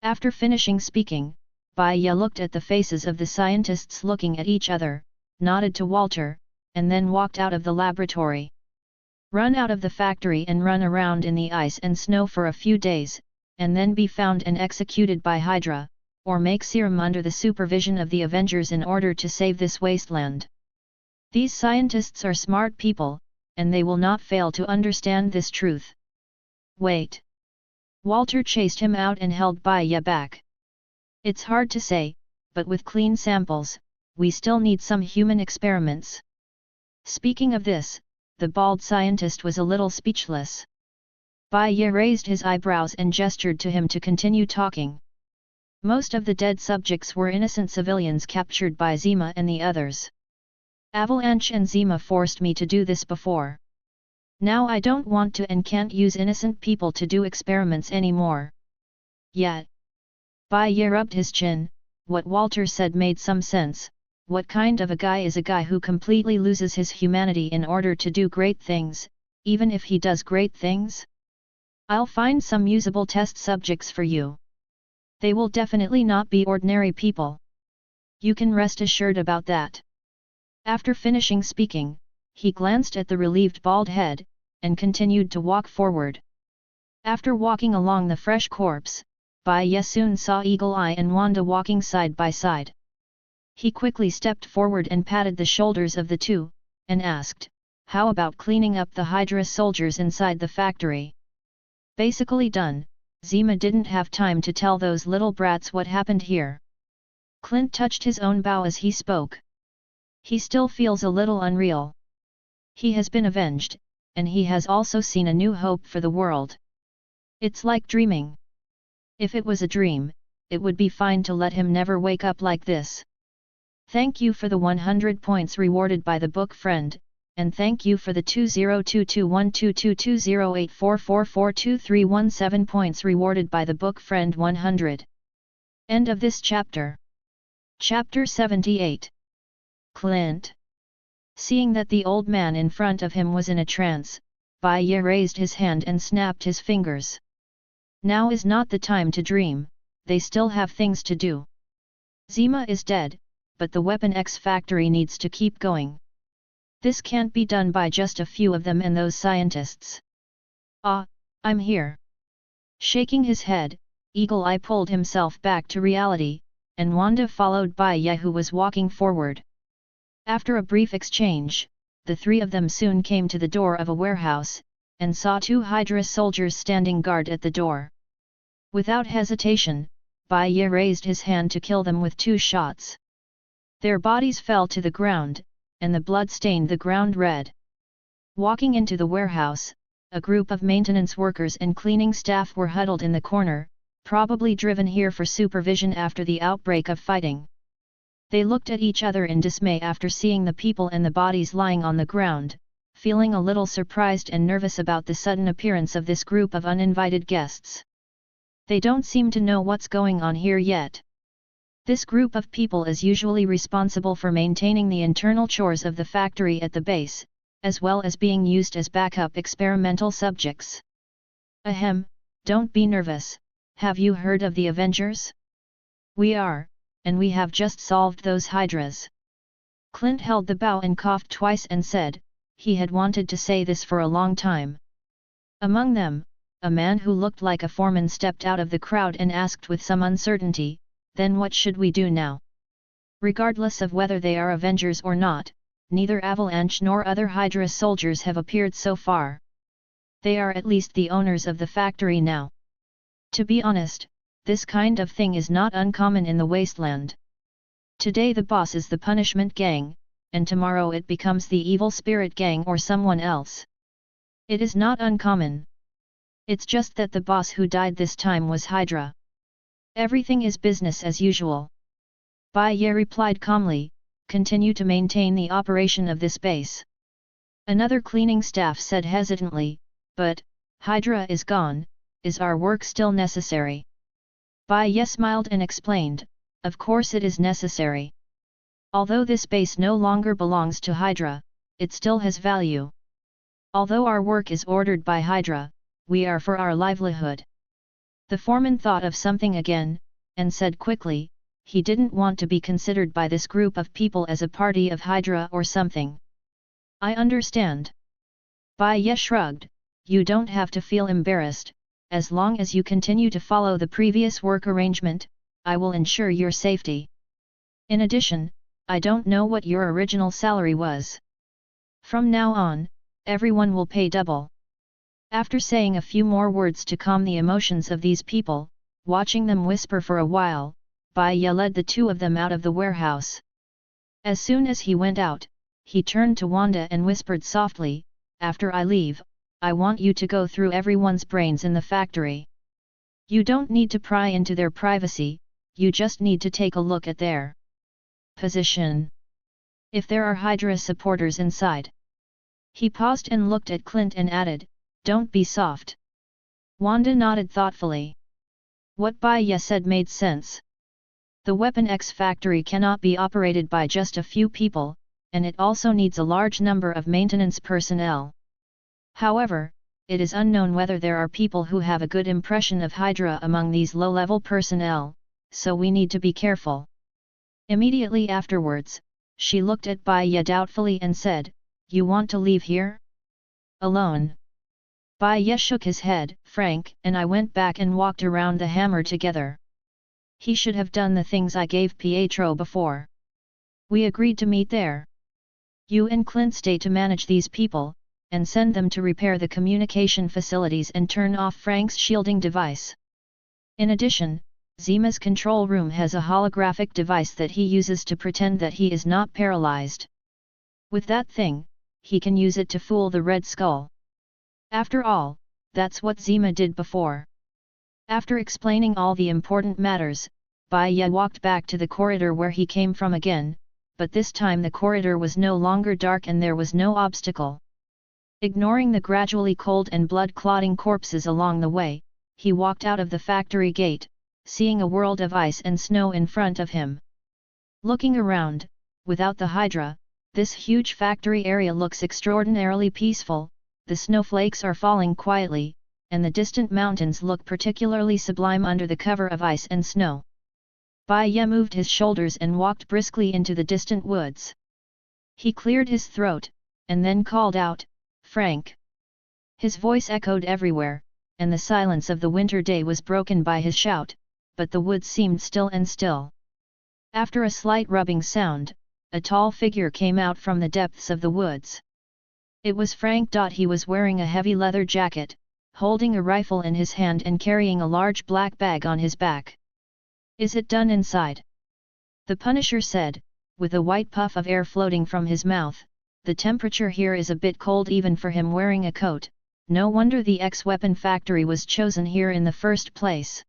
After finishing speaking, Bai Ye looked at the faces of the scientists looking at each other, nodded to Walter, and then walked out of the laboratory. Run out of the factory and run around in the ice and snow for a few days, and then be found and executed by Hydra, or make serum under the supervision of the Avengers in order to save this wasteland. These scientists are smart people, and they will not fail to understand this truth. Wait. Walter chased him out and held Bai Ye back. It's hard to say, but with clean samples, we still need some human experiments. Speaking of this, the bald scientist was a little speechless. Bai Ye raised his eyebrows and gestured to him to continue talking. Most of the dead subjects were innocent civilians captured by Zima and the others. Avalanche and Zima forced me to do this before. Now I don't want to and can't use innocent people to do experiments anymore. Yet. Bai Ye rubbed his chin. What Walter said made some sense. What kind of a guy is a guy who completely loses his humanity in order to do great things, even if he does great things? I'll find some usable test subjects for you. They will definitely not be ordinary people. You can rest assured about that. After finishing speaking, he glanced at the relieved bald head, and continued to walk forward. After walking along the fresh corpse, Bai Ye soon saw Eagle Eye and Wanda walking side by side. He quickly stepped forward and patted the shoulders of the two, and asked, how about cleaning up the Hydra soldiers inside the factory? Basically done, Zima didn't have time to tell those little brats what happened here. Clint touched his own bow as he spoke. He still feels a little unreal. He has been avenged, and he has also seen a new hope for the world. It's like dreaming. If it was a dream, it would be fine to let him never wake up like this. Thank you for the 100 points rewarded by the book friend, and thank you for the 2022122208444231 points rewarded by the book friend 100. End of this chapter. Chapter 78. Clint. Seeing that the old man in front of him was in a trance, Bai Ye raised his hand and snapped his fingers. Now is not the time to dream, they still have things to do. Zima is dead, but the Weapon X factory needs to keep going. This can't be done by just a few of them and those scientists. Ah, I'm here. Shaking his head, Eagle Eye pulled himself back to reality, and Wanda followed Bai Ye who was walking forward. After a brief exchange, the three of them soon came to the door of a warehouse, and saw two Hydra soldiers standing guard at the door. Without hesitation, Bai Ye raised his hand to kill them with 2 shots. Their bodies fell to the ground, and the blood stained the ground red. Walking into the warehouse, a group of maintenance workers and cleaning staff were huddled in the corner, probably driven here for supervision after the outbreak of fighting. They looked at each other in dismay after seeing the people and the bodies lying on the ground, feeling a little surprised and nervous about the sudden appearance of this group of uninvited guests. They don't seem to know what's going on here yet. This group of people is usually responsible for maintaining the internal chores of the factory at the base, as well as being used as backup experimental subjects. Ahem, don't be nervous, have you heard of the Avengers? We are, and we have just solved those hydras. Clint held the bow and coughed twice and said, he had wanted to say this for a long time. Among them, a man who looked like a foreman stepped out of the crowd and asked with some uncertainty, then what should we do now? Regardless of whether they are Avengers or not, neither Avalanche nor other Hydra soldiers have appeared so far. They are at least the owners of the factory now. To be honest, this kind of thing is not uncommon in the wasteland. Today the boss is the punishment gang, and tomorrow it becomes the evil spirit gang or someone else. It is not uncommon. It's just that the boss who died this time was Hydra. Everything is business as usual. Bai Ye replied calmly, continue to maintain the operation of this base. Another cleaning staff said hesitantly, but, Hydra is gone, is our work still necessary? Bai Ye smiled and explained, of course it is necessary. Although this base no longer belongs to Hydra, it still has value. Although our work is ordered by Hydra, we are for our livelihood. The foreman thought of something again, and said quickly, he didn't want to be considered by this group of people as a party of Hydra or something. I understand. Bai Ye shrugged, you don't have to feel embarrassed, as long as you continue to follow the previous work arrangement, I will ensure your safety. In addition, I don't know what your original salary was. From now on, everyone will pay double. After saying a few more words to calm the emotions of these people, watching them whisper for a while, Bai Ye led the two of them out of the warehouse. As soon as he went out, he turned to Wanda and whispered softly, after I leave, I want you to go through everyone's brains in the factory. You don't need to pry into their privacy, you just need to take a look at their position. If there are Hydra supporters inside. He paused and looked at Clint and added, don't be soft. Wanda nodded thoughtfully. What Bai Ye said made sense. The Weapon X factory cannot be operated by just a few people, and it also needs a large number of maintenance personnel. However, it is unknown whether there are people who have a good impression of Hydra among these low-level personnel, so we need to be careful. Immediately afterwards, she looked at Bai Ye doubtfully and said, you want to leave here? Alone? Bai Ye shook his head, Frank and I went back and walked around the hammer together. He should have done the things I gave Pietro before. We agreed to meet there. You and Clint stay to manage these people, and send them to repair the communication facilities and turn off Frank's shielding device. In addition, Zima's control room has a holographic device that he uses to pretend that he is not paralyzed. With that thing, he can use it to fool the Red Skull. After all, that's what Zima did before. After explaining all the important matters, Bai Ye walked back to the corridor where he came from again, but this time the corridor was no longer dark and there was no obstacle. Ignoring the gradually cold and blood-clotting corpses along the way, he walked out of the factory gate, seeing a world of ice and snow in front of him. Looking around, without the Hydra, this huge factory area looks extraordinarily peaceful, the snowflakes are falling quietly, and the distant mountains look particularly sublime under the cover of ice and snow. Bai Ye moved his shoulders and walked briskly into the distant woods. He cleared his throat, and then called out, Frank! His voice echoed everywhere, and the silence of the winter day was broken by his shout, but the woods seemed still and still. After a slight rubbing sound, a tall figure came out from the depths of the woods. It was Frank. He was wearing a heavy leather jacket, holding a rifle in his hand and carrying a large black bag on his back. Is it done inside? The Punisher said, with a white puff of air floating from his mouth. The temperature here is a bit cold even for him wearing a coat, no wonder the X-Weapon factory was chosen here in the first place.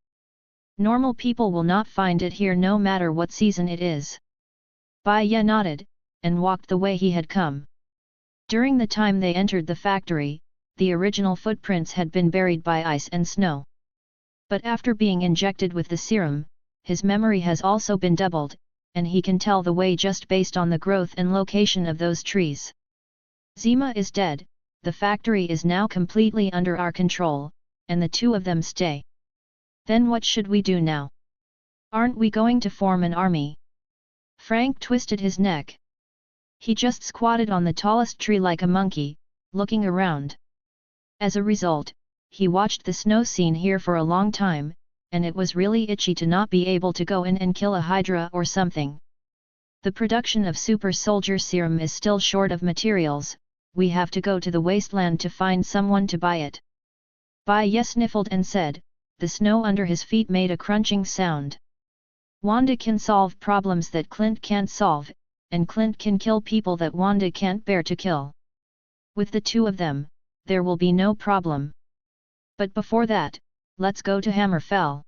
Normal people will not find it here no matter what season it is. Bai Ye nodded, and walked the way he had come. During the time they entered the factory, the original footprints had been buried by ice and snow. But after being injected with the serum, his memory has also been doubled, and he can tell the way just based on the growth and location of those trees. Zima is dead, the factory is now completely under our control, and the two of them stay. Then what should we do now? Aren't we going to form an army? Frank twisted his neck. He just squatted on the tallest tree like a monkey, looking around. As a result, he watched the snow scene here for a long time, and it was really itchy to not be able to go in and kill a hydra or something. The production of super soldier serum is still short of materials, we have to go to the wasteland to find someone to buy it. Bai Ye sniffled and said, the snow under his feet made a crunching sound. Wanda can solve problems that Clint can't solve, and Clint can kill people that Wanda can't bear to kill. With the two of them, there will be no problem. But before that, let's go to Hammerfell.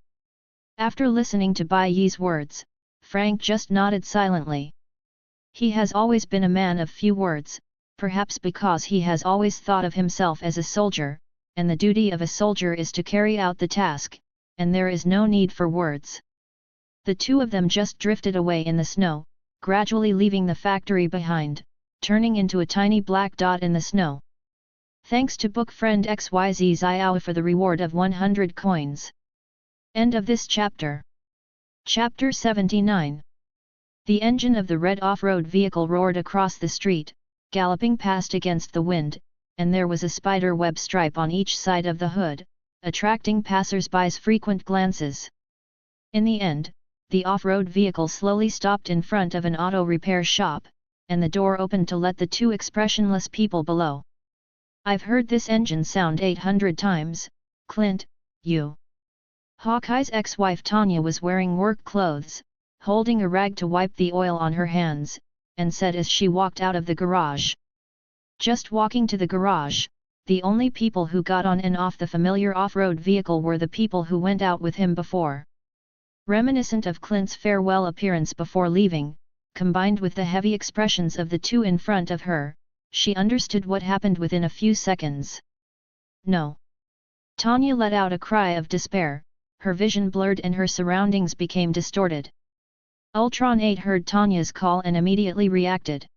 After listening to Bai Ye's words, Frank just nodded silently. He has always been a man of few words, perhaps because he has always thought of himself as a soldier, and the duty of a soldier is to carry out the task, and there is no need for words. The two of them just drifted away in the snow, gradually leaving the factory behind, turning into a tiny black dot in the snow. Thanks to book friend XYZ Xiao for the reward of 100 coins. End of this chapter. Chapter 79. The engine of the red off-road vehicle roared across the street, galloping past against the wind, and there was a spider web stripe on each side of the hood, attracting passers-by's frequent glances. In the end, the off-road vehicle slowly stopped in front of an auto repair shop, and the door opened to let the two expressionless people below. I've heard this engine sound 800 times, Clint, you. Hawkeye's ex-wife Tanya was wearing work clothes, holding a rag to wipe the oil on her hands, and said as she walked out of the garage. Just walking to the garage, the only people who got on and off the familiar off-road vehicle were the people who went out with him before. Reminiscent of Clint's farewell appearance before leaving, combined with the heavy expressions of the two in front of her, she understood what happened within a few seconds. No. Tanya let out a cry of despair, her vision blurred and her surroundings became distorted. Ultron 8 heard Tanya's call and immediately reacted.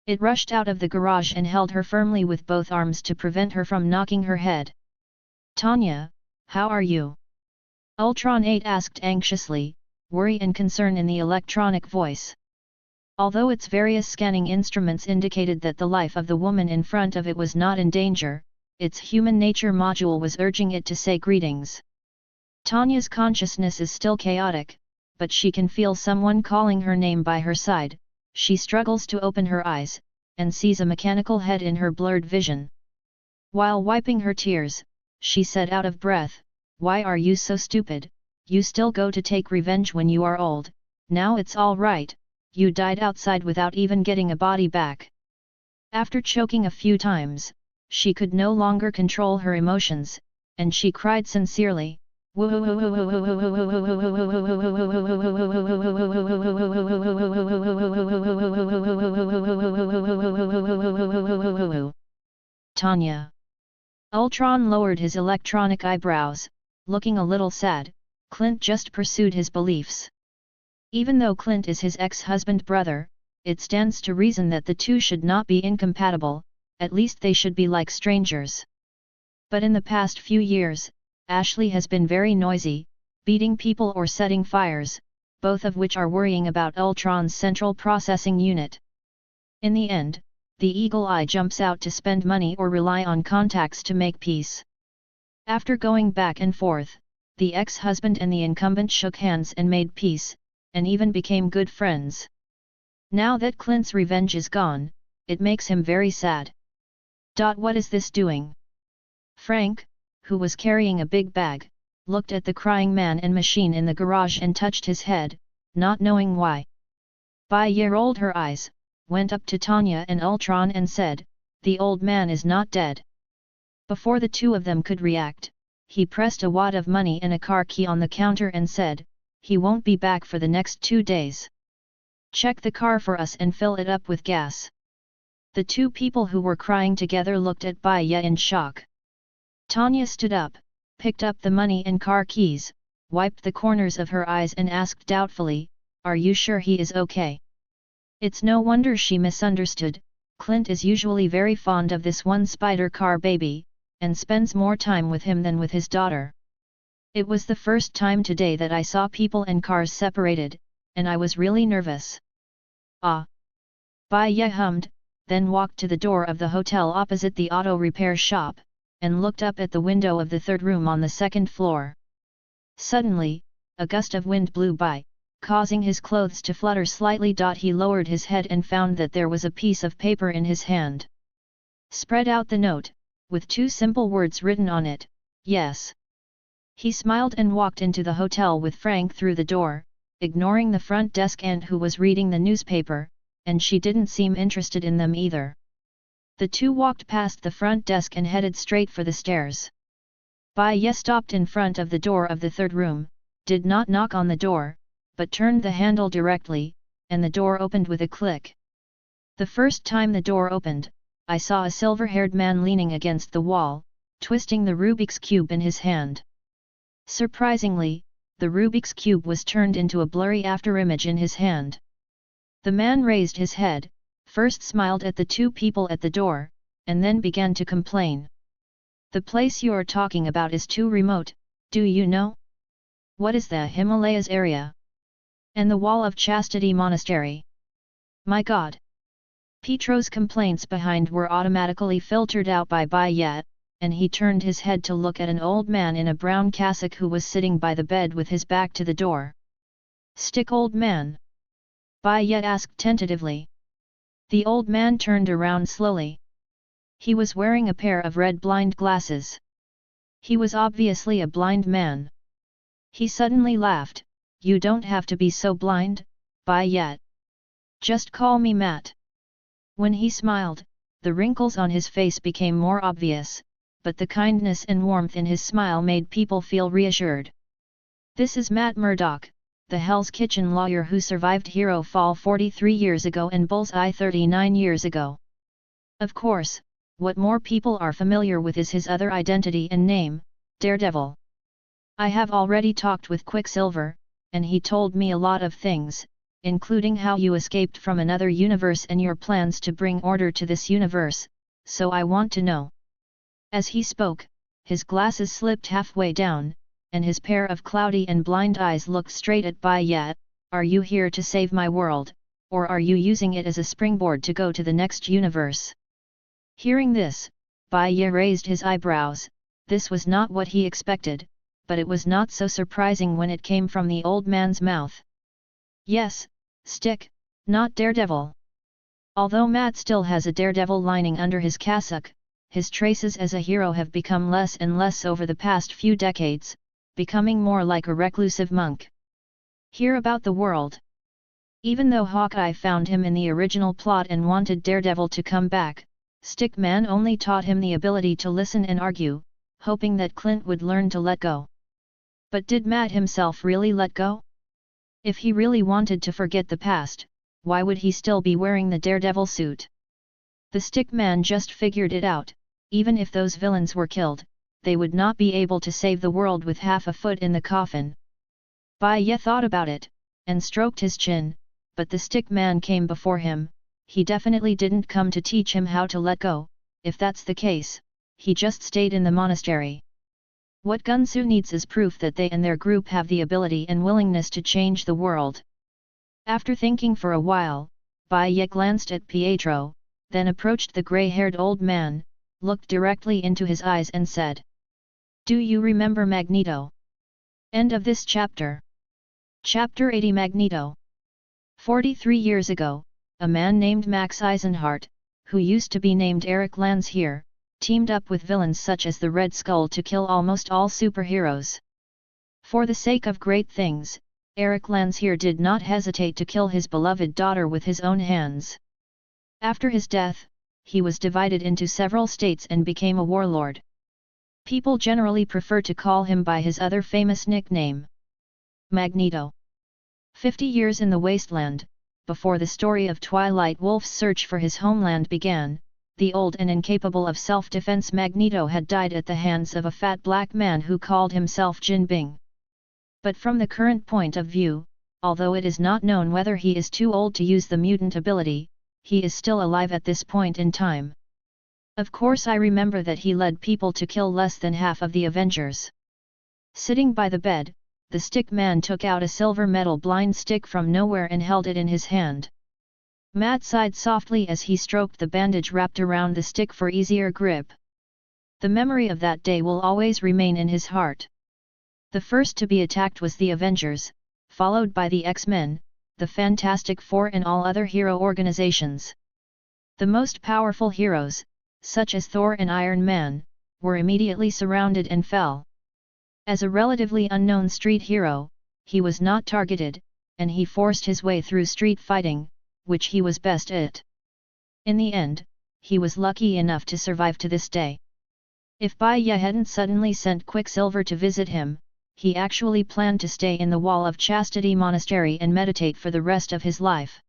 It rushed out of the garage and held her firmly with both arms to prevent her from knocking her head. Tanya, how are you? Ultron 8 asked anxiously, worry and concern in the electronic voice. Although its various scanning instruments indicated that the life of the woman in front of it was not in danger, its human nature module was urging it to say greetings. Tanya's consciousness is still chaotic, but she can feel someone calling her name by her side. She struggles to open her eyes, and sees a mechanical head in her blurred vision. While wiping her tears, she said out of breath, "Why are you so stupid? You still go to take revenge when you are old, now it's all right, you died outside without even getting a body back." After choking a few times, she could no longer control her emotions, and she cried sincerely, Tanya. Ultron lowered his electronic eyebrows, looking a little sad. Clint just pursued his beliefs. Even though Clint is his ex-husband brother, it stands to reason that the two should not be incompatible, at least they should be like strangers. But in the past few years, Ashley has been very noisy, beating people or setting fires, both of which are worrying about Ultron's central processing unit. In the end, the eagle eye jumps out to spend money or rely on contacts to make peace. After going back and forth, the ex-husband and the incumbent shook hands and made peace, and even became good friends. Now that Clint's revenge is gone, it makes him very sad. What is this doing? Frank, who was carrying a big bag, looked at the crying man and machine in the garage and touched his head, not knowing why. Bai Ye rolled her eyes, went up to Tanya and Ultron and said, "The old man is not dead." Before the two of them could react, he pressed a wad of money and a car key on the counter and said, "He won't be back for the next 2 days. Check the car for us and fill it up with gas." The two people who were crying together looked at Bai Ye in shock. Tanya stood up, picked up the money and car keys, wiped the corners of her eyes and asked doubtfully, "Are you sure he is okay?" It's no wonder she misunderstood. Clint is usually very fond of this one spider car baby, and spends more time with him than with his daughter. It was the first time today that I saw people and cars separated, and I was really nervous. Ah! Bai Ye hummed, then walked to the door of the hotel opposite the auto repair shop, and looked up at the window of the third room on the second floor. Suddenly, a gust of wind blew by, causing his clothes to flutter slightly. He lowered his head and found that there was a piece of paper in his hand. Spread out the note, with 2 simple words written on it, "Yes." He smiled and walked into the hotel with Frank through the door, ignoring the front desk aunt who was reading the newspaper, and she didn't seem interested in them either. The two walked past the front desk and headed straight for the stairs. Bai Ye stopped in front of the door of the third room, did not knock on the door, but turned the handle directly, and the door opened with a click. The first time the door opened, I saw a silver-haired man leaning against the wall, twisting the Rubik's Cube in his hand. Surprisingly, the Rubik's Cube was turned into a blurry afterimage in his hand. The man raised his head, first smiled at the two people at the door, and then began to complain. "The place you're talking about is too remote, do you know? What is the Himalayas area? And the Wall of Chastity Monastery? My God!" Petro's complaints behind were automatically filtered out by Bai Ye, and he turned his head to look at an old man in a brown cassock who was sitting by the bed with his back to the door. "Stick, old man?" Bai Ye asked tentatively. The old man turned around slowly. He was wearing a pair of red blind glasses. He was obviously a blind man. He suddenly laughed. "You don't have to be so blind, Bai Ye. Just call me Matt." When he smiled, the wrinkles on his face became more obvious, but the kindness and warmth in his smile made people feel reassured. "This is Matt Murdoch, the Hell's Kitchen lawyer who survived Hero Fall 43 years ago and Bullseye 39 years ago. Of course, what more people are familiar with is his other identity and name, Daredevil. I have already talked with Quicksilver, and he told me a lot of things, including how you escaped from another universe and your plans to bring order to this universe, so I want to know." As he spoke, his glasses slipped halfway down, and his pair of cloudy and blind eyes looked straight at Bai Ye. "Are you here to save my world, or are you using it as a springboard to go to the next universe?" Hearing this, Bai Ye raised his eyebrows. This was not what he expected, but it was not so surprising when it came from the old man's mouth. "Yes, Stick, not Daredevil." Although Matt still has a Daredevil lining under his cassock, his traces as a hero have become less and less over the past few decades, becoming more like a reclusive monk. Hear about the world. Even though Hawkeye found him in the original plot and wanted Daredevil to come back, Stickman only taught him the ability to listen and argue, hoping that Clint would learn to let go. But did Matt himself really let go? If he really wanted to forget the past, why would he still be wearing the Daredevil suit? The Stickman just figured it out. Even if those villains were killed, they would not be able to save the world with half a foot in the coffin. Bai Ye thought about it, and stroked his chin, but the Stickman came before him. He definitely didn't come to teach him how to let go. If that's the case, he just stayed in the monastery. What Gunsu needs is proof that they and their group have the ability and willingness to change the world. After thinking for a while, Bai Ye glanced at Pietro, then approached the grey-haired old man, looked directly into his eyes and said, "Do you remember Magneto?" End of this chapter. Chapter 80 Magneto. 43 years ago, a man named Max Eisenhart, who used to be named Eric Landshear, teamed up with villains such as the Red Skull to kill almost all superheroes. For the sake of great things, Eric Landshear did not hesitate to kill his beloved daughter with his own hands. After his death, he was divided into several states and became a warlord. People generally prefer to call him by his other famous nickname, Magneto. 50 years in the wasteland, before the story of Twilight Wolf's search for his homeland began, the old and incapable of self-defense Magneto had died at the hands of a fat black man who called himself Jinbing. But from the current point of view, although it is not known whether he is too old to use the mutant ability, he is still alive at this point in time. Of course I remember that he led people to kill less than half of the Avengers. Sitting by the bed, the stick man took out a silver metal blind stick from nowhere and held it in his hand. Matt sighed softly as he stroked the bandage wrapped around the stick for easier grip. The memory of that day will always remain in his heart. The first to be attacked was the Avengers, followed by the X-Men, the Fantastic Four and all other hero organizations. The most powerful heroes, such as Thor and Iron Man, were immediately surrounded and fell. As a relatively unknown street hero, he was not targeted, and he forced his way through street fighting, which he was best at. In the end, he was lucky enough to survive to this day. If Bai Ye hadn't suddenly sent Quicksilver to visit him, he actually planned to stay in the Wall of Chastity Monastery and meditate for the rest of his life.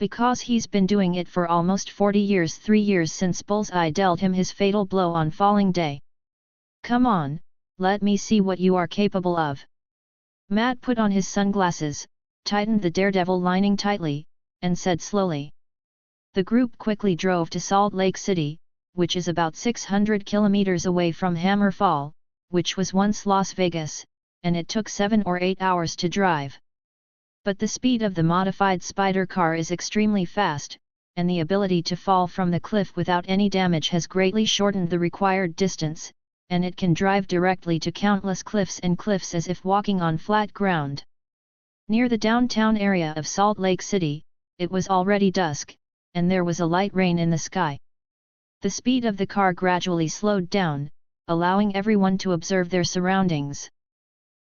Because he's been doing it for almost 40 years, 3 years since Bullseye dealt him his fatal blow on Falling Day. Come on, let me see what you are capable of. Matt put on his sunglasses, tightened the Daredevil lining tightly, and said slowly. The group quickly drove to Salt Lake City, which is about 600 kilometers away from Hammer Fall, which was once Las Vegas, and it took 7 or 8 hours to drive. But the speed of the modified Spider car is extremely fast, and the ability to fall from the cliff without any damage has greatly shortened the required distance, and it can drive directly to countless cliffs and cliffs as if walking on flat ground. Near the downtown area of Salt Lake City, it was already dusk, and there was a light rain in the sky. The speed of the car gradually slowed down, allowing everyone to observe their surroundings.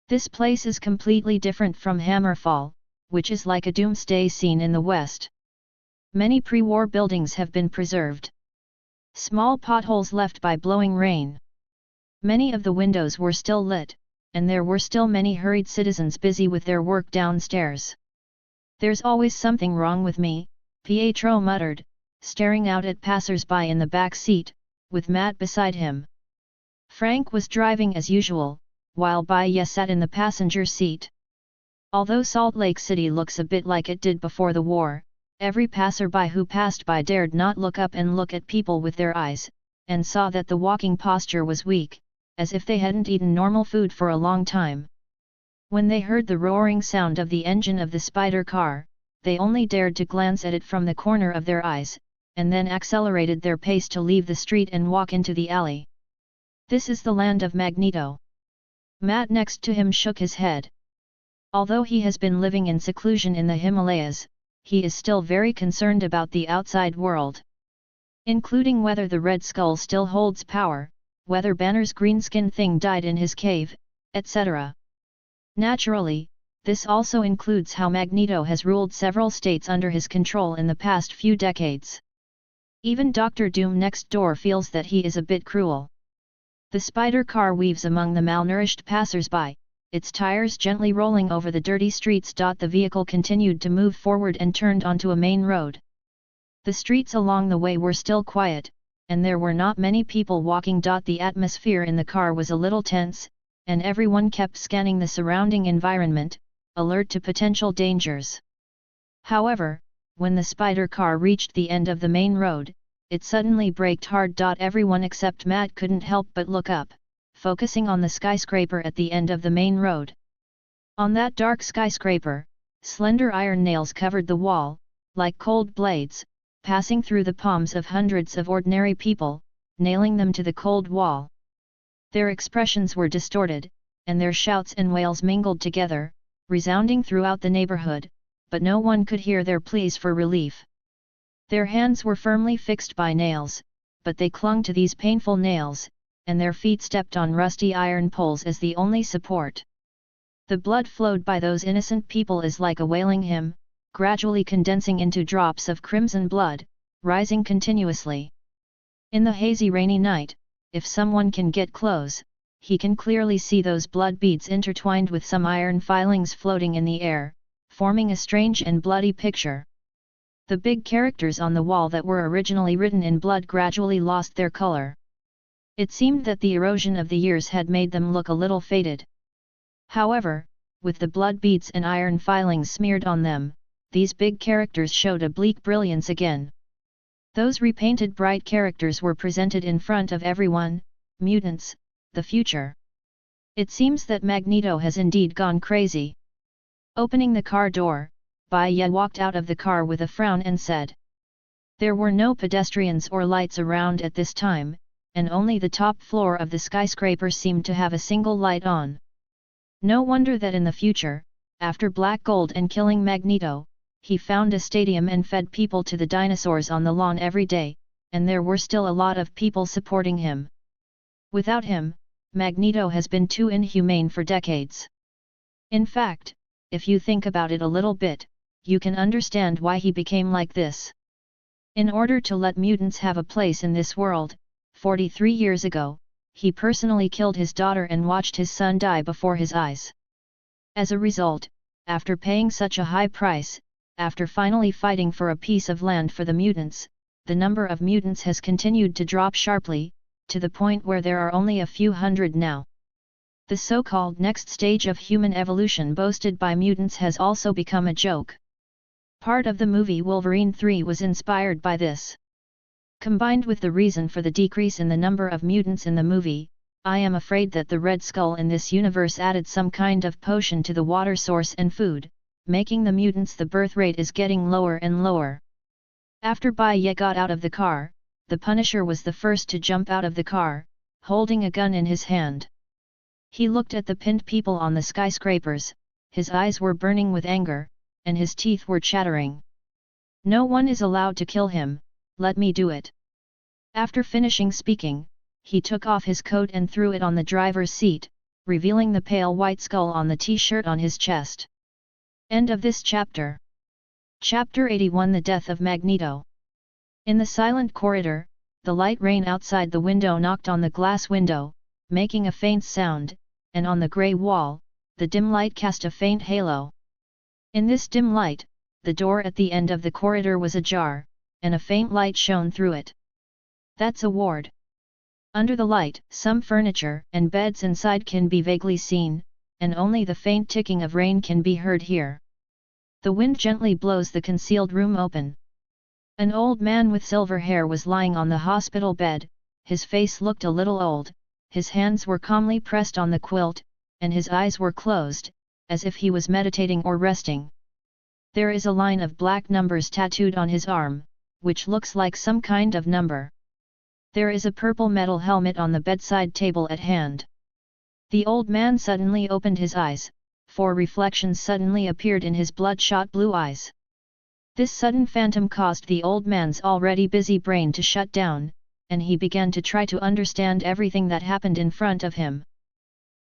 This place is completely different from Hammerfall, which is like a doomsday scene in the West. Many pre-war buildings have been preserved. Small potholes left by blowing rain. Many of the windows were still lit, and there were still many hurried citizens busy with their work downstairs. There's always something wrong with me, Pietro muttered, staring out at passers-by in the back seat, with Matt beside him. Frank was driving as usual, while Bai Ye sat in the passenger seat. Although Salt Lake City looks a bit like it did before the war, every passerby who passed by dared not look up and look at people with their eyes, and saw that the walking posture was weak, as if they hadn't eaten normal food for a long time. When they heard the roaring sound of the engine of the Spider car, they only dared to glance at it from the corner of their eyes, and then accelerated their pace to leave the street and walk into the alley. This is the land of Magneto. Matt next to him shook his head. Although he has been living in seclusion in the Himalayas, he is still very concerned about the outside world. Including whether the Red Skull still holds power, whether Banner's greenskin thing died in his cave, etc. Naturally, this also includes how Magneto has ruled several states under his control in the past few decades. Even Dr. Doom next door feels that he is a bit cruel. The Spider car weaves among the malnourished passers-by, its tires gently rolling over the dirty streets. The vehicle continued to move forward and turned onto a main road. The streets along the way were still quiet, and there were not many people walking. The atmosphere in the car was a little tense, and everyone kept scanning the surrounding environment, alert to potential dangers. However, when the Spider car reached the end of the main road, it suddenly braked hard. Everyone except Matt couldn't help but look up, focusing on the skyscraper at the end of the main road. On that dark skyscraper, slender iron nails covered the wall, like cold blades, passing through the palms of hundreds of ordinary people, nailing them to the cold wall. Their expressions were distorted, and their shouts and wails mingled together, resounding throughout the neighborhood, but no one could hear their pleas for relief. Their hands were firmly fixed by nails, but they clung to these painful nails, and their feet stepped on rusty iron poles as the only support. The blood flowed by those innocent people is like a wailing hymn, gradually condensing into drops of crimson blood, rising continuously. In the hazy rainy night, if someone can get close, he can clearly see those blood beads intertwined with some iron filings floating in the air, forming a strange and bloody picture. The big characters on the wall that were originally written in blood gradually lost their color. It seemed that the erosion of the years had made them look a little faded. However, with the blood beads and iron filings smeared on them, these big characters showed a bleak brilliance again. Those repainted bright characters were presented in front of everyone: mutants, the future. It seems that Magneto has indeed gone crazy. Opening the car door, Bai Ye walked out of the car with a frown and said. There were no pedestrians or lights around at this time, and only the top floor of the skyscraper seemed to have a single light on. No wonder that in the future, after Black Gold and killing Magneto, he found a stadium and fed people to the dinosaurs on the lawn every day, and there were still a lot of people supporting him. Without him, Magneto has been too inhumane for decades. In fact, if you think about it a little bit, you can understand why he became like this. In order to let mutants have a place in this world, 43 years ago, he personally killed his daughter and watched his son die before his eyes. As a result, after paying such a high price, after finally fighting for a piece of land for the mutants, the number of mutants has continued to drop sharply, to the point where there are only a few hundred now. The so-called next stage of human evolution boasted by mutants has also become a joke. Part of the movie Wolverine 3 was inspired by this. Combined with the reason for the decrease in the number of mutants in the movie, I am afraid that the Red Skull in this universe added some kind of potion to the water source and food, making the mutants. The birth rate is getting lower and lower. After Bai Ye got out of the car, the Punisher was the first to jump out of the car, holding a gun in his hand. He looked at the pinned people on the skyscrapers, his eyes were burning with anger, and his teeth were chattering. No one is allowed to kill him, let me do it. After finishing speaking, he took off his coat and threw it on the driver's seat, revealing the pale white skull on the t-shirt on his chest. End of this chapter. Chapter 81: The Death of Magneto. In the silent corridor, the light rain outside the window knocked on the glass window, making a faint sound, and on the grey wall, the dim light cast a faint halo. In this dim light, the door at the end of the corridor was ajar, and a faint light shone through it. That's a ward. Under the light, some furniture and beds inside can be vaguely seen, and only the faint ticking of rain can be heard here. The wind gently blows the concealed room open. An old man with silver hair was lying on the hospital bed, his face looked a little old, his hands were calmly pressed on the quilt, and his eyes were closed, as if he was meditating or resting. There is a line of black numbers tattooed on his arm, which looks like some kind of number. There is a purple metal helmet on the bedside table at hand. The old man suddenly opened his eyes, four reflections suddenly appeared in his bloodshot blue eyes. This sudden phantom caused the old man's already busy brain to shut down, and he began to try to understand everything that happened in front of him.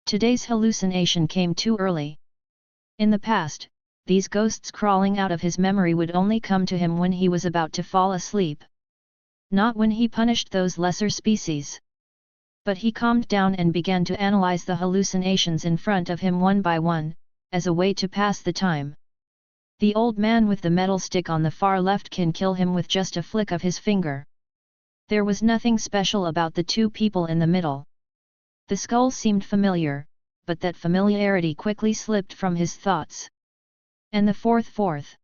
Today's hallucination came too early. In the past, these ghosts crawling out of his memory would only come to him when he was about to fall asleep. Not when he punished those lesser species. But he calmed down and began to analyze the hallucinations in front of him one by one, as a way to pass the time. The old man with the metal stick on the far left can kill him with just a flick of his finger. There was nothing special about the two people in the middle. The skull seemed familiar, but that familiarity quickly slipped from his thoughts. And the fourth.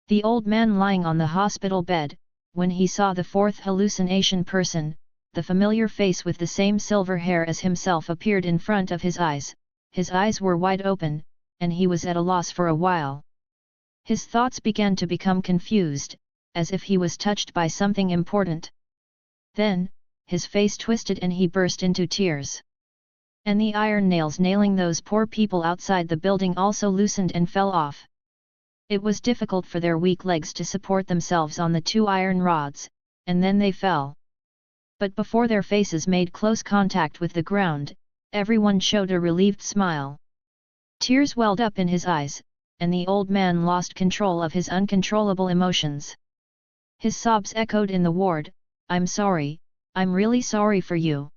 The old man lying on the hospital bed, when he saw the fourth hallucination person, the familiar face with the same silver hair as himself appeared in front of his eyes were wide open, and he was at a loss for a while. His thoughts began to become confused, as if he was touched by something important. Then, his face twisted and he burst into tears. And the iron nails nailing those poor people outside the building also loosened and fell off. It was difficult for their weak legs to support themselves on the two iron rods, and then they fell. But before their faces made close contact with the ground, everyone showed a relieved smile. Tears welled up in his eyes, and the old man lost control of his uncontrollable emotions. His sobs echoed in the ward, "I'm sorry, I'm really sorry for you."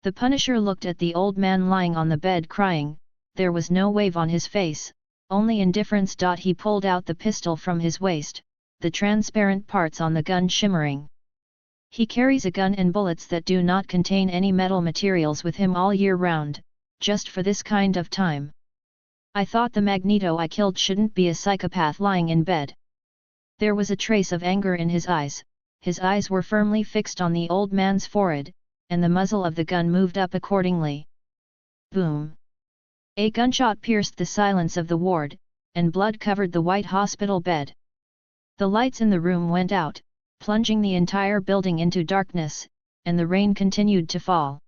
The Punisher looked at the old man lying on the bed crying. There was no wave on his face, only indifference. He pulled out the pistol from his waist, the transparent parts on the gun shimmering. He carries a gun and bullets that do not contain any metal materials with him all year round, just for this kind of time. I thought the Magneto I killed shouldn't be a psychopath lying in bed. There was a trace of anger in his eyes were firmly fixed on the old man's forehead, and the muzzle of the gun moved up accordingly. Boom! A gunshot pierced the silence of the ward, and blood covered the white hospital bed. The lights in the room went out, plunging the entire building into darkness, and the rain continued to fall.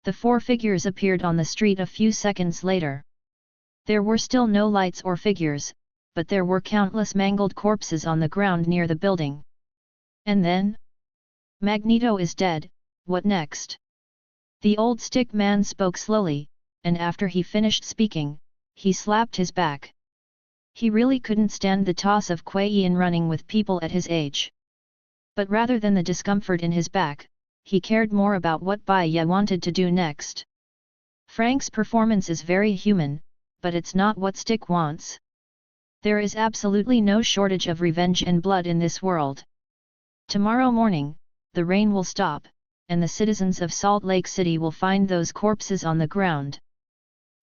The four figures appeared on the street a few seconds later. There were still no lights or figures, but there were countless mangled corpses on the ground near the building. And then? Magneto is dead, what next? The old stick man spoke slowly, and after he finished speaking, he slapped his back. He really couldn't stand the toss of Bai Ye in running with people at his age. But rather than the discomfort in his back, he cared more about what Bai Ye wanted to do next. Frank's performance is very human, but it's not what Stick wants. There is absolutely no shortage of revenge and blood in this world. Tomorrow morning, the rain will stop, and the citizens of Salt Lake City will find those corpses on the ground.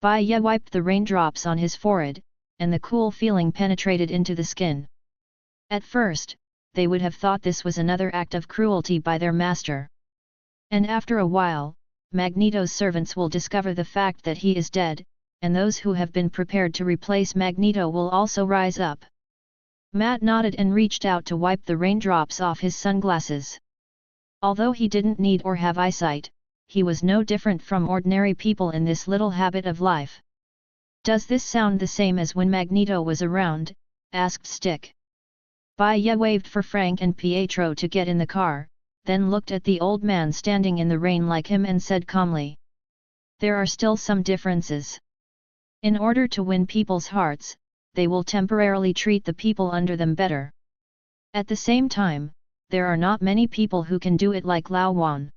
Bai Ye wiped the raindrops on his forehead, and the cool feeling penetrated into the skin. At first, they would have thought this was another act of cruelty by their master. And after a while, Magneto's servants will discover the fact that he is dead, and those who have been prepared to replace Magneto will also rise up. Matt nodded and reached out to wipe the raindrops off his sunglasses. Although he didn't need or have eyesight, he was no different from ordinary people in this little habit of life. Does this sound the same as when Magneto was around? Asked Stick. Bai Ye waved for Frank and Pietro to get in the car, then looked at the old man standing in the rain like him and said calmly. There are still some differences. In order to win people's hearts, they will temporarily treat the people under them better. At the same time, there are not many people who can do it like Lao Wan.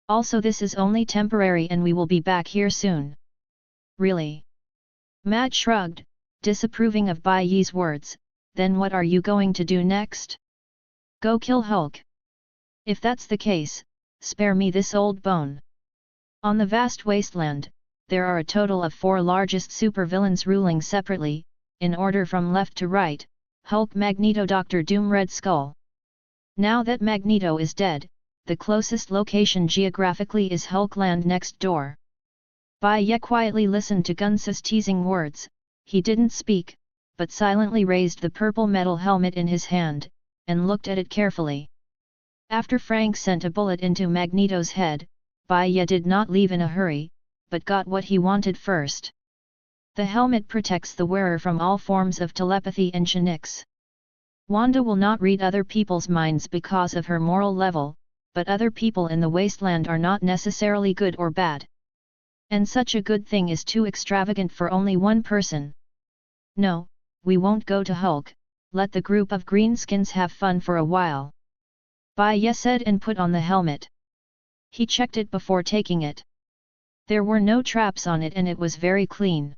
Also, this is only temporary and we will be back here soon. Really? Matt shrugged, disapproving of Bai Ye's words. Then what are you going to do next? Go kill Hulk? If that's the case, spare me this old bone. On the vast wasteland, there are a total of 4 largest supervillains ruling separately, in order from left to right: Hulk, Magneto, Doctor Doom, Red Skull. Now that Magneto is dead, the closest location geographically is Hulkland next door. Bai Ye quietly listened to Gunsa's teasing words. He didn't speak, but silently raised the purple metal helmet in his hand, and looked at it carefully. After Frank sent a bullet into Magneto's head, Bai Ye did not leave in a hurry, but got what he wanted first. The helmet protects the wearer from all forms of telepathy and Shinix. Wanda will not read other people's minds because of her moral level, but other people in the wasteland are not necessarily good or bad. And such a good thing is too extravagant for only one person. No, we won't go to Hulk, let the group of greenskins have fun for a while. Bai Ye said and put on the helmet. He checked it before taking it. There were no traps on it and it was very clean.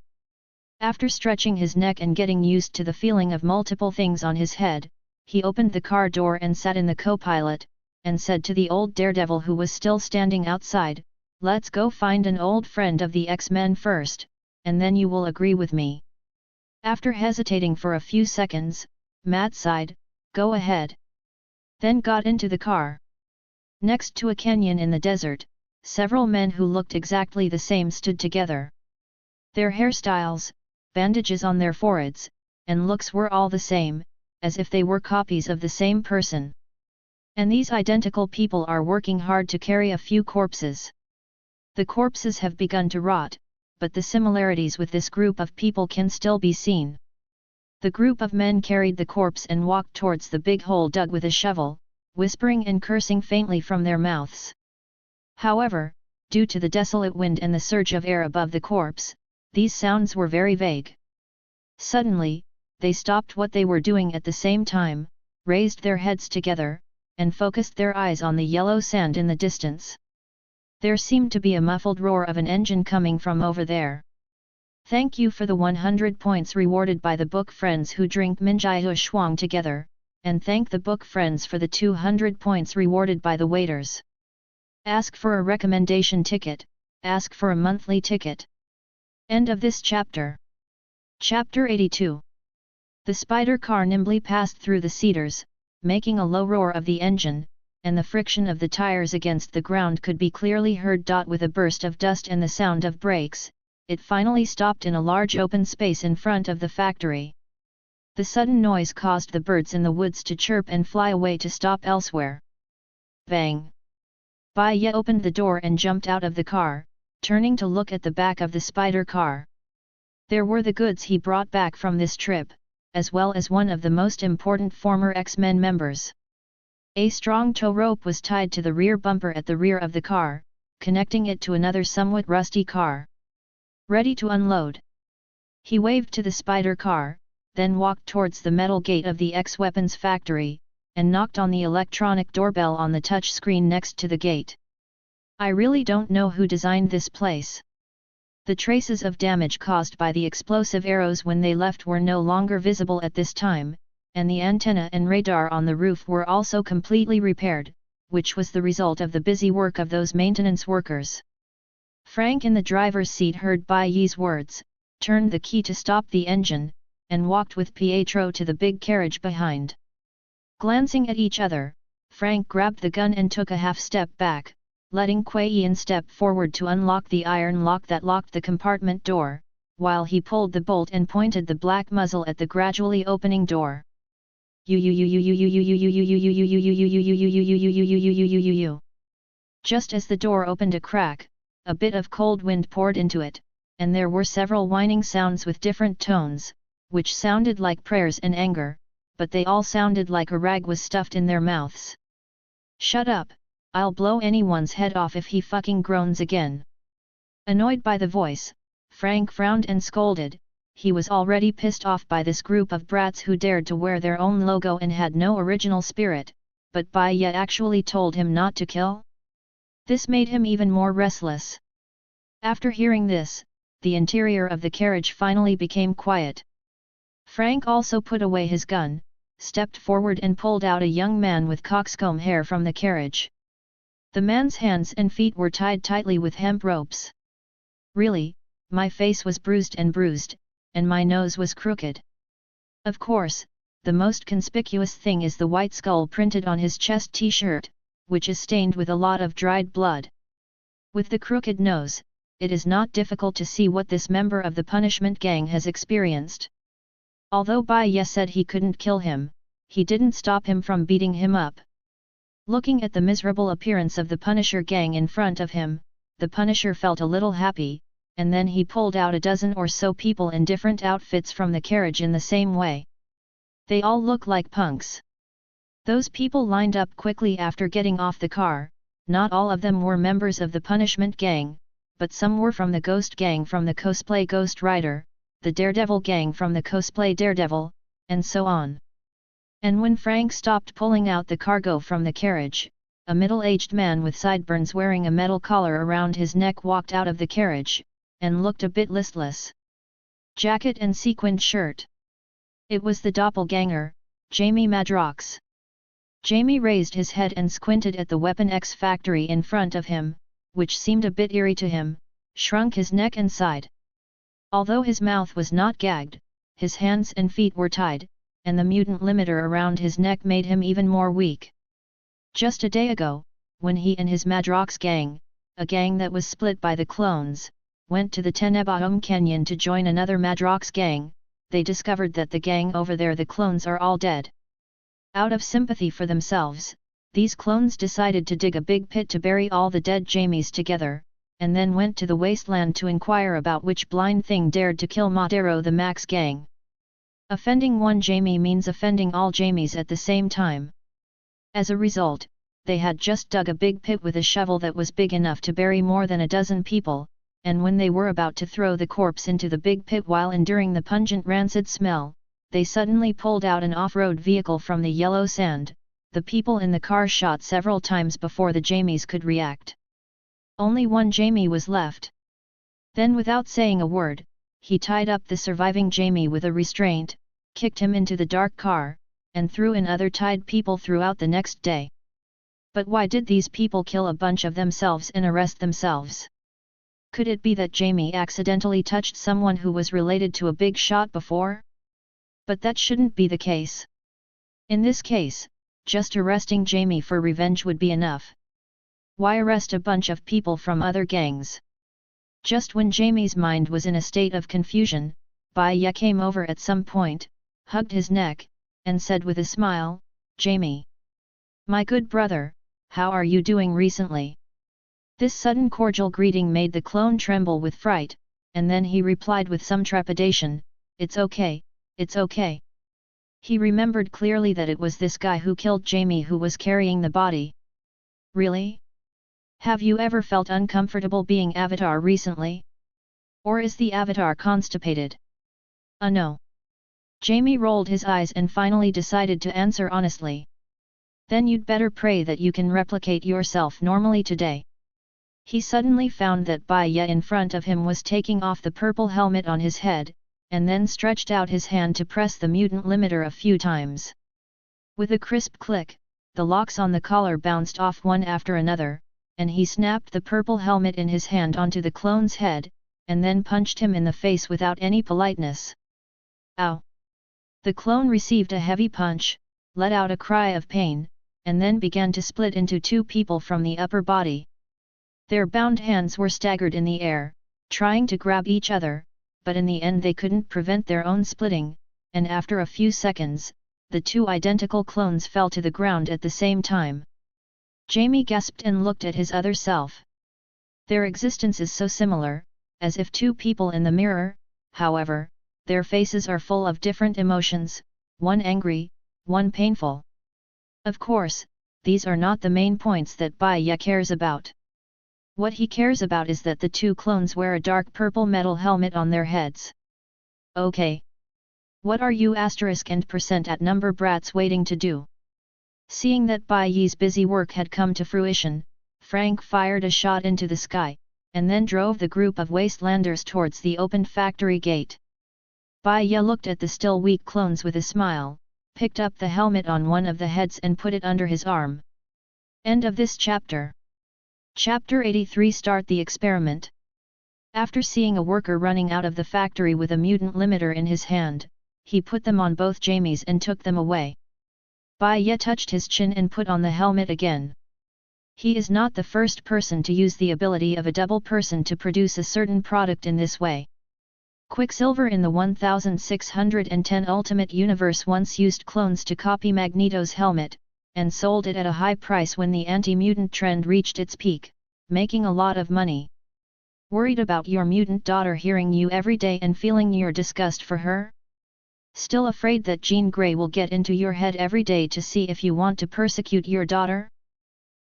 After stretching his neck and getting used to the feeling of multiple things on his head, he opened the car door and sat in the co-pilot, and said to the old daredevil who was still standing outside, "Let's go find an old friend of the X-Men first, and then you will agree with me." After hesitating for a few seconds, Matt sighed, "Go ahead." Then got into the car. Next to a canyon in the desert, several men who looked exactly the same stood together. Their hairstyles, bandages on their foreheads, and looks were all the same, as if they were copies of the same person. And these identical people are working hard to carry a few corpses. The corpses have begun to rot, but the similarities with this group of people can still be seen. The group of men carried the corpse and walked towards the big hole dug with a shovel, whispering and cursing faintly from their mouths. However, due to the desolate wind and the surge of air above the corpse, these sounds were very vague. Suddenly, they stopped what they were doing at the same time, raised their heads together, and focused their eyes on the yellow sand in the distance. There seemed to be a muffled roar of an engine coming from over there. Thank you for the 100 points rewarded by the book friends who drink Minjai Shuang together, and thank the book friends for the 200 points rewarded by the waiters. Ask for a recommendation ticket, ask for a monthly ticket. End of this chapter. Chapter 82. The spider car nimbly passed through the cedars, making a low roar of the engine, and the friction of the tires against the ground could be clearly heard. With a burst of dust and the sound of brakes, it finally stopped in a large open space in front of the factory. The sudden noise caused the birds in the woods to chirp and fly away to stop elsewhere. Bang! Bai Ye opened the door and jumped out of the car, turning to look at the back of the spider car. There were the goods he brought back from this trip, as well as one of the most important former X-Men members. A strong tow rope was tied to the rear bumper at the rear of the car, connecting it to another somewhat rusty car. Ready to unload. He waved to the spider car, then walked towards the metal gate of the X-Weapons factory, and knocked on the electronic doorbell on the touch screen next to the gate. I really don't know who designed this place. The traces of damage caused by the explosive arrows when they left were no longer visible at this time, and the antenna and radar on the roof were also completely repaired, which was the result of the busy work of those maintenance workers. Frank in the driver's seat heard Bai Ye's words, turned the key to stop the engine, and walked with Pietro to the big carriage behind. Glancing at each other, Frank grabbed the gun and took a half-step back, letting Kuei-yin step forward to unlock the iron lock that locked the compartment door, while he pulled the bolt and pointed the black muzzle at the gradually opening door. Just as the door opened a crack, a bit of cold wind poured into it, and there were several whining sounds with different tones, which sounded like prayers and anger, but they all sounded like a rag was stuffed in their mouths. Shut up, I'll blow anyone's head off if he fucking groans again. Annoyed by the voice, Frank frowned and scolded. He was already pissed off by this group of brats who dared to wear their own logo and had no original spirit, but Bai Ye actually told him not to kill? This made him even more restless. After hearing this, the interior of the carriage finally became quiet. Frank also put away his gun, stepped forward and pulled out a young man with coxcomb hair from the carriage. The man's hands and feet were tied tightly with hemp ropes. Really, my face was bruised, and my nose was crooked. Of course, the most conspicuous thing is the white skull printed on his chest t-shirt, which is stained with a lot of dried blood. With the crooked nose, it is not difficult to see what this member of the punishment gang has experienced. Although Bai Ye said he couldn't kill him, he didn't stop him from beating him up. Looking at the miserable appearance of the Punisher gang in front of him, the Punisher felt a little happy, and then he pulled out a dozen or so people in different outfits from the carriage in the same way. They all look like punks. Those people lined up quickly after getting off the car. Not all of them were members of the punishment gang, but some were from the Ghost gang from the cosplay Ghost Rider, the Daredevil gang from the cosplay Daredevil, and so on. And when Frank stopped pulling out the cargo from the carriage, a middle-aged man with sideburns wearing a metal collar around his neck walked out of the carriage, and looked a bit listless. Jacket and sequined shirt. It was the doppelganger, Jamie Madrox. Jamie raised his head and squinted at the Weapon X factory in front of him, which seemed a bit eerie to him, shrunk his neck and sighed. Although his mouth was not gagged, his hands and feet were tied, and the mutant limiter around his neck made him even more weak. Just a day ago, when he and his Madrox gang, a gang that was split by the clones, went to the Tenebaum Canyon to join another Madrox gang, they discovered that the gang over there, the clones, are all dead. Out of sympathy for themselves, these clones decided to dig a big pit to bury all the dead Jamies together, and then went to the wasteland to inquire about which blind thing dared to kill Madero the Max gang. Offending one Jamie means offending all Jamies at the same time. As a result, they had just dug a big pit with a shovel that was big enough to bury more than a dozen people, and when they were about to throw the corpse into the big pit while enduring the pungent rancid smell, they suddenly pulled out an off-road vehicle from the yellow sand. The people in the car shot several times before the Jamies could react. Only one Jamie was left. Then without saying a word, he tied up the surviving Jamie with a restraint, kicked him into the dark car, and threw in other tied people throughout the next day. But why did these people kill a bunch of themselves and arrest themselves? Could it be that Jamie accidentally touched someone who was related to a big shot before? But that shouldn't be the case. In this case, just arresting Jamie for revenge would be enough. Why arrest a bunch of people from other gangs? Just when Jamie's mind was in a state of confusion, Bai Ye came over at some point, hugged his neck, and said with a smile, "Jamie, my good brother, how are you doing recently?" This sudden cordial greeting made the clone tremble with fright, and then he replied with some trepidation, "It's okay, it's okay." He remembered clearly that it was this guy who killed Jamie who was carrying the body. Really? Have you ever felt uncomfortable being Avatar recently? Or is the Avatar constipated? No. Jamie rolled his eyes and finally decided to answer honestly. Then you'd better pray that you can replicate yourself normally today. He suddenly found that Bai Ye in front of him was taking off the purple helmet on his head, and then stretched out his hand to press the mutant limiter a few times. With a crisp click, the locks on the collar bounced off one after another, and he snapped the purple helmet in his hand onto the clone's head, and then punched him in the face without any politeness. Ow! The clone received a heavy punch, let out a cry of pain, and then began to split into two people from the upper body. Their bound hands were staggered in the air, trying to grab each other, but in the end they couldn't prevent their own splitting, and after a few seconds, the two identical clones fell to the ground at the same time. Jamie gasped and looked at his other self. Their existence is so similar, as if two people in the mirror, however, their faces are full of different emotions, one angry, one painful. Of course, these are not the main points that Bai Ye cares about. What he cares about is that the two clones wear a dark purple metal helmet on their heads. Okay. What are you and percent at number brats waiting to do? Seeing that Bai Ye's busy work had come to fruition, Frank fired a shot into the sky, and then drove the group of wastelanders towards the opened factory gate. Bai Ye looked at the still weak clones with a smile, picked up the helmet on one of the heads and put it under his arm. End of this chapter. Chapter 83. Start the experiment. After seeing a worker running out of the factory with a mutant limiter in his hand, he put them on both Jamie's and took them away. Bai Ye touched his chin and put on the helmet again. He is not the first person to use the ability of a double person to produce a certain product in this way. Quicksilver in the 1610 Ultimate Universe once used clones to copy Magneto's helmet, and sold it at a high price when the anti-mutant trend reached its peak, making a lot of money. Worried about your mutant daughter hearing you every day and feeling your disgust for her? Still afraid that Jean Grey will get into your head every day to see if you want to persecute your daughter?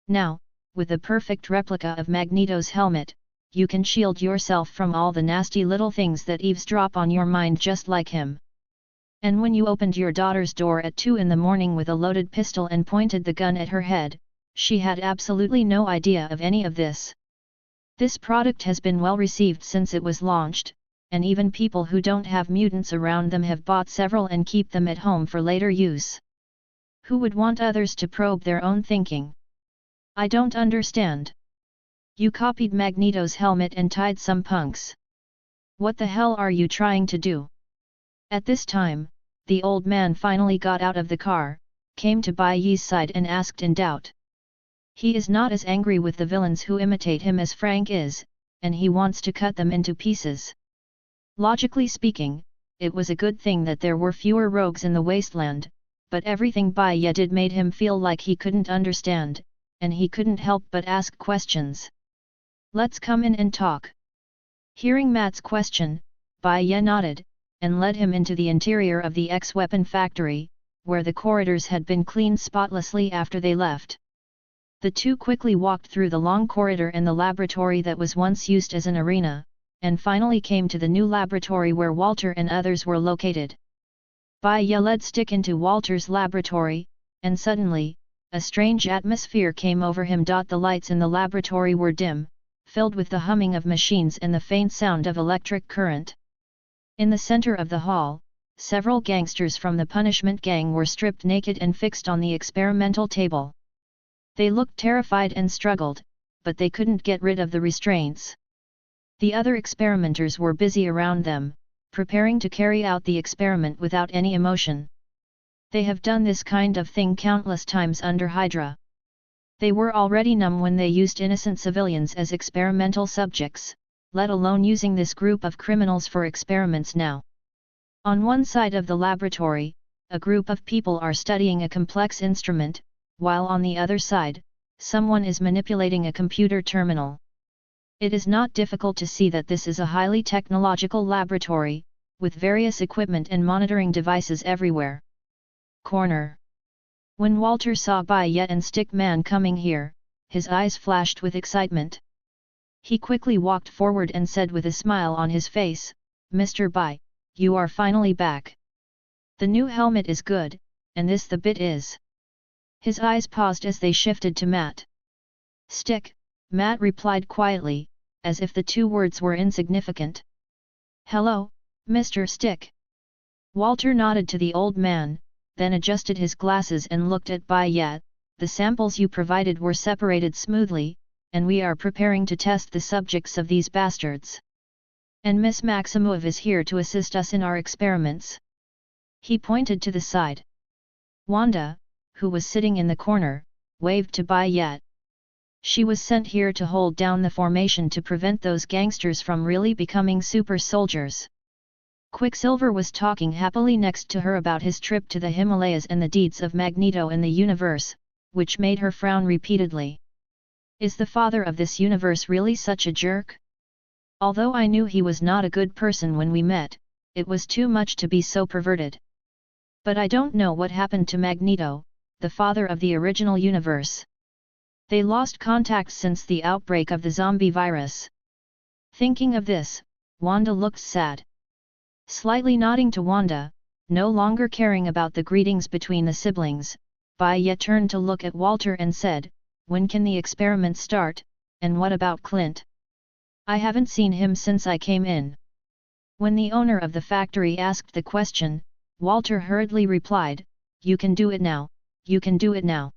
Now, with a perfect replica of Magneto's helmet, you can shield yourself from all the nasty little things that eavesdrop on your mind just like him. And when you opened your daughter's door at 2 in the morning with a loaded pistol and pointed the gun at her head, she had absolutely no idea of any of this. This product has been well received since it was launched, and even people who don't have mutants around them have bought several and keep them at home for later use. Who would want others to probe their own thinking? I don't understand. You copied Magneto's helmet and tied some punks. What the hell are you trying to do? At this time, the old man finally got out of the car, came to Bai Ye's side and asked in doubt. He is not as angry with the villains who imitate him as Frank is, and he wants to cut them into pieces. Logically speaking, it was a good thing that there were fewer rogues in the wasteland, but everything Bai Ye did made him feel like he couldn't understand, and he couldn't help but ask questions. Let's come in and talk. Hearing Matt's question, Bai Ye nodded, and led him into the interior of the X-Weapon factory, where the corridors had been cleaned spotlessly after they left. The two quickly walked through the long corridor and the laboratory that was once used as an arena, and finally came to the new laboratory where Walter and others were located. Bai Ye led Stick into Walter's laboratory, and suddenly, a strange atmosphere came over him. The lights in the laboratory were dim, filled with the humming of machines and the faint sound of electric current. In the center of the hall, several gangsters from the punishment gang were stripped naked and fixed on the experimental table. They looked terrified and struggled, but they couldn't get rid of the restraints. The other experimenters were busy around them, preparing to carry out the experiment without any emotion. They have done this kind of thing countless times under Hydra. They were already numb when they used innocent civilians as experimental subjects, let alone using this group of criminals for experiments now. On one side of the laboratory, a group of people are studying a complex instrument, while on the other side, someone is manipulating a computer terminal. It is not difficult to see that this is a highly technological laboratory, with various equipment and monitoring devices everywhere. Corner. When Walter saw Bai Ye and Stickman coming here, his eyes flashed with excitement. He quickly walked forward and said with a smile on his face, "Mr. Bai, you are finally back. The new helmet is good, and this the bit is." His eyes paused as they shifted to Matt. "Stick," Matt replied quietly, as if the two words were insignificant. "Hello, Mr. Stick." Walter nodded to the old man, then adjusted his glasses and looked at Bai Ye. "The samples you provided were separated smoothly, and we are preparing to test the subjects of these bastards. And Miss Maximov is here to assist us in our experiments." He pointed to the side. Wanda, who was sitting in the corner, waved to Bai Ye. She was sent here to hold down the formation to prevent those gangsters from really becoming super soldiers. Quicksilver was talking happily next to her about his trip to the Himalayas and the deeds of Magneto in the universe, which made her frown repeatedly. Is the father of this universe really such a jerk? Although I knew he was not a good person when we met, it was too much to be so perverted. But I don't know what happened to Magneto, the father of the original universe. They lost contact since the outbreak of the zombie virus. Thinking of this, Wanda looked sad. Slightly nodding to Wanda, no longer caring about the greetings between the siblings, Bai Ye turned to look at Walter and said, "When can the experiment start, and what about Clint? I haven't seen him since I came in." When the owner of the factory asked the question, Walter hurriedly replied, "You can do it now, you can do it now.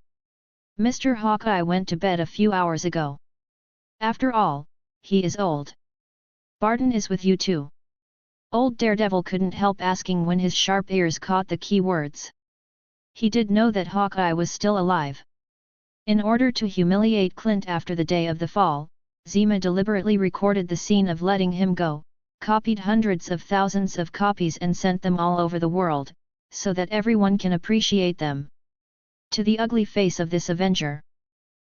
Mr. Hawkeye went to bed a few hours ago. After all, he is old. Barton is with you too." Old Daredevil couldn't help asking when his sharp ears caught the key words. He did know that Hawkeye was still alive. In order to humiliate Clint after the day of the fall, Zima deliberately recorded the scene of letting him go, copied hundreds of thousands of copies and sent them all over the world, so that everyone can appreciate them. To the ugly face of this Avenger.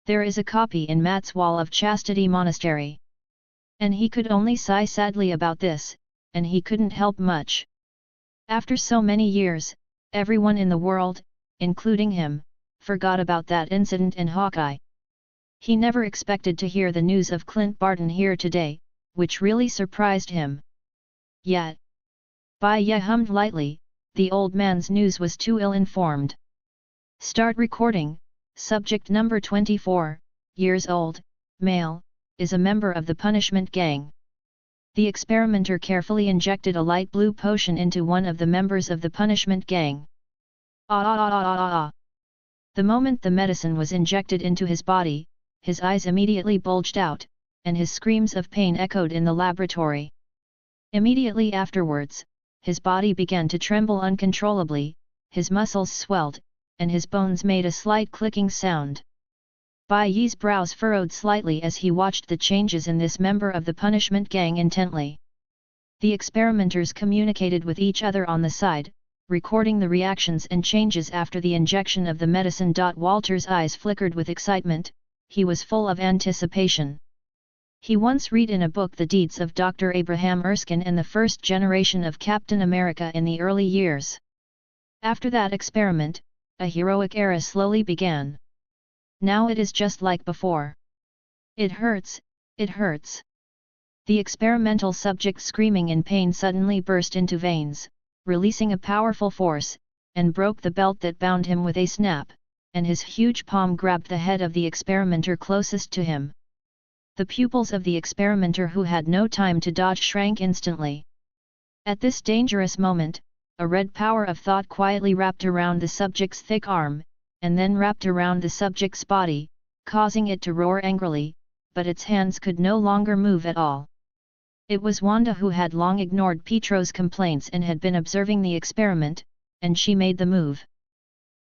There is a copy in Matt's wall of Chastity Monastery. And he could only sigh sadly about this, and he couldn't help much. After so many years, everyone in the world, including him, forgot about that incident in Hawkeye. He never expected to hear the news of Clint Barton here today, which really surprised him. Yet, Bai Ye hummed lightly, the old man's news was too ill-informed. Start recording. Subject number 24, years old, male, is a member of the punishment gang. The experimenter carefully injected a light blue potion into one of the members of the punishment gang. Ah ah ah ah ah ah. The moment the medicine was injected into his body, his eyes immediately bulged out, and his screams of pain echoed in the laboratory. Immediately afterwards, his body began to tremble uncontrollably, his muscles swelled, and his bones made a slight clicking sound. Bai Ye's brows furrowed slightly as he watched the changes in this member of the punishment gang intently. The experimenters communicated with each other on the side, recording the reactions and changes after the injection of the medicine. Walter's eyes flickered with excitement, he was full of anticipation. He once read in a book the deeds of Dr. Abraham Erskine and the first generation of Captain America in the early years. After that experiment, a heroic era slowly began. Now it is just like before. It hurts, it hurts. The experimental subject screaming in pain suddenly burst into veins, releasing a powerful force, and broke the belt that bound him with a snap, and his huge palm grabbed the head of the experimenter closest to him. The pupils of the experimenter who had no time to dodge shrank instantly. At this dangerous moment, a red power of thought quietly wrapped around the subject's thick arm, and then wrapped around the subject's body, causing it to roar angrily, but its hands could no longer move at all. It was Wanda who had long ignored Petro's complaints and had been observing the experiment, and she made the move.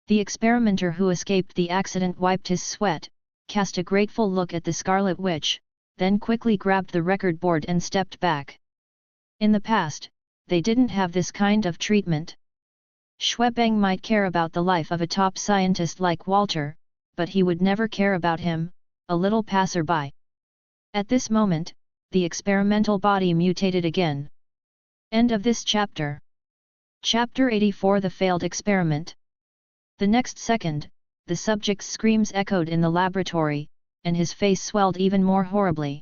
The experimenter who escaped the accident wiped his sweat, cast a grateful look at the Scarlet Witch, then quickly grabbed the record board and stepped back. In the past, they didn't have this kind of treatment. Schwebeng might care about the life of a top scientist like Walter, but he would never care about him, a little passerby. At this moment, the experimental body mutated again. End of this chapter. Chapter 84 The Failed Experiment. The next second, the subject's screams echoed in the laboratory, and his face swelled even more horribly.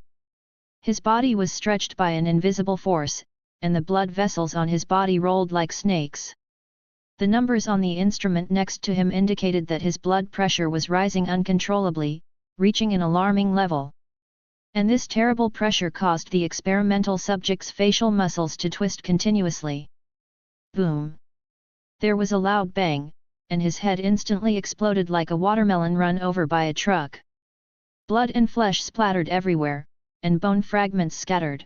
His body was stretched by an invisible force, and the blood vessels on his body rolled like snakes. The numbers on the instrument next to him indicated that his blood pressure was rising uncontrollably, reaching an alarming level. And this terrible pressure caused the experimental subject's facial muscles to twist continuously. Boom! There was a loud bang, and his head instantly exploded like a watermelon run over by a truck. Blood and flesh splattered everywhere, and bone fragments scattered.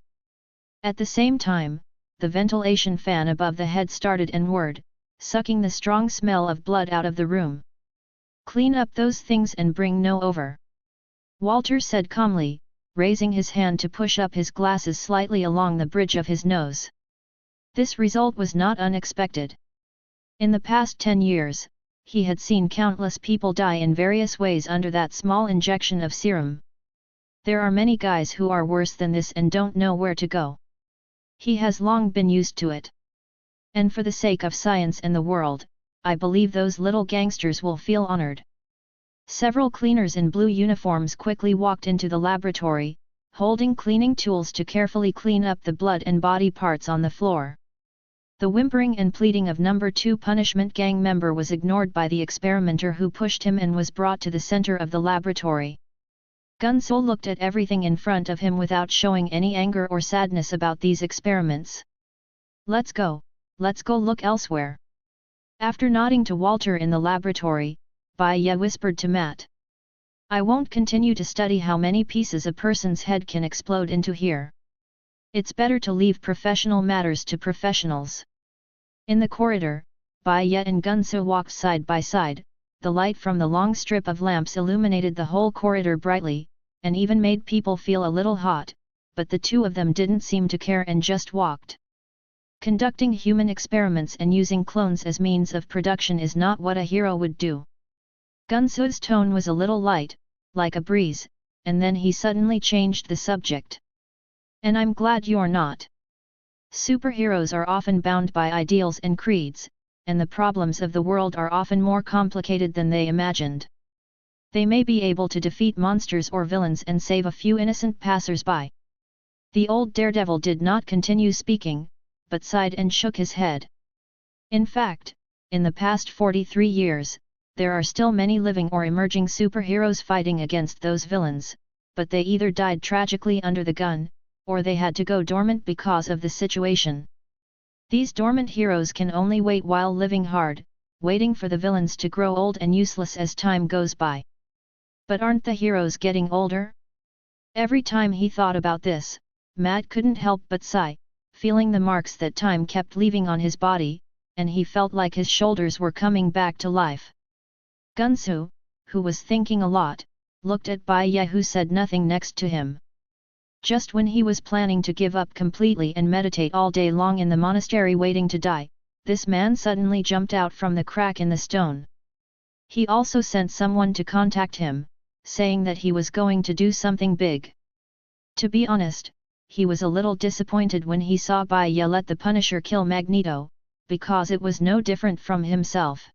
At the same time, the ventilation fan above the head started and whirred, sucking the strong smell of blood out of the room. "Clean up those things and bring no over," Walter said calmly, raising his hand to push up his glasses slightly along the bridge of his nose. This result was not unexpected. In the past 10 years, he had seen countless people die in various ways under that small injection of serum. There are many guys who are worse than this and don't know where to go. He has long been used to it. And for the sake of science and the world, I believe those little gangsters will feel honored. Several cleaners in blue uniforms quickly walked into the laboratory, holding cleaning tools to carefully clean up the blood and body parts on the floor. The whimpering and pleading of No. 2 punishment gang member was ignored by the experimenter who pushed him and was brought to the center of the laboratory. Gunso looked at everything in front of him without showing any anger or sadness about these experiments. Let's go look elsewhere." After nodding to Walter in the laboratory, Bai Ye whispered to Matt. "I won't continue to study how many pieces a person's head can explode into here. It's better to leave professional matters to professionals." In the corridor, Bai Ye and Gunso walked side by side. The light from the long strip of lamps illuminated the whole corridor brightly, and even made people feel a little hot, but the two of them didn't seem to care and just walked. Conducting human experiments and using clones as means of production is not what a hero would do. Gunso's tone was a little light, like a breeze, and then he suddenly changed the subject. "And I'm glad you're not. Superheroes are often bound by ideals and creeds, and the problems of the world are often more complicated than they imagined. They may be able to defeat monsters or villains and save a few innocent passers-by." The old daredevil did not continue speaking, but sighed and shook his head. In fact, in the past 43 years, there are still many living or emerging superheroes fighting against those villains, but they either died tragically under the gun, or they had to go dormant because of the situation. These dormant heroes can only wait while living hard, waiting for the villains to grow old and useless as time goes by. But aren't the heroes getting older? Every time he thought about this, Matt couldn't help but sigh, feeling the marks that time kept leaving on his body, and he felt like his shoulders were coming back to life. Gunso, who was thinking a lot, looked at Bai Ye who said nothing next to him. Just when he was planning to give up completely and meditate all day long in the monastery waiting to die, this man suddenly jumped out from the crack in the stone. He also sent someone to contact him, saying that he was going to do something big. To be honest, he was a little disappointed when he saw Bai Ye let the Punisher kill Magneto, because it was no different from himself.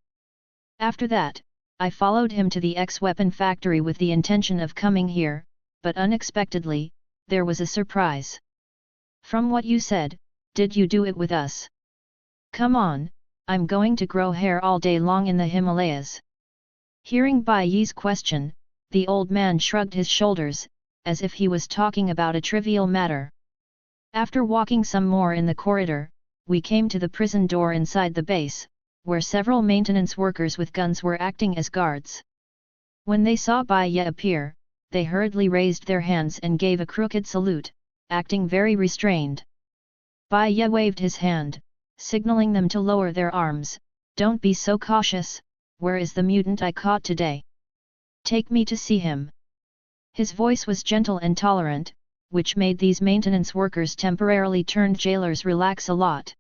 After that, I followed him to the X-Weapon factory with the intention of coming here, but unexpectedly, there was a surprise. From what you said, did you do it with us? Come on, I'm going to grow hair all day long in the Himalayas. Hearing Bai Ye's question, the old man shrugged his shoulders, as if he was talking about a trivial matter. After walking some more in the corridor, we came to the prison door inside the base, where several maintenance workers with guns were acting as guards. When they saw Bai Ye appear, they hurriedly raised their hands and gave a crooked salute, acting very restrained. Bai Ye waved his hand, signaling them to lower their arms. "Don't be so cautious, where is the mutant I caught today? Take me to see him." His voice was gentle and tolerant, which made these maintenance workers temporarily turned jailers relax a lot.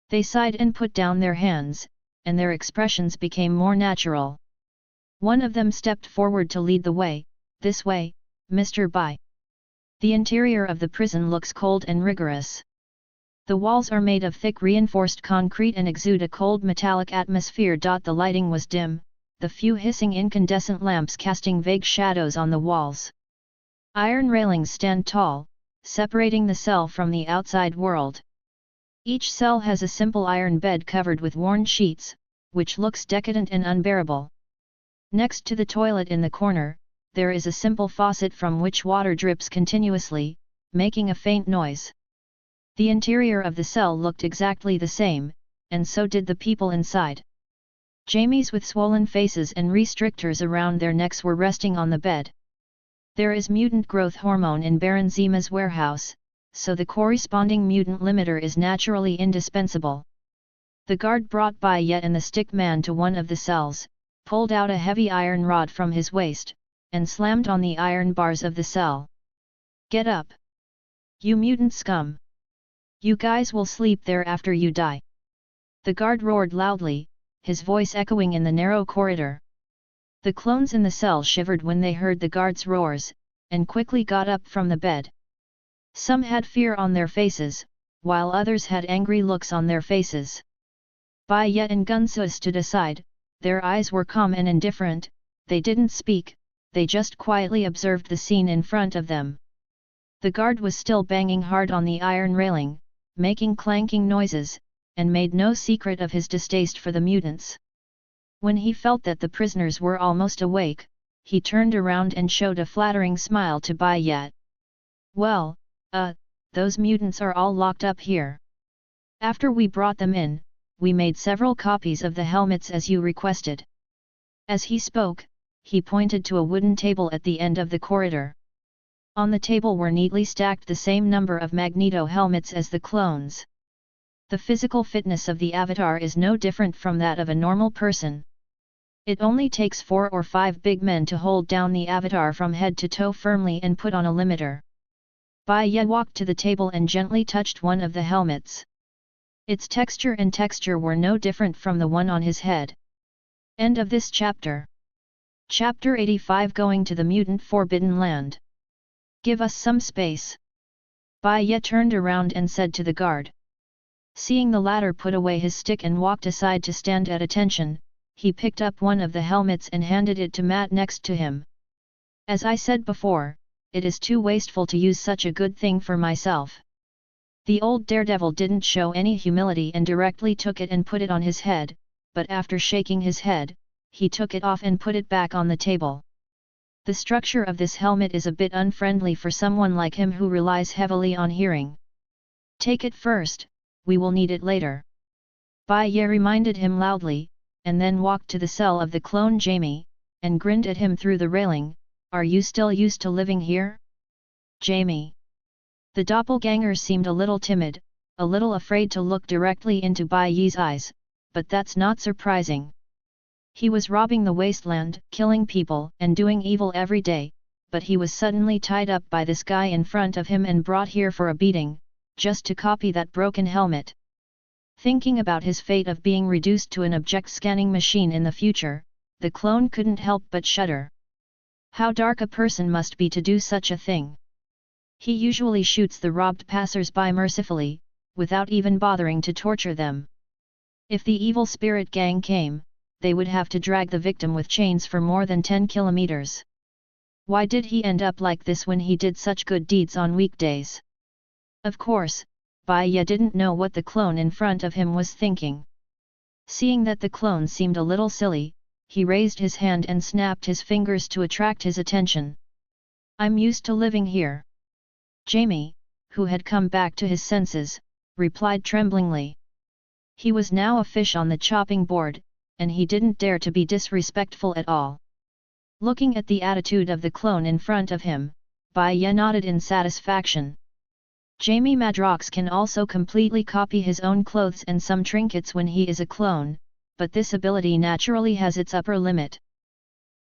They sighed and put down their hands, and their expressions became more natural. One of them stepped forward to lead the way. "This way, Mr. Bai." The interior of the prison looks cold and rigorous. The walls are made of thick reinforced concrete and exude a cold metallic atmosphere. The lighting was dim, the few hissing incandescent lamps casting vague shadows on the walls. Iron railings stand tall, separating the cell from the outside world. Each cell has a simple iron bed covered with worn sheets, which looks decadent and unbearable. Next to the toilet in the corner, there is a simple faucet from which water drips continuously, making a faint noise. The interior of the cell looked exactly the same, and so did the people inside. Jamies with swollen faces and restrictors around their necks were resting on the bed. There is mutant growth hormone in Baron Zima's warehouse, so the corresponding mutant limiter is naturally indispensable. The guard brought Bai Ye and the stick man to one of the cells, pulled out a heavy iron rod from his waist, and slammed on the iron bars of the cell. "Get up! You mutant scum! You guys will sleep there after you die!" The guard roared loudly, his voice echoing in the narrow corridor. The clones in the cell shivered when they heard the guard's roars, and quickly got up from the bed. Some had fear on their faces, while others had angry looks on their faces. Bai Ye and Gunsu stood aside, their eyes were calm and indifferent. They didn't speak, they just quietly observed the scene in front of them. The guard was still banging hard on the iron railing, making clanking noises, and made no secret of his distaste for the mutants. When he felt that the prisoners were almost awake, he turned around and showed a flattering smile to Bai Ye. "Well, those mutants are all locked up here. After we brought them in, we made several copies of the helmets as you requested." As he spoke, he pointed to a wooden table at the end of the corridor. On the table were neatly stacked the same number of magneto helmets as the clones. The physical fitness of the avatar is no different from that of a normal person. It only takes 4 or 5 big men to hold down the avatar from head to toe firmly and put on a limiter. Bai Ye walked to the table and gently touched one of the helmets. Its texture were no different from the one on his head. End of this chapter. Chapter 85 Going to the Mutant Forbidden Land. "Give us some space." Bai Ye turned around and said to the guard. Seeing the latter put away his stick and walked aside to stand at attention, he picked up one of the helmets and handed it to Matt next to him. "As I said before, it is too wasteful to use such a good thing for myself." The old daredevil didn't show any humility and directly took it and put it on his head, but after shaking his head, he took it off and put it back on the table. The structure of this helmet is a bit unfriendly for someone like him who relies heavily on hearing. "Take it first, we will need it later." Bai Ye reminded him loudly, and then walked to the cell of the clone Jamie, and grinned at him through the railing. "Are you still used to living here, Jamie?" The doppelganger seemed a little timid, a little afraid to look directly into Bai Ye's eyes, but that's not surprising. He was robbing the wasteland, killing people and doing evil every day, but he was suddenly tied up by this guy in front of him and brought here for a beating, just to copy that broken helmet. Thinking about his fate of being reduced to an object-scanning machine in the future, the clone couldn't help but shudder. How dark a person must be to do such a thing. He usually shoots the robbed passers-by mercifully, without even bothering to torture them. If the evil spirit gang came, they would have to drag the victim with chains for more than 10 kilometers. Why did he end up like this when he did such good deeds on weekdays? Of course, Bai Ye didn't know what the clone in front of him was thinking. Seeing that the clone seemed a little silly, he raised his hand and snapped his fingers to attract his attention. I'm used to living here. Jamie, who had come back to his senses, replied tremblingly. He was now a fish on the chopping board, and he didn't dare to be disrespectful at all. Looking at the attitude of the clone in front of him, Bai Ye nodded in satisfaction. Jamie Madrox can also completely copy his own clothes and some trinkets when he is a clone, but this ability naturally has its upper limit.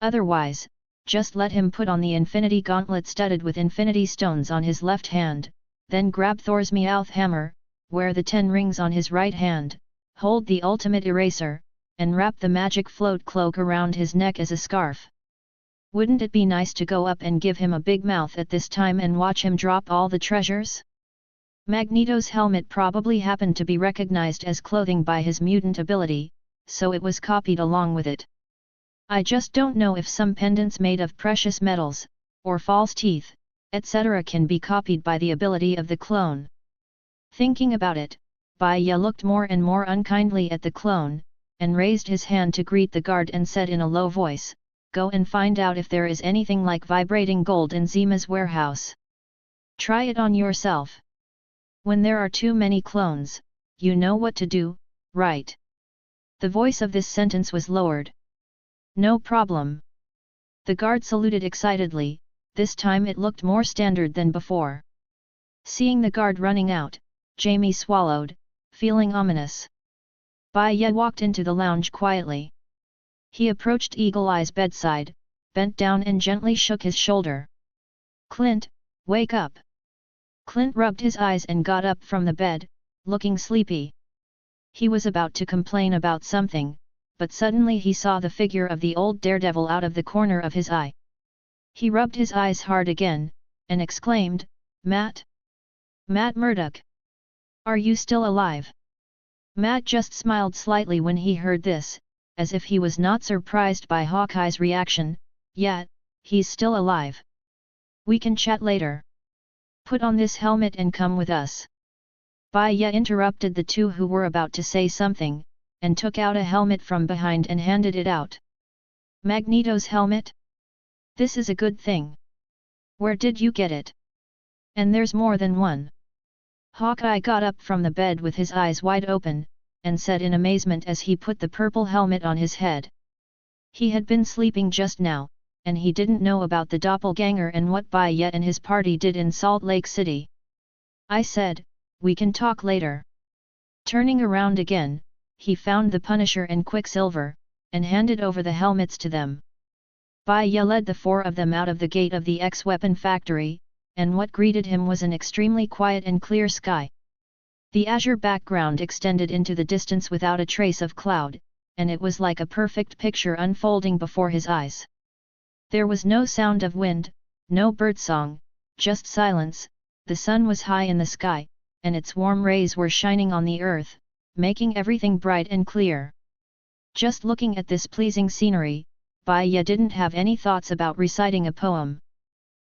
Otherwise, just let him put on the infinity gauntlet studded with infinity stones on his left hand, then grab Thor's Meowth hammer, wear the 10 rings on his right hand, hold the ultimate eraser, and wrap the magic float cloak around his neck as a scarf. Wouldn't it be nice to go up and give him a big mouth at this time and watch him drop all the treasures? Magneto's helmet probably happened to be recognized as clothing by his mutant ability, so it was copied along with it. I just don't know if some pendants made of precious metals, or false teeth, etc. can be copied by the ability of the clone. Thinking about it, Bai Ye looked more and more unkindly at the clone, and raised his hand to greet the guard and said in a low voice, "Go and find out if there is anything like vibrating gold in Zima's warehouse. Try it on yourself. When there are too many clones, you know what to do, right?" The voice of this sentence was lowered. "No problem." The guard saluted excitedly, this time it looked more standard than before. Seeing the guard running out, Jamie swallowed, feeling ominous. Bai Ye walked into the lounge quietly. He approached Eagle Eye's bedside, bent down and gently shook his shoulder. "Clint, wake up!" Clint rubbed his eyes and got up from the bed, looking sleepy. He was about to complain about something, but suddenly he saw the figure of the old daredevil out of the corner of his eye. He rubbed his eyes hard again, and exclaimed, "Matt? Matt Murdock? Are you still alive?" Matt just smiled slightly when he heard this, as if he was not surprised by Hawkeye's reaction. "Yeah, he's still alive. We can chat later. Put on this helmet and come with us." Bai Ye interrupted the two who were about to say something, and took out a helmet from behind and handed it out. "Magneto's helmet? This is a good thing. Where did you get it? And there's more than one." Hawkeye got up from the bed with his eyes wide open, and said in amazement as he put the purple helmet on his head. He had been sleeping just now, and he didn't know about the doppelganger and what Bai Ye and his party did in Salt Lake City. "I said, we can talk later." Turning around again, he found the Punisher and Quicksilver, and handed over the helmets to them. Bai Ye led the 4 of them out of the gate of the X-Weapon Factory, and what greeted him was an extremely quiet and clear sky. The azure background extended into the distance without a trace of cloud, and it was like a perfect picture unfolding before his eyes. There was no sound of wind, no birdsong, just silence. The sun was high in the sky, and its warm rays were shining on the earth, making everything bright and clear. Just looking at this pleasing scenery, Bai Ye didn't have any thoughts about reciting a poem.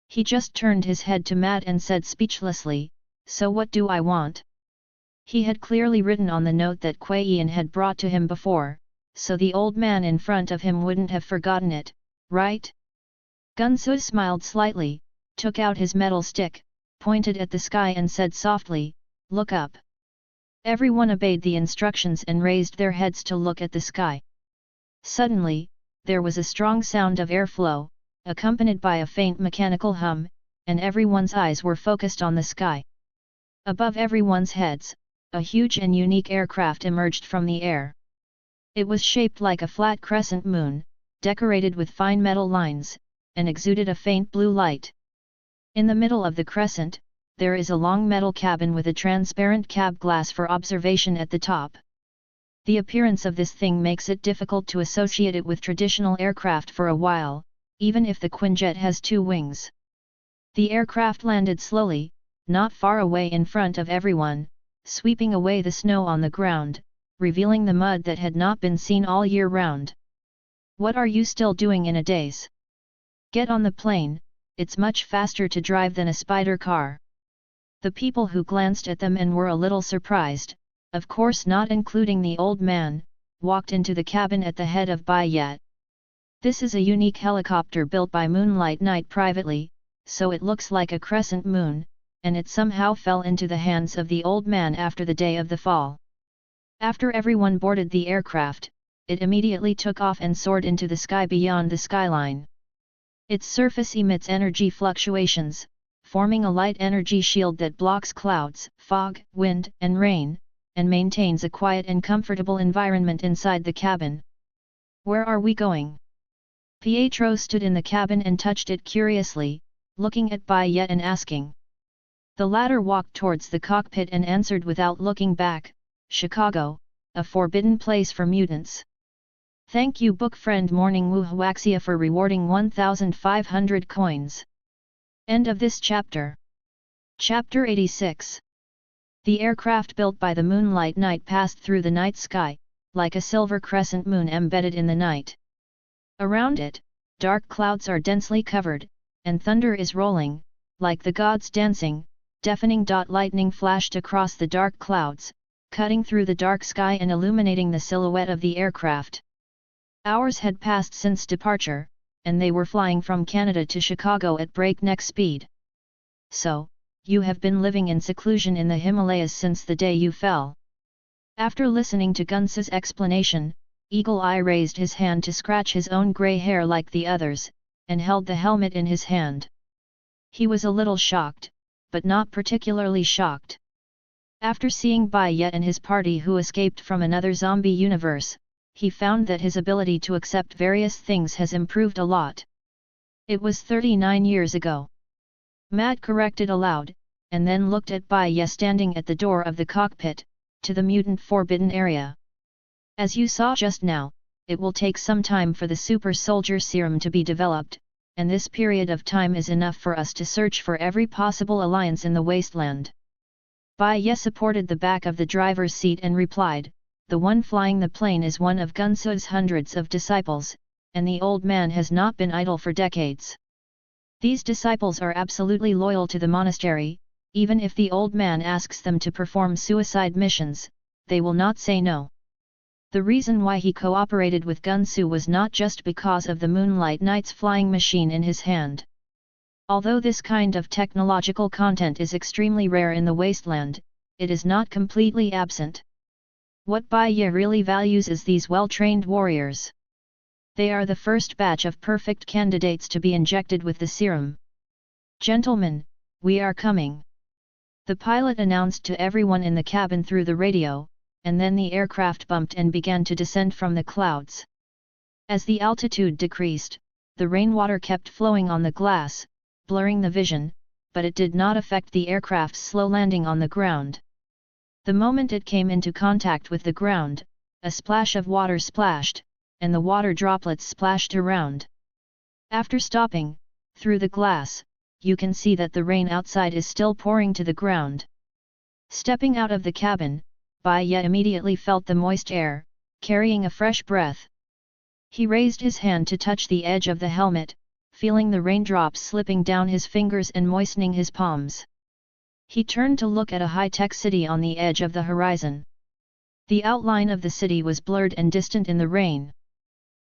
He just turned his head to Matt and said speechlessly, "So what do I want?" He had clearly written on the note that Kuei Yan had brought to him before, so the old man in front of him wouldn't have forgotten it, right? Gunsu smiled slightly, took out his metal stick, pointed at the sky and said softly, "Look up." Everyone obeyed the instructions and raised their heads to look at the sky. Suddenly, there was a strong sound of airflow, accompanied by a faint mechanical hum, and everyone's eyes were focused on the sky. Above everyone's heads, a huge and unique aircraft emerged from the air. It was shaped like a flat crescent moon, decorated with fine metal lines, and exuded a faint blue light. In the middle of the crescent, there is a long metal cabin with a transparent cab glass for observation at the top. The appearance of this thing makes it difficult to associate it with traditional aircraft for a while, even if the Quinjet has 2 wings. The aircraft landed slowly, not far away in front of everyone, sweeping away the snow on the ground, revealing the mud that had not been seen all year round. "What are you still doing in a daze? Get on the plane, it's much faster to drive than a spider car." The people who glanced at them and were a little surprised, of course not including the old man, walked into the cabin at the head of Bai Ye. "This is a unique helicopter built by Moonlight Knight privately, so it looks like a crescent moon, and it somehow fell into the hands of the old man after the day of the fall. After everyone boarded the aircraft, it immediately took off and soared into the sky beyond the skyline. Its surface emits energy fluctuations, forming a light energy shield that blocks clouds, fog, wind, and rain, and maintains a quiet and comfortable environment inside the cabin. "Where are we going?" Pietro stood in the cabin and touched it curiously, looking at Bai Ye and asking. The latter walked towards the cockpit and answered without looking back, "Chicago, a forbidden place for mutants." Thank you book friend Morning Wu Huaxia for rewarding 1,500 coins. End of this chapter. Chapter 86. The aircraft built by the moonlight knight passed through the night sky, like a silver crescent moon embedded in the night. Around it, dark clouds are densely covered, and thunder is rolling, like the gods dancing. Deafening lightning flashed across the dark clouds, cutting through the dark sky and illuminating the silhouette of the aircraft. Hours had passed since departure, and they were flying from Canada to Chicago at breakneck speed. "So, you have been living in seclusion in the Himalayas since the day you fell." After listening to Gunsu's explanation, Eagle Eye raised his hand to scratch his own grey hair like the others, and held the helmet in his hand. He was a little shocked, but not particularly shocked. After seeing Bai Ye and his party who escaped from another zombie universe, he found that his ability to accept various things has improved a lot. It was 39 years ago. Matt corrected aloud, and then looked at Bai Ye standing at the door of the cockpit, to the mutant forbidden area. "As you saw just now, it will take some time for the super soldier serum to be developed, and this period of time is enough for us to search for every possible alliance in the wasteland." Bai Ye supported the back of the driver's seat and replied, "The one flying the plane is one of Gunsu's hundreds of disciples, and the old man has not been idle for decades. These disciples are absolutely loyal to the monastery. Even if the old man asks them to perform suicide missions, they will not say no." The reason why he cooperated with Gunsu was not just because of the Moonlight Knight's flying machine in his hand. Although this kind of technological content is extremely rare in the wasteland, it is not completely absent. What Bai Ye really values is these well-trained warriors. They are the first batch of perfect candidates to be injected with the serum. "Gentlemen, we are coming," the pilot announced to everyone in the cabin through the radio, and then the aircraft bumped and began to descend from the clouds. As the altitude decreased, the rainwater kept flowing on the glass, blurring the vision, but it did not affect the aircraft's slow landing on the ground. The moment it came into contact with the ground, a splash of water splashed, and the water droplets splashed around. After stopping, through the glass, you can see that the rain outside is still pouring to the ground. Stepping out of the cabin, Bai Ye immediately felt the moist air, carrying a fresh breath. He raised his hand to touch the edge of the helmet, feeling the raindrops slipping down his fingers and moistening his palms. He turned to look at a high-tech city on the edge of the horizon. The outline of the city was blurred and distant in the rain.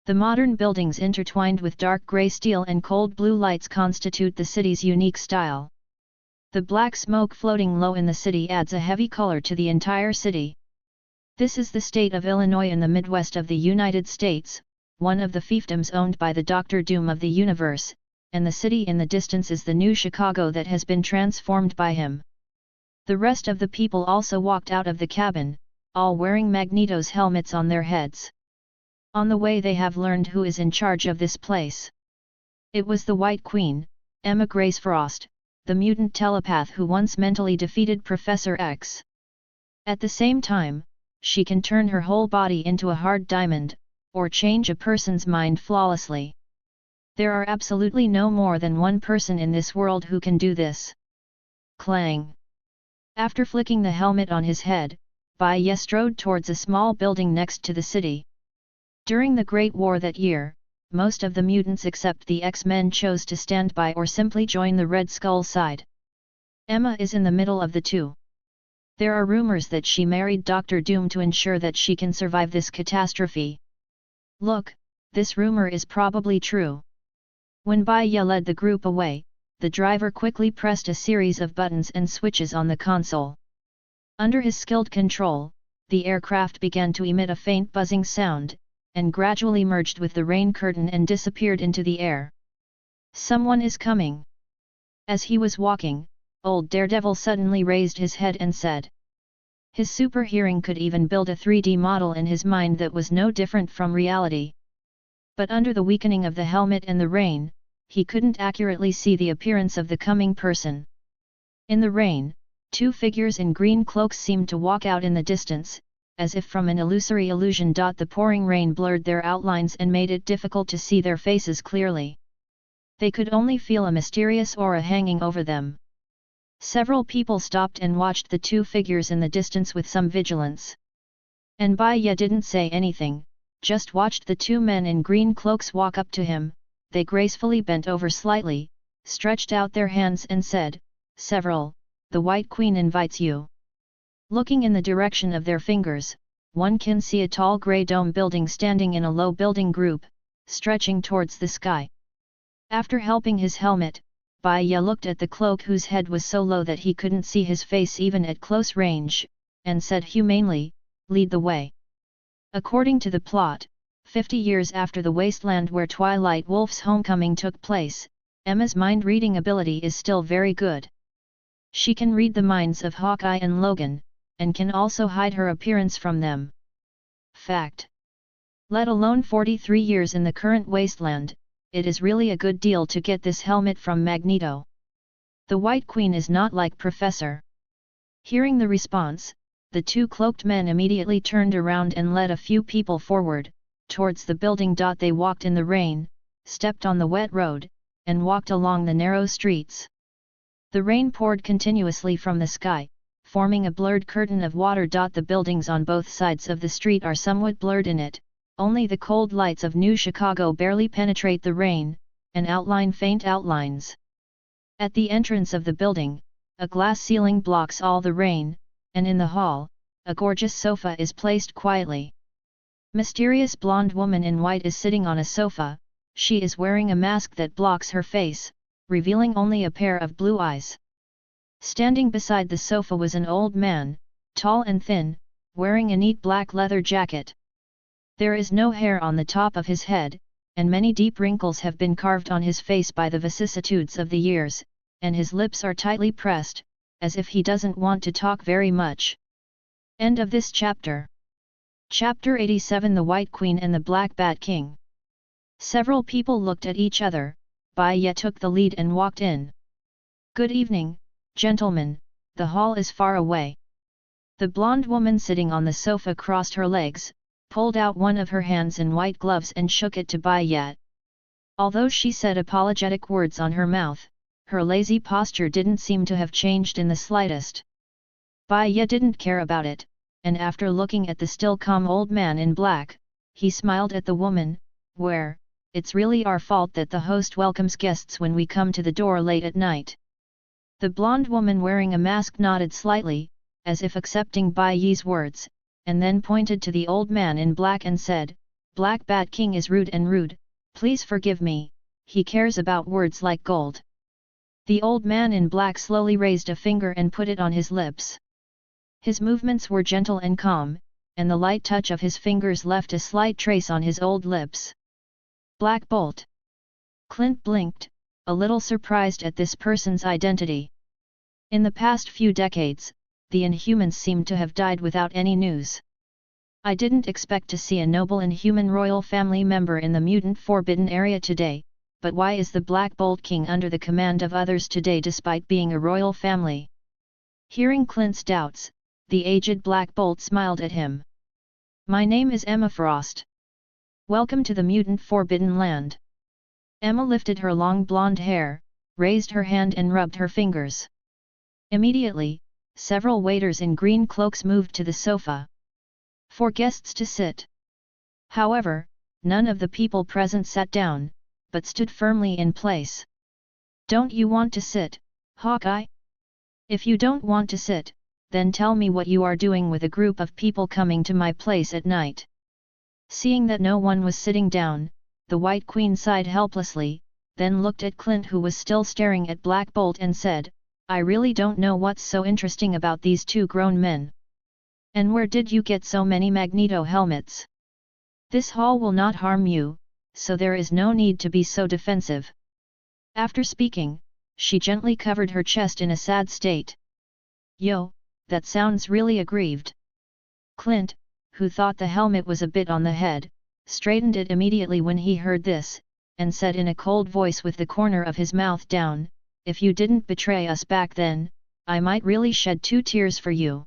The modern buildings intertwined with dark grey steel and cold blue lights constitute the city's unique style. The black smoke floating low in the city adds a heavy color to the entire city. This is the state of Illinois in the Midwest of the United States, one of the fiefdoms owned by the Dr. Doom of the universe, and the city in the distance is the new Chicago that has been transformed by him. The rest of the people also walked out of the cabin, all wearing Magneto's helmets on their heads. On the way they have learned who is in charge of this place. It was the White Queen, Emma Grace Frost, the mutant telepath who once mentally defeated Professor X. At the same time, she can turn her whole body into a hard diamond, or change a person's mind flawlessly. There are absolutely no more than one person in this world who can do this. Clang! After flicking the helmet on his head, Bai Ye strode towards a small building next to the city. During the Great War that year, most of the mutants except the X-Men chose to stand by or simply join the Red Skull side. Emma is in the middle of the two. There are rumors that she married Dr. Doom to ensure that she can survive this catastrophe. Look, this rumor is probably true. When Bai Ye led the group away, the driver quickly pressed a series of buttons and switches on the console. Under his skilled control, the aircraft began to emit a faint buzzing sound, and gradually merged with the rain curtain and disappeared into the air. Someone is coming. As he was walking, old Daredevil suddenly raised his head and said. His super hearing could even build a 3D model in his mind that was no different from reality. But under the weakening of the helmet and the rain, he couldn't accurately see the appearance of the coming person. In the rain, two figures in green cloaks seemed to walk out in the distance, as if from an illusory illusion. The pouring rain blurred their outlines and made it difficult to see their faces clearly. They could only feel a mysterious aura hanging over them. Several people stopped and watched the two figures in the distance with some vigilance. And Bai Ye didn't say anything, just watched the two men in green cloaks walk up to him. They gracefully bent over slightly, stretched out their hands and said, "Several, the White Queen invites you." Looking in the direction of their fingers, one can see a tall grey dome building standing in a low building group, stretching towards the sky. After helping his helmet, Bai Ye looked at the cloak whose head was so low that he couldn't see his face even at close range, and said humanely, "Lead the way." According to the plot, 50 years after the wasteland where Twilight Wolf's homecoming took place, Emma's mind-reading ability is still very good. She can read the minds of Hawkeye and Logan, and can also hide her appearance from them. Fact. Let alone 43 years in the current wasteland, it is really a good deal to get this helmet from Magneto. The White Queen is not like Professor. Hearing the response, the two cloaked men immediately turned around and led a few people forward, towards the building. They walked in the rain, stepped on the wet road, and walked along the narrow streets. The rain poured continuously from the sky, forming a blurred curtain of water. The buildings on both sides of the street are somewhat blurred in it, only the cold lights of New Chicago barely penetrate the rain, and outline faint outlines. At the entrance of the building, a glass ceiling blocks all the rain, and in the hall, a gorgeous sofa is placed quietly. Mysterious blonde woman in white is sitting on a sofa. She is wearing a mask that blocks her face, revealing only a pair of blue eyes. Standing beside the sofa was an old man, tall and thin, wearing a neat black leather jacket. There is no hair on the top of his head, and many deep wrinkles have been carved on his face by the vicissitudes of the years, and his lips are tightly pressed, as if he doesn't want to talk very much. End of this chapter. Chapter 87 The White Queen and the Black Bat King. Several people looked at each other. Bai Ye took the lead and walked in. "Good evening, gentlemen, the hall is far away." The blonde woman sitting on the sofa crossed her legs, pulled out one of her hands in white gloves and shook it to Bai Ye. Although she said apologetic words on her mouth, her lazy posture didn't seem to have changed in the slightest. Bai Ye didn't care about it, and after looking at the still calm old man in black, he smiled at the woman, "Where, it's really our fault that the host welcomes guests when we come to the door late at night." The blonde woman wearing a mask nodded slightly, as if accepting Bai Ye's words, and then pointed to the old man in black and said, "Black Bat King is rude and rude, please forgive me, he cares about words like gold." The old man in black slowly raised a finger and put it on his lips. His movements were gentle and calm, and the light touch of his fingers left a slight trace on his old lips. "Black Bolt." Clint blinked, a little surprised at this person's identity. In the past few decades, the Inhumans seemed to have died without any news. "I didn't expect to see a noble Inhuman royal family member in the mutant forbidden area today, but why is the Black Bolt King under the command of others today despite being a royal family?" Hearing Clint's doubts, the aged Black Bolt smiled at him. "My name is Emma Frost. Welcome to the mutant forbidden land." Emma lifted her long blonde hair, raised her hand and rubbed her fingers. Immediately, several waiters in green cloaks moved to the sofa for guests to sit. However, none of the people present sat down, but stood firmly in place. "Don't you want to sit, Hawkeye? If you don't want to sit, then tell me what you are doing with a group of people coming to my place at night." Seeing that no one was sitting down, the White Queen sighed helplessly, then looked at Clint, who was still staring at Black Bolt, and said, "I really don't know what's so interesting about these two grown men. And where did you get so many magneto helmets? This haul will not harm you, so there is no need to be so defensive." After speaking, she gently covered her chest in a sad state. "Yo, that sounds really aggrieved." Clint, who thought the helmet was a bit on the head, straightened it immediately when he heard this, and said in a cold voice with the corner of his mouth down, "If you didn't betray us back then, I might really shed 2 tears for you."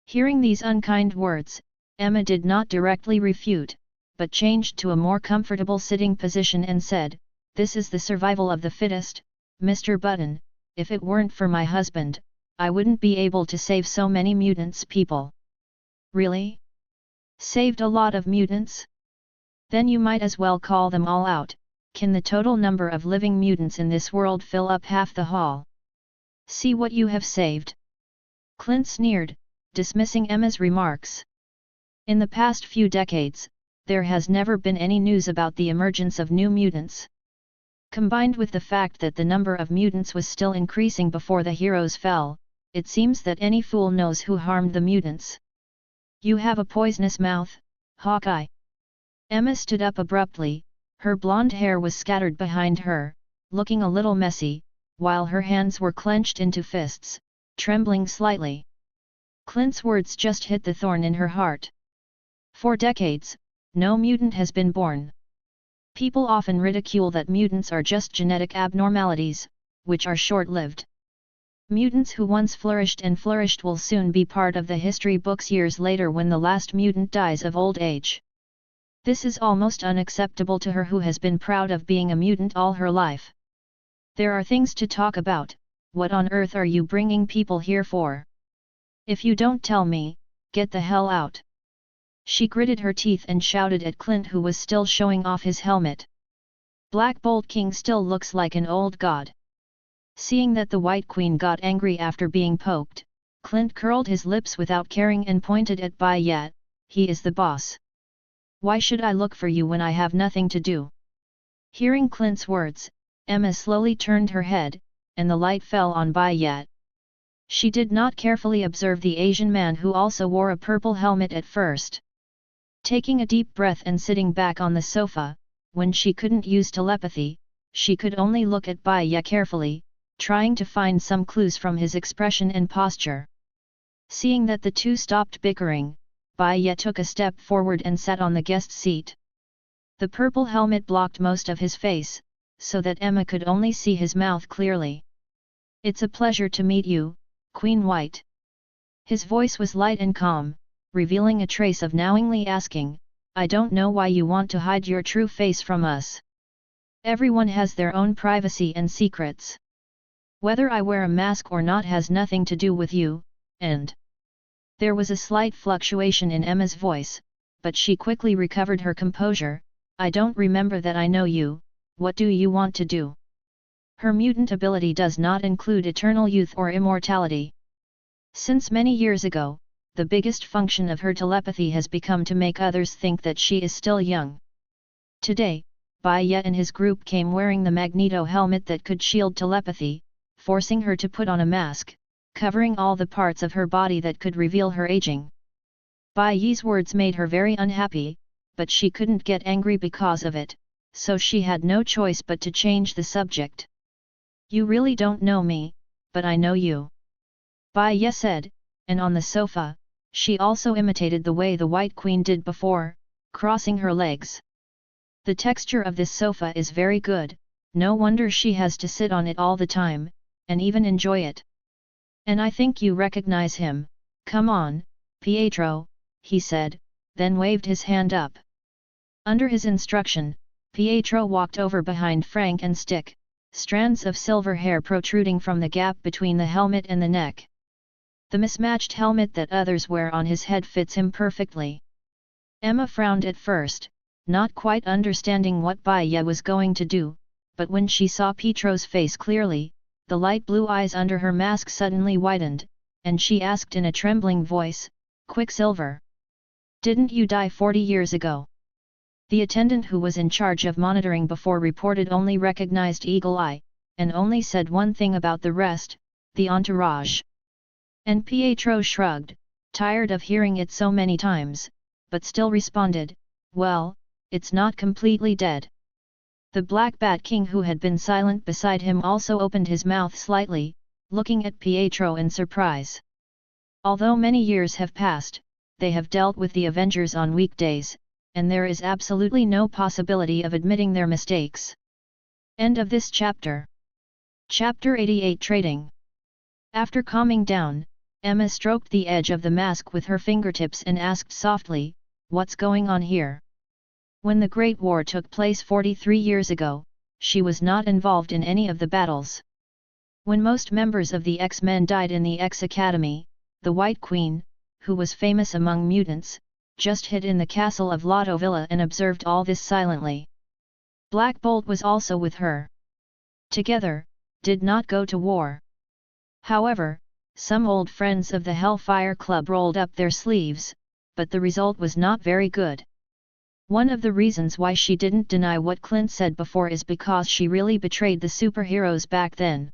Hearing these unkind words, Emma did not directly refute, but changed to a more comfortable sitting position and said, "This is the survival of the fittest, Mr. Button. If it weren't for my husband, I wouldn't be able to save so many mutants people." "Really? Saved a lot of mutants? Then you might as well call them all out. Can the total number of living mutants in this world fill up half the hall? See what you have saved." Clint sneered, dismissing Emma's remarks. In the past few decades, there has never been any news about the emergence of new mutants. Combined with the fact that the number of mutants was still increasing before the heroes fell, it seems that any fool knows who harmed the mutants. "You have a poisonous mouth, Hawkeye." Emma stood up abruptly, her blonde hair was scattered behind her, looking a little messy, while her hands were clenched into fists, trembling slightly. Clint's words just hit the thorn in her heart. For decades, no mutant has been born. People often ridicule that mutants are just genetic abnormalities, which are short-lived. Mutants who once flourished will soon be part of the history books years later when the last mutant dies of old age. This is almost unacceptable to her, who has been proud of being a mutant all her life. "There are things to talk about. What on earth are you bringing people here for? If you don't tell me, get the hell out." She gritted her teeth and shouted at Clint, who was still showing off his helmet. "Black Bolt King still looks like an old god." Seeing that the White Queen got angry after being poked, Clint curled his lips without caring and pointed at Bai Ye. "He is the boss. Why should I look for you when I have nothing to do?" Hearing Clint's words, Emma slowly turned her head, and the light fell on Bai Ye. She did not carefully observe the Asian man, who also wore a purple helmet at first. Taking a deep breath and sitting back on the sofa, when she couldn't use telepathy, she could only look at Bai Ye carefully, trying to find some clues from his expression and posture. Seeing that the two stopped bickering, Bai Ye took a step forward and sat on the guest seat. The purple helmet blocked most of his face, so that Emma could only see his mouth clearly. "It's a pleasure to meet you, Queen White." His voice was light and calm, revealing a trace of knowingly asking, "I don't know why you want to hide your true face from us. Everyone has their own privacy and secrets. Whether I wear a mask or not has nothing to do with you, and..." There was a slight fluctuation in Emma's voice, but she quickly recovered her composure. "I don't remember that I know you. What do you want to do?" Her mutant ability does not include eternal youth or immortality. Since many years ago, the biggest function of her telepathy has become to make others think that she is still young. Today, Bai Ye and his group came wearing the magneto helmet that could shield telepathy, forcing her to put on a mask, covering all the parts of her body that could reveal her aging. Bai Ye's words made her very unhappy, but she couldn't get angry because of it, so she had no choice but to change the subject. "You really don't know me, but I know you," Bai Ye said, and on the sofa, she also imitated the way the White Queen did before, crossing her legs. "The texture of this sofa is very good, no wonder she has to sit on it all the time, and even enjoy it. And I think you recognize him. Come on, Pietro," he said, then waved his hand up. Under his instruction, Pietro walked over behind Frank and Stick, strands of silver hair protruding from the gap between the helmet and the neck. The mismatched helmet that others wear on his head fits him perfectly. Emma frowned at first, not quite understanding what Bai Ye was going to do, but when she saw Pietro's face clearly, the light blue eyes under her mask suddenly widened, and she asked in a trembling voice, "Quicksilver? Didn't you die 40 years ago?" The attendant who was in charge of monitoring before reported only recognized Eagle Eye, and only said one thing about the rest, the entourage. And Pietro shrugged, tired of hearing it so many times, but still responded, "Well, it's not completely dead." The Black Bat King who had been silent beside him also opened his mouth slightly, looking at Pietro in surprise. Although many years have passed, they have dealt with the Avengers on weekdays, and there is absolutely no possibility of admitting their mistakes. End of this chapter. Chapter 88 Trading. After calming down, Emma stroked the edge of the mask with her fingertips and asked softly, "What's going on here?" When the Great War took place 43 years ago, she was not involved in any of the battles. When most members of the X-Men died in the X-Academy, the White Queen, who was famous among mutants, just hid in the castle of Lotto Villa and observed all this silently. Black Bolt was also with her. Together, did not go to war. However, some old friends of the Hellfire Club rolled up their sleeves, but the result was not very good. One of the reasons why she didn't deny what Clint said before is because she really betrayed the superheroes back then.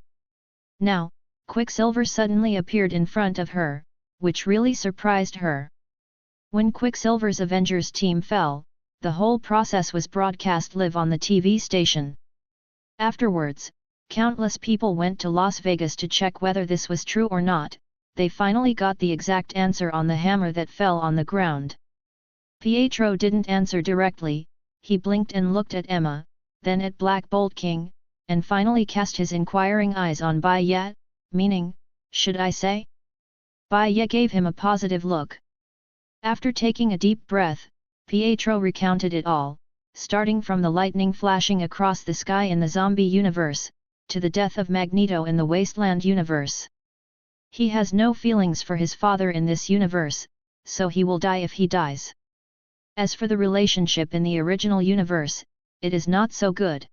Now, Quicksilver suddenly appeared in front of her, which really surprised her. When Quicksilver's Avengers team fell, the whole process was broadcast live on the TV station. Afterwards, countless people went to Las Vegas to check whether this was true or not. They finally got the exact answer on the hammer that fell on the ground. Pietro didn't answer directly, he blinked and looked at Emma, then at Black Bolt King, and finally cast his inquiring eyes on Bai Ye, meaning, should I say? Bai Ye gave him a positive look. After taking a deep breath, Pietro recounted it all, starting from the lightning flashing across the sky in the zombie universe, to the death of Magneto in the Wasteland universe. He has no feelings for his father in this universe, so he will die if he dies. As for the relationship in the original universe, it is not so good.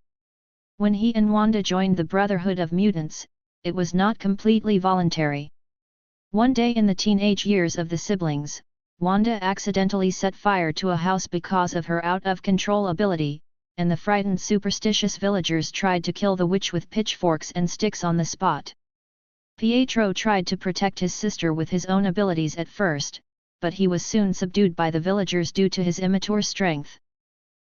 When he and Wanda joined the Brotherhood of Mutants, it was not completely voluntary. One day in the teenage years of the siblings, Wanda accidentally set fire to a house because of her out-of-control ability, and the frightened superstitious villagers tried to kill the witch with pitchforks and sticks on the spot. Pietro tried to protect his sister with his own abilities at first, but he was soon subdued by the villagers due to his immature strength.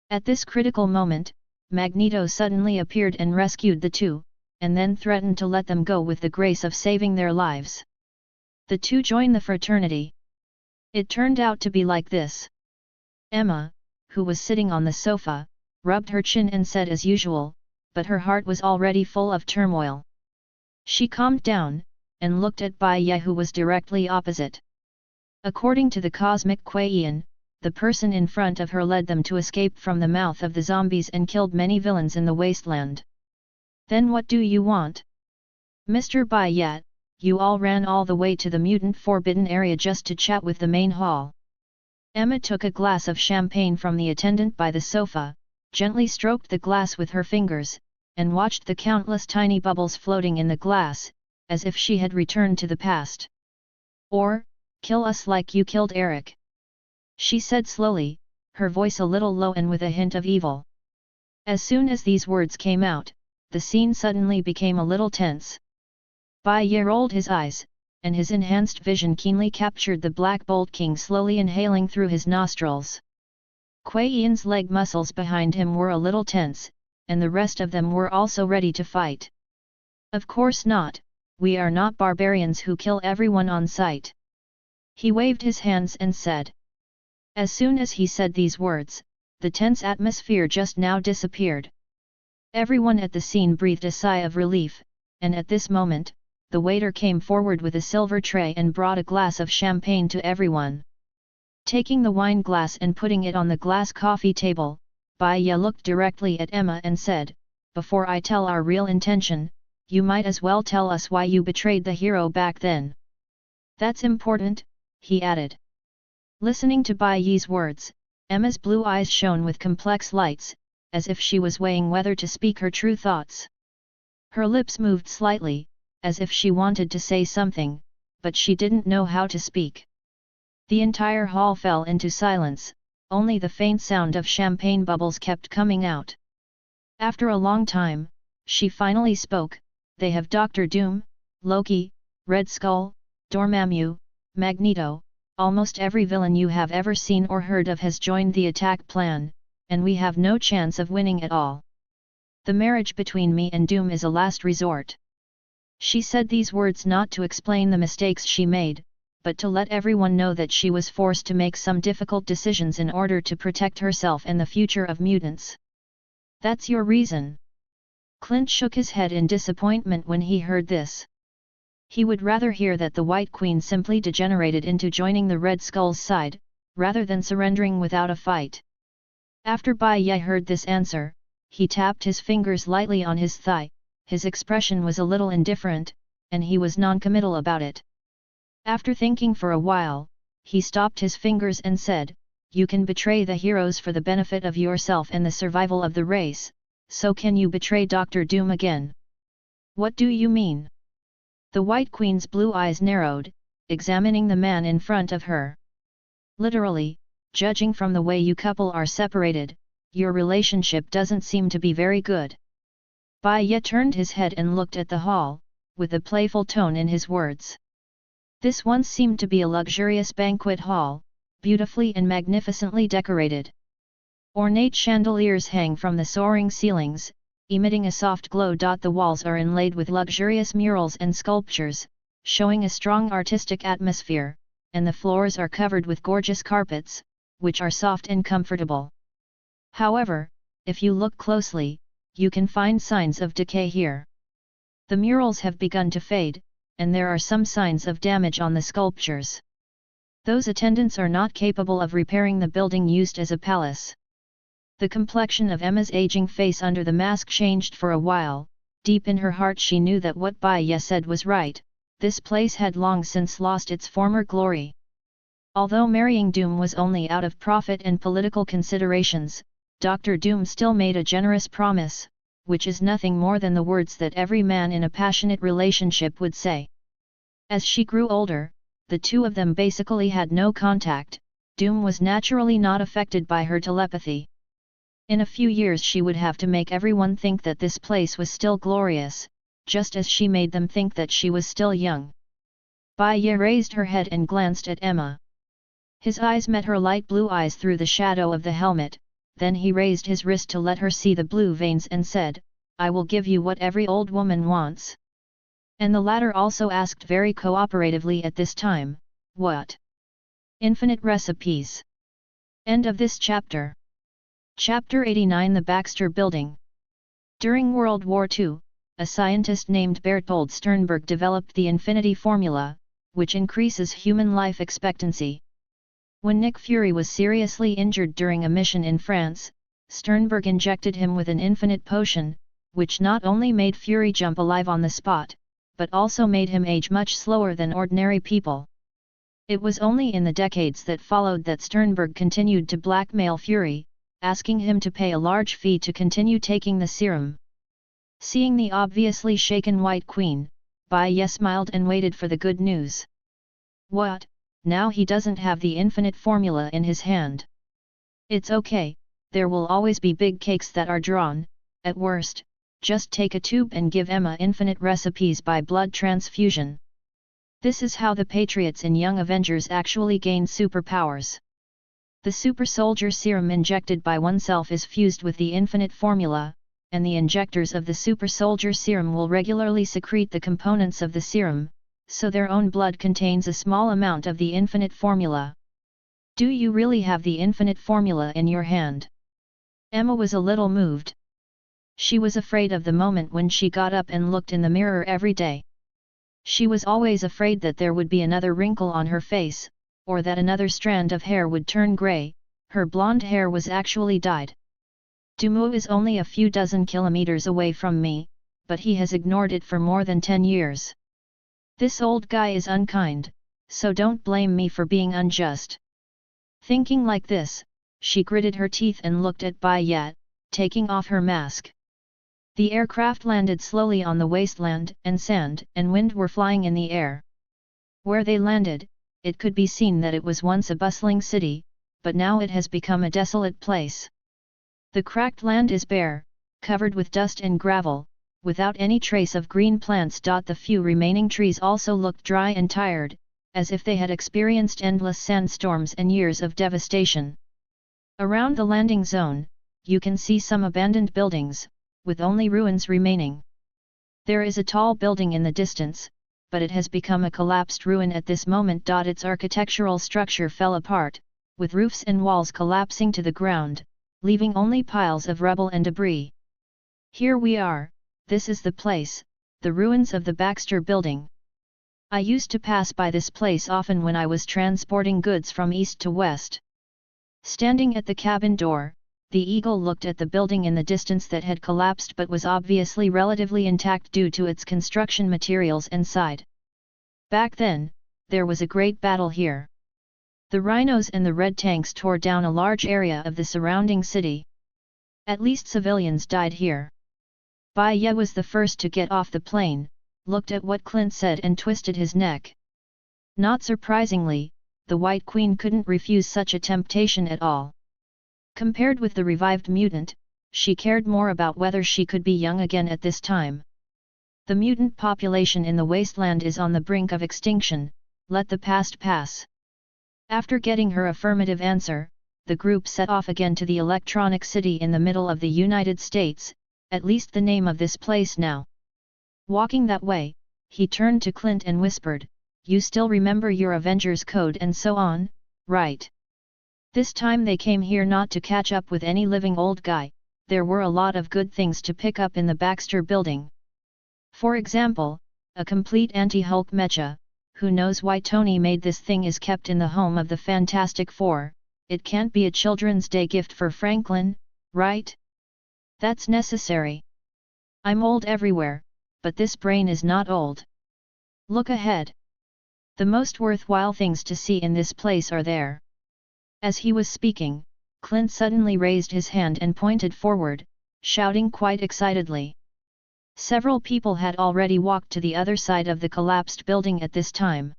At this critical moment, Magneto suddenly appeared and rescued the two, and then threatened to let them go with the grace of saving their lives. The two joined the fraternity. It turned out to be like this. Emma, who was sitting on the sofa, rubbed her chin and said as usual, but her heart was already full of turmoil. She calmed down, and looked at Bai Ye who was directly opposite. According to the cosmic Kuei-yin, the person in front of her led them to escape from the mouth of the zombies and killed many villains in the wasteland. Then what do you want? Mr. Bai Ye, you all ran all the way to the mutant forbidden area just to chat with the main hall. Emma took a glass of champagne from the attendant by the sofa, gently stroked the glass with her fingers, and watched the countless tiny bubbles floating in the glass, as if she had returned to the past. Or, kill us like you killed Eric. She said slowly, her voice a little low and with a hint of evil. As soon as these words came out, the scene suddenly became a little tense. Bai Ye rolled his eyes, and his enhanced vision keenly captured the Black Bolt King slowly inhaling through his nostrils. Kuei-yin's leg muscles behind him were a little tense, and the rest of them were also ready to fight. Of course not, we are not barbarians who kill everyone on sight. He waved his hands and said. As soon as he said these words, the tense atmosphere just now disappeared. Everyone at the scene breathed a sigh of relief, and at this moment, the waiter came forward with a silver tray and brought a glass of champagne to everyone. Taking the wine glass and putting it on the glass coffee table, Bai Ye looked directly at Emma and said, "Before I tell our real intention, you might as well tell us why you betrayed the hero back then." "That's important," he added. Listening to Bai Ye's words, Emma's blue eyes shone with complex lights, as if she was weighing whether to speak her true thoughts. Her lips moved slightly, as if she wanted to say something, but she didn't know how to speak. The entire hall fell into silence, only the faint sound of champagne bubbles kept coming out. After a long time, she finally spoke. They have Dr. Doom, Loki, Red Skull, Dormammu, Magneto, almost every villain you have ever seen or heard of has joined the attack plan, and we have no chance of winning at all. The marriage between me and Doom is a last resort. She said these words not to explain the mistakes she made, but to let everyone know that she was forced to make some difficult decisions in order to protect herself and the future of mutants. That's your reason? Clint shook his head in disappointment when he heard this. He would rather hear that the White Queen simply degenerated into joining the Red Skull's side, rather than surrendering without a fight. After Bai Ye heard this answer, he tapped his fingers lightly on his thigh. His expression was a little indifferent, and he was non-committal about it. After thinking for a while, he stopped his fingers and said, "You can betray the heroes for the benefit of yourself and the survival of the race, so can you betray Dr. Doom again?" "What do you mean?" The White Queen's blue eyes narrowed, examining the man in front of her. "Literally, judging from the way you couple are separated, your relationship doesn't seem to be very good." Bai Ye turned his head and looked at the hall, with a playful tone in his words. This once seemed to be a luxurious banquet hall, beautifully and magnificently decorated. Ornate chandeliers hang from the soaring ceilings, emitting a soft glow. The walls are inlaid with luxurious murals and sculptures, showing a strong artistic atmosphere, and the floors are covered with gorgeous carpets, which are soft and comfortable. However, if you look closely, you can find signs of decay here. The murals have begun to fade, and there are some signs of damage on the sculptures. Those attendants are not capable of repairing the building used as a palace. The complexion of Emma's aging face under the mask changed for a while. Deep in her heart she knew that what Bai Ye said was right. This place had long since lost its former glory. Although marrying Doom was only out of profit and political considerations, Dr. Doom still made a generous promise, which is nothing more than the words that every man in a passionate relationship would say. As she grew older, the two of them basically had no contact. Doom was naturally not affected by her telepathy. In a few years she would have to make everyone think that this place was still glorious, just as she made them think that she was still young. Bai Ye raised her head and glanced at Emma. His eyes met her light blue eyes through the shadow of the helmet. Then he raised his wrist to let her see the blue veins and said, "I will give you what every old woman wants." And the latter also asked very cooperatively at this time, "What?" "Infinite recipes." End of this chapter. Chapter 89 The Baxter Building. During World War II, a scientist named Berthold Sternberg developed the infinity formula, which increases human life expectancy. When Nick Fury was seriously injured during a mission in France, Sternberg injected him with an infinite potion, which not only made Fury jump alive on the spot, but also made him age much slower than ordinary people. It was only in the decades that followed that Sternberg continued to blackmail Fury, asking him to pay a large fee to continue taking the serum. Seeing the obviously shaken White Queen, Bai Ye smiled and waited for the good news. "What? Now he doesn't have the infinite formula in his hand." "It's okay, there will always be big cakes that are drawn. At worst, just take a tube and give Emma infinite recipes by blood transfusion." This is how the Patriots in Young Avengers actually gain superpowers. The super soldier serum injected by oneself is fused with the infinite formula, and the injectors of the super soldier serum will regularly secrete the components of the serum, so their own blood contains a small amount of the infinite formula. "Do you really have the infinite formula in your hand?" Emma was a little moved. She was afraid of the moment when she got up and looked in the mirror every day. She was always afraid that there would be another wrinkle on her face, or that another strand of hair would turn grey. Her blonde hair was actually dyed. "Dumu is only a few dozen kilometers away from me, but he has ignored it for more than 10 years. This old guy is unkind, so don't blame me for being unjust." Thinking like this, she gritted her teeth and looked at Bai Ye, taking off her mask. The aircraft landed slowly on the wasteland, and sand and wind were flying in the air. Where they landed, it could be seen that it was once a bustling city, but now it has become a desolate place. The cracked land is bare, covered with dust and gravel, without any trace of green plants. The few remaining trees also looked dry and tired, as if they had experienced endless sandstorms and years of devastation. Around the landing zone, you can see some abandoned buildings, with only ruins remaining. There is a tall building in the distance, but it has become a collapsed ruin at this moment. Its architectural structure fell apart, with roofs and walls collapsing to the ground, leaving only piles of rubble and debris. Here we are, this is the place, the ruins of the Baxter Building. I used to pass by this place often when I was transporting goods from east to west. Standing at the cabin door, the eagle looked at the building in the distance that had collapsed but was obviously relatively intact due to its construction materials inside. Back then, there was a great battle here. The rhinos and the red tanks tore down a large area of the surrounding city. At least civilians died here. Bai Ye was the first to get off the plane, looked at what Clint said and twisted his neck. Not surprisingly, the White Queen couldn't refuse such a temptation at all. Compared with the revived mutant, she cared more about whether she could be young again at this time. The mutant population in the wasteland is on the brink of extinction, let the past pass. After getting her affirmative answer, the group set off again to the Electronic City in the middle of the United States, at least the name of this place now. Walking that way, he turned to Clint and whispered, "You still remember your Avengers code and so on, right? This time they came here not to catch up with any living old guy, there were a lot of good things to pick up in the Baxter Building. For example, a complete anti-Hulk mecha. Who knows why Tony made this thing is kept in the home of the Fantastic Four, it can't be a Children's Day gift for Franklin, right? That's necessary. I'm old everywhere, but this brain is not old. Look ahead. The most worthwhile things to see in this place are there." As he was speaking, Clint suddenly raised his hand and pointed forward, shouting quite excitedly. Several people had already walked to the other side of the collapsed building at this time.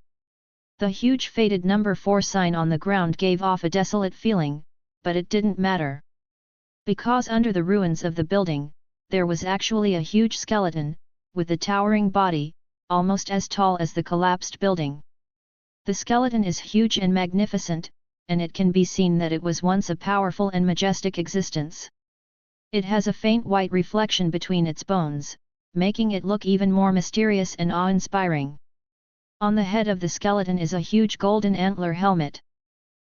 The huge faded number 4 sign on the ground gave off a desolate feeling, but it didn't matter. Because under the ruins of the building, there was actually a huge skeleton, with a towering body, almost as tall as the collapsed building. The skeleton is huge and magnificent, and it can be seen that it was once a powerful and majestic existence. It has a faint white reflection between its bones, making it look even more mysterious and awe-inspiring. On the head of the skeleton is a huge golden antler helmet.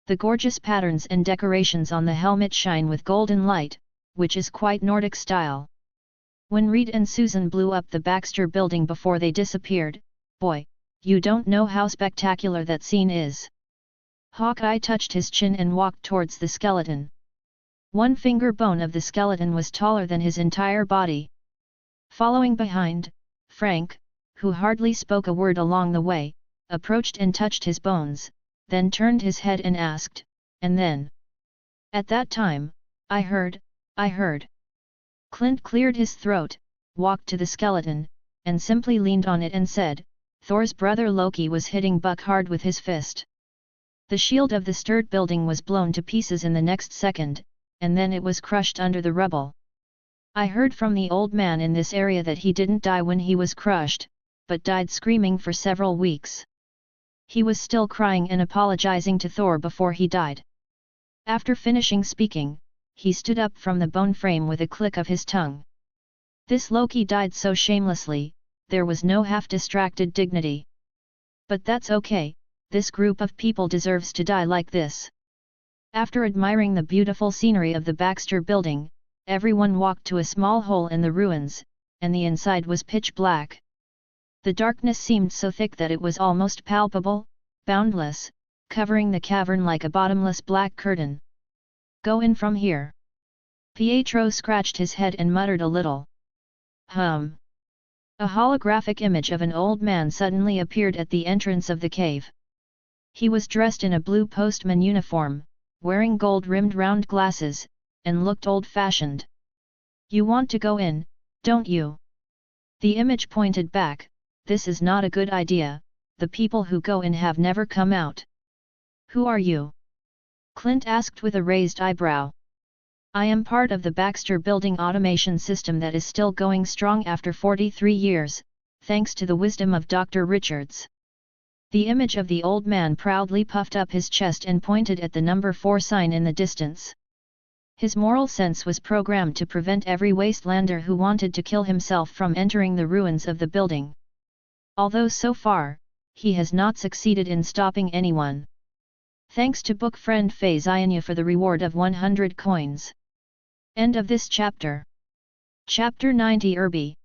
The gorgeous patterns and decorations on the helmet shine with golden light, which is quite Nordic style. When Reed and Susan blew up the Baxter Building before they disappeared, boy, you don't know how spectacular that scene is. Hawkeye touched his chin and walked towards the skeleton. One finger bone of the skeleton was taller than his entire body. Following behind, Frank, who hardly spoke a word along the way, approached and touched his bones, then turned his head and asked, "And then?" At that time, I heard. Clint cleared his throat, walked to the skeleton, and simply leaned on it and said, "Thor's brother Loki was hitting Buck hard with his fist. The shield of the sturdy building was blown to pieces in the next second, and then it was crushed under the rubble. I heard from the old man in this area that he didn't die when he was crushed, but died screaming for several weeks. He was still crying and apologizing to Thor before he died." After finishing speaking, he stood up from the bone frame with a click of his tongue. This Loki died so shamelessly, there was no half-distracted dignity. But that's okay, this group of people deserves to die like this. After admiring the beautiful scenery of the Baxter Building, everyone walked to a small hole in the ruins, and the inside was pitch black. The darkness seemed so thick that it was almost palpable, boundless, covering the cavern like a bottomless black curtain. "Go in from here." Pietro scratched his head and muttered a little. A holographic image of an old man suddenly appeared at the entrance of the cave. He was dressed in a blue postman uniform, wearing gold-rimmed round glasses, and looked old-fashioned. "You want to go in, don't you?" The image pointed back, "This is not a good idea, the people who go in have never come out." "Who are you?" Clint asked with a raised eyebrow. I am part of the Baxter Building automation system that is still going strong after 43 years, thanks to the wisdom of Dr. Richards. The image of the old man proudly puffed up his chest and pointed at the number 4 sign in the distance. His moral sense was programmed to prevent every wastelander who wanted to kill himself from entering the ruins of the building. Although so far, he has not succeeded in stopping anyone. Thanks to book friend Bai Ye for the reward of 100 coins. End of this chapter. Chapter 90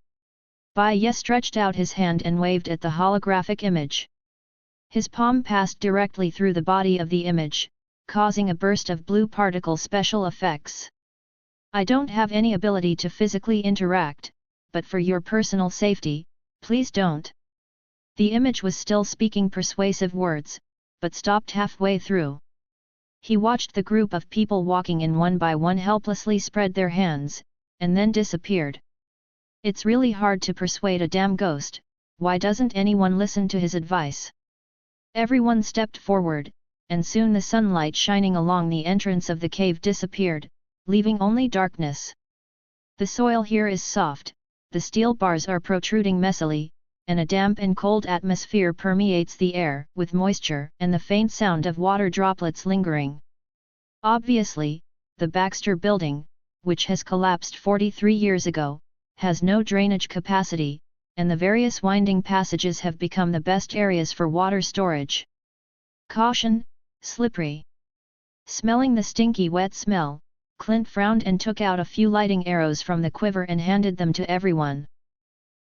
Bai Ye stretched out his hand and waved at the holographic image. His palm passed directly through the body of the image, causing a burst of blue particle special effects. I don't have any ability to physically interact, but for your personal safety, please don't. The image was still speaking persuasive words, but stopped halfway through. He watched the group of people walking in one by one helplessly spread their hands, and then disappeared. It's really hard to persuade a damn ghost, why doesn't anyone listen to his advice? Everyone stepped forward, and soon the sunlight shining along the entrance of the cave disappeared, leaving only darkness. The soil here is soft, the steel bars are protruding messily, and a damp and cold atmosphere permeates the air with moisture and the faint sound of water droplets lingering. Obviously, the Baxter Building, which has collapsed 43 years ago, has no drainage capacity, and the various winding passages have become the best areas for water storage. Caution, slippery. Smelling the stinky wet smell, Clint frowned and took out a few lighting arrows from the quiver and handed them to everyone.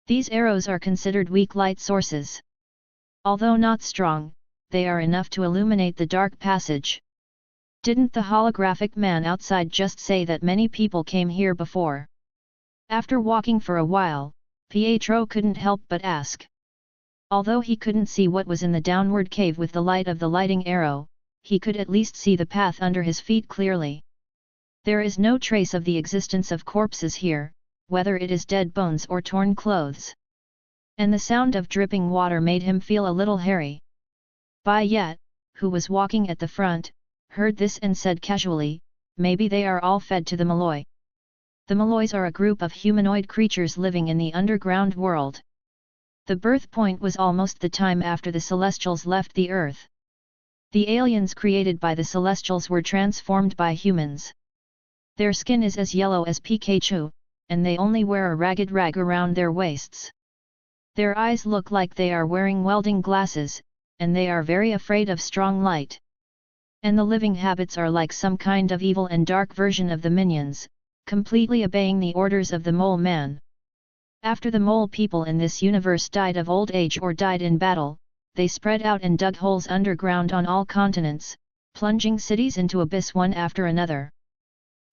These arrows are considered weak light sources. Although not strong, they are enough to illuminate the dark passage. Didn't the holographic man outside just say that many people came here before? After walking for a while, Pietro couldn't help but ask. Although he couldn't see what was in the downward cave with the light of the lighting arrow, he could at least see the path under his feet clearly. There is no trace of the existence of corpses here, whether it is dead bones or torn clothes. And the sound of dripping water made him feel a little hairy. Bai Ye, who was walking at the front, heard this and said casually, maybe they are all fed to the Malloy. The Malloys are a group of humanoid creatures living in the underground world. The birth point was almost the time after the Celestials left the Earth. The aliens created by the Celestials were transformed by humans. Their skin is as yellow as Pikachu, and they only wear a ragged rag around their waists. Their eyes look like they are wearing welding glasses, and they are very afraid of strong light. And the living habits are like some kind of evil and dark version of the minions, completely obeying the orders of the mole man. After the mole people in this universe died of old age or died in battle, they spread out and dug holes underground on all continents, plunging cities into abyss one after another.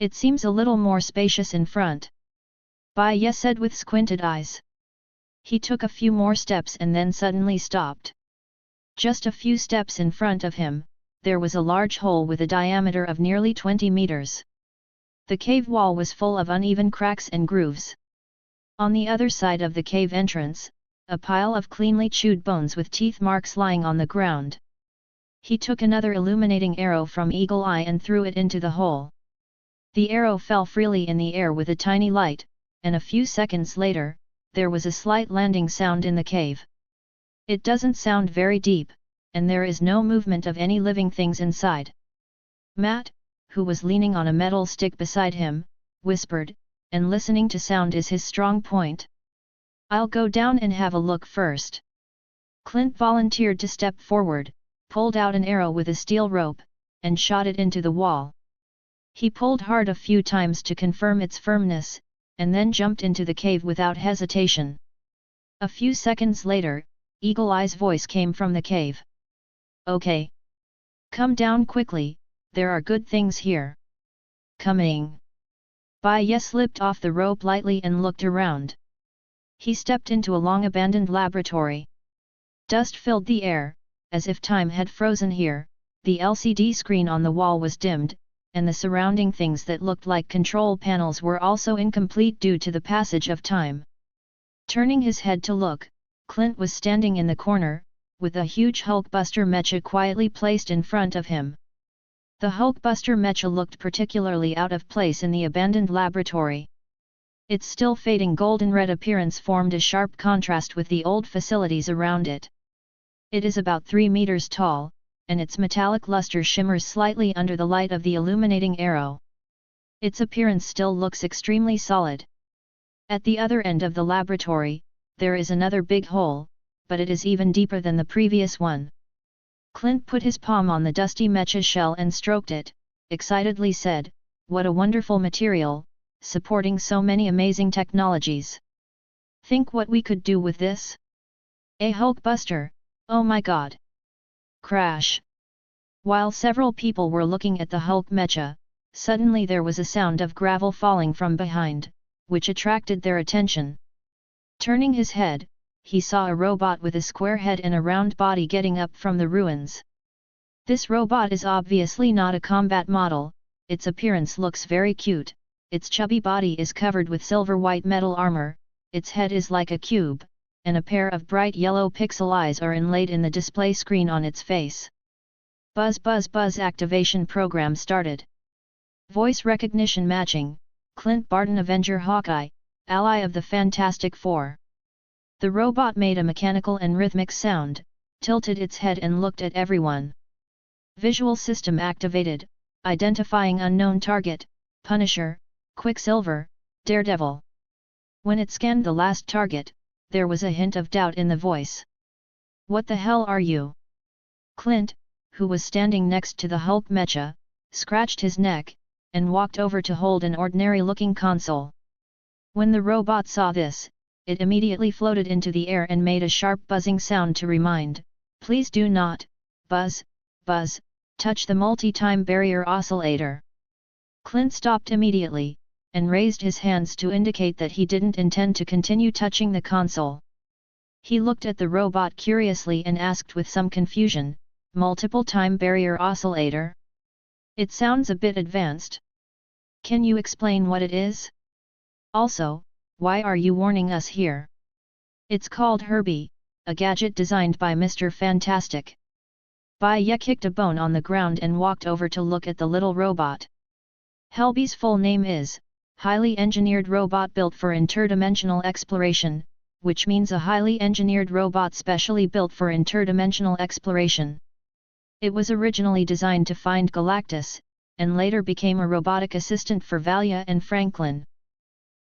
It seems a little more spacious in front. Bai Ye said with squinted eyes. He took a few more steps and then suddenly stopped. Just a few steps in front of him, there was a large hole with a diameter of nearly 20 meters. The cave wall was full of uneven cracks and grooves. On the other side of the cave entrance, a pile of cleanly chewed bones with teeth marks lying on the ground. He took another illuminating arrow from Eagle Eye and threw it into the hole. The arrow fell freely in the air with a tiny light, and a few seconds later, there was a slight landing sound in the cave. It doesn't sound very deep, and there is no movement of any living things inside. Matt, who was leaning on a metal stick beside him, whispered, and listening to sound is his strong point. I'll go down and have a look first. Clint volunteered to step forward, pulled out an arrow with a steel rope, and shot it into the wall. He pulled hard a few times to confirm its firmness, and then jumped into the cave without hesitation. A few seconds later, Eagle Eye's voice came from the cave. Okay. Come down quickly, there are good things here. Coming. Bai Ye slipped off the rope lightly and looked around. He stepped into a long abandoned laboratory. Dust filled the air, as if time had frozen here. The LCD screen on the wall was dimmed, and the surrounding things that looked like control panels were also incomplete due to the passage of time. Turning his head to look, Clint was standing in the corner, with a huge Hulkbuster mecha quietly placed in front of him. The Hulkbuster mecha looked particularly out of place in the abandoned laboratory. Its still fading golden-red appearance formed a sharp contrast with the old facilities around it. It is about 3 meters tall, and its metallic luster shimmers slightly under the light of the illuminating arrow. Its appearance still looks extremely solid. At the other end of the laboratory, there is another big hole, but it is even deeper than the previous one. Clint put his palm on the dusty mecha shell and stroked it, excitedly said, "What a wonderful material, supporting so many amazing technologies. Think what we could do with this? A Hulkbuster, oh my god!" Crash! While several people were looking at the Hulk mecha, suddenly there was a sound of gravel falling from behind, which attracted their attention. Turning his head, he saw a robot with a square head and a round body getting up from the ruins. This robot is obviously not a combat model, its appearance looks very cute, its chubby body is covered with silver-white metal armor, its head is like a cube, and a pair of bright yellow pixel eyes are inlaid in the display screen on its face. Buzz buzz buzz activation program started. Voice recognition matching, Clint Barton Avenger Hawkeye, ally of the Fantastic Four. The robot made a mechanical and rhythmic sound, tilted its head and looked at everyone. Visual system activated, identifying unknown target, Punisher, Quicksilver, Daredevil. When it scanned the last target, there was a hint of doubt in the voice. "What the hell are you?" Clint, who was standing next to the Hulk mecha, scratched his neck, and walked over to hold an ordinary-looking console. When the robot saw this, it immediately floated into the air and made a sharp buzzing sound to remind, "Please do not, buzz, buzz, touch the multi-time barrier oscillator." Clint stopped immediately, and raised his hands to indicate that he didn't intend to continue touching the console. He looked at the robot curiously and asked with some confusion, "Multiple time barrier oscillator? It sounds a bit advanced. Can you explain what it is? Also, why are you warning us here?" "It's called Herbie, a gadget designed by Mr. Fantastic." Bai Ye kicked a bone on the ground and walked over to look at the little robot. Herbie's full name is, Highly Engineered Robot Built for Interdimensional Exploration, which means a highly engineered robot specially built for interdimensional exploration. It was originally designed to find Galactus, and later became a robotic assistant for Valia and Franklin.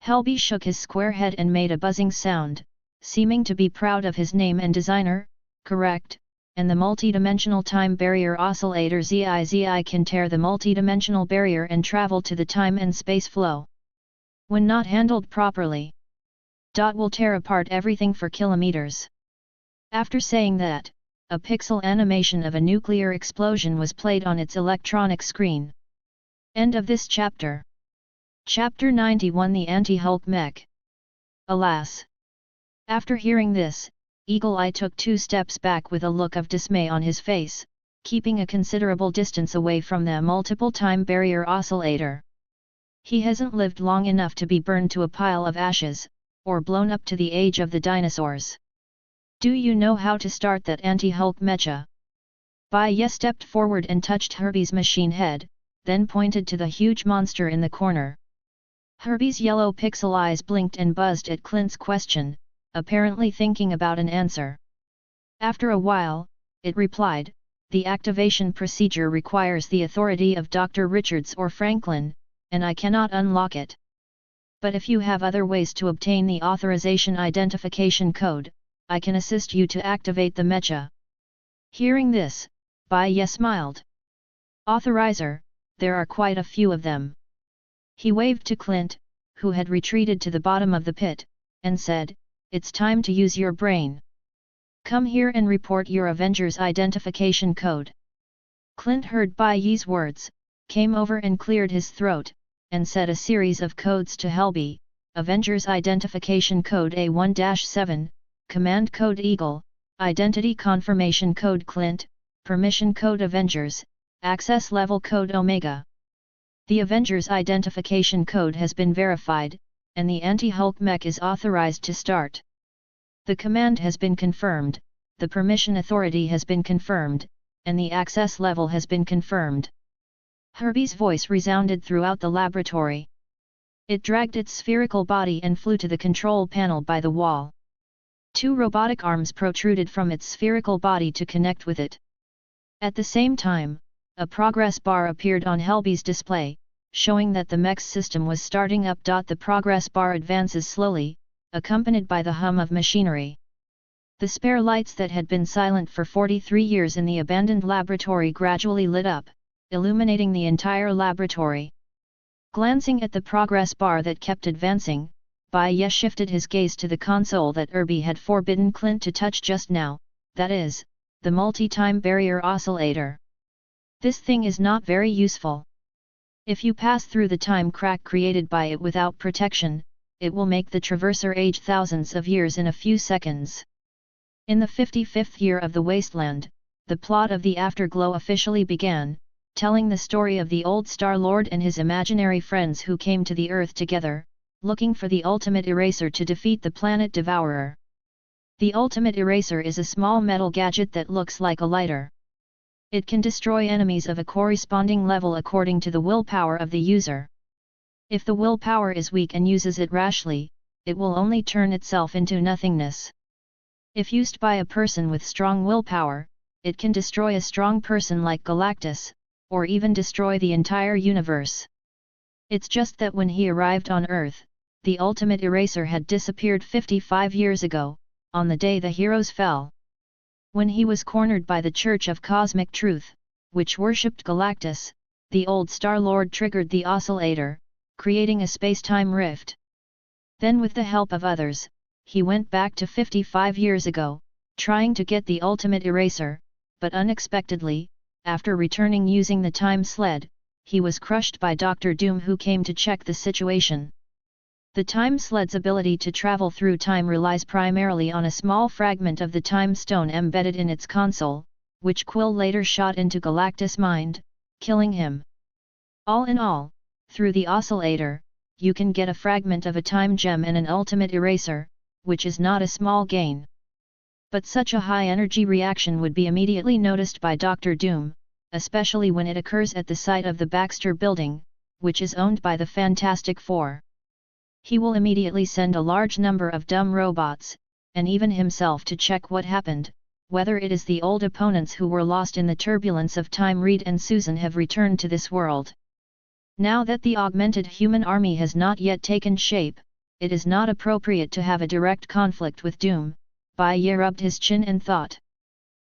Herbie shook his square head and made a buzzing sound, seeming to be proud of his name and designer, "Correct, and the multidimensional time barrier oscillator ZI can tear the multidimensional barrier and travel to the time and space flow. When not handled properly, will tear apart everything for kilometers." After saying that, a pixel animation of a nuclear explosion was played on its electronic screen. End of this chapter. Chapter 91 The Anti-Hulk Mech. Alas! After hearing this, Eagle Eye took 2 steps back with a look of dismay on his face, keeping a considerable distance away from the multiple-time barrier oscillator. He hasn't lived long enough to be burned to a pile of ashes, or blown up to the age of the dinosaurs. "Do you know how to start that anti-Hulk mecha?" Bai Ye stepped forward and touched Herbie's machine head, then pointed to the huge monster in the corner. Herbie's yellow pixel eyes blinked and buzzed at Clint's question, apparently thinking about an answer. After a while, it replied, "The activation procedure requires the authority of Dr. Richards or Franklin, and I cannot unlock it. But if you have other ways to obtain the authorization identification code, I can assist you to activate the mecha." Hearing this, Bai Ye smiled. "Authorizer, there are quite a few of them." He waved to Clint, who had retreated to the bottom of the pit, and said, "It's time to use your brain. Come here and report your Avenger's identification code." Clint heard Bai Ye's words, came over and cleared his throat, and said a series of codes to Herbie: Avenger's identification code A1-7, command code Eagle, identity confirmation code Clint, permission code Avengers, access level code Omega. The Avengers identification code has been verified, and the anti-Hulk mech is authorized to start. The command has been confirmed, the permission authority has been confirmed, and the access level has been confirmed. Herbie's voice resounded throughout the laboratory. It dragged its spherical body and flew to the control panel by the wall. Two robotic arms protruded from its spherical body to connect with it. At the same time, a progress bar appeared on Herbie's display, showing that the mech's system was starting up. The progress bar advances slowly, accompanied by the hum of machinery. The spare lights that had been silent for 43 years in the abandoned laboratory gradually lit up, illuminating the entire laboratory. Glancing at the progress bar that kept advancing, Bai Ye shifted his gaze to the console that Herbie had forbidden Clint to touch just now, that is, the multi-time barrier oscillator. This thing is not very useful. If you pass through the time crack created by it without protection, it will make the traverser age thousands of years in a few seconds. In the 55th year of the wasteland, the plot of the Afterglow officially began, telling the story of the old Star-Lord and his imaginary friends who came to the Earth together, looking for the ultimate eraser to defeat the planet Devourer. The ultimate eraser is a small metal gadget that looks like a lighter. It can destroy enemies of a corresponding level according to the willpower of the user. If the willpower is weak and uses it rashly, it will only turn itself into nothingness. If used by a person with strong willpower, it can destroy a strong person like Galactus, or even destroy the entire universe. It's just that when he arrived on Earth, the ultimate eraser had disappeared 55 years ago, on the day the heroes fell. When he was cornered by the Church of Cosmic Truth, which worshipped Galactus, the old Star-Lord triggered the oscillator, creating a space-time rift. Then with the help of others, he went back to 55 years ago, trying to get the ultimate eraser, but unexpectedly, after returning using the time sled, he was crushed by Dr. Doom, who came to check the situation. The time sled's ability to travel through time relies primarily on a small fragment of the time stone embedded in its console, which Quill later shot into Galactus' mind, killing him. All in all, through the oscillator, you can get a fragment of a time gem and an ultimate eraser, which is not a small gain. But such a high-energy reaction would be immediately noticed by Dr. Doom, especially when it occurs at the site of the Baxter Building, which is owned by the Fantastic Four. He will immediately send a large number of dumb robots, and even himself, to check what happened, whether it is the old opponents who were lost in the turbulence of time. Reed and Susan have returned to this world. Now that the augmented human army has not yet taken shape, it is not appropriate to have a direct conflict with Doom. Bai Ye rubbed his chin and thought.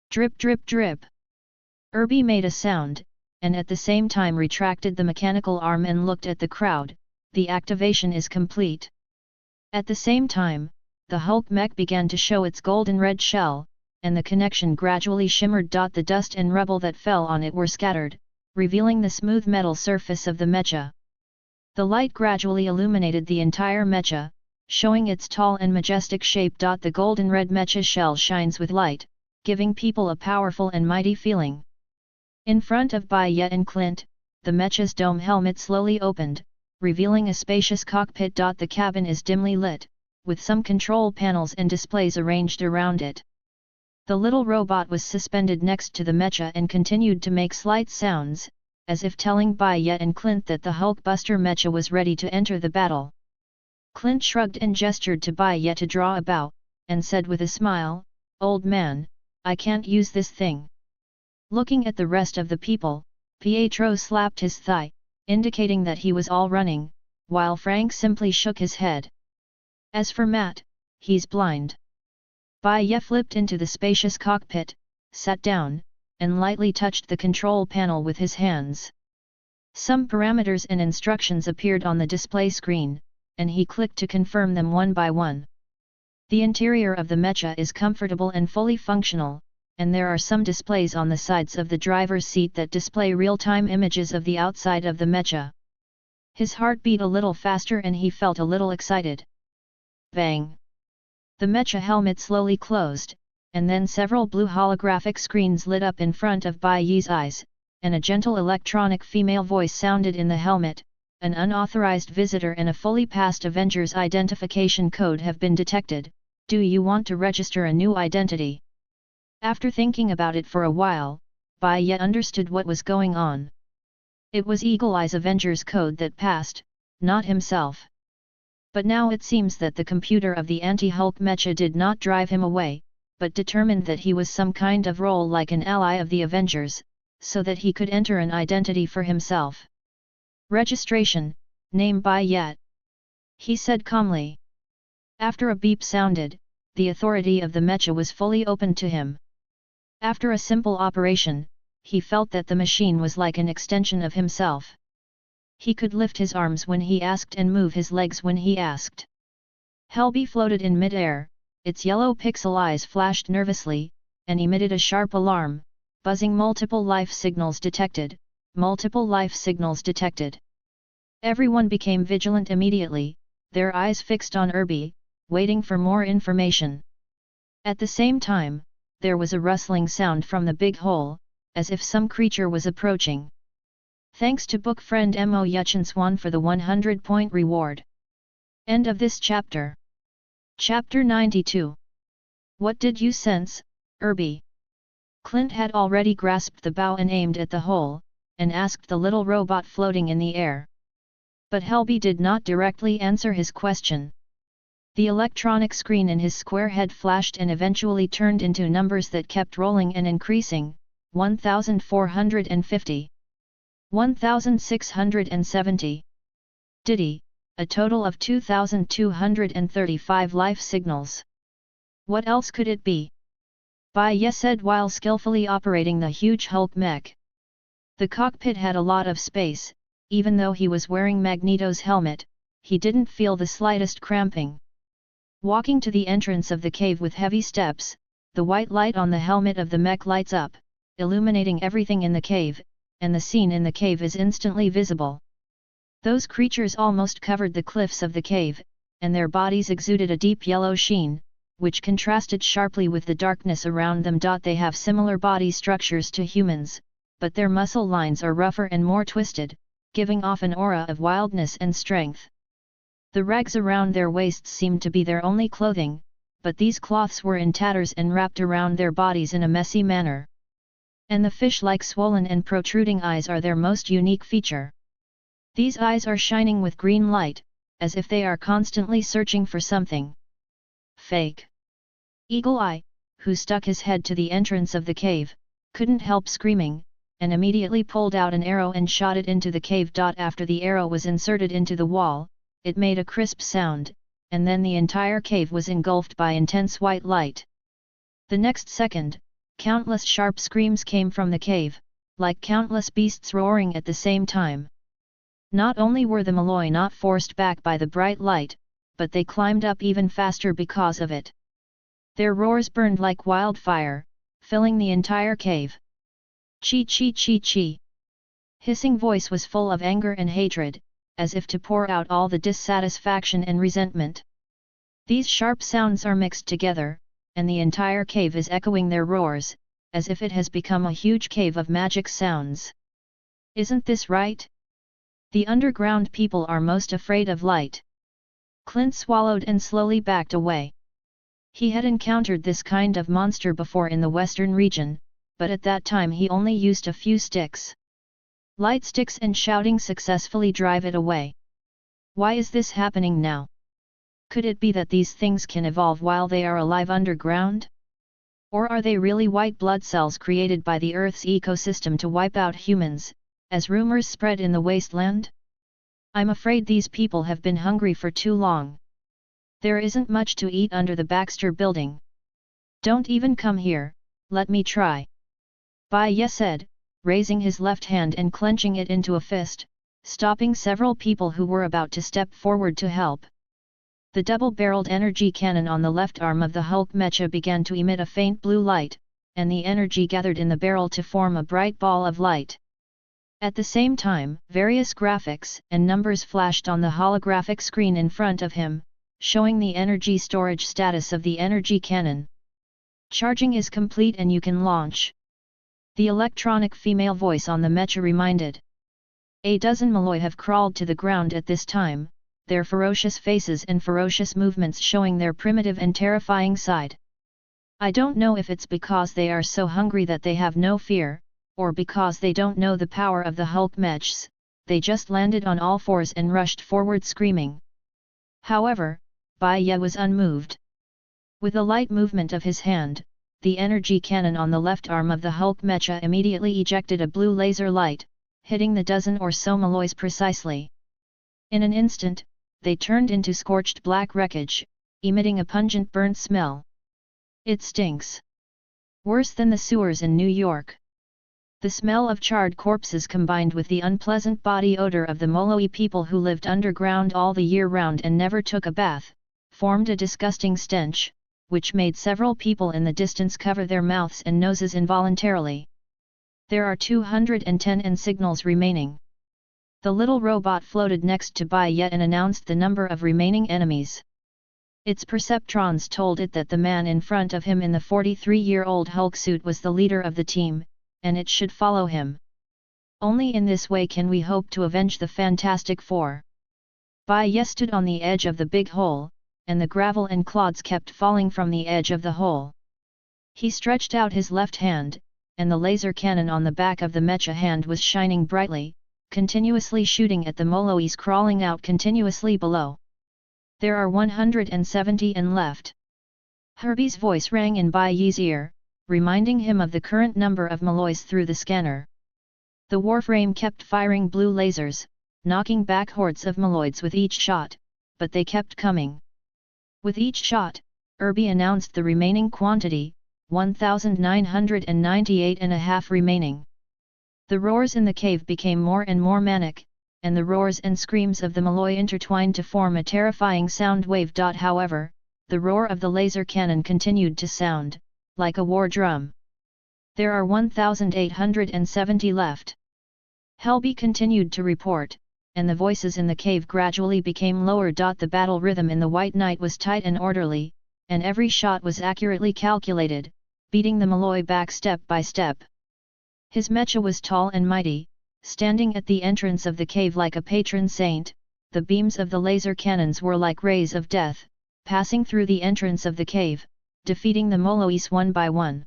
Drip drip drip. Herbie made a sound, and at the same time retracted the mechanical arm and looked at the crowd. The activation is complete. At the same time, the Hulk mech began to show its golden red shell, and the connection gradually shimmered. The dust and rubble that fell on it were scattered, revealing the smooth metal surface of the mecha. The light gradually illuminated the entire mecha, showing its tall and majestic shape. The golden red mecha shell shines with light, giving people a powerful and mighty feeling. In front of Bai Ye and Clint, the mecha's dome helmet slowly opened, revealing a spacious cockpit. The cabin is dimly lit, with some control panels and displays arranged around it. The little robot was suspended next to the mecha and continued to make slight sounds, as if telling Bai Ye and Clint that the Hulkbuster mecha was ready to enter the battle. Clint shrugged and gestured to Bai Ye to draw a bow, and said with a smile, "Old man, I can't use this thing." Looking at the rest of the people, Pietro slapped his thigh, indicating that he was all running, while Frank simply shook his head. As for Matt, he's blind. Bai Ye flipped into the spacious cockpit, sat down, and lightly touched the control panel with his hands. Some parameters and instructions appeared on the display screen, and he clicked to confirm them one by one. The interior of the mecha is comfortable and fully functional, and there are some displays on the sides of the driver's seat that display real-time images of the outside of the mecha. His heart beat a little faster and he felt a little excited. Bang! The mecha helmet slowly closed, and then several blue holographic screens lit up in front of Bai Ye's eyes, and a gentle electronic female voice sounded in the helmet. An unauthorized visitor and a fully passed Avengers identification code have been detected. Do you want to register a new identity? After thinking about it for a while, Bai Ye understood what was going on. It was Eagle Eye's Avengers code that passed, not himself. But now it seems that the computer of the anti-Hulk mecha did not drive him away, but determined that he was some kind of role like an ally of the Avengers, so that he could enter an identity for himself. Registration, name Bai Ye, he said calmly. After a beep sounded, the authority of the mecha was fully opened to him. After a simple operation, he felt that the machine was like an extension of himself. He could lift his arms when he asked and move his legs when he asked. Helby floated in mid-air, its yellow pixel eyes flashed nervously, and emitted a sharp alarm, buzzing multiple life signals detected, multiple life signals detected. Everyone became vigilant immediately, their eyes fixed on Irby, waiting for more information. At the same time, there was a rustling sound from the big hole, as if some creature was approaching. Thanks to book friend Mo Yuchenswan for the 100-point reward. End of this chapter. Chapter 92. What did you sense, Irby? Clint had already grasped the bow and aimed at the hole, and asked the little robot floating in the air. But Helby did not directly answer his question. The electronic screen in his square head flashed and eventually turned into numbers that kept rolling and increasing, 1450. 1670. Diddy, a total of 2235 life signals. What else could it be? Bai Ye said while skillfully operating the huge Hulk mech. The cockpit had a lot of space, even though he was wearing Magneto's helmet, he didn't feel the slightest cramping. Walking to the entrance of the cave with heavy steps, the white light on the helmet of the mech lights up, illuminating everything in the cave, and the scene in the cave is instantly visible. Those creatures almost covered the cliffs of the cave, and their bodies exuded a deep yellow sheen, which contrasted sharply with the darkness around them. They have similar body structures to humans, but their muscle lines are rougher and more twisted, giving off an aura of wildness and strength. The rags around their waists seemed to be their only clothing, but these cloths were in tatters and wrapped around their bodies in a messy manner. And the fish-like swollen and protruding eyes are their most unique feature. These eyes are shining with green light, as if they are constantly searching for something. Fake. Eagle Eye, who stuck his head to the entrance of the cave, couldn't help screaming, and immediately pulled out an arrow and shot it into the cave. After the arrow was inserted into the wall, it made a crisp sound, and then the entire cave was engulfed by intense white light. The next second, countless sharp screams came from the cave, like countless beasts roaring at the same time. Not only were the Malloy not forced back by the bright light, but they climbed up even faster because of it. Their roars burned like wildfire, filling the entire cave. Chi chi chi chi. Hissing voice was full of anger and hatred, as if to pour out all the dissatisfaction and resentment. These sharp sounds are mixed together, and the entire cave is echoing their roars, as if it has become a huge cave of magic sounds. Isn't this right? The underground people are most afraid of light. Clint swallowed and slowly backed away. He had encountered this kind of monster before in the western region, but at that time he only used a few sticks. Light sticks and shouting successfully drive it away. Why is this happening now? Could it be that these things can evolve while they are alive underground? Or are they really white blood cells created by the Earth's ecosystem to wipe out humans, as rumors spread in the wasteland? I'm afraid these people have been hungry for too long. There isn't much to eat under the Baxter building. Don't even come here, let me try. Bai Ye said, raising his left hand and clenching it into a fist, stopping several people who were about to step forward to help. The double-barreled energy cannon on the left arm of the Hulk mecha began to emit a faint blue light, and the energy gathered in the barrel to form a bright ball of light. At the same time, various graphics and numbers flashed on the holographic screen in front of him, showing the energy storage status of the energy cannon. Charging is complete and you can launch. The electronic female voice on the mecha reminded. A dozen Malloy have crawled to the ground at this time, their ferocious faces and ferocious movements showing their primitive and terrifying side. I don't know if it's because they are so hungry that they have no fear, or because they don't know the power of the Hulk mechs, they just landed on all fours and rushed forward screaming. However, Bai Ye was unmoved. With a light movement of his hand, the energy cannon on the left arm of the Hulk mecha immediately ejected a blue laser light, hitting the dozen or so Maloys precisely. In an instant, they turned into scorched black wreckage, emitting a pungent burnt smell. It stinks. Worse than the sewers in New York. The smell of charred corpses combined with the unpleasant body odor of the Moloi people who lived underground all the year round and never took a bath, formed a disgusting stench, which made several people in the distance cover their mouths and noses involuntarily. There are 210 signals remaining. The little robot floated next to Bai Ye and announced the number of remaining enemies. Its perceptrons told it that the man in front of him in the 43-year-old Hulk suit was the leader of the team, and it should follow him. Only in this way can we hope to avenge the Fantastic Four. Bai Ye stood on the edge of the big hole, and the gravel and clods kept falling from the edge of the hole. He stretched out his left hand, and the laser cannon on the back of the mecha hand was shining brightly, continuously shooting at the Molois crawling out continuously below. There are 170 left. Herbie's voice rang in Bai Ye's ear, reminding him of the current number of Molois through the scanner. The warframe kept firing blue lasers, knocking back hordes of Moloids with each shot, but they kept coming. With each shot, Herbie announced the remaining quantity, 1,998.5 remaining. The roars in the cave became more and more manic, and the roars and screams of the Malloy intertwined to form a terrifying sound wave. However, the roar of the laser cannon continued to sound, like a war drum. There are 1,870 left. Helby continued to report, and the voices in the cave gradually became lower. The battle rhythm in the White Knight was tight and orderly, and every shot was accurately calculated, beating the Malloy back step by step. His mecha was tall and mighty, standing at the entrance of the cave like a patron saint. The beams of the laser cannons were like rays of death, passing through the entrance of the cave, defeating the Molois one by one.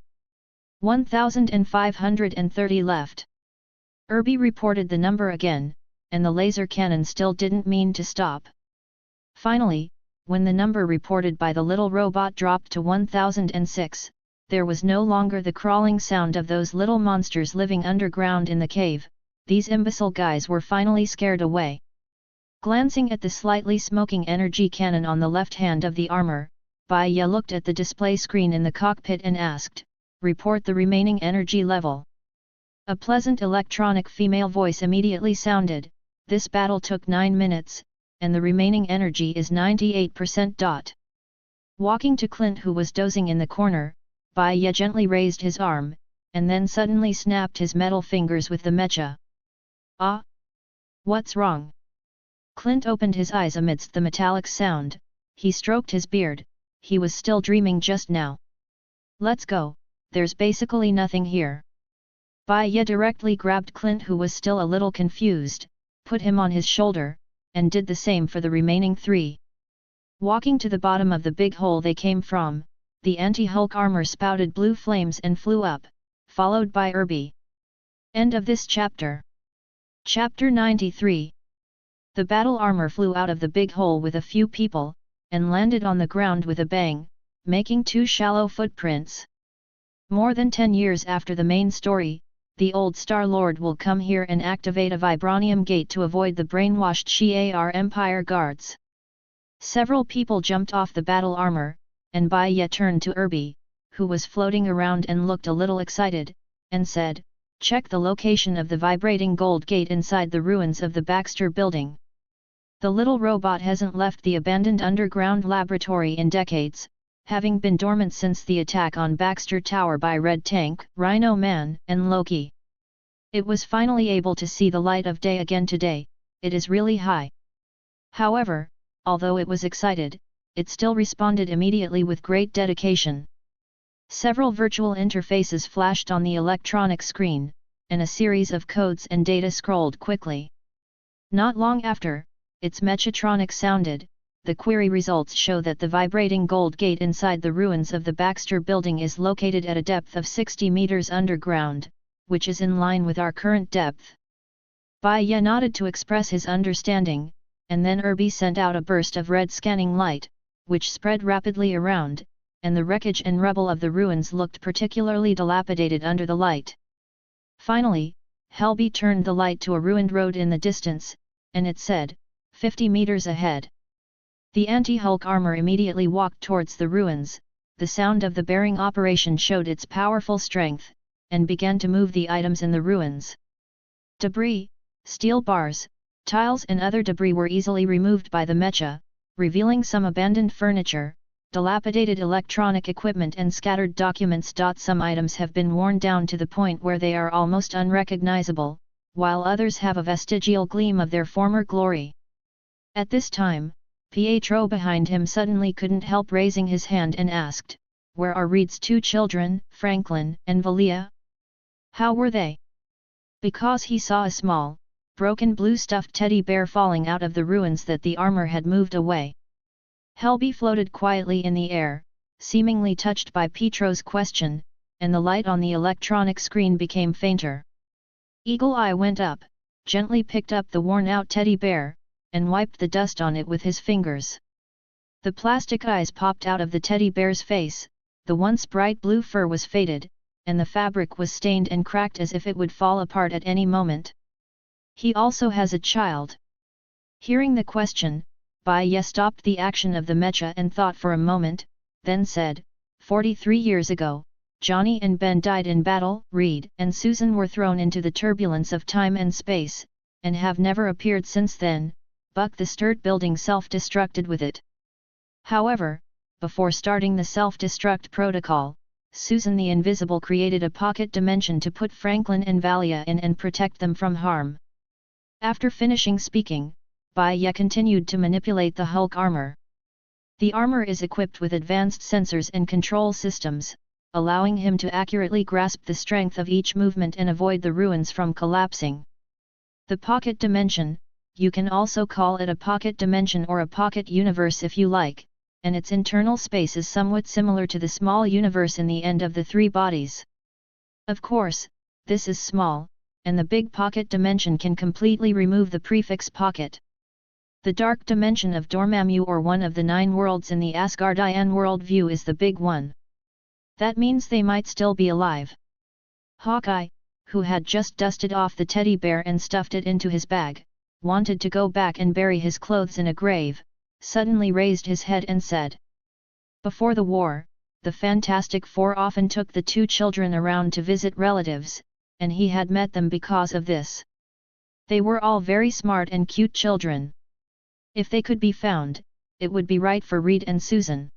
1,530 left. Herbie reported the number again, and the laser cannon still didn't mean to stop. Finally, when the number reported by the little robot dropped to 1,006, there was no longer the crawling sound of those little monsters living underground in the cave. These imbecile guys were finally scared away. Glancing at the slightly smoking energy cannon on the left hand of the armor, Bai Ye looked at the display screen in the cockpit and asked, "Report the remaining energy level." A pleasant electronic female voice immediately sounded, "This battle took 9 minutes, and the remaining energy is 98%. Walking to Clint, who was dozing in the corner, Bai Ye gently raised his arm, and then suddenly snapped his metal fingers with the mecha. "Ah? What's wrong?" Clint opened his eyes amidst the metallic sound. He stroked his beard. He was still dreaming just now. "Let's go, there's basically nothing here." Bai Ye directly grabbed Clint, who was still a little confused, put him on his shoulder, and did the same for the remaining 3. Walking to the bottom of the big hole they came from, the anti-Hulk armor spouted blue flames and flew up, followed by Herbie. End of this chapter. Chapter 93. The battle armor flew out of the big hole with a few people, and landed on the ground with a bang, making 2 shallow footprints. More than 10 years after the main story, the old Star-Lord will come here and activate a vibranium gate to avoid the brainwashed Shi'ar Empire guards. Several people jumped off the battle armor, and Bai Ye turned to Herbie, who was floating around and looked a little excited, and said, "Check the location of the vibrating gold gate inside the ruins of the Baxter building." The little robot hasn't left the abandoned underground laboratory in decades, having been dormant since the attack on Baxter Tower by Red Tank, Rhino Man, and Loki. It was finally able to see the light of day again today. It is really high. However, although it was excited, it still responded immediately with great dedication. Several virtual interfaces flashed on the electronic screen, and a series of codes and data scrolled quickly. Not long after, its mechatronic sounded. The query results show that the vibrating gold gate inside the ruins of the Baxter building is located at a depth of 60 meters underground, which is in line with our current depth. Bai Ye nodded to express his understanding, and then Irby sent out a burst of red scanning light, which spread rapidly around, and the wreckage and rubble of the ruins looked particularly dilapidated under the light. Finally, Helby turned the light to a ruined road in the distance, and it said, 50 meters ahead. The anti-Hulk armor immediately walked towards the ruins. The sound of the bearing operation showed its powerful strength, and began to move the items in the ruins. Debris, steel bars, tiles and other debris were easily removed by the mecha, revealing some abandoned furniture, dilapidated electronic equipment and scattered documents. Some items have been worn down to the point where they are almost unrecognizable, while others have a vestigial gleam of their former glory. At this time, Pietro behind him suddenly couldn't help raising his hand and asked, "Where are Reed's two children, Franklin and Valia? How were they?" Because he saw a small, broken blue stuffed teddy bear falling out of the ruins that the armor had moved away. Helby floated quietly in the air, seemingly touched by Pietro's question, and the light on the electronic screen became fainter. Eagle Eye went up, gently picked up the worn-out teddy bear, and wiped the dust on it with his fingers. The plastic eyes popped out of the teddy bear's face, the once bright blue fur was faded, and the fabric was stained and cracked as if it would fall apart at any moment. "He also has a child?" Hearing the question, Bai Ye stopped the action of the mecha and thought for a moment, then said, 43 years ago, Johnny and Ben died in battle. Reed and Susan were thrown into the turbulence of time and space, and have never appeared since then. Buck the Sturt building self-destructed with it. However, before starting the self-destruct protocol, Susan the Invisible created a pocket dimension to put Franklin and Valia in and protect them from harm. After finishing speaking, Bai Ye continued to manipulate the Hulk armor. The armor is equipped with advanced sensors and control systems, allowing him to accurately grasp the strength of each movement and avoid the ruins from collapsing. The pocket dimension, you can also call it a pocket dimension or a pocket universe if you like, and its internal space is somewhat similar to the small universe in the end of the three bodies. Of course, this is small, and the big pocket dimension can completely remove the prefix pocket. The dark dimension of Dormammu, or one of the 9 worlds in the Asgardian worldview, is the big one. That means they might still be alive. Hawkeye, who had just dusted off the teddy bear and stuffed it into his bag, wanted to go back and bury his clothes in a grave, suddenly raised his head and said, "Before the war, the Fantastic Four often took the 2 children around to visit relatives, and he had met them because of this. They were all very smart and cute children. If they could be found, it would be right for Reed and Susan."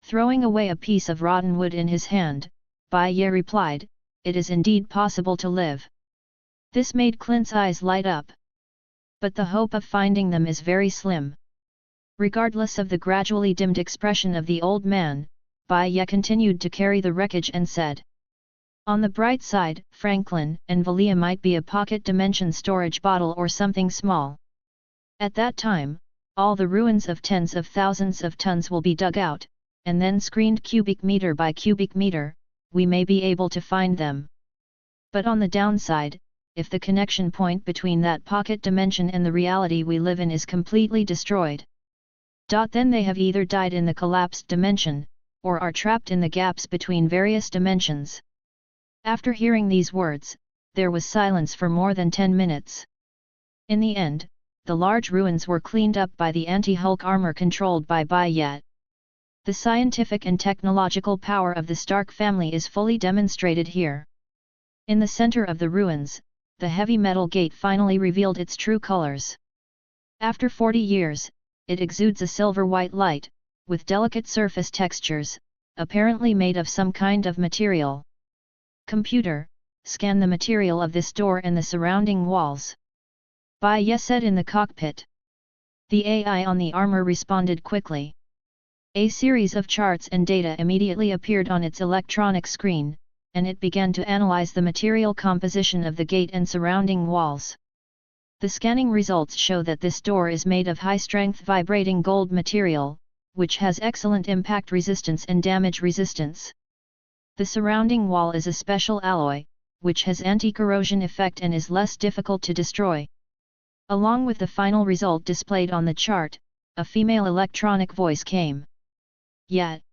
Throwing away a piece of rotten wood in his hand, Bai Ye replied, "It is indeed possible to live." This made Clint's eyes light up. But the hope of finding them is very slim. Regardless of the gradually dimmed expression of the old man, Bai Ye continued to carry the wreckage and said, "On the bright side, Franklin and Valia might be a pocket dimension storage bottle or something small. At that time, all the ruins of tens of thousands of tons will be dug out, and then screened cubic meter by cubic meter. We may be able to find them. But on the downside, if the connection point between that pocket dimension and the reality we live in is completely destroyed, then they have either died in the collapsed dimension, or are trapped in the gaps between various dimensions." After hearing these words, there was silence for more than 10 minutes. In the end, the large ruins were cleaned up by the anti-Hulk armor controlled by Bai Ye. The scientific and technological power of the Stark family is fully demonstrated here. In the center of the ruins, the heavy metal gate finally revealed its true colors. After 40 years, it exudes a silver-white light, with delicate surface textures, apparently made of some kind of material. "Computer, scan the material of this door and the surrounding walls," Bai Ye said in the cockpit. The AI on the armor responded quickly. A series of charts and data immediately appeared on its electronic screen, and it began to analyze the material composition of the gate and surrounding walls. The scanning results show that this door is made of high-strength vibrating gold material, which has excellent impact resistance and damage resistance. The surrounding wall is a special alloy, which has anti-corrosion effect and is less difficult to destroy. Along with the final result displayed on the chart, a female electronic voice came. Yet.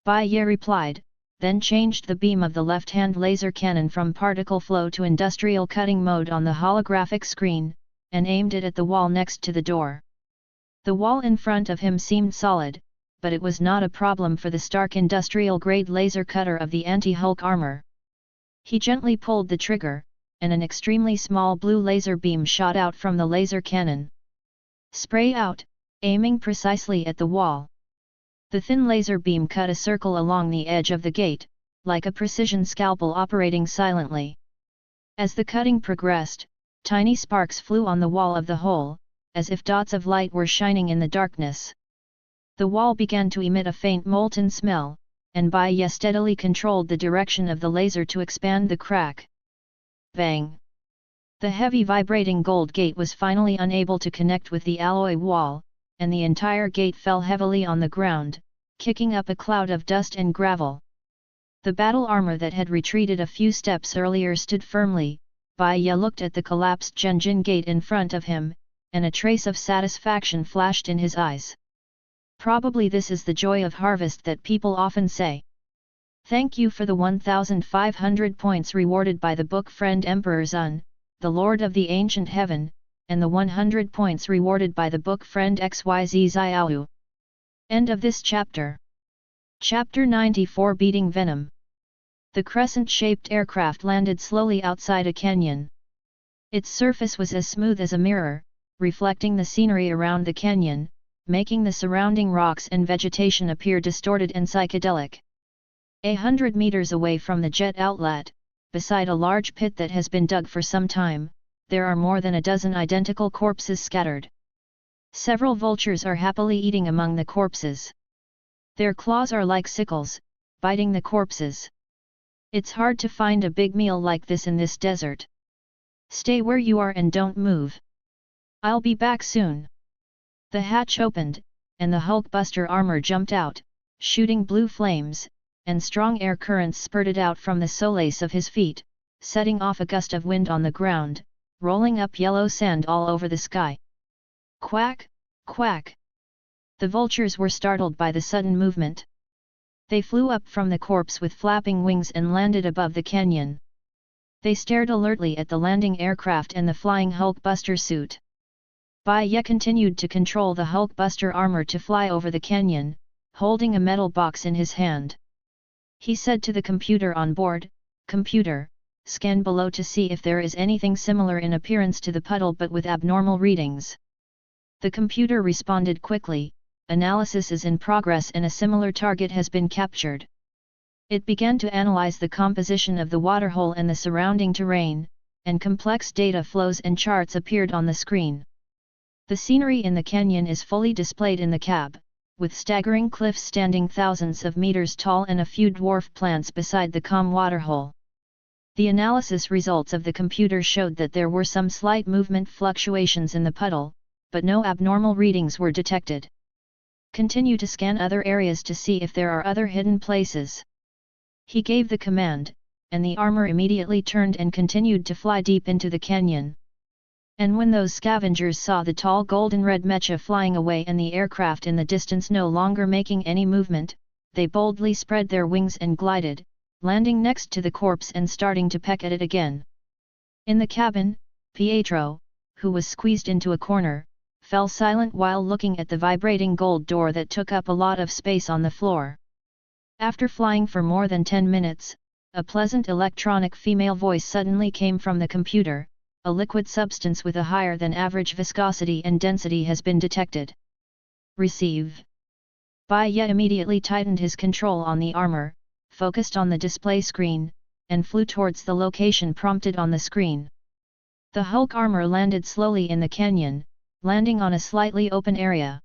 Bai Ye replied, then changed the beam of the left-hand laser cannon from particle flow to industrial cutting mode on the holographic screen, and aimed it at the wall next to the door. The wall in front of him seemed solid, but it was not a problem for the Stark industrial-grade laser cutter of the anti-Hulk armor. He gently pulled the trigger, and an extremely small blue laser beam shot out from the laser cannon. Spray out, aiming precisely at the wall. The thin laser beam cut a circle along the edge of the gate, like a precision scalpel operating silently. As the cutting progressed, tiny sparks flew on the wall of the hole, as if dots of light were shining in the darkness. The wall began to emit a faint molten smell, and Bai Ye steadily controlled the direction of the laser to expand the crack. Bang! The heavy vibrating gold gate was finally unable to connect with the alloy wall, and the entire gate fell heavily on the ground, kicking up a cloud of dust and gravel. The battle armor that had retreated a few steps earlier stood firmly. Bai Ye looked at the collapsed Zhenjin gate in front of him, and a trace of satisfaction flashed in his eyes. Probably this is the joy of harvest that people often say. Thank you for the 1,500 points rewarded by the book friend Emperor Zun, the Lord of the Ancient Heaven, and the 100 points rewarded by the book friend XYZ Xiaohu. End of this chapter. Chapter 94 Beating Venom. The crescent-shaped aircraft landed slowly outside a canyon. Its surface was as smooth as a mirror, reflecting the scenery around the canyon, making the surrounding rocks and vegetation appear distorted and psychedelic. 100 meters away from the jet outlet, beside a large pit that has been dug for some time, there are more than a dozen identical corpses scattered. Several vultures are happily eating among the corpses. Their claws are like sickles, biting the corpses. It's hard to find a big meal like this in this desert. Stay where you are and don't move. I'll be back soon. The hatch opened, and the Hulkbuster armor jumped out, shooting blue flames, and strong air currents spurted out from the soles of his feet, setting off a gust of wind on the ground, rolling up yellow sand all over the sky. Quack, quack! The vultures were startled by the sudden movement. They flew up from the corpse with flapping wings and landed above the canyon. They stared alertly at the landing aircraft and the flying Hulkbuster suit. Bai Ye continued to control the Hulkbuster armor to fly over the canyon, holding a metal box in his hand. He said to the computer on board, "Computer, scan below to see if there is anything similar in appearance to the puddle but with abnormal readings." The computer responded quickly, "Analysis is in progress and a similar target has been captured." It began to analyze the composition of the waterhole and the surrounding terrain, and complex data flows and charts appeared on the screen. The scenery in the canyon is fully displayed in the cab, with staggering cliffs standing thousands of meters tall and a few dwarf plants beside the calm waterhole. The analysis results of the computer showed that there were some slight movement fluctuations in the puddle, but no abnormal readings were detected. Continue to scan other areas to see if there are other hidden places. He gave the command, and the armor immediately turned and continued to fly deep into the canyon. And when those scavengers saw the tall golden-red mecha flying away and the aircraft in the distance no longer making any movement, they boldly spread their wings and glided, landing next to the corpse and starting to peck at it again. In the cabin, Pietro, who was squeezed into a corner, fell silent while looking at the vibrating gold door that took up a lot of space on the floor. After flying for more than 10 minutes, a pleasant electronic female voice suddenly came from the computer. A liquid substance with a higher than average viscosity and density has been detected. Receive. Bai Ye immediately tightened his control on the armor, focused on the display screen, and flew towards the location prompted on the screen. The Hulk armor landed slowly in the canyon, landing on a slightly open area.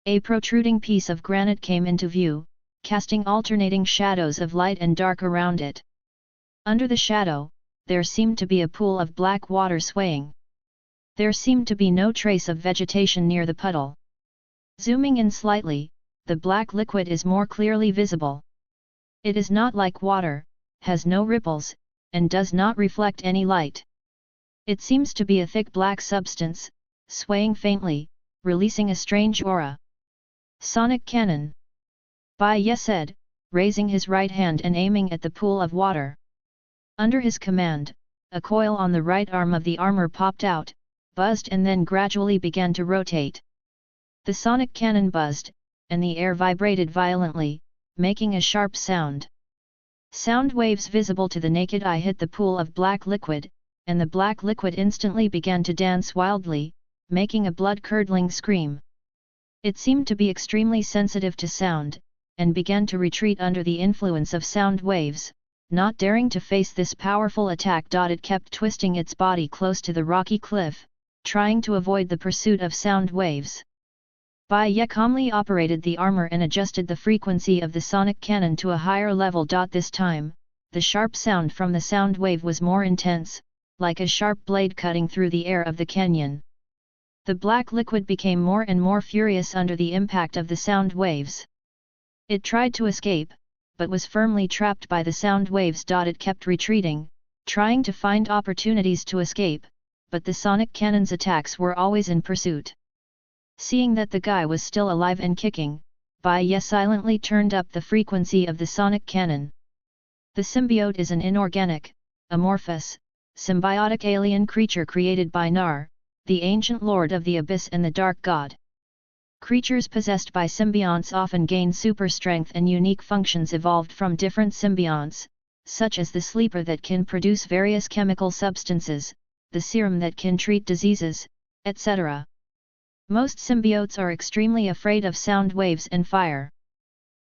A protruding piece of granite came into view, casting alternating shadows of light and dark around it. Under the shadow, there seemed to be a pool of black water swaying. There seemed to be no trace of vegetation near the puddle. Zooming in slightly, the black liquid is more clearly visible. It is not like water, has no ripples, and does not reflect any light. It seems to be a thick black substance, swaying faintly, releasing a strange aura. Sonic cannon. Bai Ye said, raising his right hand and aiming at the pool of water. Under his command, a coil on the right arm of the armor popped out, buzzed and then gradually began to rotate. The sonic cannon buzzed, and the air vibrated violently, making a sharp sound. Sound waves visible to the naked eye hit the pool of black liquid, and the black liquid instantly began to dance wildly, making a blood-curdling scream. It seemed to be extremely sensitive to sound, and began to retreat under the influence of sound waves, not daring to face this powerful attack. It kept twisting its body close to the rocky cliff, trying to avoid the pursuit of sound waves. Bai Ye calmly operated the armor and adjusted the frequency of the sonic cannon to a higher level. This time, the sharp sound from the sound wave was more intense, like a sharp blade cutting through the air of the canyon. The black liquid became more and more furious under the impact of the sound waves. It tried to escape, but was firmly trapped by the sound waves. It kept retreating, trying to find opportunities to escape, but the sonic cannon's attacks were always in pursuit. Seeing that the guy was still alive and kicking, Bai Ye silently turned up the frequency of the sonic cannon. The symbiote is an inorganic, amorphous, symbiotic alien creature created by Nar, the ancient lord of the abyss and the dark god. Creatures possessed by symbionts often gain super strength and unique functions evolved from different symbionts, such as the sleeper that can produce various chemical substances, the serum that can treat diseases, etc. Most symbiotes are extremely afraid of sound waves and fire.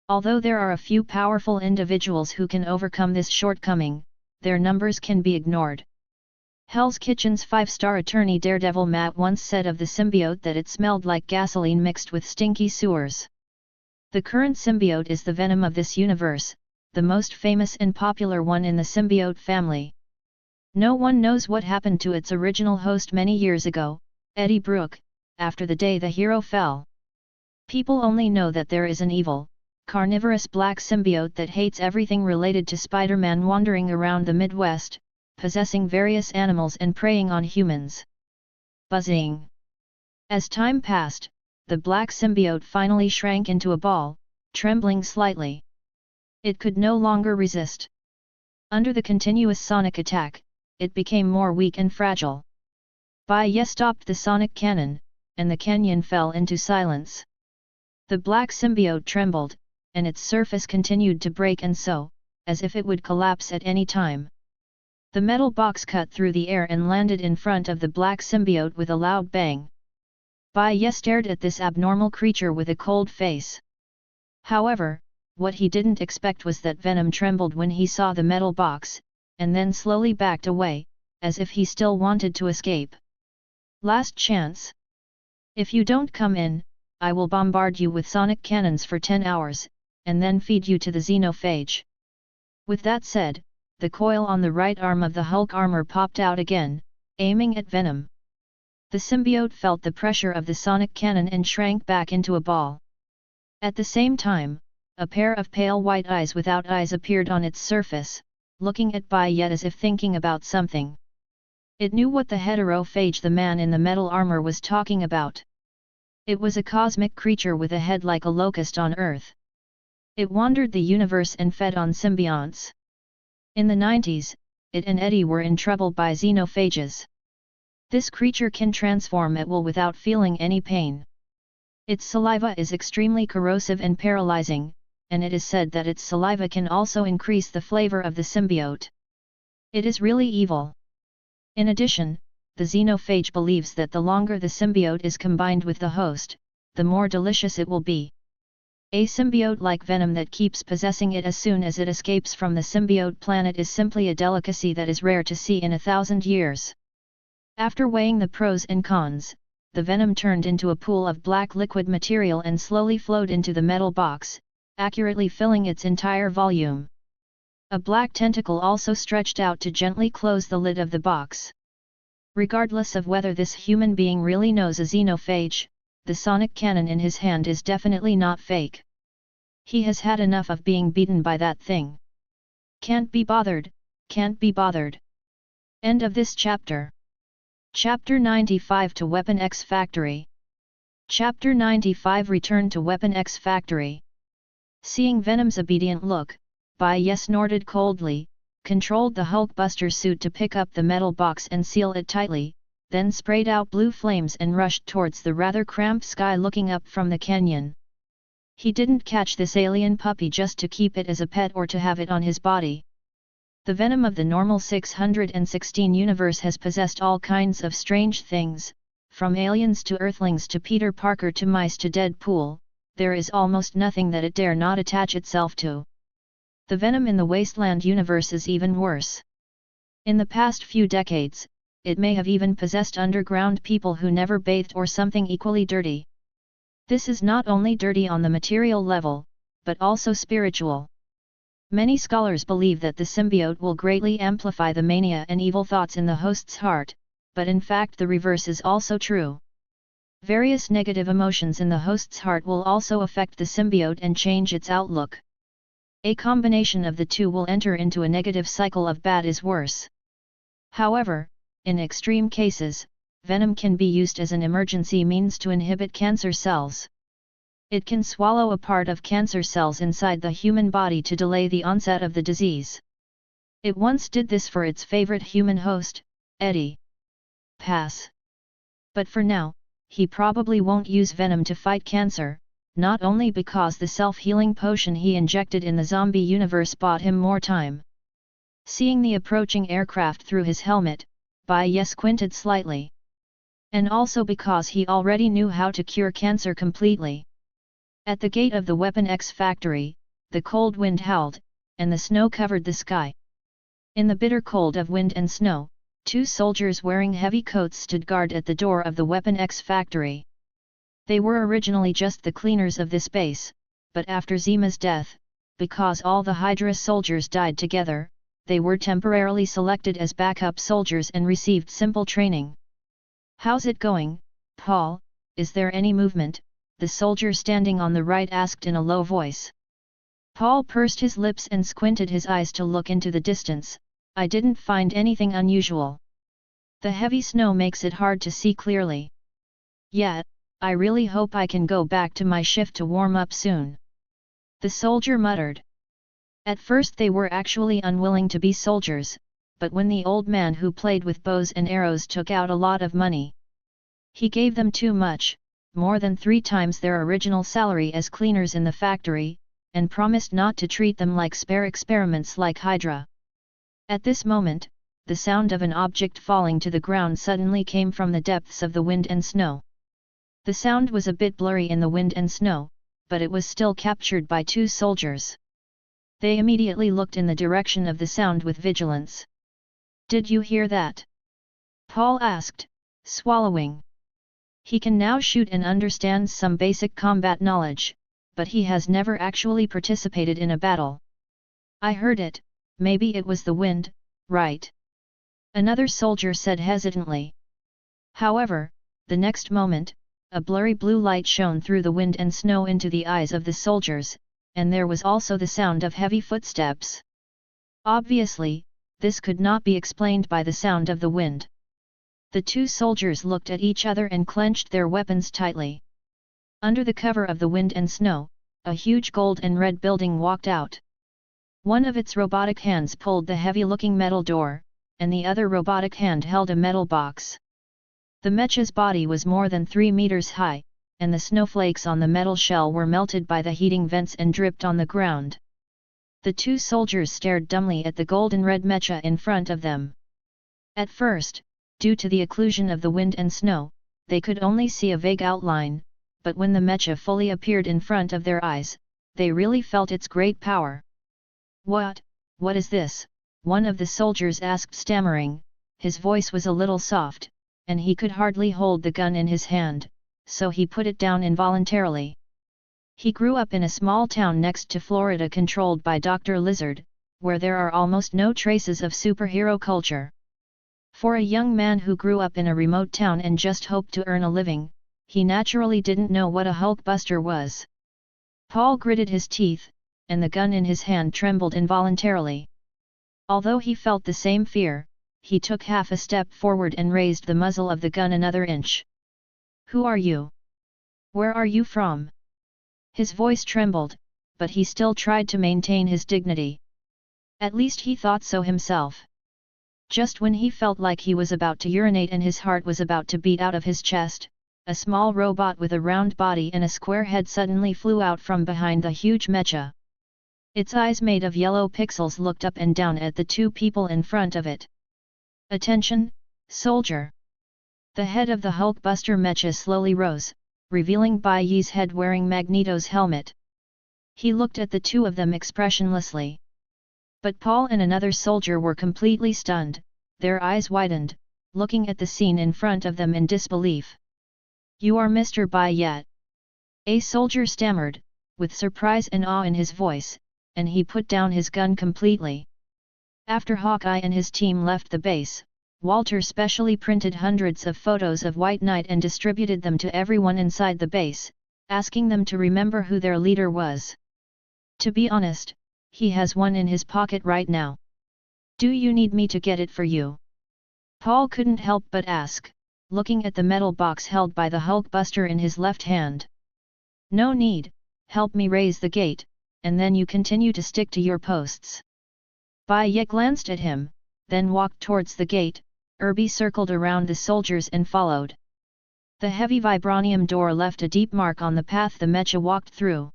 Although there are a few powerful individuals who can overcome this shortcoming, their numbers can be ignored. Hell's Kitchen's 5-star attorney Daredevil Matt once said of the symbiote that it smelled like gasoline mixed with stinky sewers. The current symbiote is the venom of this universe, the most famous and popular one in the symbiote family. No one knows what happened to its original host many years ago, Eddie Brooke, after the day the hero fell. People only know that there is an evil, carnivorous black symbiote that hates everything related to Spider-Man wandering around the Midwest, possessing various animals and preying on humans. Buzzing. As time passed, the black symbiote finally shrank into a ball, trembling slightly. It could no longer resist. Under the continuous sonic attack, it became more weak and fragile. Bai Ye stopped the sonic cannon, and the canyon fell into silence. The black symbiote trembled, and its surface continued to break and so, as if it would collapse at any time. The metal box cut through the air and landed in front of the black symbiote with a loud bang. Bai Ye stared at this abnormal creature with a cold face. However, what he didn't expect was that venom trembled when he saw the metal box, and then slowly backed away, as if he still wanted to escape. Last chance. If you don't come in, I will bombard you with sonic cannons for 10 hours, and then feed you to the xenophage. With that said, the coil on the right arm of the Hulk armor popped out again, aiming at Venom. The symbiote felt the pressure of the sonic cannon and shrank back into a ball. At the same time, a pair of pale white eyes without eyes appeared on its surface, looking at Bai Ye as if thinking about something. It knew what the heterophage the man in the metal armor was talking about. It was a cosmic creature with a head like a locust on Earth. It wandered the universe and fed on symbionts. In the 90s, it and Eddie were in trouble by xenophages. This creature can transform at will without feeling any pain. Its saliva is extremely corrosive and paralyzing, and it is said that its saliva can also increase the flavor of the symbiote. It is really evil. In addition, the xenophage believes that the longer the symbiote is combined with the host, the more delicious it will be. A symbiote-like venom that keeps possessing it as soon as it escapes from the symbiote planet is simply a delicacy that is rare to see in 1,000 years. After weighing the pros and cons, the venom turned into a pool of black liquid material and slowly flowed into the metal box, accurately filling its entire volume. A black tentacle also stretched out to gently close the lid of the box. Regardless of whether this human being really knows a xenophage, the sonic cannon in his hand is definitely not fake. He has had enough of being beaten by that thing. Can't be bothered, can't be bothered. End of this chapter. Chapter 95 to Weapon X Factory. Chapter 95 Return to Weapon X Factory. Seeing Venom's obedient look, Bai Ye snorted coldly, controlled the Hulkbuster suit to pick up the metal box and seal it tightly, then sprayed out blue flames and rushed towards the rather cramped sky looking up from the canyon. He didn't catch this alien puppy just to keep it as a pet or to have it on his body. The Venom of the normal 616 universe has possessed all kinds of strange things, from aliens to Earthlings to Peter Parker to mice to Deadpool. There is almost nothing that it dare not attach itself to. The Venom in the Wasteland universe is even worse. In the past few decades, it may have even possessed underground people who never bathed or something equally dirty. This is not only dirty on the material level, but also spiritual. Many scholars believe that the symbiote will greatly amplify the mania and evil thoughts in the host's heart, but in fact the reverse is also true. Various negative emotions in the host's heart will also affect the symbiote and change its outlook. A combination of the two will enter into a negative cycle of bad is worse. However, in extreme cases, Venom can be used as an emergency means to inhibit cancer cells. It can swallow a part of cancer cells inside the human body to delay the onset of the disease. It once did this for its favorite human host, Eddie. Pass. But for now, he probably won't use Venom to fight cancer, not only because the self-healing potion he injected in the zombie universe bought him more time. Seeing the approaching aircraft through his helmet, Bai Ye squinted slightly. And also because he already knew how to cure cancer completely. At the gate of the Weapon X factory, the cold wind howled, and the snow covered the sky. In the bitter cold of wind and snow, 2 soldiers wearing heavy coats stood guard at the door of the Weapon X factory. They were originally just the cleaners of this base, but after Zima's death, because all the Hydra soldiers died together, they were temporarily selected as backup soldiers and received simple training. "How's it going, Paul? Is there any movement?" the soldier standing on the right asked in a low voice. Paul pursed his lips and squinted his eyes to look into the distance. "I didn't find anything unusual. The heavy snow makes it hard to see clearly. Yet, I really hope I can go back to my shift to warm up soon," the soldier muttered. At first they were actually unwilling to be soldiers, but when the old man who played with bows and arrows took out a lot of money, he gave them too much, more than 3 times their original salary as cleaners in the factory, and promised not to treat them like spare experiments like Hydra. At this moment, the sound of an object falling to the ground suddenly came from the depths of the wind and snow. The sound was a bit blurry in the wind and snow, but it was still captured by 2 soldiers. They immediately looked in the direction of the sound with vigilance. "Did you hear that?" Paul asked, swallowing. He can now shoot and understands some basic combat knowledge, but he has never actually participated in a battle. "I heard it, maybe it was the wind, right?" another soldier said hesitantly. However, the next moment, a blurry blue light shone through the wind and snow into the eyes of the soldiers, and there was also the sound of heavy footsteps. Obviously, this could not be explained by the sound of the wind. The 2 soldiers looked at each other and clenched their weapons tightly. Under the cover of the wind and snow, a huge gold and red building walked out. One of its robotic hands pulled the heavy-looking metal door, and the other robotic hand held a metal box. The mecha's body was more than 3 meters high, and the snowflakes on the metal shell were melted by the heating vents and dripped on the ground. The 2 soldiers stared dumbly at the golden red mecha in front of them. At first, due to the occlusion of the wind and snow, they could only see a vague outline, but when the mecha fully appeared in front of their eyes, they really felt its great power. What is this?" one of the soldiers asked, stammering. His voice was a little soft, and he could hardly hold the gun in his hand, so he put it down involuntarily. He grew up in a small town next to Florida controlled by Dr. Lizard, where there are almost no traces of superhero culture. For a young man who grew up in a remote town and just hoped to earn a living, he naturally didn't know what a Hulkbuster was. Paul gritted his teeth, and the gun in his hand trembled involuntarily. Although he felt the same fear, he took half a step forward and raised the muzzle of the gun another inch. "Who are you? Where are you from?" His voice trembled, but he still tried to maintain his dignity. At least he thought so himself. Just when he felt like he was about to urinate and his heart was about to beat out of his chest, a small robot with a round body and a square head suddenly flew out from behind the huge mecha. Its eyes made of yellow pixels looked up and down at the two people in front of it. "Attention, soldier!" The head of the Hulkbuster mecha slowly rose, revealing Bai Ye's head wearing Magneto's helmet. He looked at the two of them expressionlessly. But Paul and another soldier were completely stunned, their eyes widened, looking at the scene in front of them in disbelief. "You are Mr. Bai Ye?" A soldier stammered, with surprise and awe in his voice, and he put down his gun completely. After Hawkeye and his team left the base, Walter specially printed hundreds of photos of White Knight and distributed them to everyone inside the base, asking them to remember who their leader was. To be honest, he has one in his pocket right now. "Do you need me to get it for you?" Paul couldn't help but ask, looking at the metal box held by the Hulkbuster in his left hand. "No need, help me raise the gate, and then you continue to stick to your posts." Bai Ye glanced at him, then walked towards the gate. Irby circled around the soldiers and followed. The heavy vibranium door left a deep mark on the path the mecha walked through.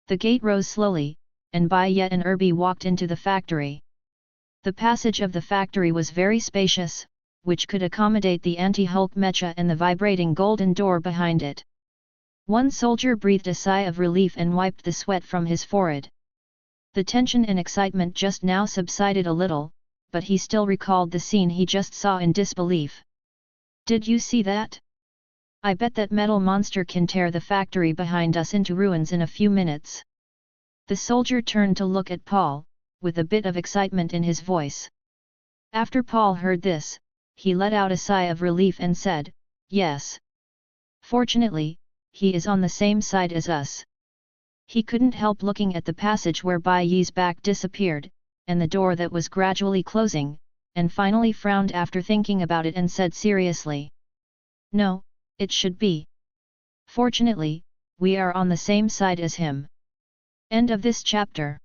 The gate rose slowly, and Bai Ye and Irby walked into the factory. The passage of the factory was very spacious, which could accommodate the anti-Hulk mecha and the vibrating golden door behind it. One soldier breathed a sigh of relief and wiped the sweat from his forehead. The tension and excitement just now subsided a little, but he still recalled the scene he just saw in disbelief. "Did you see that? I bet that metal monster can tear the factory behind us into ruins in a few minutes." The soldier turned to look at Paul, with a bit of excitement in his voice. After Paul heard this, he let out a sigh of relief and said, "Yes. Fortunately, he is on the same side as us." He couldn't help looking at the passage where Bai Ye's back disappeared, and the door that was gradually closing, and finally frowned after thinking about it and said seriously, "No, it should be. Fortunately, we are on the same side as him." End of this chapter.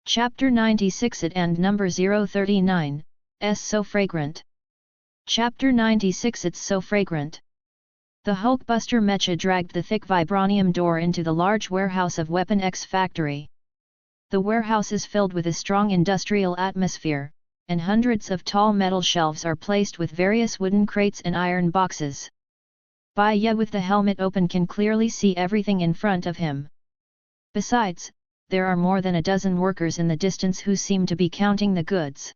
Chapter 96 It and number 039, So Fragrant. Chapter 96 It's so fragrant. The Hulkbuster mecha dragged the thick vibranium door into the large warehouse of Weapon X factory. The warehouse is filled with a strong industrial atmosphere, and hundreds of tall metal shelves are placed with various wooden crates and iron boxes. Bai Ye with the helmet open can clearly see everything in front of him. Besides, there are more than a dozen workers in the distance who seem to be counting the goods.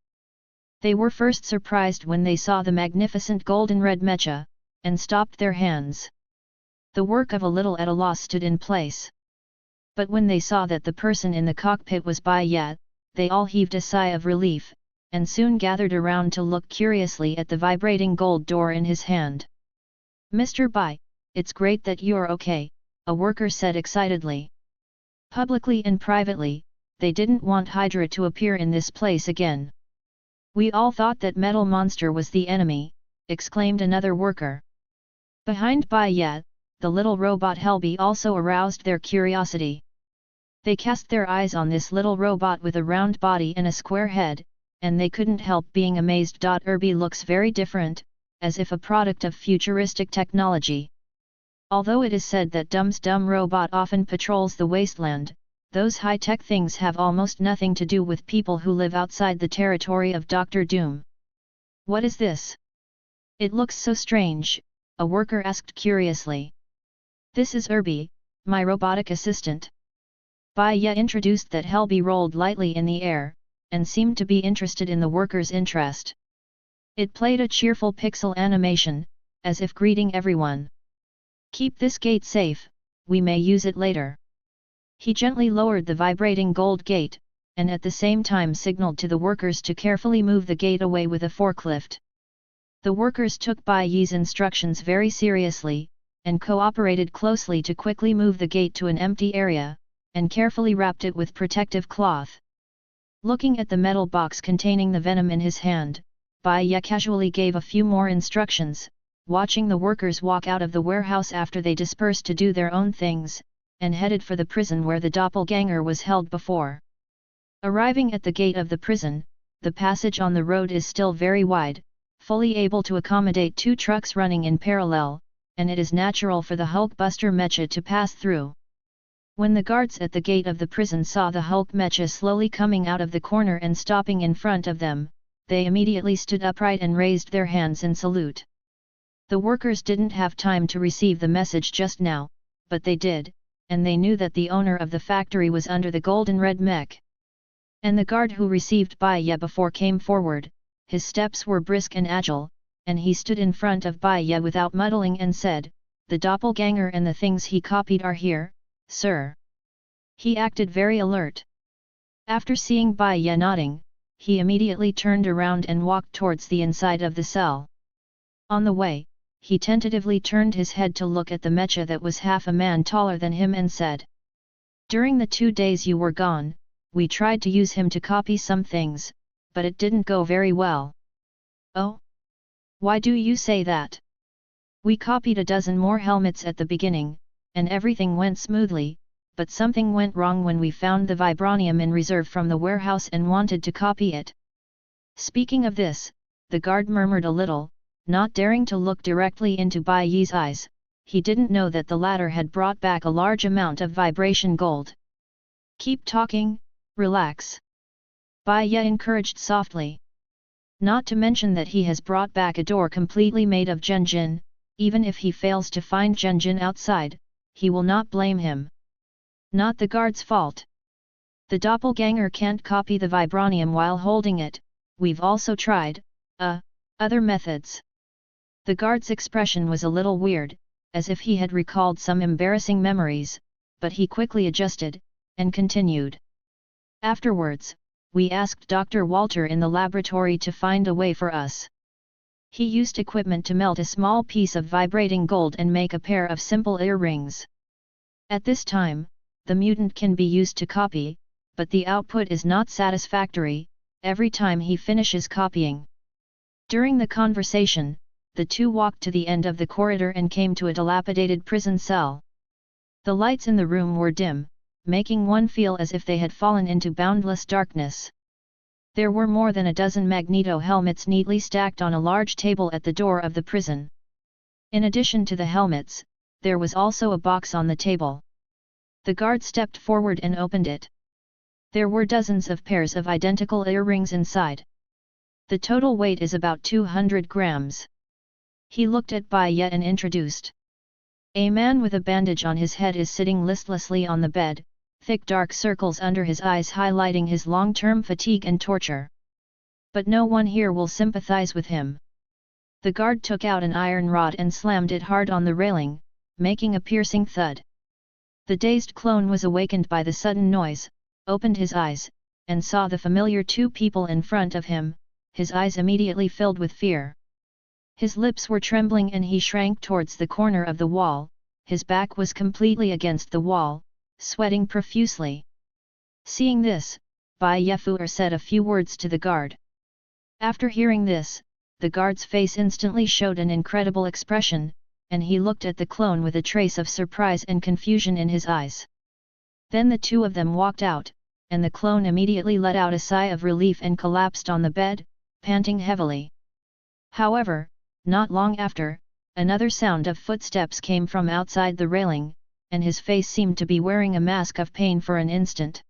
They were first surprised when they saw the magnificent golden red mecha, and stopped their hands. The work of a little at a loss stood in place. But when they saw that the person in the cockpit was Bai Ye, they all heaved a sigh of relief, and soon gathered around to look curiously at the vibrating gold door in his hand. "Mr. Bai, it's great that you're okay," a worker said excitedly. Publicly and privately, they didn't want Hydra to appear in this place again. "We all thought that metal monster was the enemy," exclaimed another worker. Behind Bai Ye, the little robot Helby also aroused their curiosity. They cast their eyes on this little robot with a round body and a square head, and they couldn't help being amazed. Irby looks very different, as if a product of futuristic technology. Although it is said that Dumb's dumb robot often patrols the wasteland, those high-tech things have almost nothing to do with people who live outside the territory of Dr. Doom. "What is this? It looks so strange," a worker asked curiously. "This is Irby, my robotic assistant." Bai Ye introduced that Helby rolled lightly in the air, and seemed to be interested in the worker's interest. It played a cheerful pixel animation, as if greeting everyone. "Keep this gate safe, we may use it later." He gently lowered the vibrating gold gate, and at the same time signaled to the workers to carefully move the gate away with a forklift. The workers took Bai Ye's instructions very seriously, and cooperated closely to quickly move the gate to an empty area, and carefully wrapped it with protective cloth. Looking at the metal box containing the venom in his hand, Bai Ye casually gave a few more instructions, watching the workers walk out of the warehouse after they dispersed to do their own things, and headed for the prison where the doppelganger was held before. Arriving at the gate of the prison, the passage on the road is still very wide, fully able to accommodate 2 trucks running in parallel, and it is natural for the Hulkbuster mecha to pass through. When the guards at the gate of the prison saw the Hulk mecha slowly coming out of the corner and stopping in front of them, they immediately stood upright and raised their hands in salute. The workers didn't have time to receive the message just now, but they did, and they knew that the owner of the factory was under the golden red mech. And the guard who received Bai Ye before came forward, his steps were brisk and agile, and he stood in front of Bai Ye without muddling and said, "The doppelganger and the things he copied are here, sir." He acted very alert. After seeing Bai Ye nodding, he immediately turned around and walked towards the inside of the cell. On the way, he tentatively turned his head to look at the mecha that was half a man taller than him and said, "During the 2 days you were gone, we tried to use him to copy some things, but it didn't go very well." "Oh? Why do you say that?" "We copied a dozen more helmets at the beginning, and everything went smoothly, but something went wrong when we found the vibranium in reserve from the warehouse and wanted to copy it." Speaking of this, the guard murmured a little, not daring to look directly into Bai Ye's eyes. He didn't know that the latter had brought back a large amount of vibration gold. "Keep talking, relax," Bai Ye encouraged softly. "Not to mention that he has brought back a door completely made of Genjin. Even if he fails to find Genjin outside, he will not blame him. Not the guard's fault. The doppelganger can't copy the vibranium while holding it. We've also tried other methods." The guard's expression was a little weird, as if he had recalled some embarrassing memories, but he quickly adjusted, and continued. "Afterwards, we asked Dr. Walter in the laboratory to find a way for us. He used equipment to melt a small piece of vibrating gold and make a pair of simple earrings. At this time, the mutant can be used to copy, but the output is not satisfactory every time he finishes copying." During the conversation, the two walked to the end of the corridor and came to a dilapidated prison cell. The lights in the room were dim, making one feel as if they had fallen into boundless darkness. There were more than a dozen magneto helmets neatly stacked on a large table at the door of the prison. In addition to the helmets, there was also a box on the table. The guard stepped forward and opened it. There were dozens of pairs of identical earrings inside. The total weight is about 200 grams. He looked at Bai Ye and introduced. A man with a bandage on his head is sitting listlessly on the bed, thick dark circles under his eyes highlighting his long-term fatigue and torture. But no one here will sympathize with him. The guard took out an iron rod and slammed it hard on the railing, making a piercing thud. The dazed clone was awakened by the sudden noise, opened his eyes, and saw the familiar 2 people in front of him. His eyes immediately filled with fear. His lips were trembling and he shrank towards the corner of the wall. His back was completely against the wall, sweating profusely. Seeing this, Bai Ye said a few words to the guard. After hearing this, the guard's face instantly showed an incredible expression, and he looked at the clone with a trace of surprise and confusion in his eyes. Then the 2 of them walked out, and the clone immediately let out a sigh of relief and collapsed on the bed, panting heavily. However, not long after, another sound of footsteps came from outside the railing, and his face seemed to be wearing a mask of pain for an instant.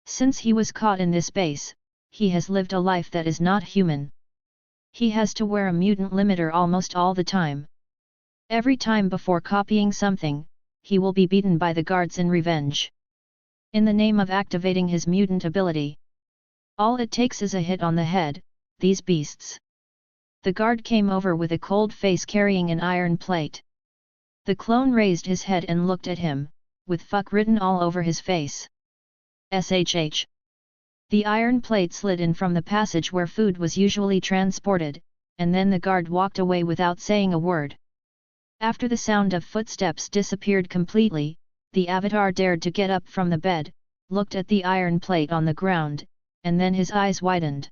Since he was caught in this base, he has lived a life that is not human. He has to wear a mutant limiter almost all the time. Every time before copying something, he will be beaten by the guards in revenge. In the name of activating his mutant ability. All it takes is a hit on the head, these beasts. The guard came over with a cold face carrying an iron plate. The clone raised his head and looked at him, with fuck written all over his face. SHH. The iron plate slid in from the passage where food was usually transported, and then the guard walked away without saying a word. After the sound of footsteps disappeared completely, the avatar dared to get up from the bed, looked at the iron plate on the ground, and then his eyes widened.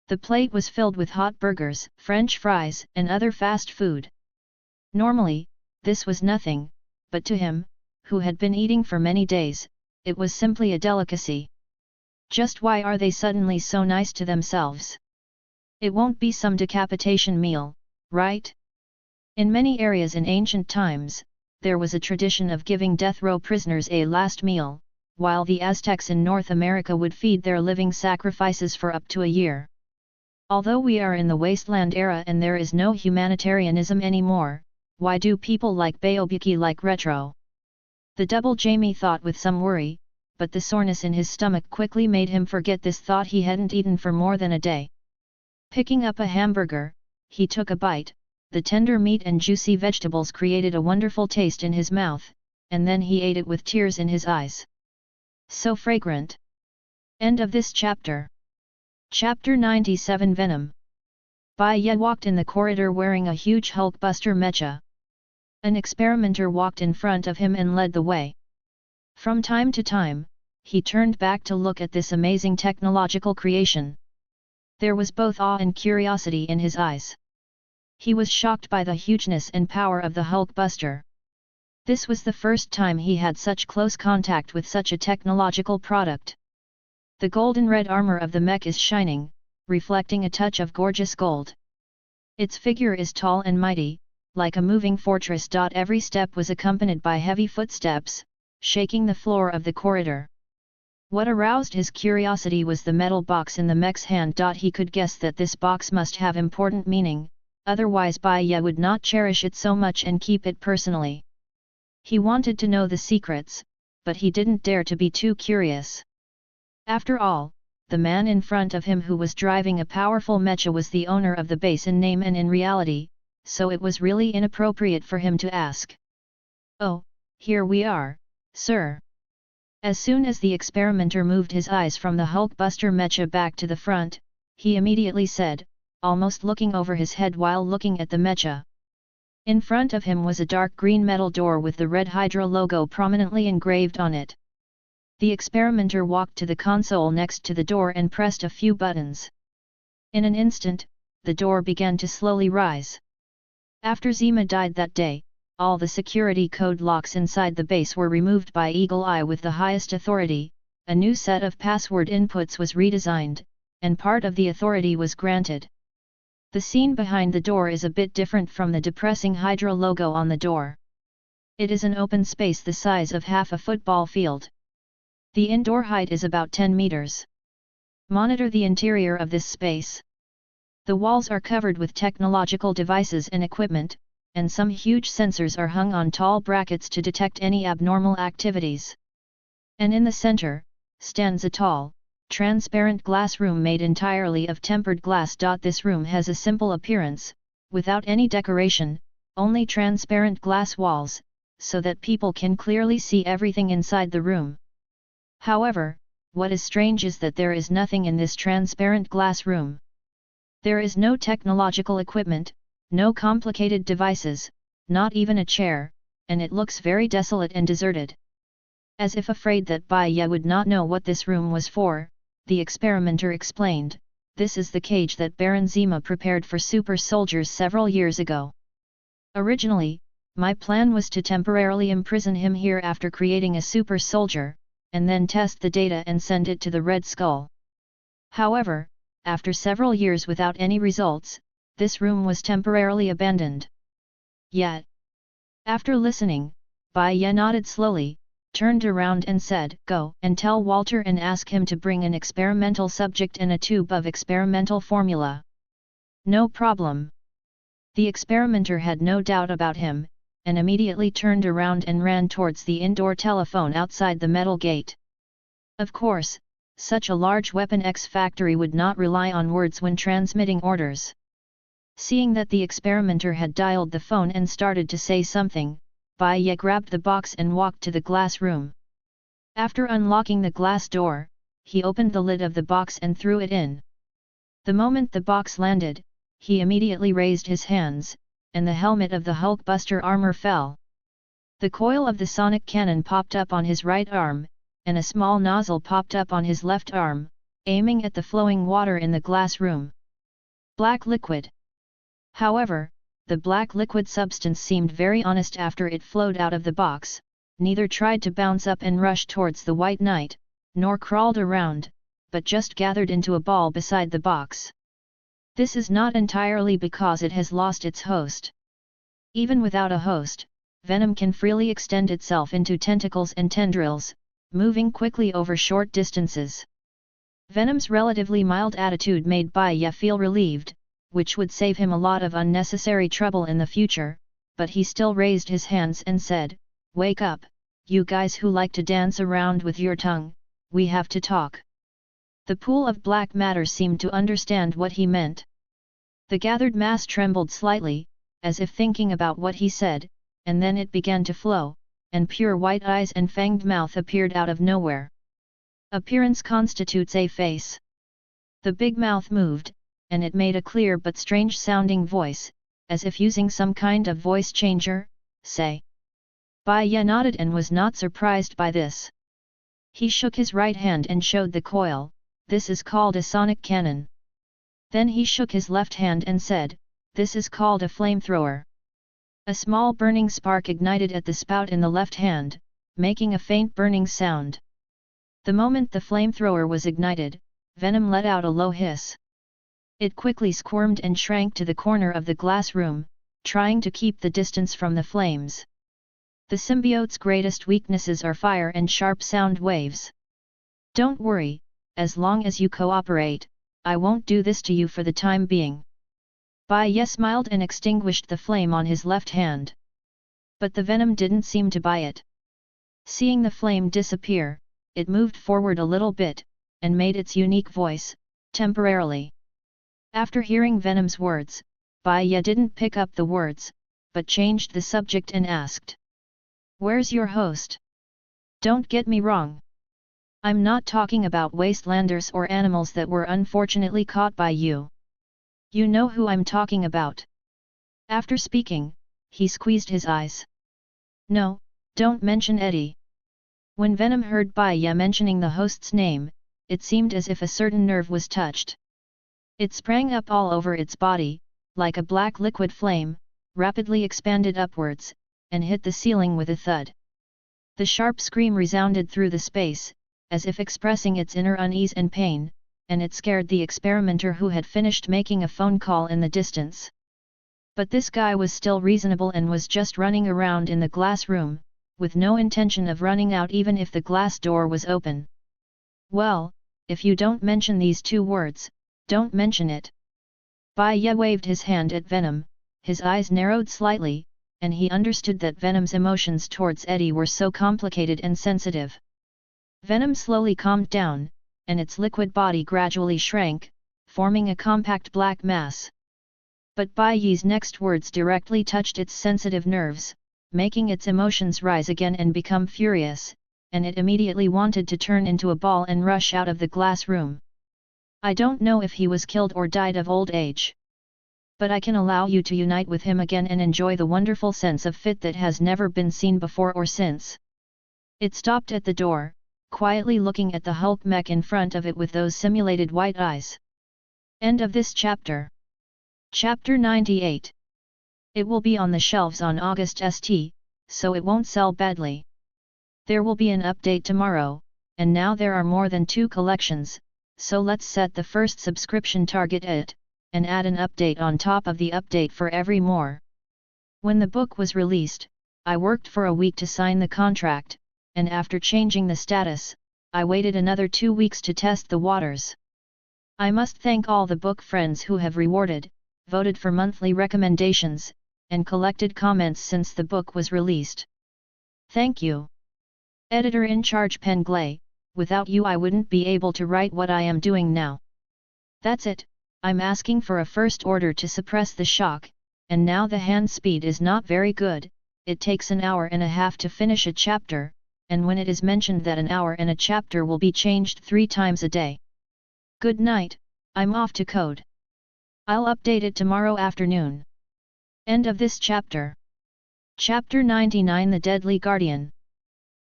The plate was filled with hot burgers, French fries, and other fast food. Normally, this was nothing, but to him, who had been eating for many days, it was simply a delicacy. Just why are they suddenly so nice to themselves? It won't be some decapitation meal, right? In many areas in ancient times, there was a tradition of giving death row prisoners a last meal, while the Aztecs in North America would feed their living sacrifices for up to a year. Although we are in the wasteland era and there is no humanitarianism anymore, why do people like Bai Ye like retro? The double Jamie thought with some worry, but the soreness in his stomach quickly made him forget this thought. He hadn't eaten for more than a day. Picking up a hamburger, he took a bite. The tender meat and juicy vegetables created a wonderful taste in his mouth, and then he ate it with tears in his eyes. So fragrant. End of this chapter. Chapter 97 Venom. Bai Ye walked in the corridor wearing a huge Hulkbuster mecha. An experimenter walked in front of him and led the way. From time to time, he turned back to look at this amazing technological creation. There was both awe and curiosity in his eyes. He was shocked by the hugeness and power of the Hulkbuster. This was the first time he had such close contact with such a technological product. The golden red armor of the mech is shining, reflecting a touch of gorgeous gold. Its figure is tall and mighty, like a moving fortress. Every step was accompanied by heavy footsteps, shaking the floor of the corridor. What aroused his curiosity was the metal box in the mech's hand. He could guess that this box must have important meaning, otherwise Bai Ye would not cherish it so much and keep it personally. He wanted to know the secrets, but he didn't dare to be too curious. After all, the man in front of him who was driving a powerful mecha was the owner of the base in name and in reality, so it was really inappropriate for him to ask. "Oh, here we are, sir." As soon as the experimenter moved his eyes from the Hulkbuster mecha back to the front, he immediately said, almost looking over his head while looking at the mecha. In front of him was a dark green metal door with the red Hydra logo prominently engraved on it. The experimenter walked to the console next to the door and pressed a few buttons. In an instant, the door began to slowly rise. After Zima died that day, all the security code locks inside the base were removed by Eagle Eye with the highest authority, a new set of password inputs was redesigned, and part of the authority was granted. The scene behind the door is a bit different from the depressing Hydra logo on the door. It is an open space the size of half a football field. The indoor height is about 10 meters. Monitor the interior of this space. The walls are covered with technological devices and equipment, and some huge sensors are hung on tall brackets to detect any abnormal activities. And in the center, stands a tall, transparent glass room made entirely of tempered glass. This room has a simple appearance, without any decoration, only transparent glass walls, so that people can clearly see everything inside the room. However, what is strange is that there is nothing in this transparent glass room. There is no technological equipment, no complicated devices, not even a chair, and it looks very desolate and deserted. As if afraid that Bai Ye would not know what this room was for, the experimenter explained, "This is the cage that Baron Zima prepared for super soldiers several years ago. Originally, my plan was to temporarily imprison him here after creating a super soldier, and then test the data and send it to the Red Skull. However, after several years without any results, this room was temporarily abandoned." Yet, after listening, Bai Ye nodded slowly, turned around and said, "Go and tell Walter and ask him to bring an experimental subject and a tube of experimental formula." "No problem." The experimenter had no doubt about him, and immediately turned around and ran towards the indoor telephone outside the metal gate. Of course, such a large Weapon X factory would not rely on words when transmitting orders. Seeing that the experimenter had dialed the phone and started to say something, Bai Ye grabbed the box and walked to the glass room. After unlocking the glass door, he opened the lid of the box and threw it in. The moment the box landed, he immediately raised his hands, and the helmet of the Hulkbuster armor fell. The coil of the sonic cannon popped up on his right arm, and a small nozzle popped up on his left arm. aiming at the flowing water in the glass room. Black liquid. However, the black liquid substance seemed very honest after it flowed out of the box, neither tried to bounce up and rush towards the white knight, nor crawled around, but just gathered into a ball beside the box. This is not entirely because it has lost its host. Even without a host, venom can freely extend itself into tentacles and tendrils, moving quickly over short distances. Venom's relatively mild attitude made Bai Ye feel relieved, which would save him a lot of unnecessary trouble in the future, but he still raised his hands and said, "Wake up, you guys who like to dance around with your tongue, we have to talk." The pool of black matter seemed to understand what he meant. The gathered mass trembled slightly, as if thinking about what he said, and then it began to flow, and pure white eyes and fanged mouth appeared out of nowhere. Appearance constitutes a face. The big mouth moved, and it made a clear but strange-sounding voice, as if using some kind of voice changer, say. Bai Ye nodded and was not surprised by this. He shook his right hand and showed the coil. "This is called a sonic cannon." Then he shook his left hand and said, "This is called a flamethrower." A small burning spark ignited at the spout in the left hand, making a faint burning sound. The moment the flamethrower was ignited, Venom let out a low hiss. It quickly squirmed and shrank to the corner of the glass room, trying to keep the distance from the flames. The symbiote's greatest weaknesses are fire and sharp sound waves. "Don't worry, as long as you cooperate, I won't do this to you for the time being." Bai Ye smiled and extinguished the flame on his left hand. But the venom didn't seem to buy it. Seeing the flame disappear, it moved forward a little bit, and made its unique voice, temporarily. After hearing Venom's words, Bai Ye didn't pick up the words, but changed the subject and asked, "Where's your host?" "Don't get me wrong. I'm not talking about wastelanders or animals that were unfortunately caught by you. You know who I'm talking about." After speaking, he squeezed his eyes. "No, don't mention Eddie." When Venom heard Bai Ye mentioning the host's name, it seemed as if a certain nerve was touched. It sprang up all over its body, like a black liquid flame, rapidly expanded upwards, and hit the ceiling with a thud. The sharp scream resounded through the space, as if expressing its inner unease and pain, and it scared the experimenter who had finished making a phone call in the distance. But this guy was still reasonable and was just running around in the glass room, with no intention of running out even if the glass door was open. "Well, if you don't mention these two words, don't mention it." Bai Ye waved his hand at Venom, his eyes narrowed slightly, and he understood that Venom's emotions towards Eddie were so complicated and sensitive. Venom slowly calmed down, and its liquid body gradually shrank, forming a compact black mass. But Bai Ye's next words directly touched its sensitive nerves, making its emotions rise again and become furious, and it immediately wanted to turn into a ball and rush out of the glass room. "I don't know if he was killed or died of old age. But I can allow you to unite with him again and enjoy the wonderful sense of fit that has never been seen before or since." It stopped at the door, quietly looking at the Hulk mech in front of it with those simulated white eyes. End of this chapter. Chapter 98. It will be on the shelves on August st, so it won't sell badly. There will be an update tomorrow, and now there are more than 2 collections, so let's set the first subscription target at, and add an update on top of the update for every more. When the book was released, I worked for a week to sign the contract, and after changing the status, I waited another 2 weeks to test the waters. I must thank all the book friends who have rewarded, voted for monthly recommendations, and collected comments since the book was released. Thank you. Editor-in-charge Pen Glay, without you I wouldn't be able to write what I am doing now. That's it, I'm asking for a first order to suppress the shock, and now the hand speed is not very good, it takes an hour and a half to finish a chapter, and when it is mentioned that an hour and a chapter will be changed 3 times a day. Good night, I'm off to code. I'll update it tomorrow afternoon. End of this chapter. Chapter 99 The Deadly Guardian.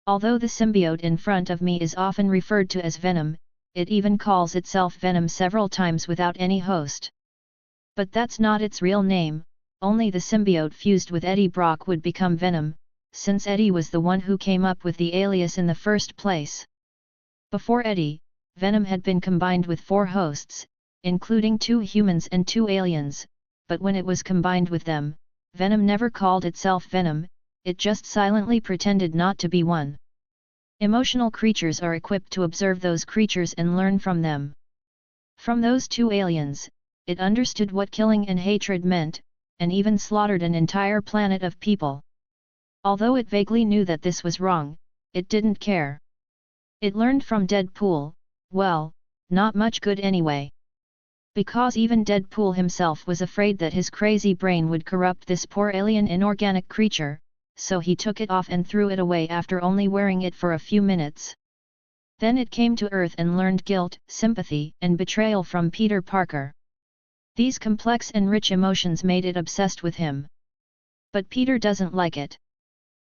Although the symbiote in front of me is often referred to as Venom, it even calls itself Venom several times without any host. But that's not its real name, only the symbiote fused with Eddie Brock would become Venom, since Eddie was the one who came up with the alias in the first place. Before Eddie, Venom had been combined with 4 hosts, including 2 humans and 2 aliens, but when it was combined with them, Venom never called itself Venom, it just silently pretended not to be one. Emotional creatures are equipped to observe those creatures and learn from them. From those 2 aliens, it understood what killing and hatred meant, and even slaughtered an entire planet of people. Although it vaguely knew that this was wrong, it didn't care. It learned from Deadpool, well, not much good anyway. Because even Deadpool himself was afraid that his crazy brain would corrupt this poor alien inorganic creature, so he took it off and threw it away after only wearing it for a few minutes. Then it came to Earth and learned guilt, sympathy, and betrayal from Peter Parker. These complex and rich emotions made it obsessed with him. But Peter doesn't like it.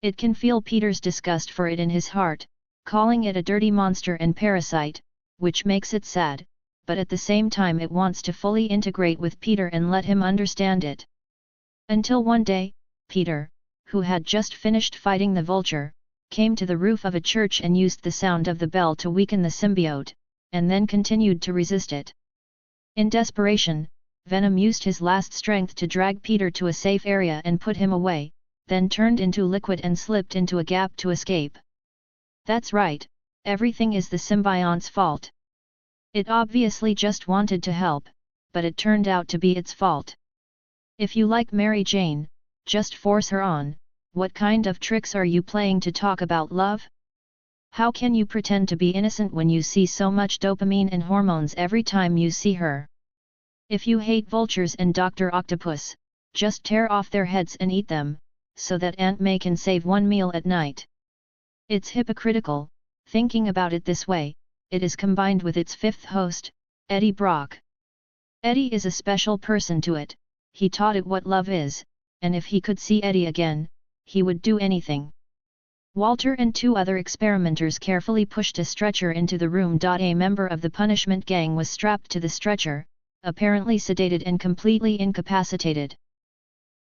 It can feel Peter's disgust for it in his heart, calling it a dirty monster and parasite, which makes it sad, but at the same time it wants to fully integrate with Peter and let him understand it. Until one day, Peter, who had just finished fighting the vulture, came to the roof of a church and used the sound of the bell to weaken the symbiote, and then continued to resist it. In desperation, Venom used his last strength to drag Peter to a safe area and put him away, then turned into liquid and slipped into a gap to escape. That's right, everything is the symbiote's fault. It obviously just wanted to help, but it turned out to be its fault. If you like Mary Jane, just force her on. What kind of tricks are you playing to talk about love? How can you pretend to be innocent when you see so much dopamine and hormones every time you see her? If you hate vultures and Dr. Octopus, just tear off their heads and eat them, so that Aunt May can save one meal at night. It's hypocritical, thinking about it this way. It is combined with its 5th host, Eddie Brock. Eddie is a special person to it, he taught it what love is, and if he could see Eddie again, he would do anything. Walter and 2 other experimenters carefully pushed a stretcher into the room. A member of the punishment gang was strapped to the stretcher, apparently sedated and completely incapacitated.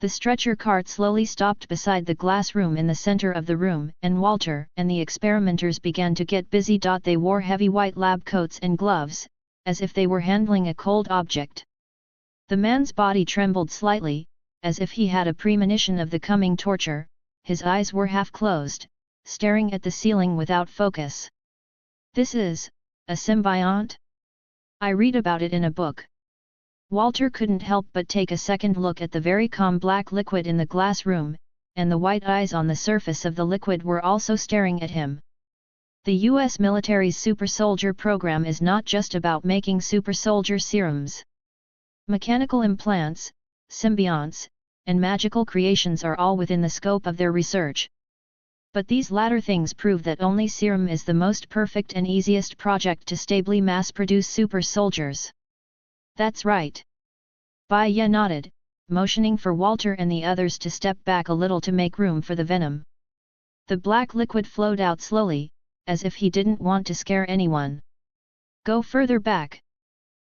The stretcher cart slowly stopped beside the glass room in the center of the room, and Walter and the experimenters began to get busy. They wore heavy white lab coats and gloves, as if they were handling a cold object. The man's body trembled slightly, as if he had a premonition of the coming torture. His eyes were half closed, staring at the ceiling without focus. This is a symbiont? I read about it in a book. Walter couldn't help but take a second look at the very calm black liquid in the glass room, and the white eyes on the surface of the liquid were also staring at him. The US military's super soldier program is not just about making super soldier serums. Mechanical implants, symbionts, and magical creations are all within the scope of their research. But these latter things prove that only serum is the most perfect and easiest project to stably mass-produce super soldiers. That's right. Bai Ye nodded, motioning for Walter and the others to step back a little to make room for the venom. The black liquid flowed out slowly, as if he didn't want to scare anyone. Go further back.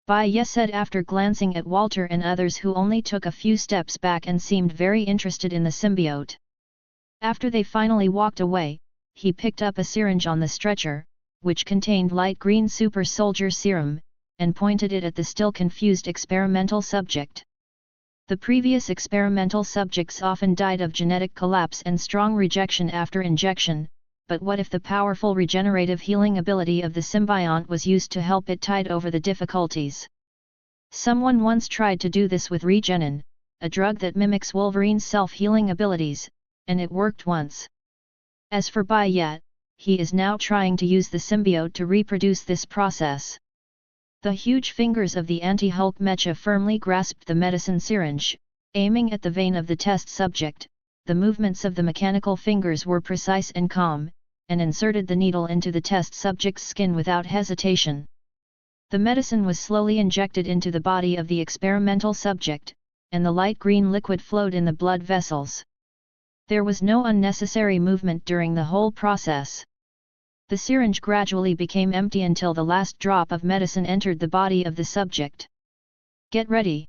Bai Ye said after glancing at Walter and others who only took a few steps back and seemed very interested in the symbiote. After they finally walked away, he picked up a syringe on the stretcher, which contained light green super soldier serum, and pointed it at the still confused experimental subject. The previous experimental subjects often died of genetic collapse and strong rejection after injection, but what if the powerful regenerative healing ability of the symbiont was used to help it tide over the difficulties? Someone once tried to do this with Regenin, a drug that mimics Wolverine's self-healing abilities, and it worked once. As for Bai Ye, he is now trying to use the symbiote to reproduce this process. The huge fingers of the anti-Hulk mecha firmly grasped the medicine syringe, aiming at the vein of the test subject. The movements of the mechanical fingers were precise and calm, and inserted the needle into the test subject's skin without hesitation. The medicine was slowly injected into the body of the experimental subject, and the light green liquid flowed in the blood vessels. There was no unnecessary movement during the whole process. The syringe gradually became empty until the last drop of medicine entered the body of the subject. Get ready.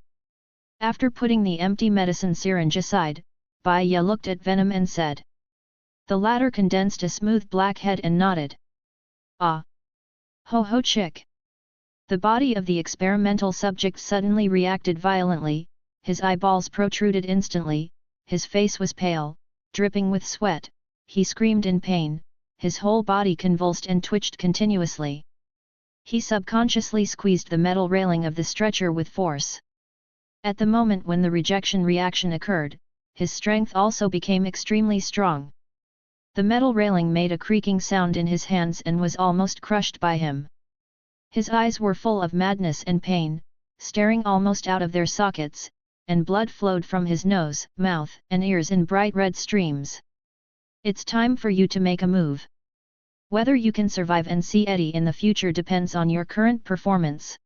After putting the empty medicine syringe aside, Bai Ye looked at Venom and said. The latter condensed a smooth black head and nodded. Ah! Ho ho chick! The body of the experimental subject suddenly reacted violently, his eyeballs protruded instantly, his face was pale, dripping with sweat, he screamed in pain, his whole body convulsed and twitched continuously. He subconsciously squeezed the metal railing of the stretcher with force. At the moment when the rejection reaction occurred, his strength also became extremely strong. The metal railing made a creaking sound in his hands and was almost crushed by him. His eyes were full of madness and pain, staring almost out of their sockets, and blood flowed from his nose, mouth, and ears in bright red streams. It's time for you to make a move. Whether you can survive and see Eddie in the future depends on your current performance.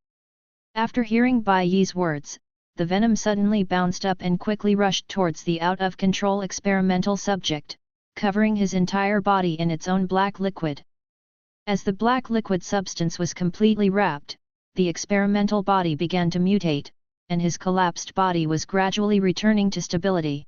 After hearing Bai Ye's words, the venom suddenly bounced up and quickly rushed towards the out-of-control experimental subject, covering his entire body in its own black liquid. As the black liquid substance was completely wrapped, the experimental body began to mutate, and his collapsed body was gradually returning to stability.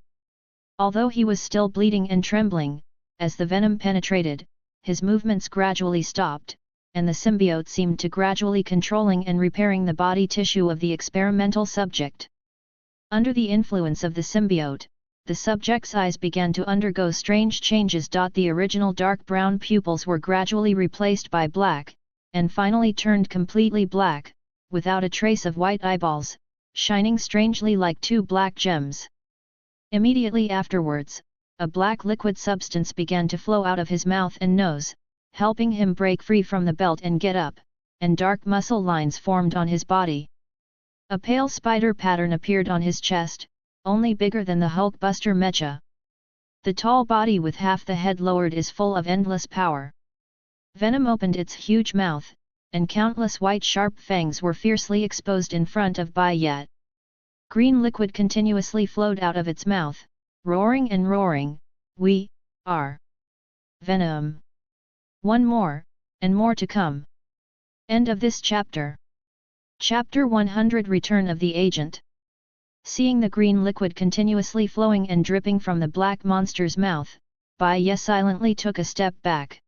Although he was still bleeding and trembling, as the venom penetrated, his movements gradually stopped, and the symbiote seemed to gradually controlling and repairing the body tissue of the experimental subject. Under the influence of the symbiote, the subject's eyes began to undergo strange changes. The original dark brown pupils were gradually replaced by black, and finally turned completely black, without a trace of white eyeballs, shining strangely like two black gems. Immediately afterwards, a black liquid substance began to flow out of his mouth and nose, helping him break free from the belt and get up, and dark muscle lines formed on his body. A pale spider pattern appeared on his chest, only bigger than the Hulkbuster mecha. The tall body with half the head lowered is full of endless power. Venom opened its huge mouth, and countless white sharp fangs were fiercely exposed in front of Bai Ye. Green liquid continuously flowed out of its mouth, roaring and roaring, "We are Venom! One more, and more to come." End of this chapter. Chapter 100 Return of the Agent. Seeing the green liquid continuously flowing and dripping from the black monster's mouth, Bai Ye silently took a step back.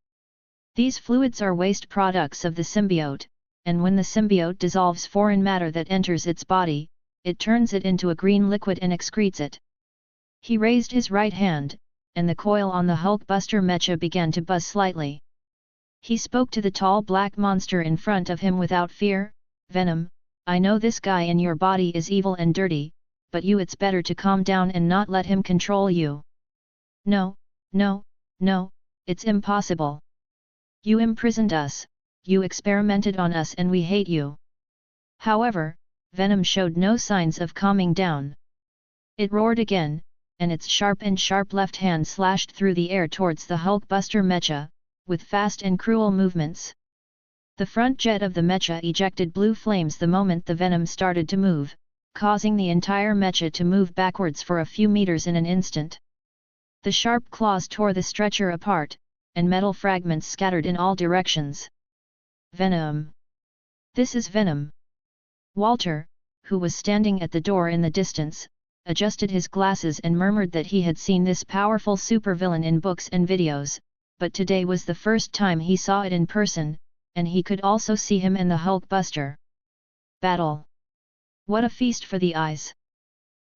These fluids are waste products of the symbiote, and when the symbiote dissolves foreign matter that enters its body, it turns it into a green liquid and excretes it. He raised his right hand, and the coil on the Hulkbuster mecha began to buzz slightly. He spoke to the tall black monster in front of him without fear. "Venom, I know this guy in your body is evil and dirty, but it's better to calm down and not let him control you." "No, no, no, it's impossible. You imprisoned us, you experimented on us and we hate you." However, Venom showed no signs of calming down. It roared again, and its sharp left hand slashed through the air towards the Hulkbuster mecha, with fast and cruel movements. The front jet of the mecha ejected blue flames the moment the venom started to move, causing the entire mecha to move backwards for a few meters in an instant. The sharp claws tore the stretcher apart, and metal fragments scattered in all directions. "Venom! This is Venom!" Walter, who was standing at the door in the distance, adjusted his glasses and murmured that he had seen this powerful supervillain in books and videos, but today was the first time he saw it in person, and he could also see him in the Hulkbuster. Battle! What a feast for the eyes!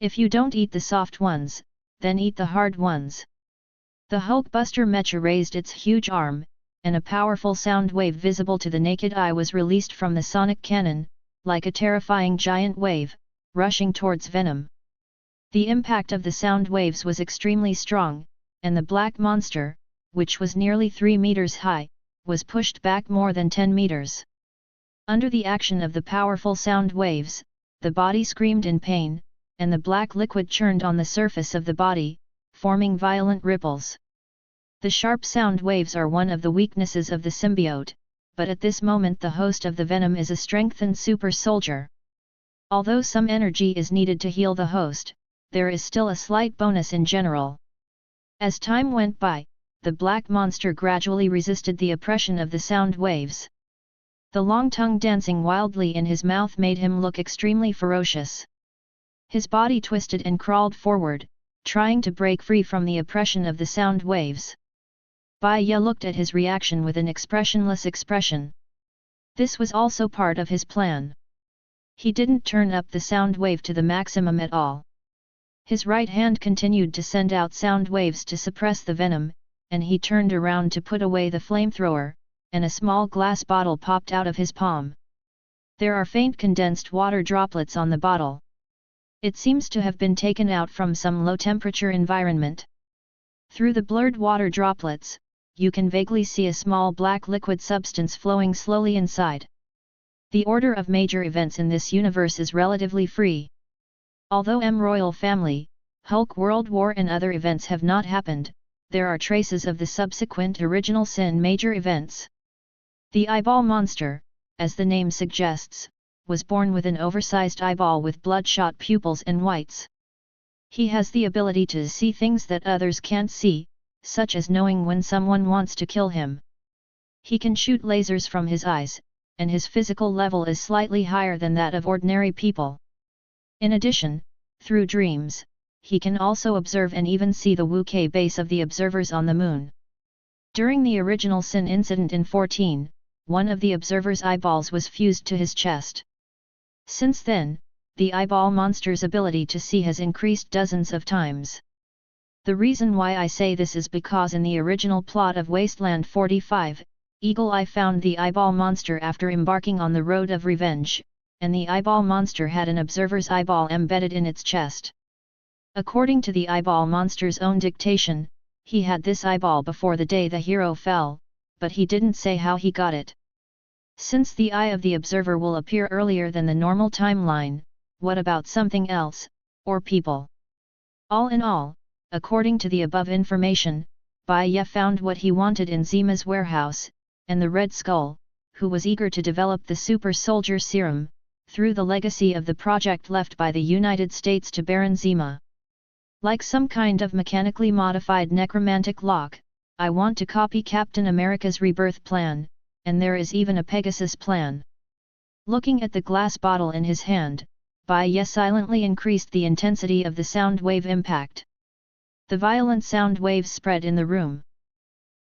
If you don't eat the soft ones, then eat the hard ones. The Hulkbuster mecha raised its huge arm, and a powerful sound wave visible to the naked eye was released from the sonic cannon, like a terrifying giant wave, rushing towards Venom. The impact of the sound waves was extremely strong, and the black monster, which was nearly 3 meters high, was pushed back more than 10 meters. Under the action of the powerful sound waves, the body screamed in pain, and the black liquid churned on the surface of the body, forming violent ripples. The sharp sound waves are one of the weaknesses of the symbiote, but at this moment the host of the venom is a strengthened super soldier. Although some energy is needed to heal the host, there is still a slight bonus in general. As time went by, the black monster gradually resisted the oppression of the sound waves. The long tongue dancing wildly in his mouth made him look extremely ferocious. His body twisted and crawled forward, trying to break free from the oppression of the sound waves. Bai Ye looked at his reaction with an expressionless expression. This was also part of his plan. He didn't turn up the sound wave to the maximum at all. His right hand continued to send out sound waves to suppress the venom, and he turned around to put away the flamethrower, and a small glass bottle popped out of his palm. There are faint condensed water droplets on the bottle. It seems to have been taken out from some low-temperature environment. Through the blurred water droplets, you can vaguely see a small black liquid substance flowing slowly inside. The order of major events in this universe is relatively free. Although Royal Family, Hulk World War and other events have not happened, there are traces of the subsequent original sin major events. The eyeball monster, as the name suggests, was born with an oversized eyeball with bloodshot pupils and whites. He has the ability to see things that others can't see, such as knowing when someone wants to kill him. He can shoot lasers from his eyes, and his physical level is slightly higher than that of ordinary people. In addition, through dreams, he can also observe and even see the Wu-K base of the observers on the moon. During the original Sin incident in 14, one of the observer's eyeballs was fused to his chest. Since then, the eyeball monster's ability to see has increased dozens of times. The reason why I say this is because in the original plot of Wasteland 45, Eagle Eye found the eyeball monster after embarking on the road of revenge, and the eyeball monster had an observer's eyeball embedded in its chest. According to the eyeball monster's own dictation, he had this eyeball before the day the hero fell, but he didn't say how he got it. Since the eye of the observer will appear earlier than the normal timeline, what about something else, or people? All in all, according to the above information, Bai Ye found what he wanted in Zima's warehouse, and the Red Skull, who was eager to develop the super soldier serum, through the legacy of the project left by the United States to Baron Zima. Like some kind of mechanically modified necromantic lock, I want to copy Captain America's rebirth plan, and there is even a Pegasus plan. Looking at the glass bottle in his hand, Bai Ye silently increased the intensity of the sound wave impact. The violent sound waves spread in the room.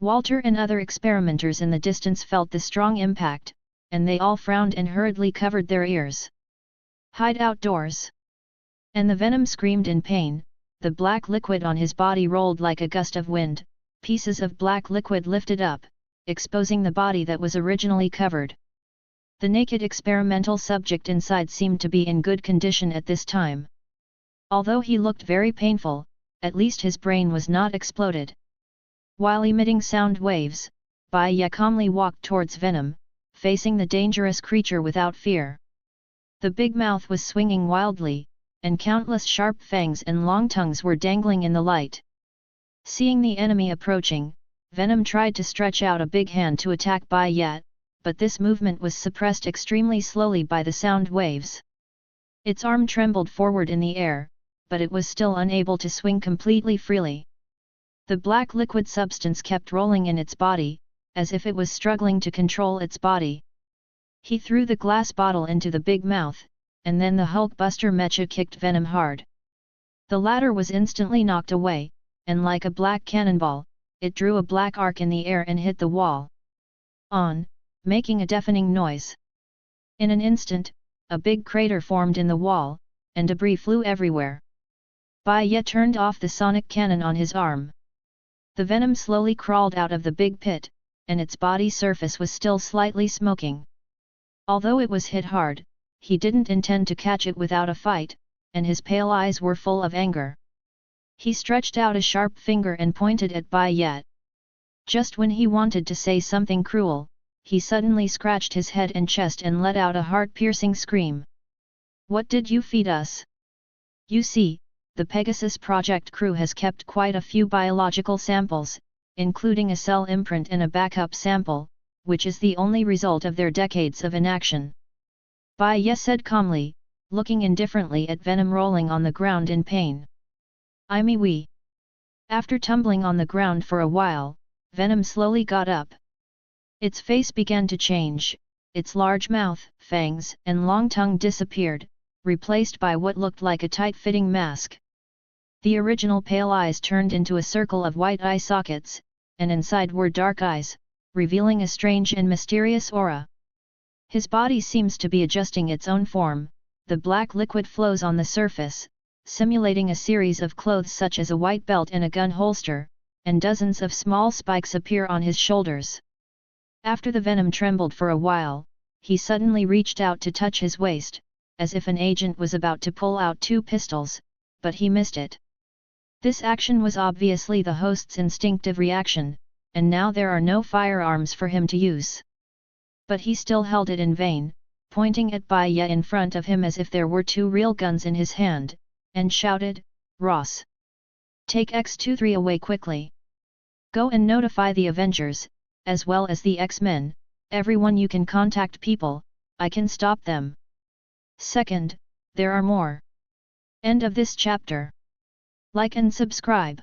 Walter and other experimenters in the distance felt the strong impact, and they all frowned and hurriedly covered their ears. Hide outdoors! And the venom screamed in pain. The black liquid on his body rolled like a gust of wind, pieces of black liquid lifted up, exposing the body that was originally covered. The naked experimental subject inside seemed to be in good condition at this time. Although he looked very painful, at least his brain was not exploded. While emitting sound waves, Bai Ye calmly walked towards Venom, facing the dangerous creature without fear. The big mouth was swinging wildly, and countless sharp fangs and long tongues were dangling in the light. Seeing the enemy approaching, Venom tried to stretch out a big hand to attack Bai Ye, but this movement was suppressed extremely slowly by the sound waves. Its arm trembled forward in the air, but it was still unable to swing completely freely. The black liquid substance kept rolling in its body, as if it was struggling to control its body. He threw the glass bottle into the big mouth, and then the Hulkbuster mecha kicked Venom hard. The latter was instantly knocked away, and like a black cannonball, it drew a black arc in the air and hit the wall, making a deafening noise. In an instant, a big crater formed in the wall, and debris flew everywhere. Bai Ye turned off the sonic cannon on his arm. The venom slowly crawled out of the big pit, and its body surface was still slightly smoking. Although it was hit hard, he didn't intend to catch it without a fight, and his pale eyes were full of anger. He stretched out a sharp finger and pointed at Bai Ye. Just when he wanted to say something cruel, he suddenly scratched his head and chest and let out a heart-piercing scream. "What did you feed us?" You see, the Pegasus project crew has kept quite a few biological samples, including a cell imprint and a backup sample, which is the only result of their decades of inaction. Bai Ye said calmly, looking indifferently at Venom rolling on the ground in pain. "I me we." After tumbling on the ground for a while, Venom slowly got up. Its face began to change, its large mouth, fangs, and long tongue disappeared, replaced by what looked like a tight-fitting mask. The original pale eyes turned into a circle of white eye sockets, and inside were dark eyes, revealing a strange and mysterious aura. His body seems to be adjusting its own form, the black liquid flows on the surface, simulating a series of clothes such as a white belt and a gun holster, and dozens of small spikes appear on his shoulders. After the venom trembled for a while, he suddenly reached out to touch his waist, as if an agent was about to pull out 2 pistols, but he missed it. This action was obviously the host's instinctive reaction, and now there are no firearms for him to use. But he still held it in vain, pointing at Bai Ye in front of him as if there were 2 real guns in his hand, and shouted, "Ross! Take X-23 away quickly! Go and notify the Avengers, as well as the X-Men, everyone you can contact people, I can stop them." Second, there are more. End of this chapter. Like and subscribe.